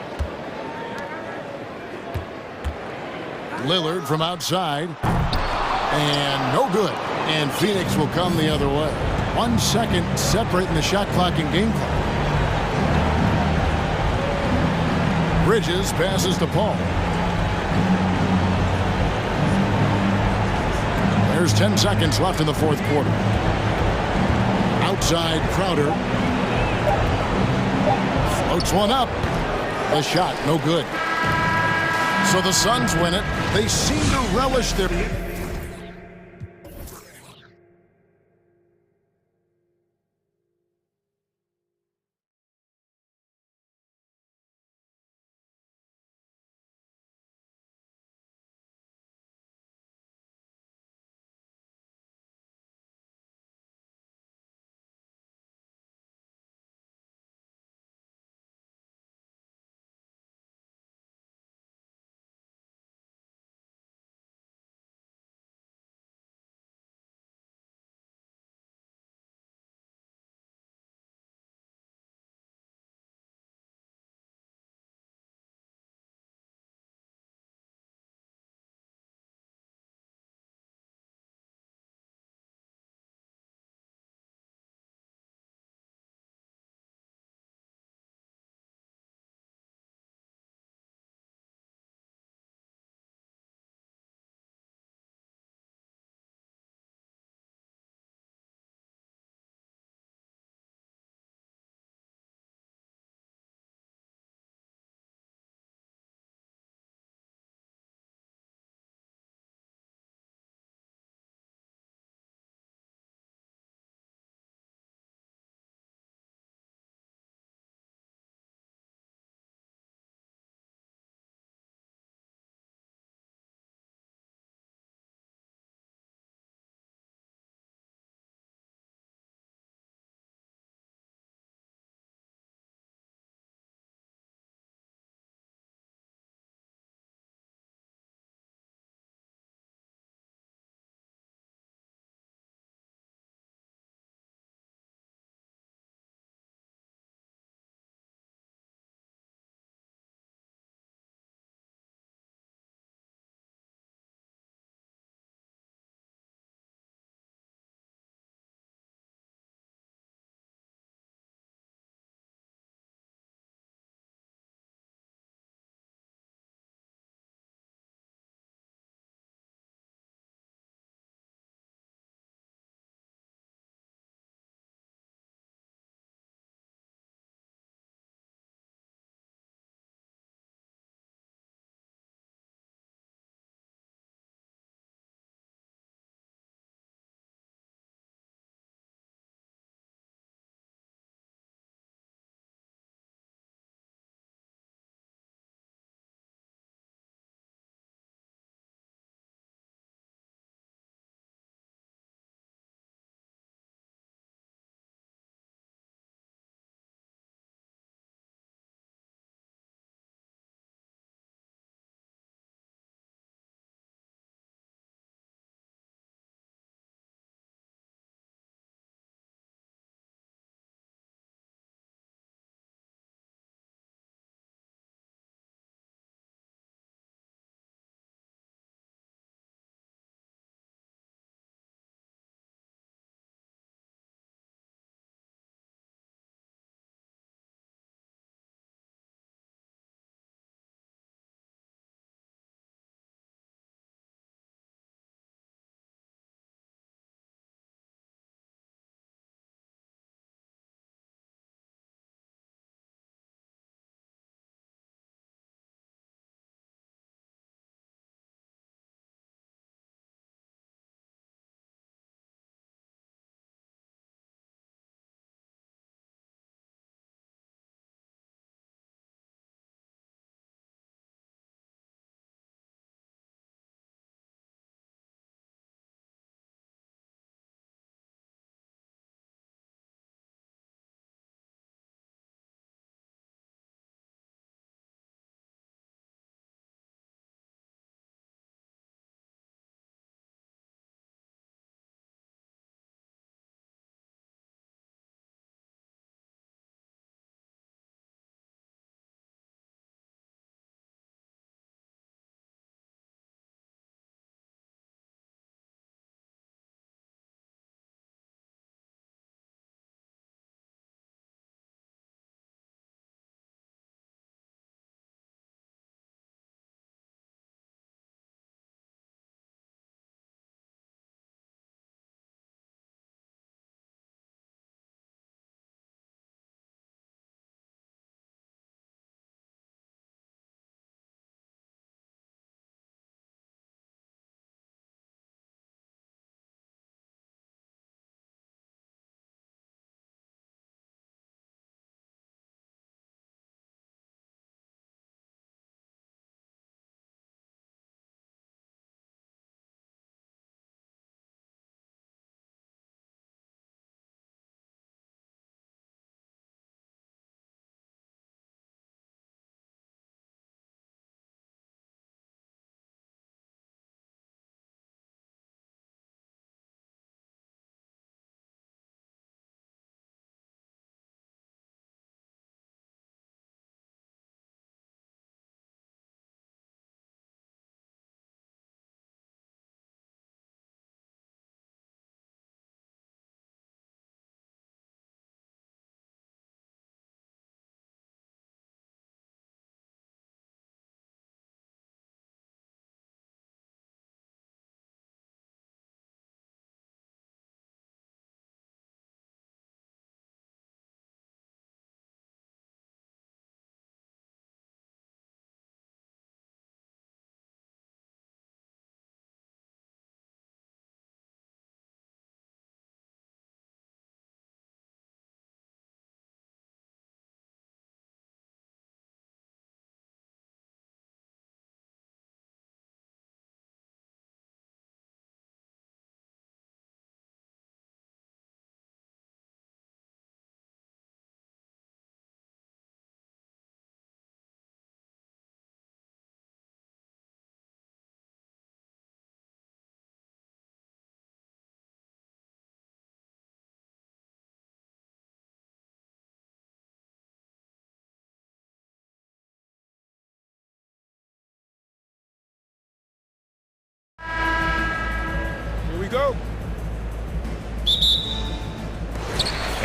Lillard from outside. And no good. And Phoenix will come the other way. 1 second separating the shot clock and game clock. Bridges passes to Paul. There's 10 seconds left in the fourth quarter. Outside Crowder. Floats one up. The shot, no good. So the Suns win it. They seem to relish their...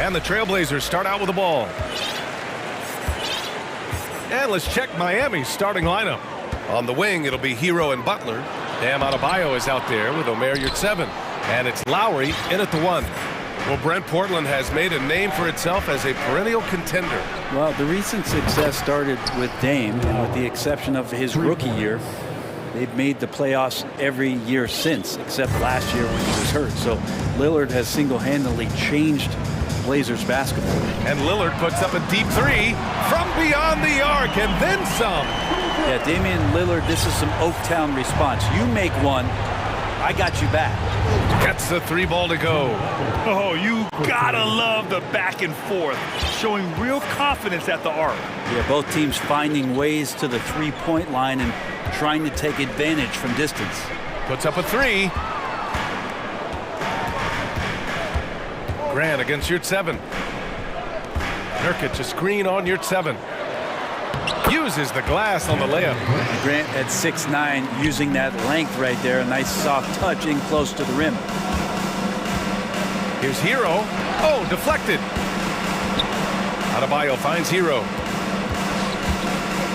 And the Trailblazers start out with the ball. And let's check Miami's starting lineup. On the wing, it'll be Hero and Butler. Bam Adebayo is out there with Omer Yurtseven. And it's Lowry in at the 1. Well, Brent, Portland has made a name for itself as a perennial contender. Well, the recent success started with Dame, and with the exception of his rookie year, they've made the playoffs every year since, except last year when he was hurt. So Lillard has single-handedly changed Blazers basketball. And Lillard puts up a deep 3 from beyond the arc, and then some. Yeah, Damian Lillard, this is some Oaktown response. You make one, I got you back. Gets the 3 ball to go. Oh, you gotta love the back and forth, showing real confidence at the arc. Yeah, both teams finding ways to the 3-point line and trying to take advantage from distance. Puts up a 3. Grant against Yurtseven. Nurkic a screen on Yurtseven. Uses the glass on the layup. Grant at 6'9", using that length right there. A nice soft touch in close to the rim. Here's Hero. Oh, deflected. Adebayo finds Hero.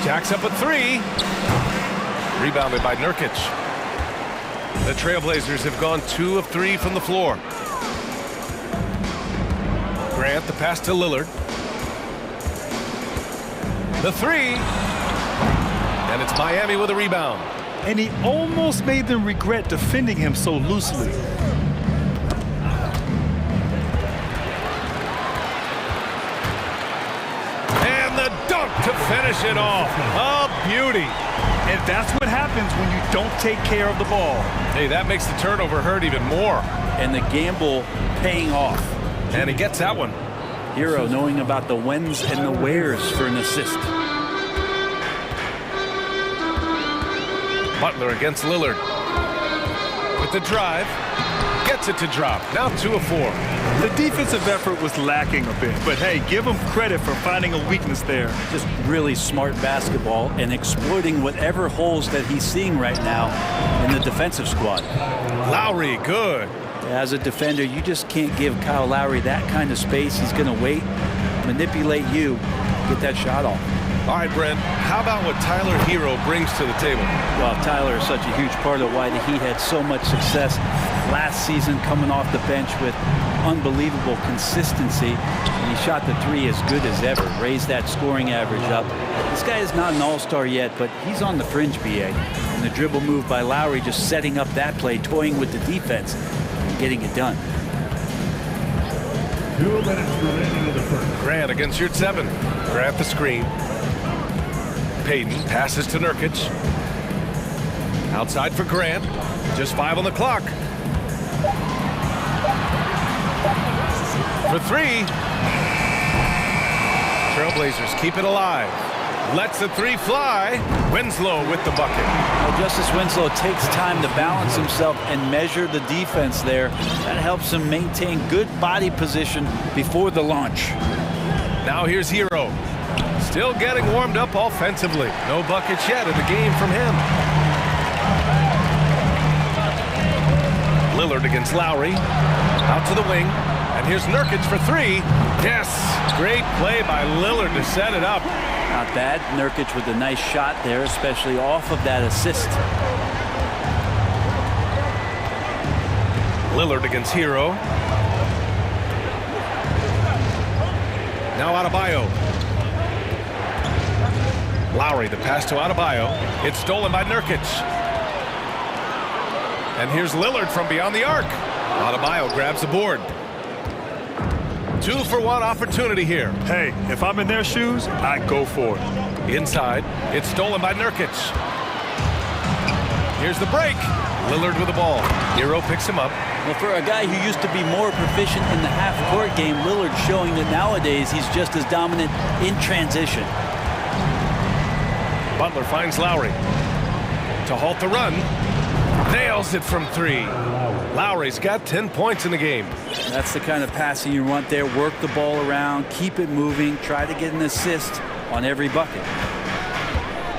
Jacks up a 3. Rebounded by Nurkic. The Trailblazers have gone 2 of 3 from the floor. Grant, the pass to Lillard. The 3. And it's Miami with a rebound. And he almost made them regret defending him so loosely. And the dunk to finish it off. A beauty. And that's what happens when you don't take care of the ball. Hey, that makes the turnover hurt even more. And the gamble paying off. And he gets that one. Hero knowing about the whens and the wheres for an assist. Butler against Lillard. With the drive. Gets it to drop. Now 2 of 4. The defensive effort was lacking a bit, but hey, give him credit for finding a weakness there. Just really smart basketball and exploiting whatever holes that he's seeing right now in the defensive squad. Lowry, good. As a defender, you just can't give Kyle Lowry that kind of space. He's going to wait, manipulate you, get that shot off. All right, Brent, how about what Tyler Hero brings to the table? Well, Tyler is such a huge part of why he had so much success last season, coming off the bench with unbelievable consistency. And he shot the 3 as good as ever, raised that scoring average up. This guy is not an all-star yet, but he's on the fringe, BA. And the dribble move by Lowry, just setting up that play, toying with the defense, and getting it done. 2 minutes remaining in the first. Grant against Yurtseven. Grant the screen. Payton passes to Nurkic. Outside for Grant. Just 5 on the clock. For 3. Trailblazers keep it alive. Lets the 3 fly. Winslow with the bucket. Well, Justice Winslow takes time to balance himself and measure the defense there. That helps him maintain good body position before the launch. Now here's Hero. Still getting warmed up offensively. No buckets yet in the game from him. Lillard against Lowry. Out to the wing. And here's Nurkic for 3. Yes, great play by Lillard to set it up. Not bad. Nurkic with a nice shot there, especially off of that assist. Lillard against Hero. Now Adebayo. Lowry, the pass to Adebayo. It's stolen by Nurkic. And here's Lillard from beyond the arc. Adebayo grabs the board. 2-for-1 opportunity here. Hey, if I'm in their shoes, I go for it. Inside, it's stolen by Nurkic. Here's the break. Lillard with the ball. Hero picks him up. Well, for a guy who used to be more proficient in the half-court game, Lillard showing that nowadays he's just as dominant in transition. Butler finds Lowry. To halt the run. Nails it from 3. Lowry's got 10 points in the game. That's the kind of passing you want there. Work the ball around, keep it moving, try to get an assist on every bucket.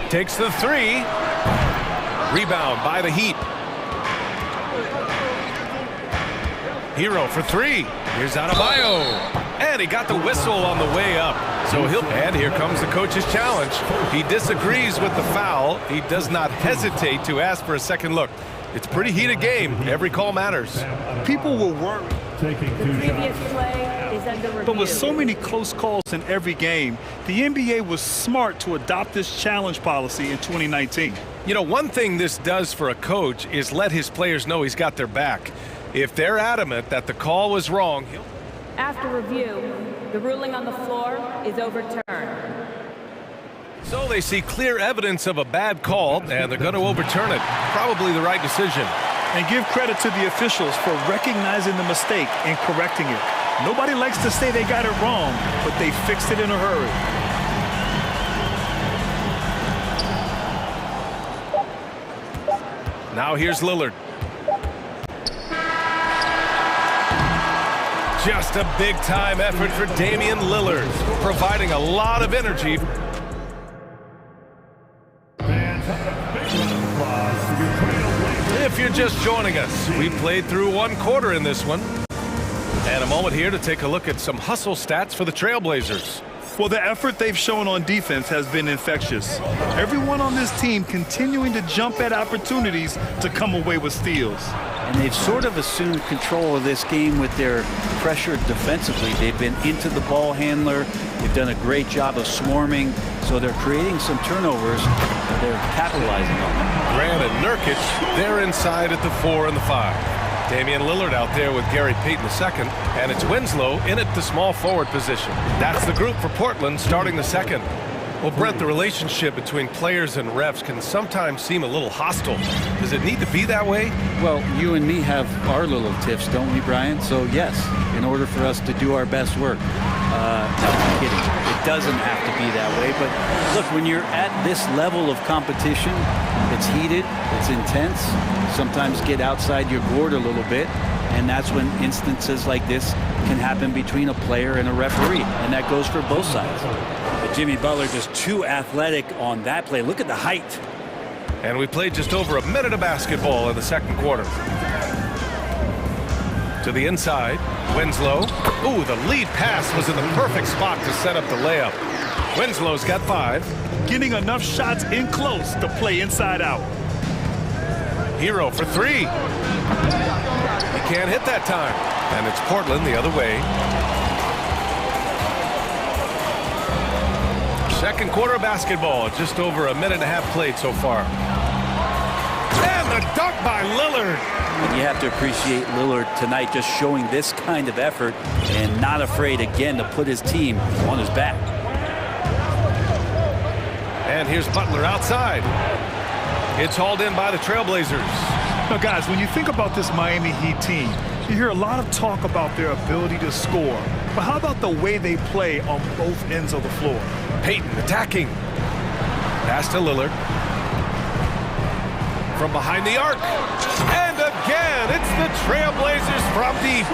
Takes the 3. Rebound by the Heat. Hero for three. Here's Adebayo. And he got the whistle on the way up. And here comes the coach's challenge. He disagrees with the foul. He does not hesitate to ask for a second look. It's a pretty heated game. Every call matters. People will worry. The previous play is under review. But with so many close calls in every game, the NBA was smart to adopt this challenge policy in 2019. You know, one thing this does for a coach is let his players know he's got their back. If they're adamant that the call was wrong, after review, the ruling on the floor is overturned. So they see clear evidence of a bad call, and they're going to overturn it. Probably the right decision. And give credit to the officials for recognizing the mistake and correcting it. Nobody likes to say they got it wrong, but they fixed it in a hurry. Now here's Lillard. Just a big-time effort for Damian Lillard, providing a lot of energy. If you're just joining us, we played through one quarter in this one. And a moment here to take a look at some hustle stats for the Trailblazers. Well, the effort they've shown on defense has been infectious. Everyone on this team continuing to jump at opportunities to come away with steals. And they've sort of assumed control of this game with their pressure defensively. They've been into the ball handler. They've done a great job of swarming. So they're creating some turnovers. They're capitalizing on them. Grant and Nurkic, they're inside at the 4 and the 5. Damian Lillard out there with Gary Payton II, and it's Winslow in at the small forward position. That's the group for Portland starting the second. Well, Brent, the relationship between players and refs can sometimes seem a little hostile. Does it need to be that way? Well, you and me have our little tiffs, don't we, Brian? So, yes, in order for us to do our best work. No, I'm kidding. It doesn't have to be that way. But, look, when you're at this level of competition, it's heated, it's intense. Sometimes get outside your board a little bit. And that's when instances like this can happen between a player and a referee. And that goes for both sides. But Jimmy Butler just too athletic on that play. Look at the height. And we played just over a minute of basketball in the second quarter. To the inside, Winslow. Ooh, the lead pass was in the perfect spot to set up the layup. Winslow's got 5. Getting enough shots in close to play inside out. Hero for 3. He can't hit that time. And it's Portland the other way. Second quarter of basketball, just over a minute and a half played so far. And the dunk by Lillard. And you have to appreciate Lillard tonight just showing this kind of effort and not afraid again to put his team on his back. And here's Butler outside. It's hauled in by the Trailblazers. Now, guys, when you think about this Miami Heat team, you hear a lot of talk about their ability to score. But how about the way they play on both ends of the floor? Payton attacking. Pass to Lillard. From behind the arc. And again, it's the Trailblazers from deep.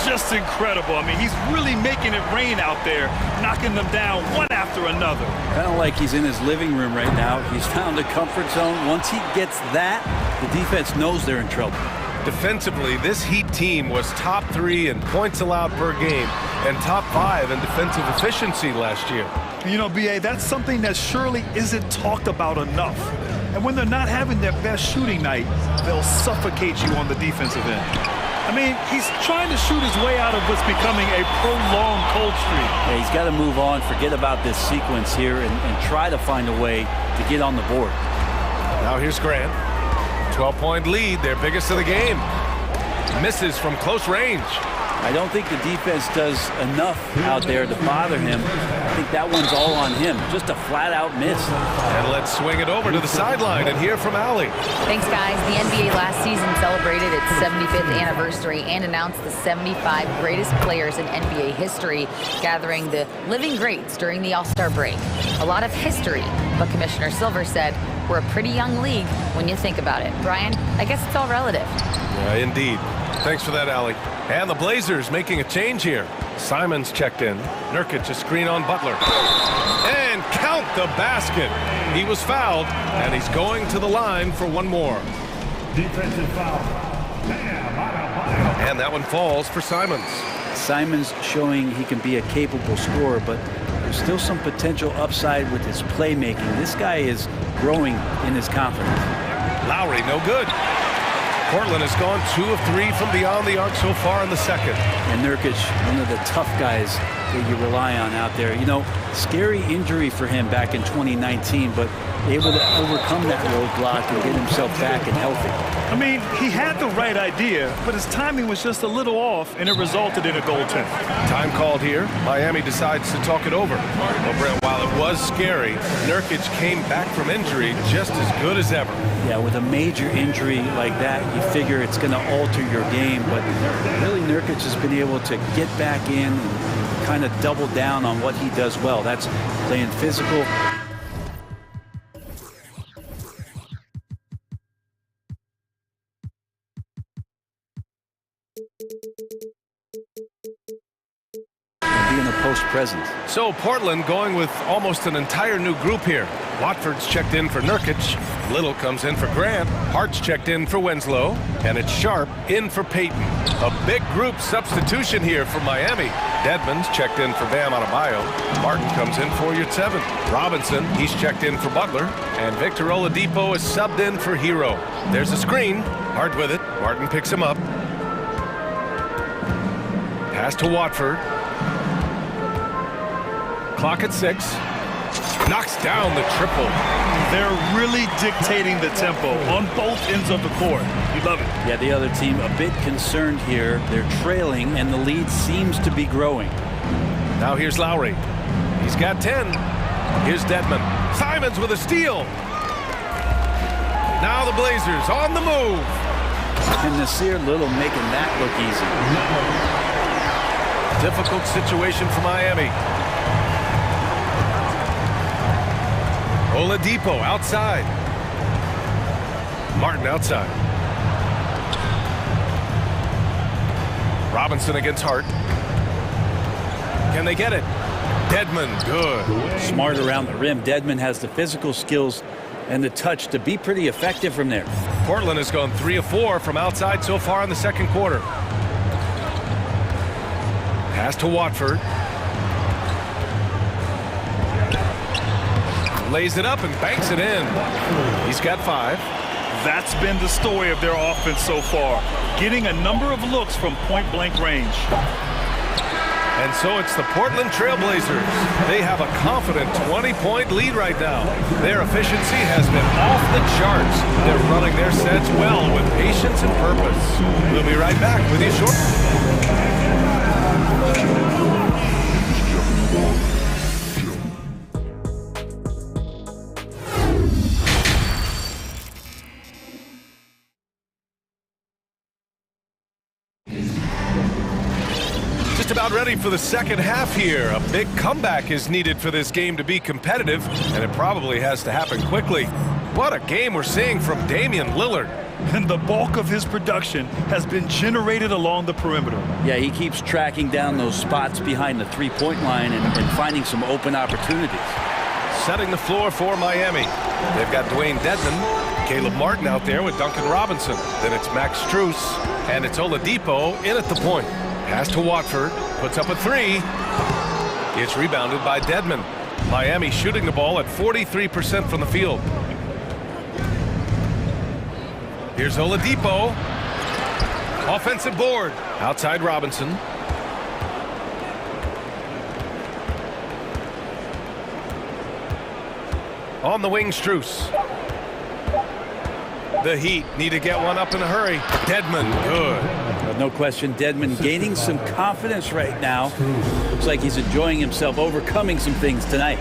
Just incredible. I mean, he's really making it rain out there, knocking them down one after another. Kind of like he's in his living room right now. He's found a comfort zone. Once he gets that, the defense knows they're in trouble. Defensively, this Heat team was top 3 in points allowed per game and top 5 in defensive efficiency last year. You know, B.A., that's something that surely isn't talked about enough. And when they're not having their best shooting night, they'll suffocate you on the defensive end. I mean, he's trying to shoot his way out of what's becoming a prolonged cold streak. Yeah, he's got to move on, forget about this sequence here, and try to find a way to get on the board. Now here's Grant. 12-point lead, their biggest of the game. Misses from close range. I don't think the defense does enough out there to bother him. I think that one's all on him. Just a flat-out miss. And let's swing it over to the sideline and hear from Allie. Thanks, guys. The NBA last season celebrated its 75th anniversary and announced the 75 greatest players in NBA history, gathering the living greats during the All-Star break. A lot of history, but Commissioner Silver said, we're a pretty young league when you think about it. Brian, I guess it's all relative. Yeah, indeed. Thanks for that, Allie. And the Blazers making a change here. Simons checked in. Nurkic a screen on Butler. And count the basket. He was fouled, and he's going to the line for one more. Defensive foul. And that one falls for Simons. Simons showing he can be a capable scorer, but there's still some potential upside with his playmaking. This guy is growing in his confidence. Lowry, no good. Portland has gone 2 of 3 from beyond the arc so far in the second. And Nurkic, one of the tough guys that you rely on out there. You know, scary injury for him back in 2019, but able to overcome that roadblock and get himself back and healthy. I mean, he had the right idea, but his timing was just a little off, and it resulted in a goaltend. Time called here. Miami decides to talk it over. Well, Brent, while it was scary, Nurkic came back from injury just as good as ever. Yeah, with a major injury like that, you figure it's going to alter your game, but really Nurkic has been able to get back in and kind of double down on what he does well. That's playing physical. Being a post presence. So Portland going with almost an entire new group here. Watford's checked in for Nurkic. Little comes in for Grant. Hart's checked in for Winslow. And it's Sharp in for Payton. A big group substitution here for Miami. Dedmon's checked in for Bam Adebayo. Martin comes in for Yurtseven. Robinson, he's checked in for Butler. And Victor Oladipo is subbed in for Hero. There's a screen. Hart with it. Martin picks him up. Pass to Watford. Clock at 6. Knocks down the triple. They're really dictating the tempo on both ends of the court. You love it. Yeah, the other team a bit concerned here. They're trailing, and the lead seems to be growing. Now here's Lowry. He's got 10. Here's Dedmon. Simons with a steal. Now the Blazers on the move. And Nasir Little making that look easy. Difficult situation for Miami. Oladipo outside. Martin outside. Robinson against Hart. Can they get it? Dedmon, good. Smart around the rim. Dedmon has the physical skills and the touch to be pretty effective from there. Portland has gone 3 of 4 from outside so far in the second quarter. Pass to Watford. Lays it up and banks it in. He's got 5. That's been the story of their offense so far, getting a number of looks from point-blank range. And so it's the Portland Trailblazers. They have a confident 20-point lead right now. Their efficiency has been off the charts. They're running their sets well with patience and purpose. We'll be right back with you shortly. Just about ready for the second half here. A big comeback is needed for this game to be competitive, and it probably has to happen quickly. What a game we're seeing from Damian Lillard. And the bulk of his production has been generated along the perimeter. Yeah, he keeps tracking down those spots behind the three-point line and finding some open opportunities. Setting the floor for Miami. They've got Dwayne Dedmon, Caleb Martin out there with Duncan Robinson. Then it's Max Strus, and it's Oladipo in at the point. Pass to Watford, puts up a 3. It's rebounded by Dedmon. Miami shooting the ball at 43% from the field. Here's Oladipo. Offensive board. Outside Robinson. On the wing, Strus. The Heat need to get one up in a hurry. Dedmon, good. No question, Dedmon gaining some confidence right now. Looks like he's enjoying himself, overcoming some things tonight.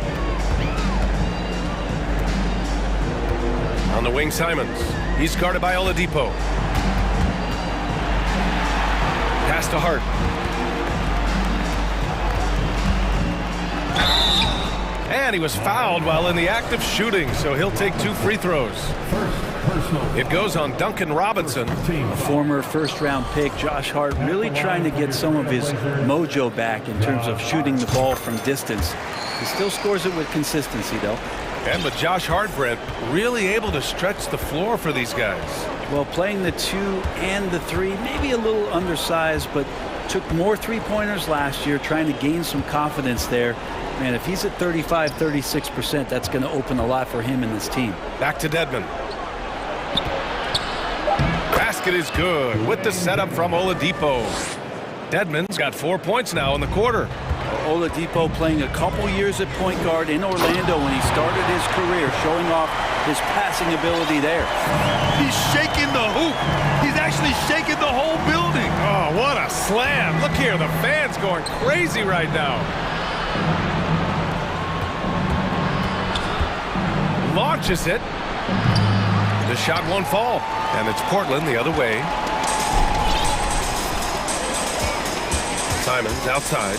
On the wing, Simons. He's guarded by Oladipo. Pass to Hart. And he was fouled while in the act of shooting, so he'll take 2 free throws. It goes on Duncan Robinson. A former first-round pick, Josh Hart, really trying to get some of his mojo back in terms of shooting the ball from distance. He still scores it with consistency, though. And with Josh Hart, Brent, really able to stretch the floor for these guys. Well, playing the 2 and the 3, maybe a little undersized, but took more three-pointers last year, trying to gain some confidence there. Man, if he's at 35, 36%, that's going to open a lot for him and this team. Back to Dedmon. Basket is good with the setup from Oladipo. Dedmon's got 4 points now in the quarter. Oladipo playing a couple years at point guard in Orlando when he started his career, showing off his passing ability there. He's shaking the hoop. He's actually shaking the whole building. Oh, what a slam. Look here, the fans going crazy right now. Launches it. The shot won't fall, and it's Portland the other way. Simons outside.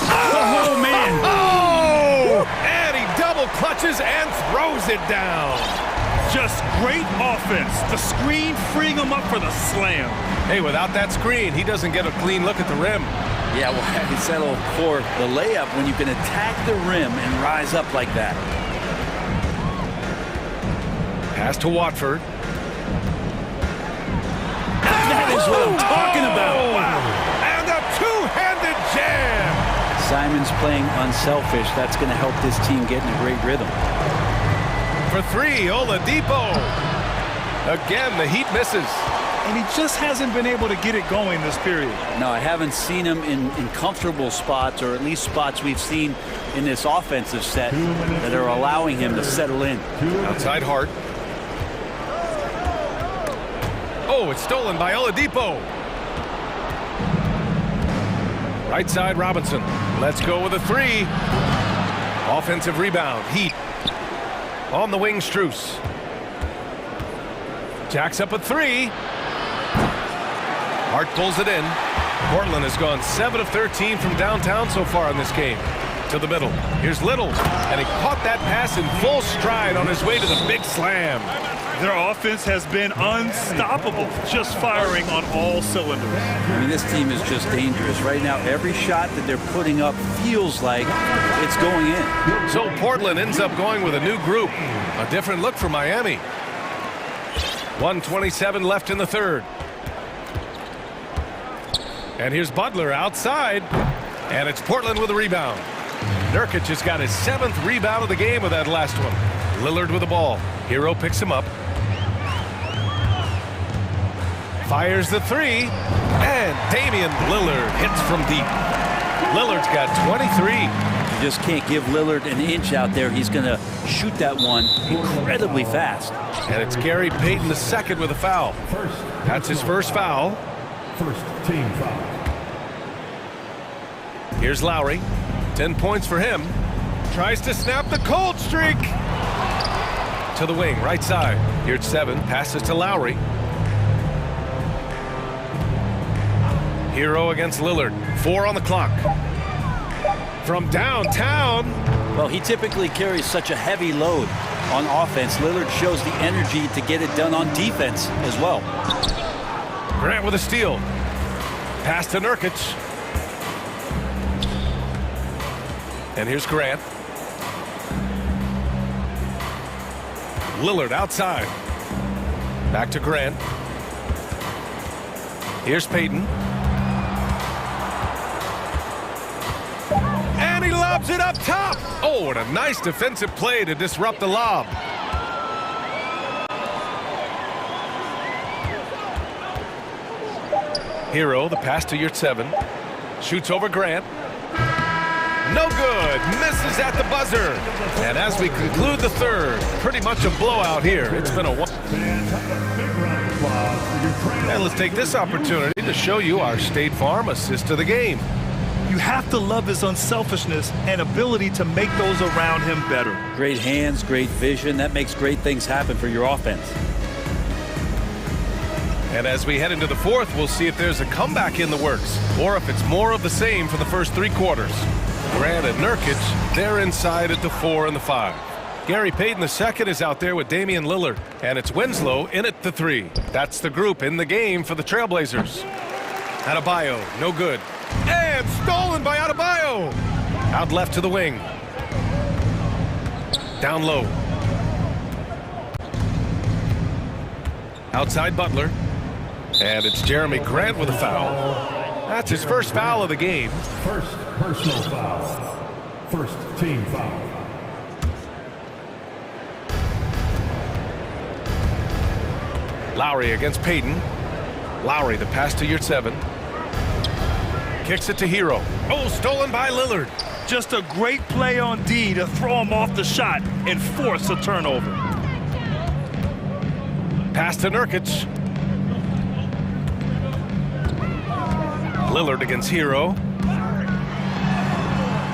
Oh, man. Oh! And he double clutches and throws it down. Just great offense. The screen freeing him up for the slam. Hey, without that screen, he doesn't get a clean look at the rim. Yeah, well, he settled for the layup when you can attack the rim and rise up like that. Pass to Watford. That is what I'm talking about. Wow. And a two-handed jam. Simons playing unselfish. That's going to help this team get in a great rhythm. For 3, Oladipo. Again, the Heat misses. And he just hasn't been able to get it going this period. No, I haven't seen him in comfortable spots, or at least spots we've seen in this offensive set that are allowing him to settle in. Outside Hart. Oh, it's stolen by Oladipo. Right side Robinson. Let's go with a 3. Offensive rebound. Heat. On the wing, Strus. Jacks up a 3. Hart pulls it in. Portland has gone 7 of 13 from downtown so far in this game. To the middle. Here's Little. And he caught that pass in full stride on his way to the big slam. Their offense has been unstoppable, just firing on all cylinders. I mean, this team is just dangerous. Right now, every shot that they're putting up feels like it's going in. So Portland ends up going with a new group. A different look for Miami. 1:27 left in the third. And here's Butler outside. And it's Portland with a rebound. Nurkic has got his 7th rebound of the game with that last one. Lillard with the ball. Hero picks him up. Fires the 3. And Damian Lillard hits from deep. Lillard's got 23. You just can't give Lillard an inch out there. He's going to shoot that one incredibly fast. And it's Gary Payton II with a foul. That's his first foul. First team foul. Here's Lowry. 10 points for him. Tries to snap the cold streak. To the wing, right side. Here's 7. Passes to Lowry. Hero against Lillard. 4 on the clock. From downtown. Well, he typically carries such a heavy load on offense. Lillard shows the energy to get it done on defense as well. Grant with a steal. Pass to Nurkic. And here's Grant. Lillard outside. Back to Grant. Here's Payton. And he lobs it up top. Oh, and a nice defensive play to disrupt the lob. Hero, the pass to Yurtseven. Shoots over Grant. No good. Misses at the buzzer. And as we conclude the third, pretty much a blowout here. It's been a one. And let's take this opportunity to show you our State Farm assist to the game. You have to love his unselfishness and ability to make those around him better. Great hands, great vision. That makes great things happen for your offense. And as we head into the fourth, we'll see if there's a comeback in the works or if it's more of the same for the first 3 quarters. Grant and Nurkic, they're inside at the 4 and the 5. Gary Payton II is out there with Damian Lillard, and it's Winslow in at the 3. That's the group in the game for the Trailblazers. Adebayo, no good. And stolen by Adebayo. Out left to the wing. Down low. Outside Butler. And it's Jeremy Grant with a foul. That's his first foul of the game. First personal foul. First team foul. Lowry against Payton. Lowry, the pass to Yurtseven. Kicks it to Hero. Oh, stolen by Lillard. Just a great play on D to throw him off the shot and force a turnover. Pass to Nurkic. Lillard against Hero.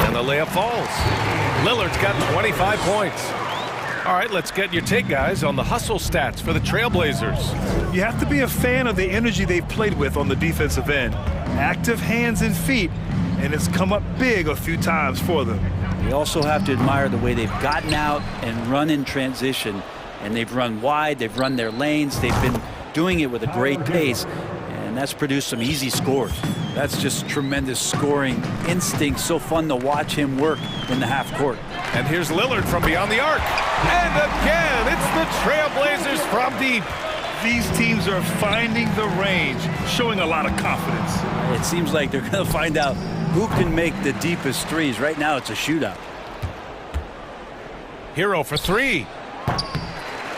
And the layup falls. Lillard's got 25 points. All right, let's get your take, guys, on the hustle stats for the Trailblazers. You have to be a fan of the energy they've played with on the defensive end. Active hands and feet, and it's come up big a few times for them. You also have to admire the way they've gotten out and run in transition. And they've run wide, they've run their lanes, they've been doing it with a great pace, and that's produced some easy scores. That's just tremendous scoring instinct. So fun to watch him work in the half court. And here's Lillard from beyond the arc. And again, it's the Trailblazers from deep. These teams are finding the range, showing a lot of confidence. It seems like they're going to find out who can make the deepest threes. Right now, it's a shootout. Hero for three.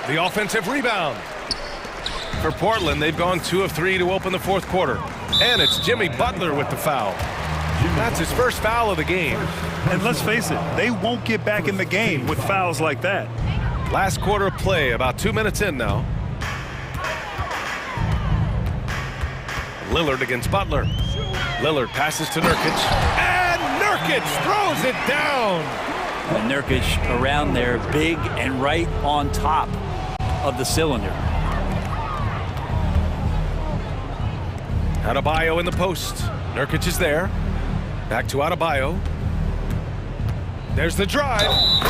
The offensive rebound. For Portland, they've gone 2 of 3 to open the fourth quarter. And it's Jimmy Butler with the foul. That's his first foul of the game. And let's face it, they won't get back in the game with fouls like that. Last quarter of play, about 2 minutes in now. Lillard against Butler. Lillard passes to Nurkic. And Nurkic throws it down. And Nurkic around there, big and right on top of the cylinder. Adebayo in the post. Nurkic is there. Back to Adebayo. There's the drive.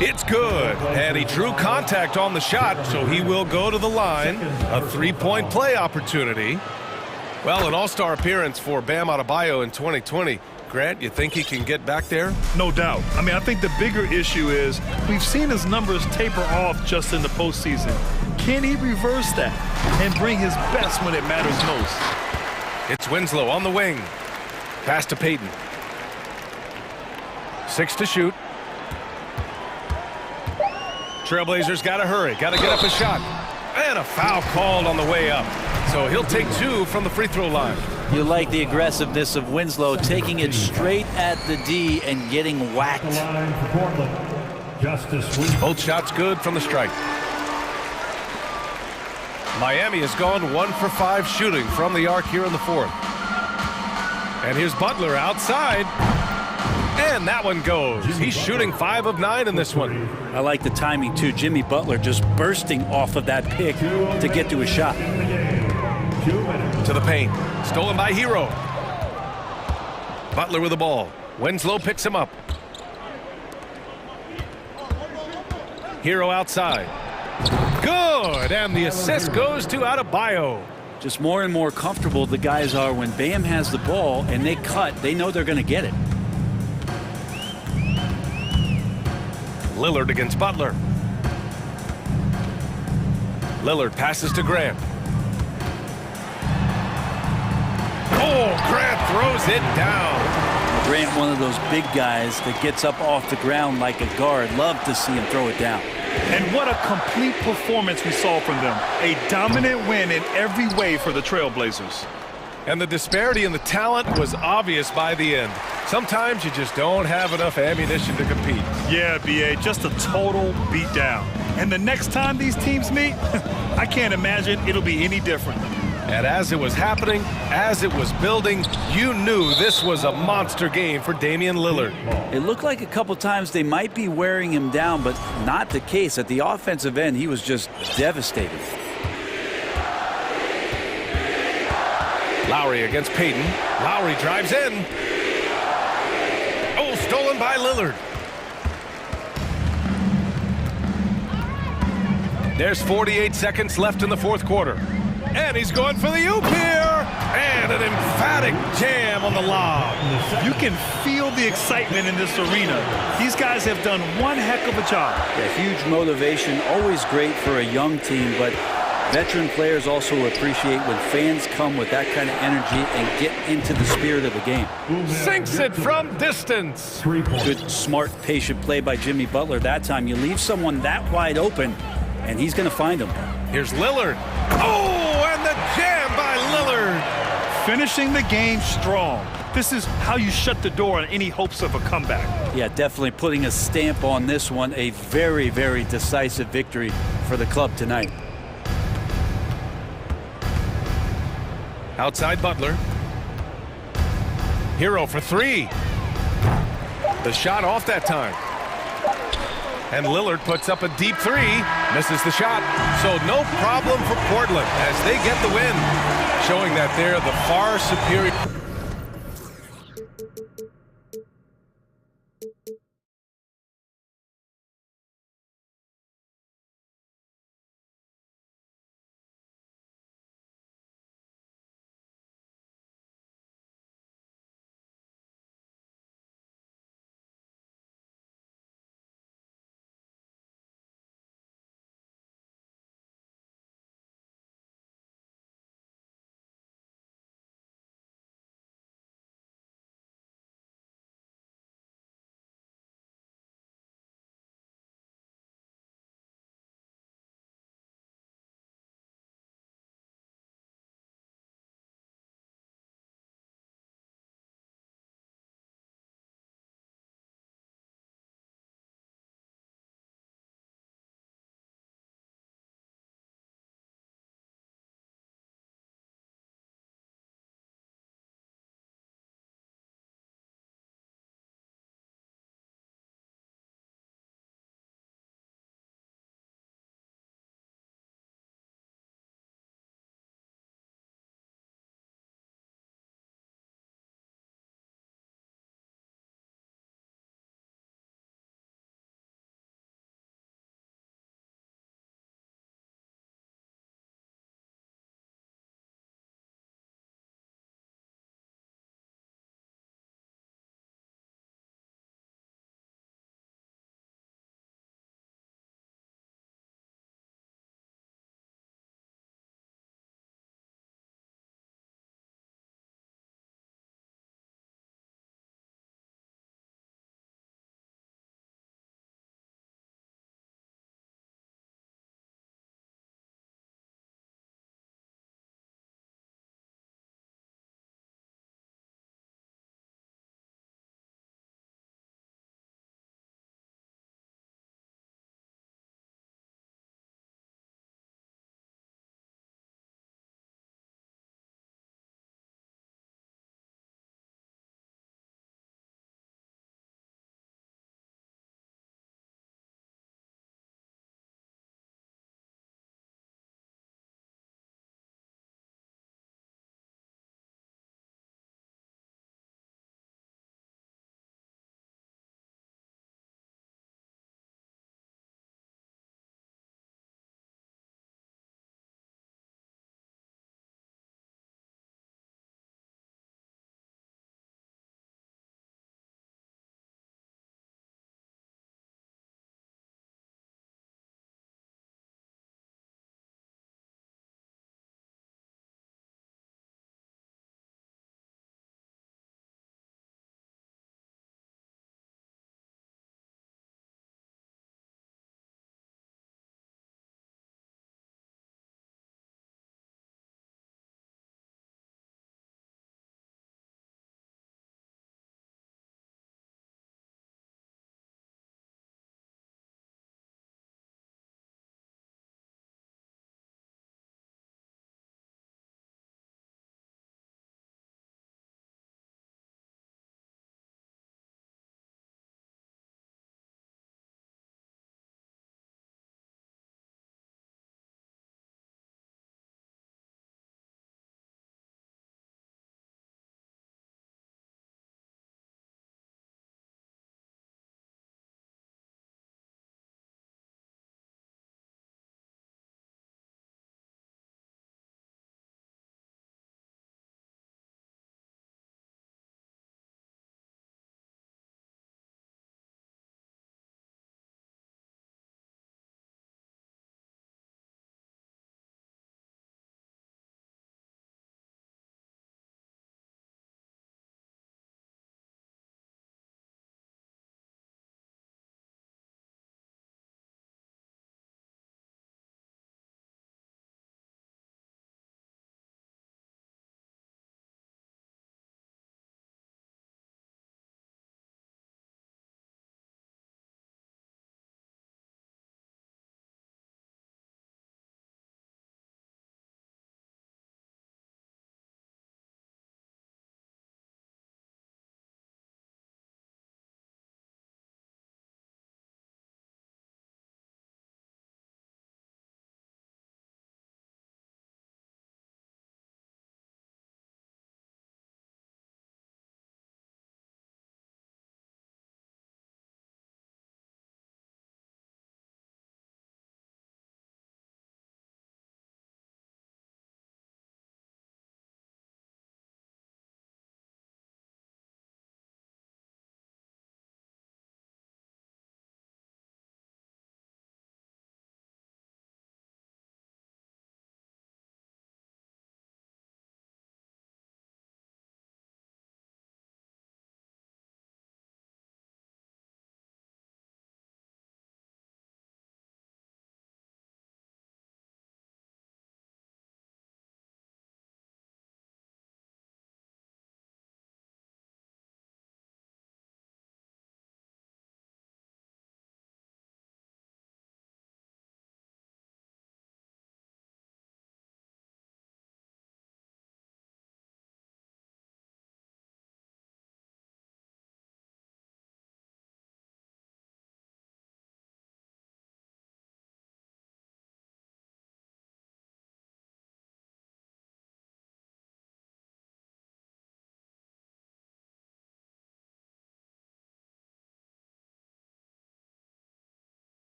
It's good. And he drew contact on the shot, so he will go to the line. A three-point play opportunity. Well, an all-star appearance for Bam Adebayo in 2020. Grant, you think he can get back there? No doubt. I mean, I think the bigger issue is we've seen his numbers taper off just in the postseason. Can he reverse that and bring his best when it matters most? It's Winslow on the wing. Pass to Payton. 6 to shoot. Trailblazers got to hurry. Got to get up a shot. And a foul called on the way up. So he'll take 2 from the free throw line. You like the aggressiveness of Winslow, taking it straight at the D and getting whacked. Both shots good from the stripe. Miami has gone 1 for 5 shooting from the arc here in the fourth. And here's Butler outside. And that one goes. He's shooting 5 of 9 in this one. I like the timing, too. Jimmy Butler just bursting off of that pick to get to a shot. To the paint. Stolen by Hero. Butler with the ball. Winslow picks him up. Hero outside. Good. And the assist goes to Adebayo. Just more and more comfortable the guys are when Bam has the ball and they cut. They know they're going to get it. Lillard against Butler. Lillard passes to Grant. Oh, Grant throws it down. Grant, one of those big guys that gets up off the ground like a guard. Love to see him throw it down. And what a complete performance we saw from them. A dominant win in every way for the Trailblazers. And the disparity in the talent was obvious by the end. Sometimes you just don't have enough ammunition to compete. Yeah, B.A., just a total beatdown. And the next time these teams meet, I can't imagine it'll be any different. And as it was happening, as it was building, you knew this was a monster game for Damian Lillard. It looked like a couple times they might be wearing him down, but not the case. At the offensive end, he was just devastated. Lowry against Payton. Lowry drives in. Oh, stolen by Lillard. There's 48 seconds left in the fourth quarter. And he's going for the oop here. And an emphatic jam on the lob. You can feel the excitement in this arena. These guys have done one heck of a job. Yeah, huge motivation, always great for a young team, but Veteran players also appreciate when fans come with that kind of energy and get into the spirit of the game. Sinks it from distance. Good, smart, patient play by Jimmy Butler. That time you leave someone that wide open, and he's going to find him. Here's Lillard. Oh, and the jam by Lillard. Finishing the game strong. This is how you shut the door on any hopes of a comeback. Yeah, definitely putting a stamp on this one. A very, very decisive victory for the club tonight. Outside Butler. Hero for three. The shot off that time. And Lillard puts up a deep three. Misses the shot. So no problem for Portland as they get the win, showing that they're the far superior.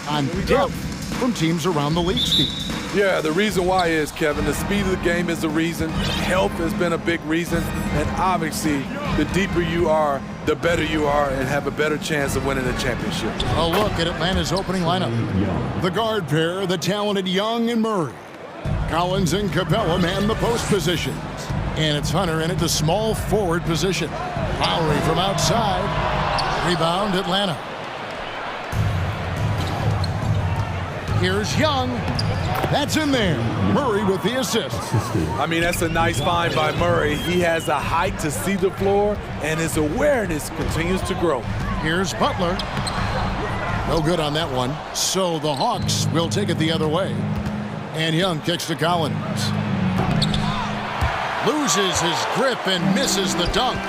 On depth from teams around the league, Steve. Yeah, the reason why is, Kevin, the speed of the game is the reason. Health has been a big reason. And obviously, the deeper you are, the better you are and have a better chance of winning the championship. A look at Atlanta's opening lineup. The guard pair, the talented Young and Murray. Collins and Capella man the post positions. And it's Hunter in at the small forward position. Lowry from outside. Rebound, Atlanta. Here's Young. That's in there. Murray with the assist. I mean, that's a nice find by Murray. He has the height to see the floor, and his awareness continues to grow. Here's Butler. No good on that one. So the Hawks will take it the other way. And Young kicks to Collins. Loses his grip and misses the dunk.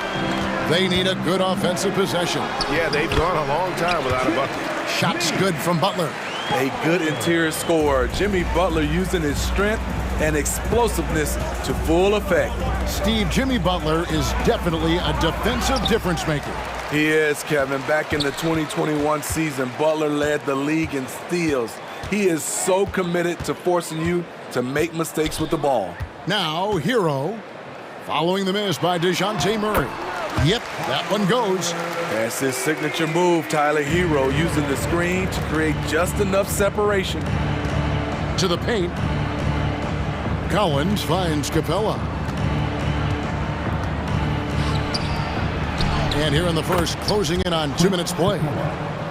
They need a good offensive possession. Yeah, they've gone a long time without a bucket. Shots good from Butler. A good interior scorer. Jimmy Butler using his strength and explosiveness to full effect. Steve, Jimmy Butler is definitely a defensive difference maker. He is, Kevin. Back in the 2021 season, Butler led the league in steals. He is so committed to forcing you to make mistakes with the ball. Now, Hero, following the miss by DeJounte Murray. Yep, that one goes. That's his signature move, Tyler Hero, using the screen to create just enough separation. To the paint. Collins finds Capella. And here in the first, closing in on 2 minutes play.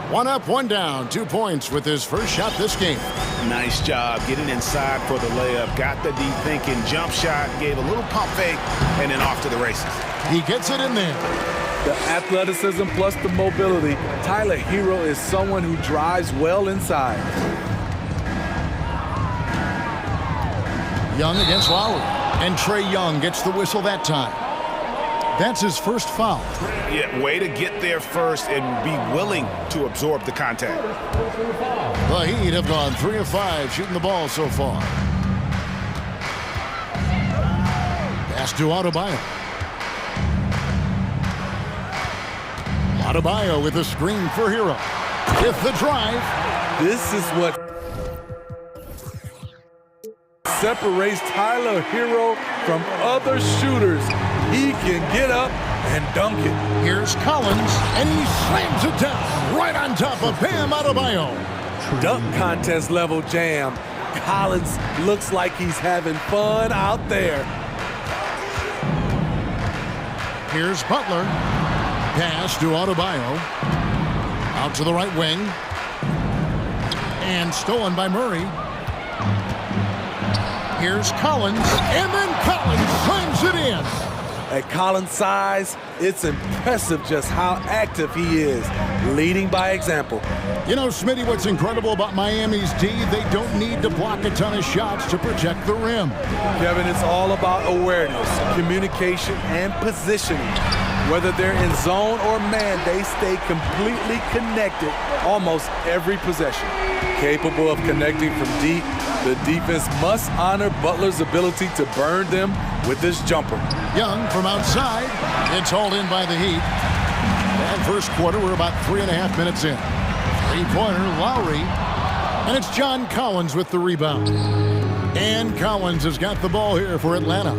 One up, one down, 2 points with his first shot this game. Nice job getting inside for the layup. Got the deep thinking jump shot, gave a little pump fake, and then off to the races. He gets it in there. The athleticism plus the mobility. Tyler Hero is someone who drives well inside. Young against Lowry. And Trae Young gets the whistle that time. That's his first foul. Yeah, way to get there first and be willing to absorb the contact. The Heat have gone 3 of 5 shooting the ball so far. Pass to Adebayo. Adebayo with a screen for Hero. With the drive. This is what separates Tyler Hero from other shooters. He can get up and dunk it. Here's Collins, and he slams it down right on top of Bam Adebayo. Dunk contest level jam. Collins looks like he's having fun out there. Here's Butler. Pass to Adebayo. Out to the right wing. And stolen by Murray. Here's Collins, and then Collins slams it in. At Collins' size, it's impressive just how active he is, leading by example. You know, Smitty, what's incredible about Miami's D, they don't need to block a ton of shots to protect the rim. Kevin, it's all about awareness, communication, and positioning. Whether they're in zone or man, they stay completely connected almost every possession. Capable of connecting from deep, the defense must honor Butler's ability to burn them with this jumper. Young from outside. It's hauled in by the Heat. And first quarter, we're about 3.5 minutes in. Three-pointer, Lowry. And it's John Collins with the rebound. And Collins has got the ball here for Atlanta.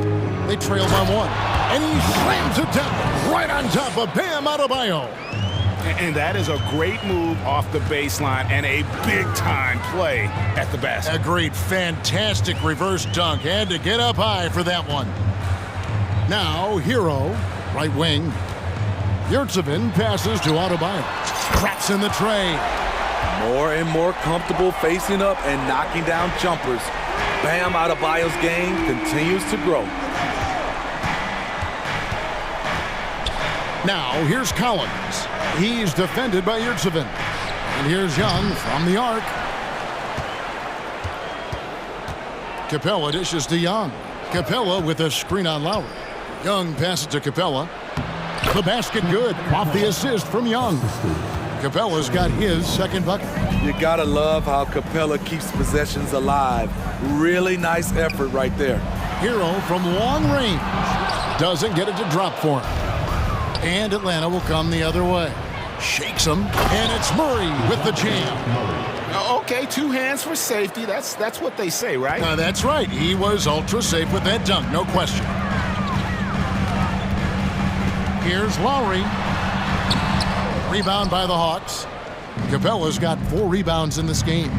They trail by 1. And he slams it down right on top of Bam Adebayo. And that is a great move off the baseline and a big-time play at the basket. Agreed. Fantastic reverse dunk. Had to get up high for that one. Now, Hero, right wing. Yurtsevin passes to Adebayo. Traps in the tray. More and more comfortable facing up and knocking down jumpers. Bam Adebayo's game continues to grow. Now, here's Collins. He's defended by Yurtsevin. And here's Young from the arc. Capella dishes to Young. Capella with a screen on Lowry. Young passes to Capella. The basket good. Off the assist from Young. Capella's got his second bucket. You gotta love how Capella keeps possessions alive. Really nice effort right there. Hero from long range. Doesn't get it to drop for him. And Atlanta will come the other way. Shakes him, and it's Murray with the jam. Okay, 2 hands for safety. That's what they say, right? That's right. He was ultra safe with that dunk, no question. Here's Lowry. Rebound by the Hawks. Capella's got 4 rebounds in this game.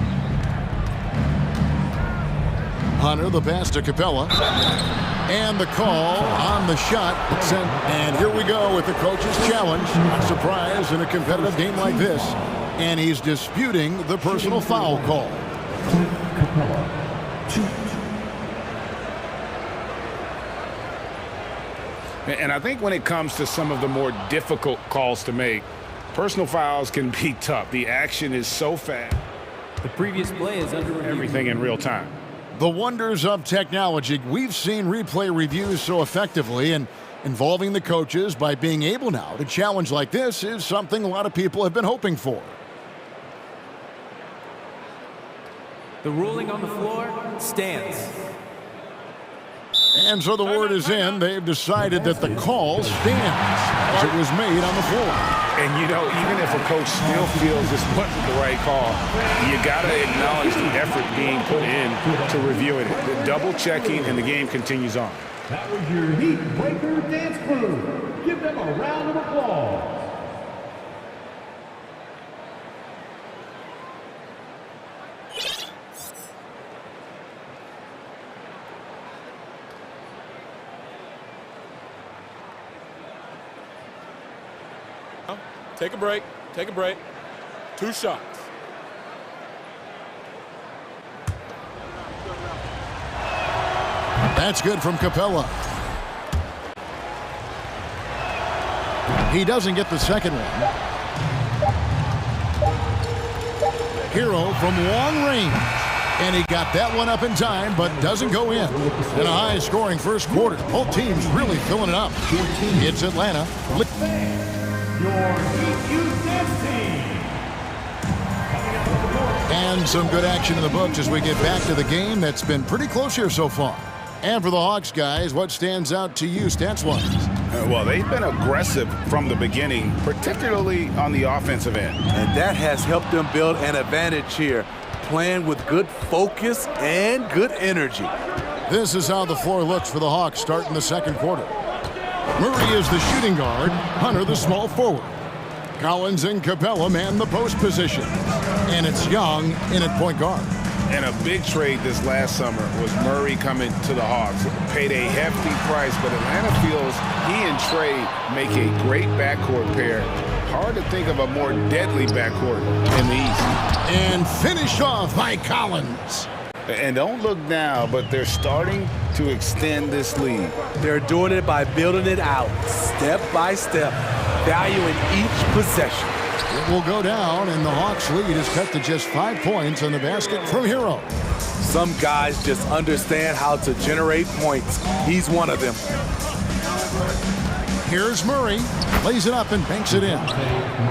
Hunter, the pass to Capella. And the call on the shot. And here we go with the coach's challenge. Surprise in a competitive game like this. And he's disputing the personal foul call. And I think when it comes to some of the more difficult calls to make, personal fouls can be tough. The action is so fast. The previous play is under review. Everything in real time. The wonders of technology. We've seen replay reviews so effectively, and involving the coaches by being able now to challenge like this is something a lot of people have been hoping for. The ruling on the floor stands. And so the word is in. They've decided that the call stands as it was made on the floor. And, you know, even if a coach still feels this wasn't the right call, you got to acknowledge the effort being put in to reviewing it. The double-checking, and the game continues on. That was your Heat Breaker Dance Crew. Give them a round of applause. Take a break. Take a break. 2 shots. That's good from Capella. He doesn't get the second one. Hero from long range. And he got that one up in time, but doesn't go in. In a high-scoring first quarter. Both teams really filling it up. It's Atlanta. Your Heat Youth Dance Team. And some good action in the books as we get back to the game that's been pretty close here so far. And for the Hawks, guys, what stands out to you stats-wise? Well, they've been aggressive from the beginning, particularly on the offensive end. And that has helped them build an advantage here, playing with good focus and good energy. This is how the floor looks for the Hawks starting the second quarter. Murray is the shooting guard, Hunter the small forward. Collins and Capella man the post position. And it's Young in at point guard. And a big trade this last summer was Murray coming to the Hawks. Paid a hefty price, but Atlanta feels he and Trey make a great backcourt pair. Hard to think of a more deadly backcourt in the East. And finished off by Collins. And don't look now, but they're starting to extend this lead. They're doing it by building it out, step by step, valuing each possession. It will go down, and the Hawks' lead is cut to just 5 points on the basket from Hero. Some guys just understand how to generate points. He's one of them. Here's Murray. Lays it up and banks it in.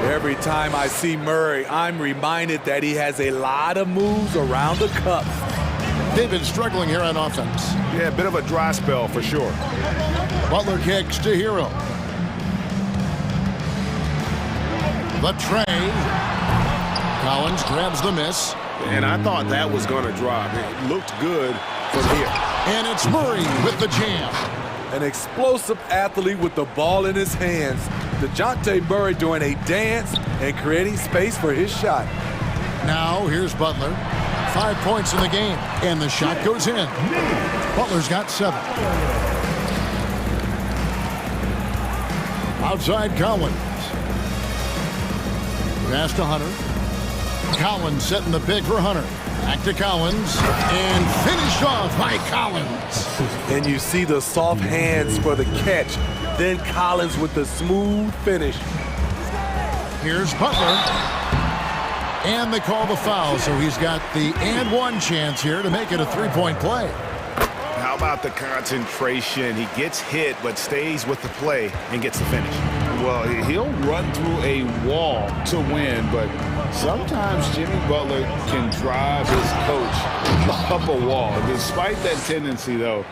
Every time I see Murray, I'm reminded that he has a lot of moves around the cup. They've been struggling here on offense. Yeah, a bit of a dry spell for sure. Butler kicks to Hero. The tray. Collins grabs the miss. And I thought that was going to drop. It looked good from here. And it's Murray with the jam. An explosive athlete with the ball in his hands. DeJounte Murray doing a dance and creating space for his shot. Now here's Butler. 5 points in the game. And the shot goes in. Butler's got 7. Outside Collins. Pass to Hunter. Collins setting the pick for Hunter. Back to Collins. And finished off by Collins. And you see the soft hands for the catch. Then Collins with the smooth finish. Here's Butler. And they call the foul, so he's got the and one chance here to make it a three-point play. How about the concentration? He gets hit, but stays with the play and gets the finish. Well, he'll run through a wall to win, but sometimes Jimmy Butler can drive his coach up a wall. Despite that tendency, though,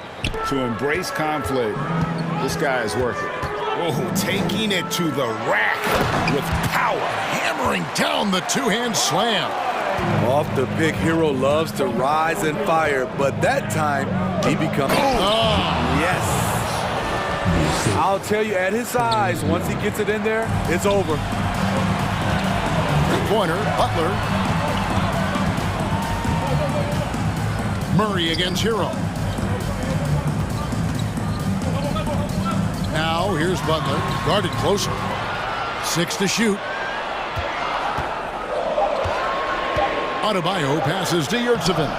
to embrace conflict, this guy is worth it. Oh, taking it to the rack with power, hammering down the two-hand slam. Off the pick, Hero loves to rise and fire, but that time he becomes... Yes. I'll tell you, at his size, once he gets it in there, it's over. Three-pointer, Butler. Murray against Hero. Now, here's Butler, guarded closer. 6 to shoot. Adebayo passes to Yurtsevin.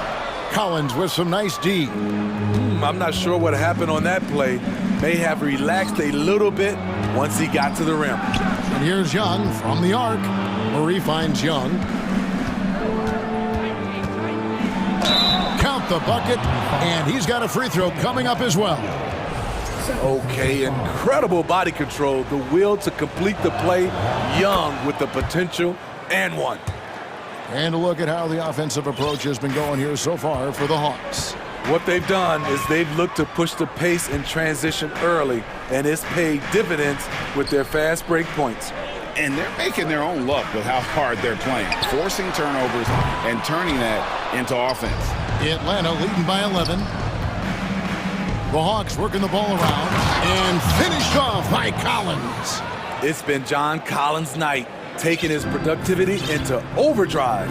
Collins with some nice D. I'm not sure what happened on that play. May have relaxed a little bit once he got to the rim. And here's Young from the arc. Murray finds Young. Count the bucket, and he's got a free throw coming up as well. Okay, incredible body control. The will to complete the play. Young with the potential and one. And a look at how the offensive approach has been going here so far for the Hawks. What they've done is they've looked to push the pace in transition early, and it's paid dividends with their fast break points. And they're making their own luck with how hard they're playing, forcing turnovers and turning that into offense. Atlanta leading by 11. The Hawks working the ball around and finished off by Collins. It's been John Collins' night, taking his productivity into overdrive.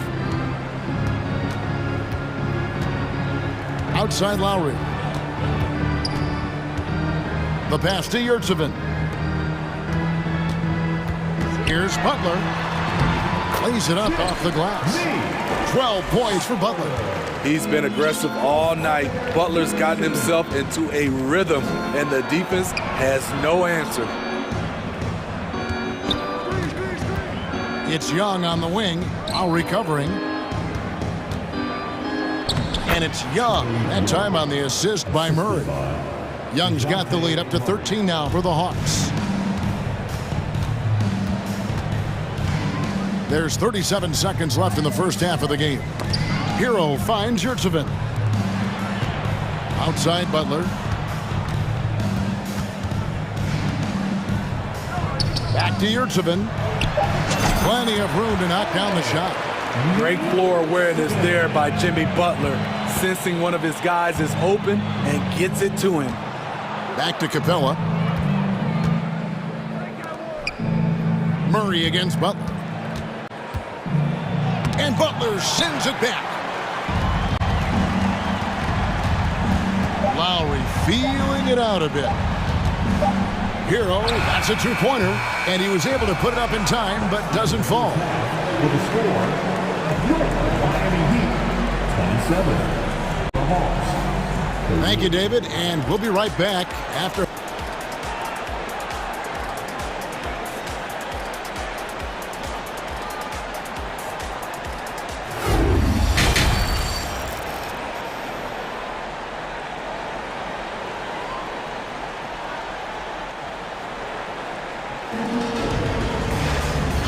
Outside Lowry. The pass to Yurtsevin. Here's Butler. Plays it up off the glass. 12 points for Butler. He's been aggressive all night. Butler's gotten himself into a rhythm, and the defense has no answer. It's Young on the wing, while recovering. And it's Young, that time on the assist by Murray. Young's got the lead up to 13 now for the Hawks. There's 37 seconds left in the first half of the game. Hero finds Yurtsevin. Outside Butler. Back to Yurtsevin. Plenty of room to knock down the shot. Great floor awareness there by Jimmy Butler, sensing one of his guys is open and gets it to him. Back to Capella. Murray against Butler. And Butler sends it back. Lowry feeling it out a bit. Hero, that's a two-pointer, and he was able to put it up in time, but doesn't fall. With the score, your Miami Heat, 27. The Hawks. Thank you, David, and we'll be right back after.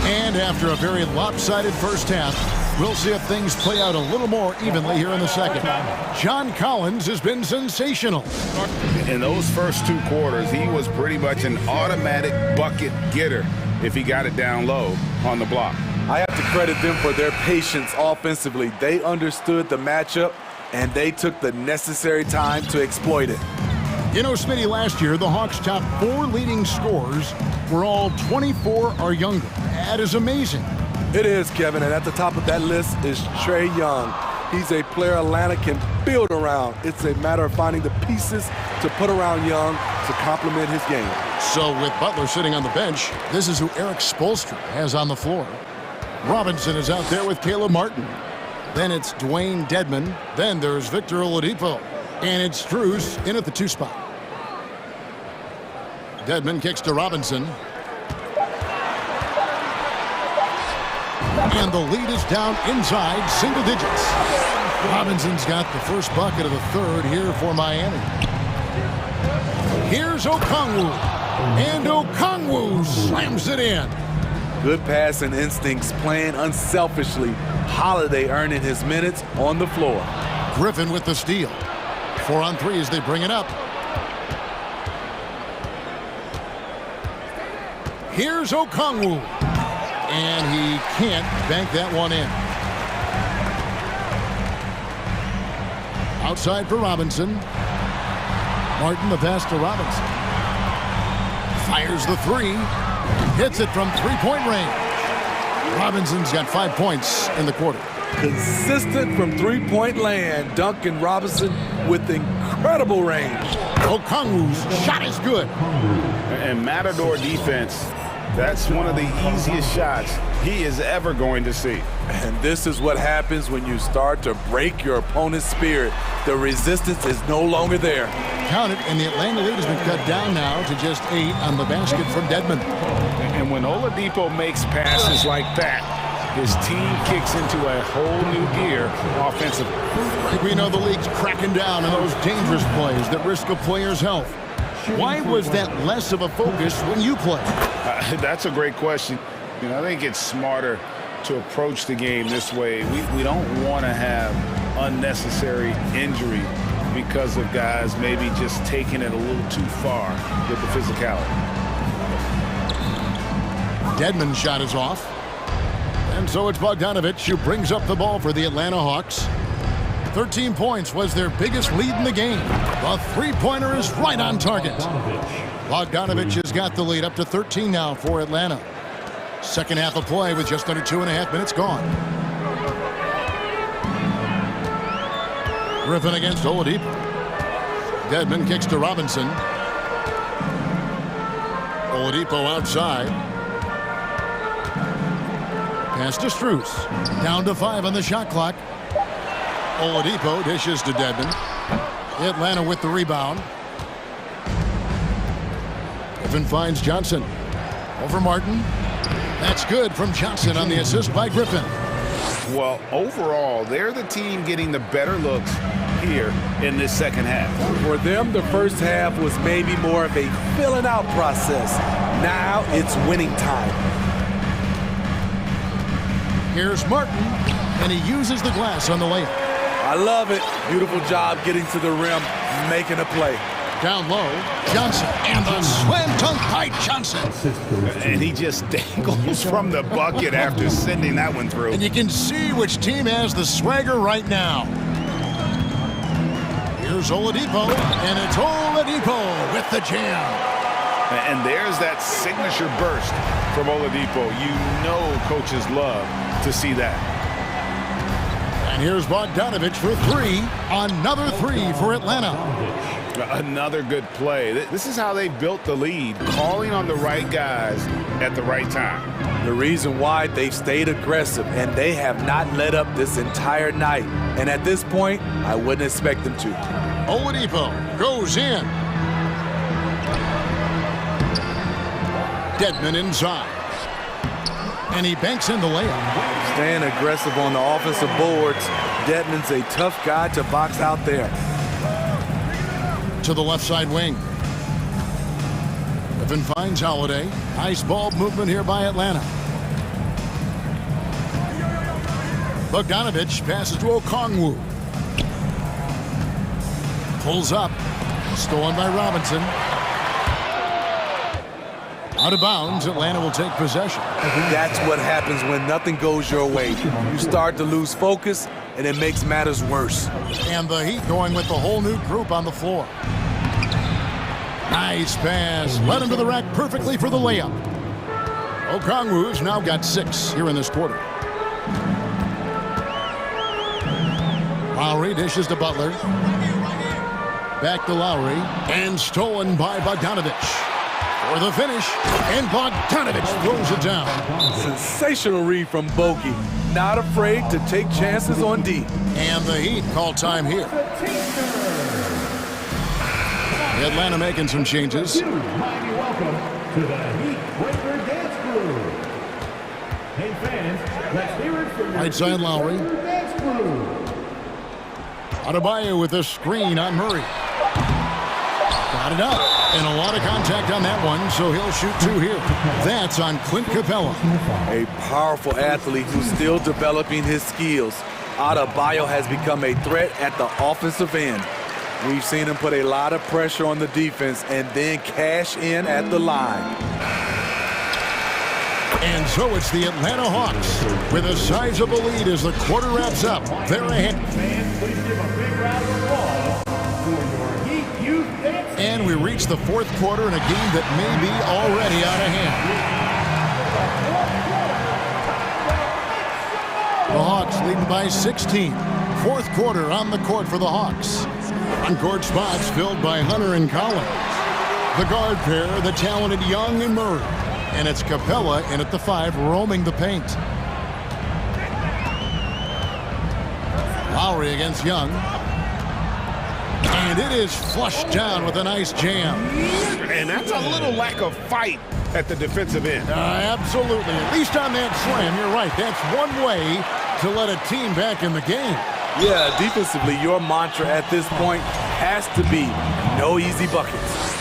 And after a very lopsided first half, we'll see if things play out a little more evenly here in the second. John Collins has been sensational. In those first two quarters, he was pretty much an automatic bucket getter if he got it down low on the block. I have to credit them for their patience offensively. They understood the matchup, and they took the necessary time to exploit it. You know, Smitty, last year, the Hawks' top 4 leading scorers were all 24 or younger. That is amazing. It is, Kevin, and at the top of that list is Trae Young. He's a player Atlanta can build around. It's a matter of finding the pieces to put around Young to complement his game. So with Butler sitting on the bench, this is who Eric Spoelstra has on the floor. Robinson is out there with Caleb Martin. Then it's Dwayne Dedmon. Then there's Victor Oladipo. And it's Strus in at the 2 spot. Dedmon kicks to Robinson. And the lead is down inside single digits. Robinson's got the first bucket of the third here for Miami. Here's Okongwu. And Okongwu slams it in. Good passing instincts, playing unselfishly. Holiday earning his minutes on the floor. Griffin with the steal. 4 on 3 as they bring it up. Here's Okongwu. And he can't bank that one in. Outside for Robinson. Martin, the pass to Robinson. Fires the three. Hits it from three-point range. Robinson's got 5 points in the quarter. Consistent from three-point land. Duncan Robinson with incredible range. Okongwu's shot is good. And Matador defense, that's one of the easiest shots he is ever going to see. And this is what happens when you start to break your opponent's spirit. The resistance is no longer there. Count it, and the Atlanta lead has been cut down now to just 8 on the basket from Dedmon. And when Oladipo makes passes like that, his team kicks into a whole new gear offensively. We know the league's cracking down on those dangerous plays that risk a player's health. Why was that less of a focus when you play? That's a great question. You know, I think it's smarter to approach the game this way. We don't want to have unnecessary injury because of guys maybe just taking it a little too far with the physicality. Dedmon's shot is off. And so it's Bogdanovich who brings up the ball for the Atlanta Hawks. 13 points was their biggest lead in the game. The three-pointer is right on target. Bogdanovich has got the lead up to 13 now for Atlanta. Second half of play with just under 2.5 minutes gone. Griffin against Oladipo. Dedmon kicks to Robinson. Oladipo outside. Pass to Strus. Down to 5 on the shot clock. Oladipo dishes to Dedmon. Atlanta with the rebound. Griffin finds Johnson. Over Martin. That's good from Johnson on the assist by Griffin. Well, overall, they're the team getting the better looks here in this second half. For them, the first half was maybe more of a filling out process. Now it's winning time. Here's Martin, and he uses the glass on the layup. I love it. Beautiful job getting to the rim, making a play. Down low, Johnson, and the slam dunk by Johnson. And he just dangles from the bucket after sending that one through. And you can see which team has the swagger right now. Here's Oladipo, and it's Oladipo with the jam. And there's that signature burst from Oladipo. You know coaches love to see that. And here's Bogdanovich for three. Another three for Atlanta. Another good play. This is how they built the lead, calling on the right guys at the right time. The reason why they've stayed aggressive, and they have not let up this entire night. And at this point, I wouldn't expect them to. Oladipo goes in. Dedmon inside. And he banks in the layup. Staying aggressive on the offensive boards. Dedmon's a tough guy to box out there. To the left side wing. Griffin finds Holiday. Nice ball movement here by Atlanta. Bogdanovich passes to Okongwu. Pulls up. Stolen by Robinson. Out of bounds, Atlanta will take possession. That's what happens when nothing goes your way. You start to lose focus, and it makes matters worse. And the Heat going with the whole new group on the floor. Nice pass. Led him to the rack perfectly for the layup. Okongwu's now got 6 here in this quarter. Lowry dishes to Butler. Back to Lowry. And stolen by Bogdanovich. For the finish, and Bogdanovich throws it down. Sensational read from Bogey. Not afraid to take chances on D. And the Heat call time here. Atlanta making some changes. Welcome to the Heat Breaker Dance Crew. Hey fans, let's hear it for right side Lowry. Dance Crew. Adebayo with a screen on Murray. Got it up. And a lot of contact on that one, so he'll shoot 2 here. That's on Clint Capella. A powerful athlete who's still developing his skills. Adebayo has become a threat at the offensive end. We've seen him put a lot of pressure on the defense and then cash in at the line. And so it's the Atlanta Hawks with a sizable lead as the quarter wraps up. They're ahead. Fans, please give a big round of applause And we reach the fourth quarter in a game that may be already out of hand. The Hawks leading by 16. Fourth quarter on the court for the Hawks. On-court spots filled by Hunter and Collins. The guard pair, the talented Young and Murray. And it's Capella in at the 5, roaming the paint. Lowry against Young. And it is flushed down with a nice jam. And that's a little lack of fight at the defensive end. Absolutely. At least on that slam, you're right. That's one way to let a team back in the game. Yeah, defensively, your mantra at this point has to be no easy buckets.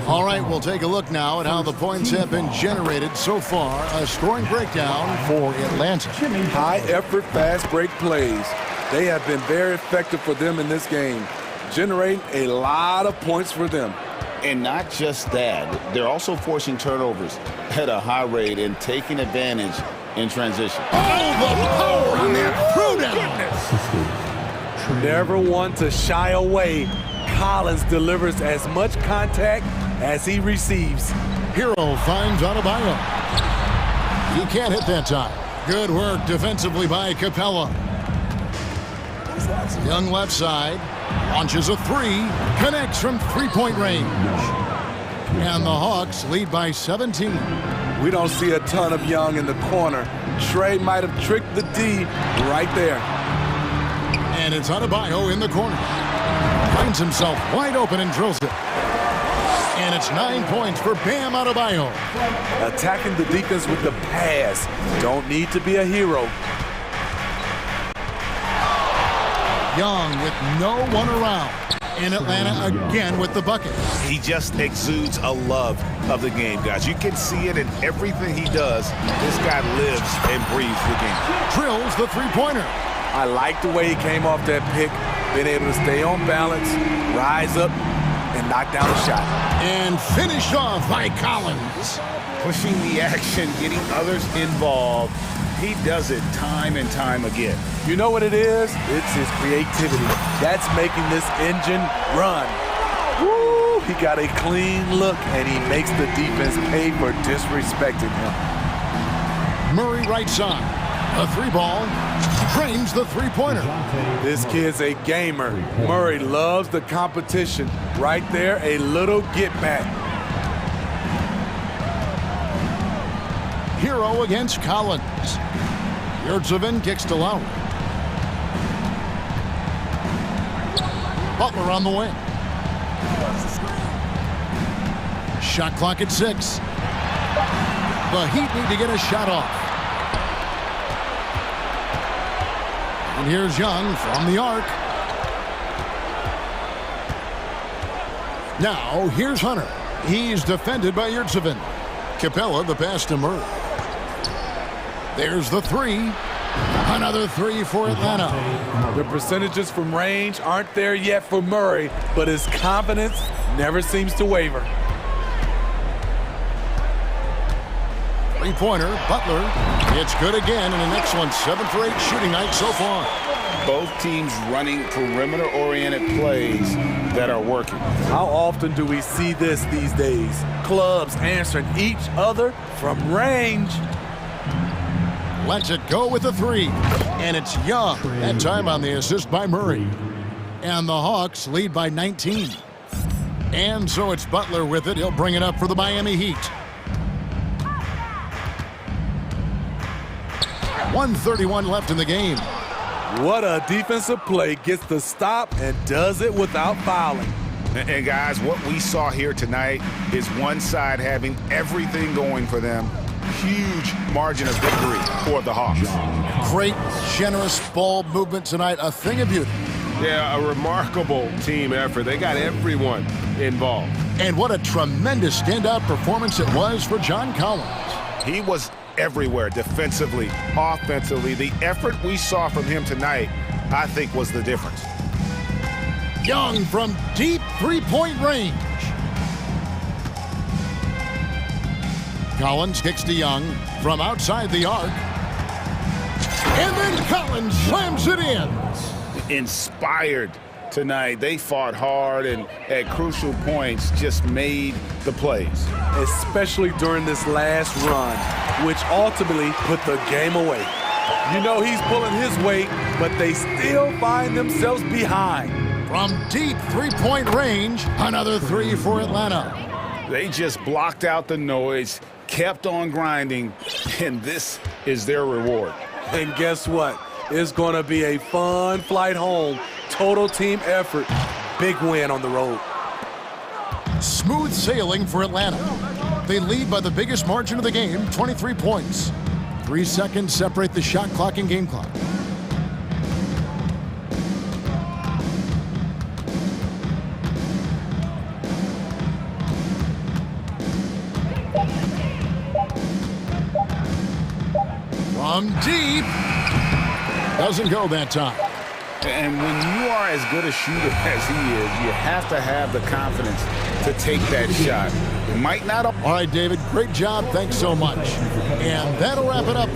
All right, we'll take a look now at how the points have been generated so far. A scoring breakdown for Atlanta. High-effort, fast break plays. They have been very effective for them in this game, generating a lot of points for them. And not just that, they're also forcing turnovers at a high rate and taking advantage in transition. Oh, the power on that throwdown! Never one to shy away. Collins delivers as much contact as he receives. Hero finds Adebayo. He can't hit that time. Good work defensively by Capella. Young left side. Launches a 3. Connects from three-point range. And the Hawks lead by 17. We don't see a ton of Young in the corner. Trey might have tricked the D right there. And it's Adebayo in the corner. Finds himself wide open and drills it. And it's 9 points for Bam Adebayo. Attacking the defense with the pass. Don't need to be a hero. Young with no one around. And Atlanta again with the bucket. He just exudes a love of the game, guys. You can see it in everything he does. This guy lives and breathes the game. Drills the three-pointer. I like the way he came off that pick. Been able to stay on balance, rise up, and knock down the shot. And finished off by Collins. Pushing the action, getting others involved. He does it time and time again. You know what it is? It's his creativity. That's making this engine run. Woo! He got a clean look, and he makes the defense pay for disrespecting him. Murray right side. A 3-ball. Frames the three-pointer. This kid's a gamer. Murray loves the competition. Right there, a little get-back. Hero against Collins. Yurtseven kicks to Lowry. Butler on the wing. Shot clock at 6. The Heat need to get a shot off. And here's Young from the arc. Now, here's Hunter. He's defended by Yurtseven. Capella, the pass to Murray. There's the 3. Another 3 for Atlanta. The percentages from range aren't there yet for Murray, but his confidence never seems to waver. Three-pointer, Butler. It's good again, and an excellent 7 for 8 shooting night so far. Both teams running perimeter-oriented plays that are working. How often do we see this these days? Clubs answering each other from range. Lets it go with the 3. And it's Young. That time on the assist by Murray. And the Hawks lead by 19. And so it's Butler with it. He'll bring it up for the Miami Heat. 1:31 left in the game. What a defensive play. Gets the stop and does it without fouling. And guys, what we saw here tonight is one side having everything going for them. Huge margin of victory for the Hawks. Great, generous ball movement tonight. A thing of beauty. Yeah, a remarkable team effort. They got everyone involved. And what a tremendous standout performance it was for John Collins. He was everywhere, defensively, offensively. The effort we saw from him tonight, I think, was the difference. Young from deep three-point range. Collins kicks to Young from outside the arc. And then Collins slams it in. Inspired tonight. They fought hard and at crucial points just made the plays. Especially during this last run, which ultimately put the game away. You know he's pulling his weight, but they still find themselves behind. From deep three-point range, another three for Atlanta. They just blocked out the noise, kept on grinding, and this is their reward. And guess what? It's going to be a fun flight home. Total team effort. Big win on the road. Smooth sailing for Atlanta. They lead by the biggest margin of the game, 23 points. 3 seconds separate the shot clock and game clock. From deep. Doesn't go that time. And when you are as good a shooter as he is, you have to have the confidence to take that shot. It might not. All right, David, great job. Thanks so much. And that'll wrap it up.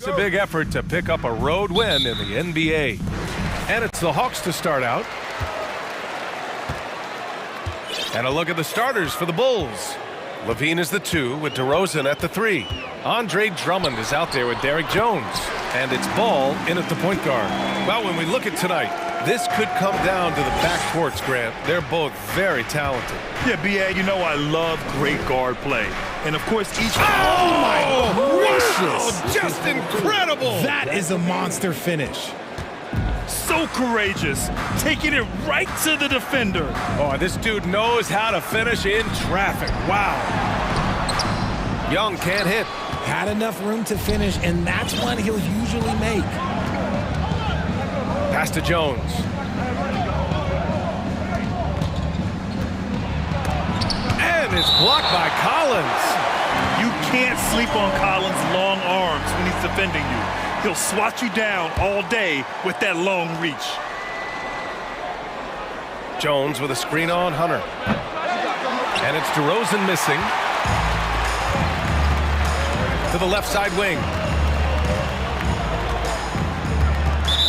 It's a big effort to pick up a road win in the NBA. And it's the Hawks to start out. And a look at the starters for the Bulls. Levine is the 2 with DeRozan at the 3. Andre Drummond is out there with Derrick Jones. And it's Ball in at the point guard. Well, when we look at tonight, this could come down to the backcourts, Grant. They're both very talented. Yeah, B.A., you know I love great guard play. And, of course, each... Oh, my gracious! Wow, just incredible! That is a monster finish. So courageous, taking it right to the defender. Oh, this dude knows how to finish in traffic. Wow. Young can't hit. Had enough room to finish, and that's one he'll usually make. Pass to Jones. And it's blocked by Collins. You can't sleep on Collins' long arms when he's defending you. He'll swat you down all day with that long reach. Jones with a screen on Hunter. And it's DeRozan missing. To the left side wing.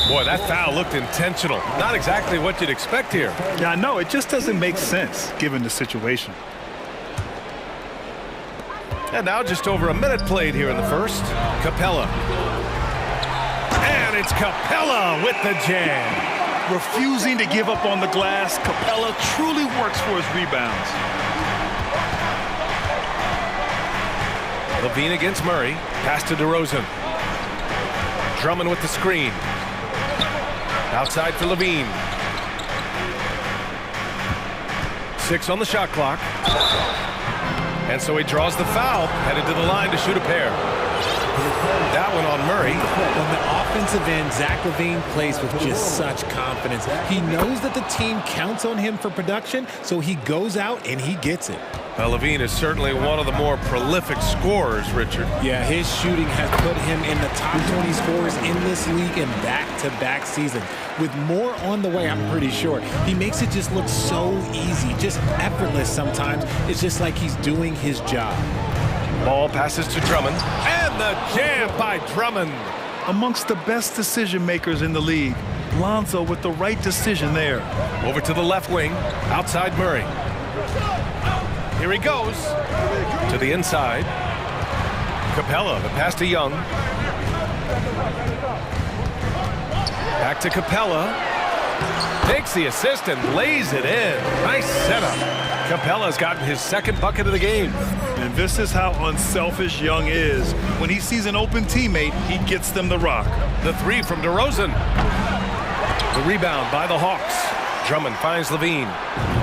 Boy, that foul looked intentional. Not exactly what you'd expect here. Yeah, I know. It just doesn't make sense given the situation. And now just over a minute played here in the first. Capella. And it's Capella with the jam. Refusing to give up on the glass, Capella truly works for his rebounds. Levine against Murray. Pass to DeRozan. Drummond with the screen. Outside for Levine. 6 on the shot clock. And so he draws the foul, headed to the line to shoot a pair. That one on Murray. On the offensive end, Zach LaVine plays with just such confidence. He knows that the team counts on him for production, so he goes out and he gets it. Well, Levine is certainly one of the more prolific scorers, Richard. Yeah, his shooting has put him in the top 20 scorers in this league in back-to-back season. With more on the way, I'm pretty sure. He makes it just look so easy, just effortless sometimes. It's just like he's doing his job. Ball passes to Drummond. And the jam by Drummond. Amongst the best decision makers in the league, Lonzo with the right decision there. Over to the left wing, outside Murray. Here he goes to the inside. Capella, the pass to Young. Back to Capella. Takes the assist and lays it in. Nice setup. Capella's gotten his second bucket of the game. And this is how unselfish Young is. When he sees an open teammate, he gets them the rock. The 3 from DeRozan. The rebound by the Hawks. Drummond finds Levine.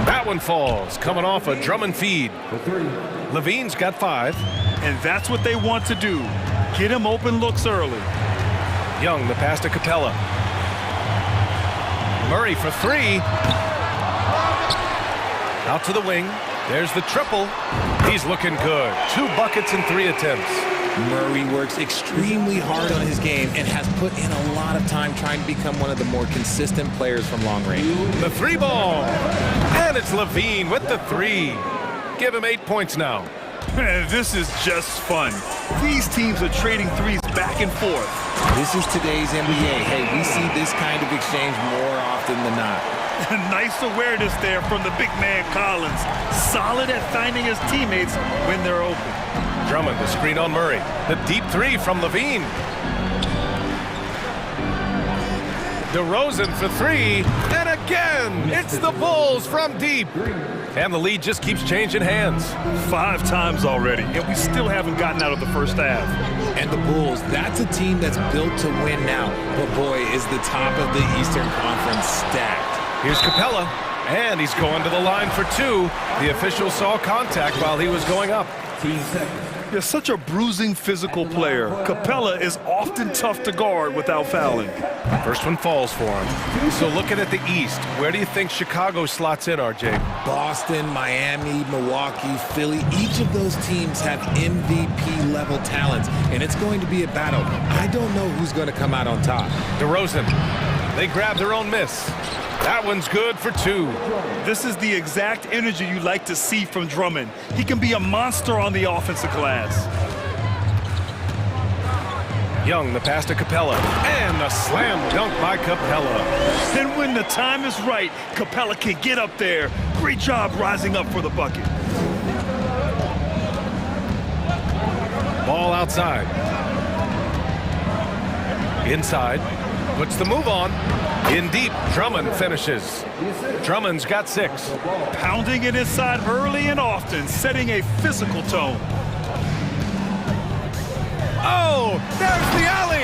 That one falls, coming off a Drummond feed. Levine's got 5. And that's what they want to do. Get him open looks early. Young, the pass to Capella. Murray for 3. Out to the wing. There's the triple. He's looking good. 2 buckets in 3 attempts. Murray works extremely hard on his game and has put in a lot of time trying to become one of the more consistent players from long range. The 3 ball. And it's Levine with the 3. Give him 8 points now. This is just fun. These teams are trading threes back and forth. This is today's NBA. Hey, we see this kind of exchange more often than not. Nice awareness there from the big man Collins. Solid at finding his teammates when they're open. Drummond, the screen on Murray. The deep 3 from Levine. DeRozan for 3. And again, it's the Bulls from deep. And the lead just keeps changing hands. 5 times already, and we still haven't gotten out of the first half. And the Bulls, that's a team that's built to win now. But boy, is the top of the Eastern Conference stacked. Here's Capella, and he's going to the line for 2. The official saw contact while he was going up. You're such a bruising physical player. Capella is often tough to guard without fouling. First one falls for him. So looking at the East, where do you think Chicago slots in, RJ? Boston, Miami, Milwaukee, Philly, each of those teams have MVP-level talents, and it's going to be a battle. I don't know who's going to come out on top. DeRozan, they grab their own miss. That one's good for 2. This is the exact energy you like to see from Drummond. He can be a monster on the offensive glass. Young, the pass to Capella, and a slam dunk by Capella. And when the time is right, Capella can get up there. Great job rising up for the bucket. Ball outside. Inside. Puts the move on. In deep. Drummond finishes. Drummond's got 6. Pounding it inside early and often, setting a physical tone. Oh, there's the alley.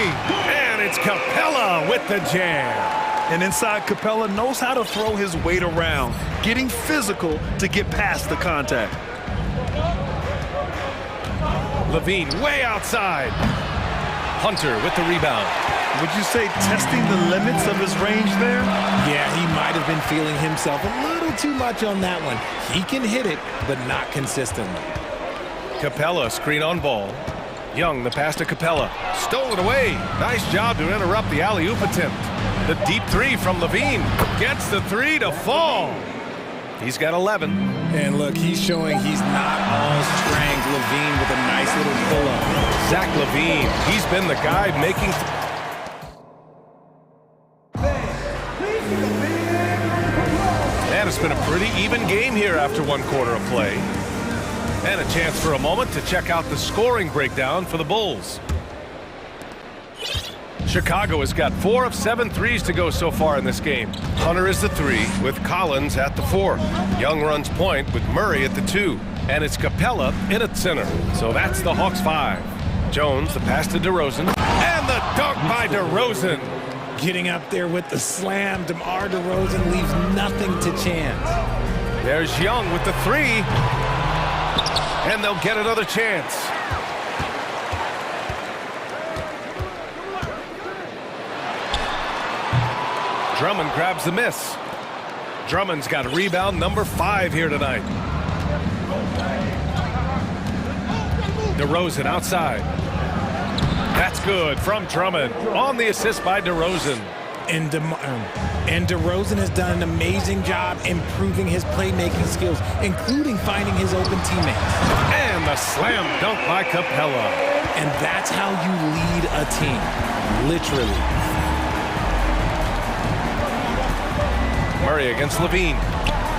And it's Capella with the jam. And inside, Capella knows how to throw his weight around, getting physical to get past the contact. Levine way outside. Hunter with the rebound. Would you say testing the limits of his range there? Yeah, he might have been feeling himself a little too much on that one. He can hit it, but not consistently. Capella screen on ball. Young, the pass to Capella. Stole it away. Nice job to interrupt the alley-oop attempt. The deep 3 from Levine. Gets the 3 to fall. He's got 11. And look, he's showing he's not all strength. Levine with a nice little pull-up. Zach Levine, he's been the guy making... And it's been a pretty even game here after 1 quarter of play. And a chance for a moment to check out the scoring breakdown for the Bulls. Chicago has got 4 of 7 threes to go so far in this game. Hunter is the 3 with Collins at the 4. Young runs point with Murray at the 2. And it's Capella in at center. So that's the Hawks 5. Jones, the pass to DeRozan. And the dunk by DeRozan. Getting up there with the slam. DeMar DeRozan leaves nothing to chance. There's Young with the 3. And they'll get another chance. Drummond grabs the miss. Drummond's got rebound number 5 here tonight. DeRozan outside. That's good from Drummond on the assist by DeRozan. And DeRozan has done an amazing job improving his playmaking skills, including finding his open teammates. And the slam dunk by Capella. And that's how you lead a team, literally. Murray against Levine.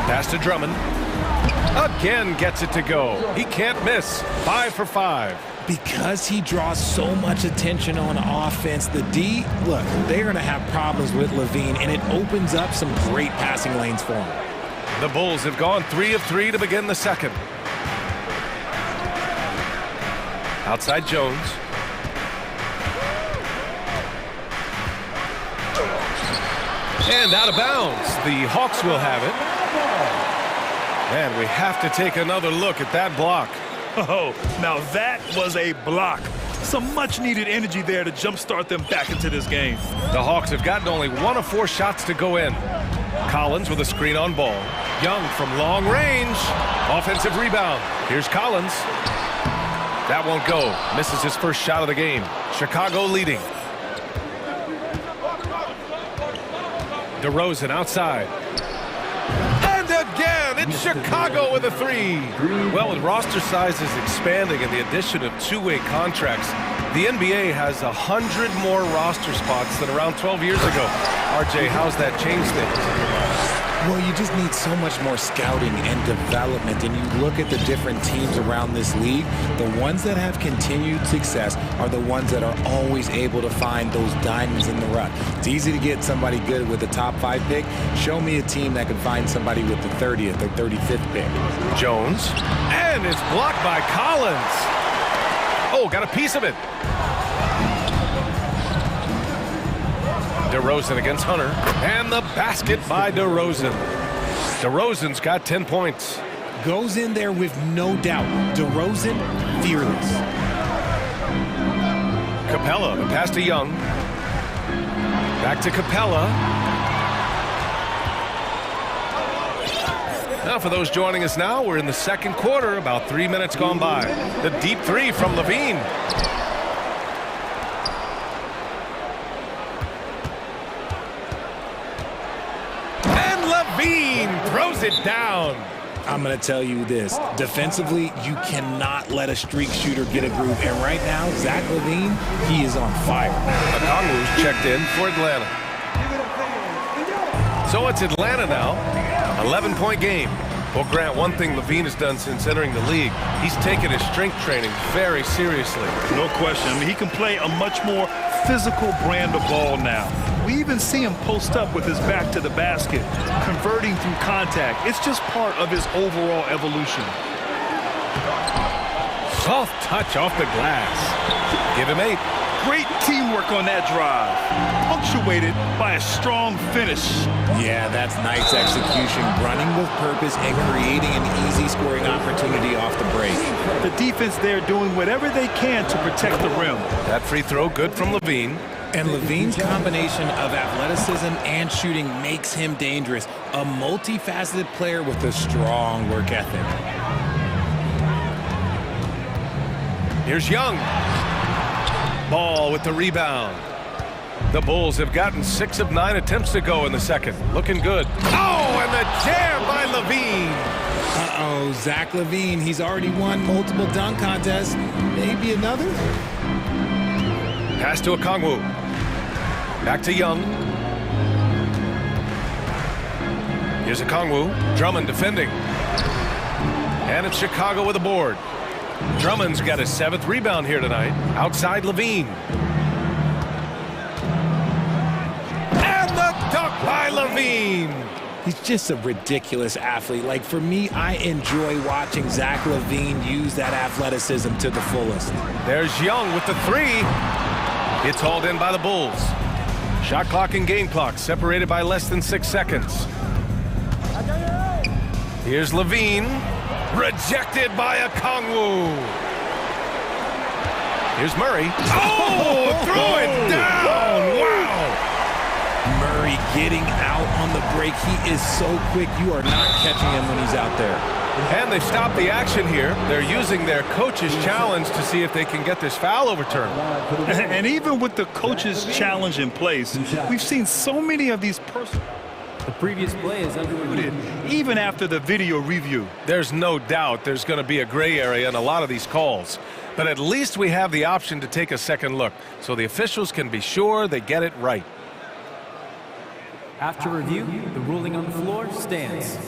Pass to Drummond. Again gets it to go. He can't miss. 5 for 5. Because he draws so much attention on offense, the D, look, they're going to have problems with Levine, and it opens up some great passing lanes for him. The Bulls have gone 3 of 3 to begin the second. Outside Jones. And out of bounds. The Hawks will have it. And we have to take another look at that block. Oh, now that was a block. Some much-needed energy there to jumpstart them back into this game. The Hawks have gotten only 1 of 4 shots to go in. Collins with a screen on ball. Young from long range. Offensive rebound. Here's Collins. That won't go. Misses his first shot of the game. Chicago leading. DeRozan outside. And again, it's Chicago with a 3. Well, with roster sizes expanding and the addition of 2-way contracts, the NBA has 100 more roster spots than around 12 years ago. RJ, how's that changed things? Well, you just need so much more scouting and development, and you look at the different teams around this league, the ones that have continued success are the ones that are always able to find those diamonds in the rough. It's easy to get somebody good with the top 5 pick. Show me a team that can find somebody with the 30th or 35th pick. Jones, and it's blocked by Collins. Oh, got a piece of it. DeRozan against Hunter, and the basket by DeRozan. DeRozan's got 10 points. Goes in there with no doubt. DeRozan, fearless. Capella, the pass to Young. Back to Capella. Now for those joining us now, we're in the second quarter, about 3 minutes gone by. The deep 3 from Levine. Levine throws it down. I'm going to tell you this. Defensively, you cannot let a streak shooter get a groove. And right now, Zach LaVine, he is on fire. Okongwu's checked in for Atlanta. So it's Atlanta now. 11-point game. Well, Grant, one thing LaVine has done since entering the league, he's taken his strength training very seriously. No question. I mean, he can play a much more physical brand of ball now. We even see him post up with his back to the basket, converting through contact. It's just part of his overall evolution. Soft touch off the glass. Give him 8. Great teamwork on that drive, punctuated by a strong finish. Yeah, that's nice execution, running with purpose and creating an easy scoring opportunity off the break. The defense there doing whatever they can to protect the rim. That free throw good from LaVine. And LaVine's combination of athleticism and shooting makes him dangerous. A multifaceted player with a strong work ethic. Here's Young. Ball with the rebound. The Bulls have gotten 6 of 9 attempts to go in the second. Looking good. Oh, and the jam by LaVine. Uh-oh, Zach LaVine. He's already won multiple dunk contests. Maybe another? Pass to Okongwu. Back to Young. Here's Okongwu. Drummond defending. And it's Chicago with a board. Drummond's got his 7th rebound here tonight. Outside LaVine. And the dunk by LaVine. He's just a ridiculous athlete. Like, for me, I enjoy watching Zach LaVine use that athleticism to the fullest. There's Young with the 3. It's hauled in by the Bulls. Shot clock and game clock separated by less than 6 seconds. Here's LaVine. Rejected by Okongwu. Here's Murray. Oh, throw it down. Wow. Murray getting out on the break. He is so quick. You are not catching him when he's out there. And they stopped the action here. They're using their coach's challenge to see if they can get this foul overturned. And even with the coach's challenge in place, we've seen so many of these The previous play is under review. Even after the video review. There's no doubt there's going to be a gray area in a lot of these calls. But at least we have the option to take a second look, so the officials can be sure they get it right. After review, the ruling on the floor stands.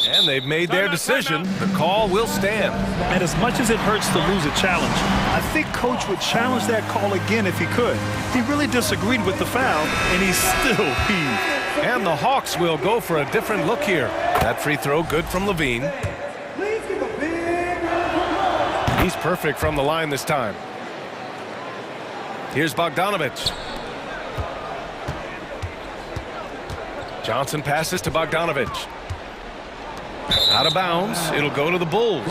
And they've made their decision. The call will stand. And as much as it hurts to lose a challenge, I think Coach would challenge that call again if he could. He really disagreed with the foul, and he's still heaved. And the Hawks will go for a different look here. That free throw good from LaVine. He's perfect from the line this time. Here's Bogdanovich. Johnson passes to Bogdanovich. Out of bounds. It'll go to the Bulls.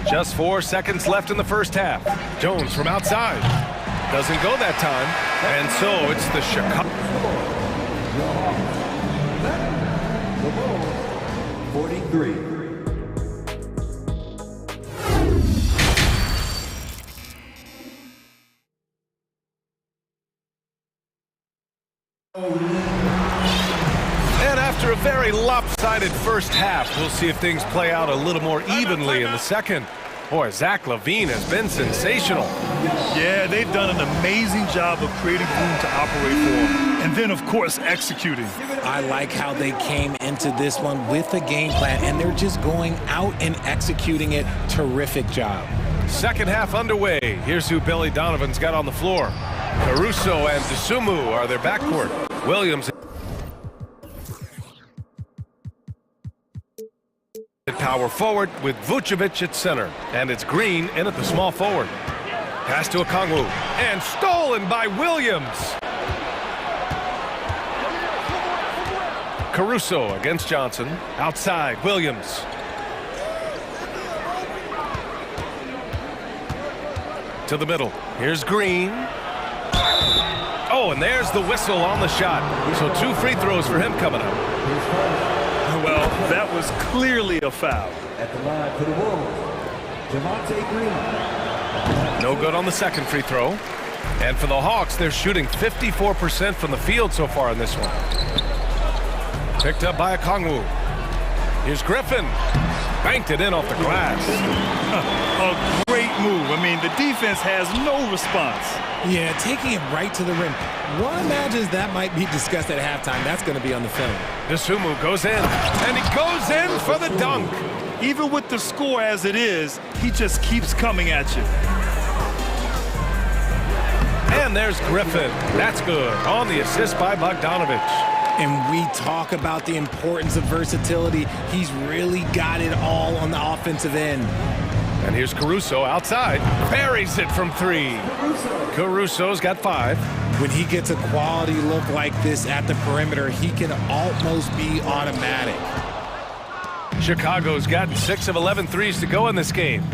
Just 4 seconds left in the first half. Jones from outside. Doesn't go that time. And so it's the Chicago. 43. And after a very lopsided first half, we'll see if things play out a little more evenly in the second. Boy, Zach LaVine has been sensational. Yeah, they've done an amazing job of creating room to operate for him. And then, of course, executing. I like how they came into this one with a game plan, and they're just going out and executing it. Terrific job. Second half underway. Here's who Billy Donovan's got on the floor. Caruso and Dosunmu are their backcourt. Williams at power forward with Vucevic at center. And it's Green in at the small forward. Pass to Okongwu. And stolen by Williams. Caruso against Johnson. Outside, Williams. To the middle. Here's Green. Oh, and there's the whistle on the shot. So 2 free throws for him coming up. Well, that was clearly a foul. At the line for the Wolves, Javonte Green. No good on the second free throw. And for the Hawks, they're shooting 54% from the field so far in this one. Picked up by Okongwu. Here's Griffin. Banked it in off the glass. A great move. I mean, the defense has no response. Yeah, taking it right to the rim. One imagines that might be discussed at halftime. That's going to be on the film. Dosunmu goes in, and he goes in for the dunk. Even with the score as it is, he just keeps coming at you. And there's Griffin. That's good on the assist by Bogdanovic. And we talk about the importance of versatility. He's really got it all on the offensive end. And here's Caruso outside. Buries it from three. Caruso's got 5. When he gets a quality look like this at the perimeter, he can almost be automatic. Chicago's gotten 6 of 11 threes to go in this game.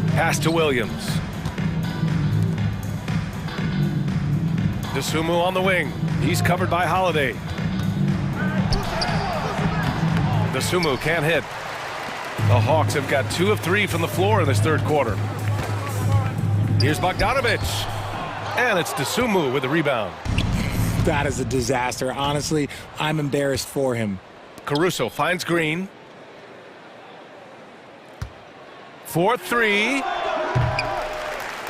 Pass to Williams. Dosunmu on the wing. He's covered by Holiday. Dosunmu can't hit. The Hawks have got 2 of 3 from the floor in this third quarter. Here's Bogdanovic. And it's Dosunmu with the rebound. That is a disaster. Honestly, I'm embarrassed for him. Caruso finds Green. 4-3.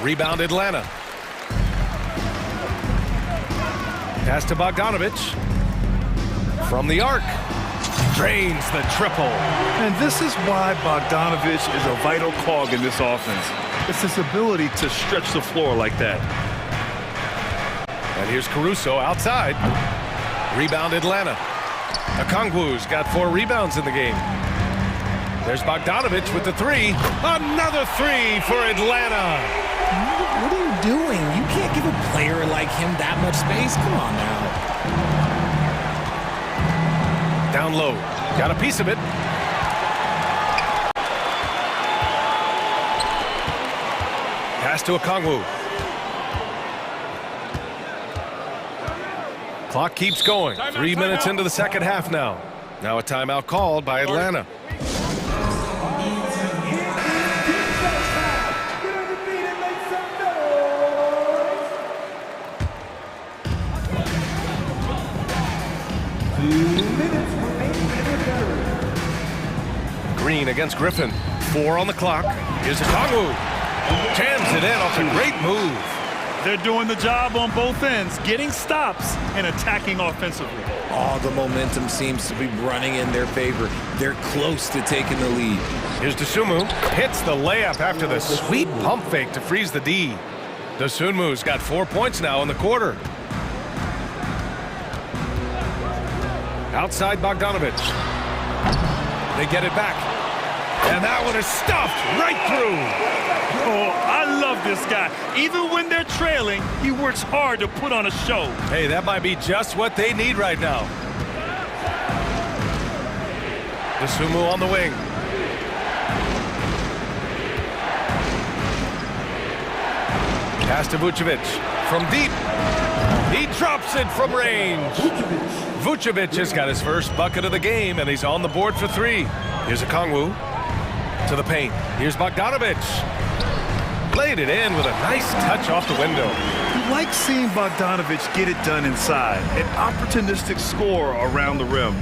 Rebound Atlanta. Pass to Bogdanovic. From the arc. Drains the triple. And this is why Bogdanovic is a vital cog in this offense. It's his ability to stretch the floor like that. And here's Caruso outside. Rebound Atlanta. Okongwu's got 4 rebounds in the game. There's Bogdanovic with the 3. Another 3 for Atlanta. What are you doing? You can't give a player like him that much space. Come on now. Down low. Got a piece of it. Pass to Okongwu. Clock keeps going. 3 minutes into the second half now. Now a timeout called by Atlanta. Green against Griffin. 4 on the clock. Here's Okongwu. Jams it in off a great move. They're doing the job on both ends, getting stops and attacking offensively. All the momentum seems to be running in their favor. They're close to taking the lead. Here's Dosunmu. Hits the layup after the sweet pump fake to freeze the D. Dosunmu's got 4 points now in the quarter. Outside Bogdanovic. They get it back. And that one is stuffed right through. Oh, I love this guy. Even when they're trailing, he works hard to put on a show. Hey, that might be just what they need right now. Dosunmu on the wing. Pass to Vucevic from deep. He drops it from range. Vucevic has got his first bucket of the game, and he's on the board for 3. Here's Okongwu to the paint. Here's Bogdanovic. Laid it in with a nice touch off the window. You like seeing Bogdanovic get it done inside. An opportunistic score around the rim.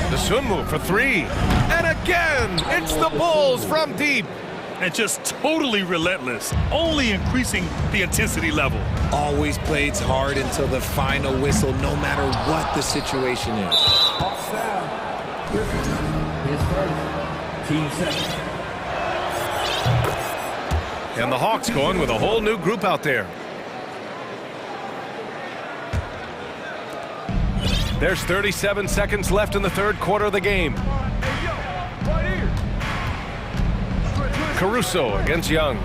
Dosunmu for 3. And again, it's the Bulls from deep. And just totally relentless, only increasing the intensity level. Always plays hard until the final whistle, no matter what the situation is. And the Hawks going with a whole new group out there. There's 37 seconds left in the third quarter of the game. Caruso against Young.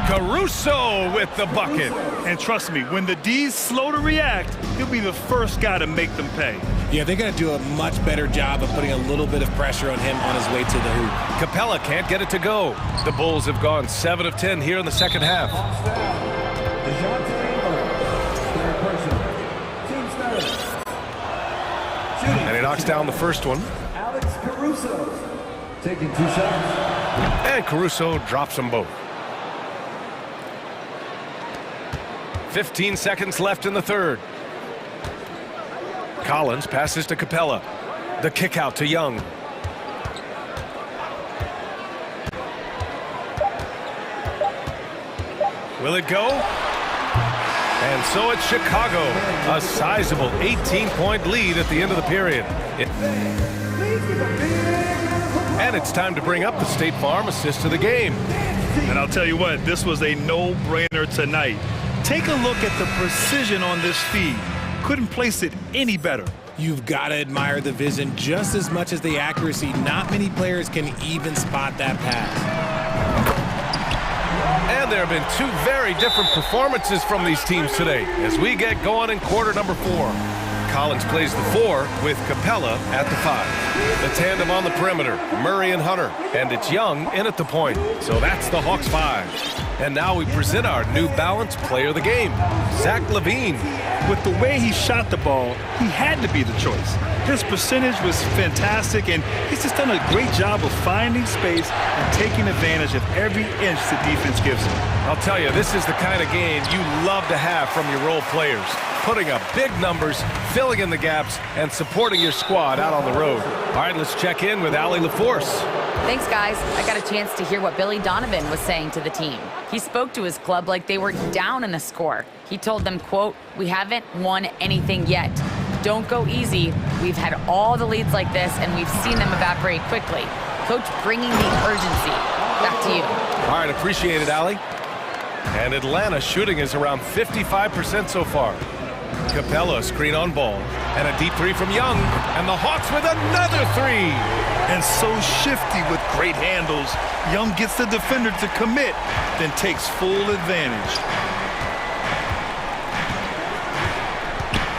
Caruso with the bucket. And trust me, when the D's slow to react, he'll be the first guy to make them pay. Yeah, they're going to do a much better job of putting a little bit of pressure on him on his way to the hoop. Capella can't get it to go. The Bulls have gone 7 of 10 here in the second half. And he knocks down the first one. Taking 2 shots. And Caruso drops them both. 15 seconds left in the third. Collins passes to Capella. The kick out to Young. Will it go? And so it's Chicago. A sizable 18-point lead at the end of the period. And it's time to bring up the State Farm assist of the game. And I'll tell you what, this was a no-brainer tonight. Take a look at the precision on this feed. Couldn't place it any better. You've got to admire the vision just as much as the accuracy. Not many players can even spot that pass. And there have been two very different performances from these teams today as we get going in quarter number 4. Collins plays the 4 with Capella at the 5. The tandem on the perimeter, Murray and Hunter, and it's Young in at the point. So that's the Hawks 5. And now we present our New Balance player of the game, Zach LaVine. With the way he shot the ball, he had to be the choice. His percentage was fantastic, and he's just done a great job of finding space and taking advantage of every inch the defense gives him. I'll tell you, this is the kind of game you love to have from your role players. Putting up big numbers, filling in the gaps, and supporting your squad out on the road. All right, let's check in with Allie LaForce. Thanks, guys. I got a chance to hear what Billy Donovan was saying to the team. He spoke to his club like they were down in a score. He told them, quote, "We haven't won anything yet. Don't go easy. We've had all the leads like this, and we've seen them evaporate quickly." Coach bringing the urgency. Back to you. All right, appreciate it, Allie. And Atlanta shooting is around 55% so far. Capella screen on ball, and a deep 3 from Young, and the Hawks with another 3. And so shifty with great handles. Young gets the defender to commit, then takes full advantage.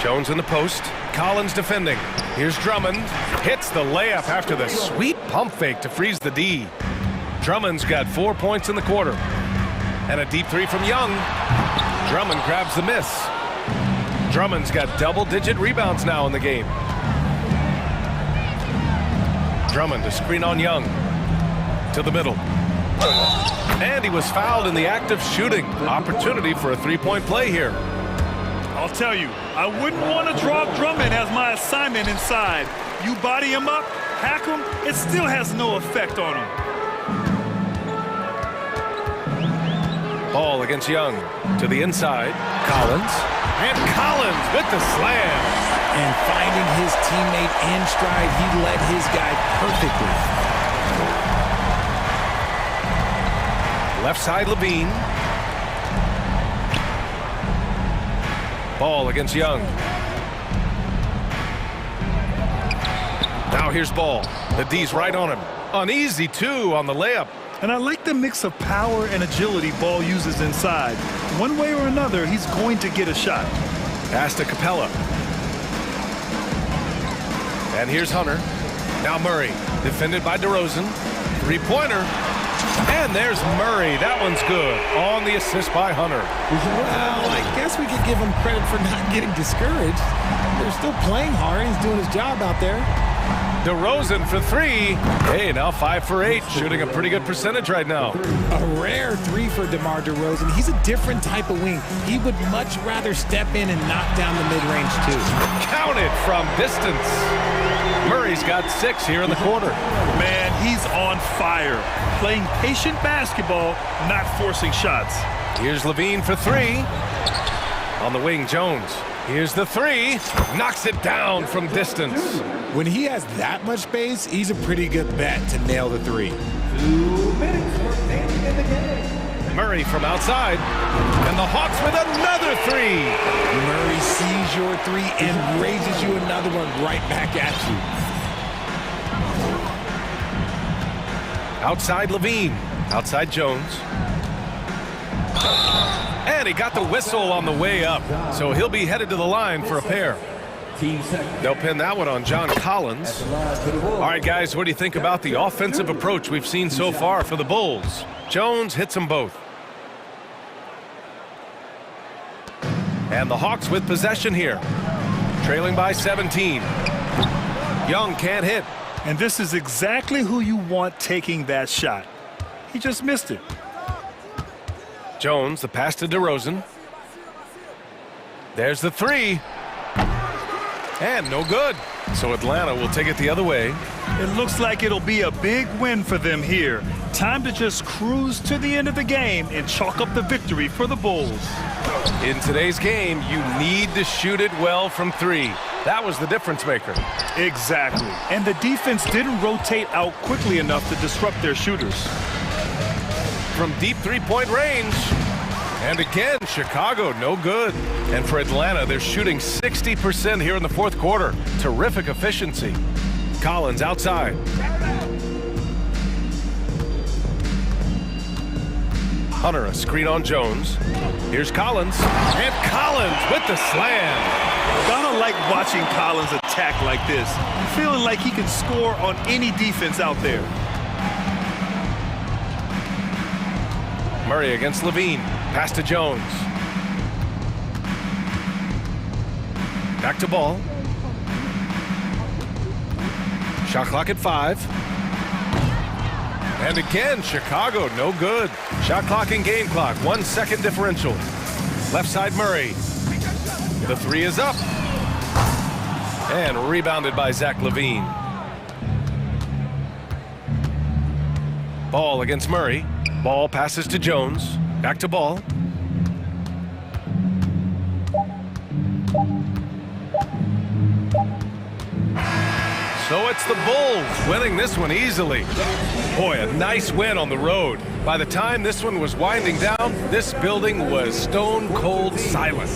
Jones in the post, Collins defending. Here's Drummond, hits the layup after the sweet pump fake to freeze the D. Drummond's got 4 points in the quarter. And a deep 3 from Young. Drummond grabs the miss. Drummond's got double-digit rebounds now in the game. Drummond to screen on Young. To the middle. And he was fouled in the act of shooting. Opportunity for a 3-point play here. I'll tell you, I wouldn't want to drop Drummond as my assignment inside. You body him up, hack him, it still has no effect on him. Ball against Young. To the inside. Collins. And Collins with the slam. And finding his teammate in stride, he led his guy perfectly. Left side, LaVine. Ball against Young. Now here's Ball. The D's right on him. An easy 2 on the layup. And I like the mix of power and agility Ball uses inside. One way or another, he's going to get a shot. Pass to Capella. And here's Hunter. Now Murray, defended by DeRozan. 3-pointer. And there's Murray. That one's good. On the assist by Hunter. Well, I guess we could give him credit for not getting discouraged. They're still playing hard. He's doing his job out there. DeRozan for 3. Hey, now 5 for 8. Shooting a pretty good percentage right now. A rare 3 for DeMar DeRozan. He's a different type of wing. He would much rather step in and knock down the mid-range too. Counted from distance. Murray's got 6 here in the quarter. Man, he's on fire. Playing patient basketball, not forcing shots. Here's LaVine for 3. On the wing, Jones. Here's the 3. Knocks it down from distance. When he has that much space, he's a pretty good bet to nail the 3. 2 minutes remaining in the game. Murray from outside. And the Hawks with another 3. Murray sees your 3 and raises you another one right back at you. Outside LaVine. Outside Jones. And he got the whistle on the way up. So he'll be headed to the line for a pair. They'll pin that one on John Collins. All right, guys, what do you think about the offensive approach we've seen so far for the Bulls? Jones hits them both. And the Hawks with possession here. Trailing by 17. Young can't hit. And this is exactly who you want taking that shot. He just missed it. Jones, the pass to DeRozan. There's the three. And no good. So Atlanta will take it the other way. It looks like it'll be a big win for them here. Time to just cruise to the end of the game and chalk up the victory for the Bulls. In today's game, you need to shoot it well from three. That was the difference maker. Exactly. And the defense didn't rotate out quickly enough to disrupt their shooters. From deep three-point range. And again, Chicago, no good. And for Atlanta, they're shooting 60% here in the fourth quarter. Terrific efficiency. Collins outside. Hunter, a screen on Jones. Here's Collins. And Collins with the slam. Gotta like watching Collins attack like this. Feeling like he can score on any defense out there. Murray against Levine. Pass to Jones. Back to Ball. Shot clock at 5. And again, Chicago, no good. Shot clock and game clock, 1 second differential. Left side, Murray. The three is up. And rebounded by Zach LaVine. Ball against Murray. Ball passes to Jones. Back to Ball. So it's the Bulls winning this one easily. Boy, a nice win on the road. By the time this one was winding down, this building was stone cold silent.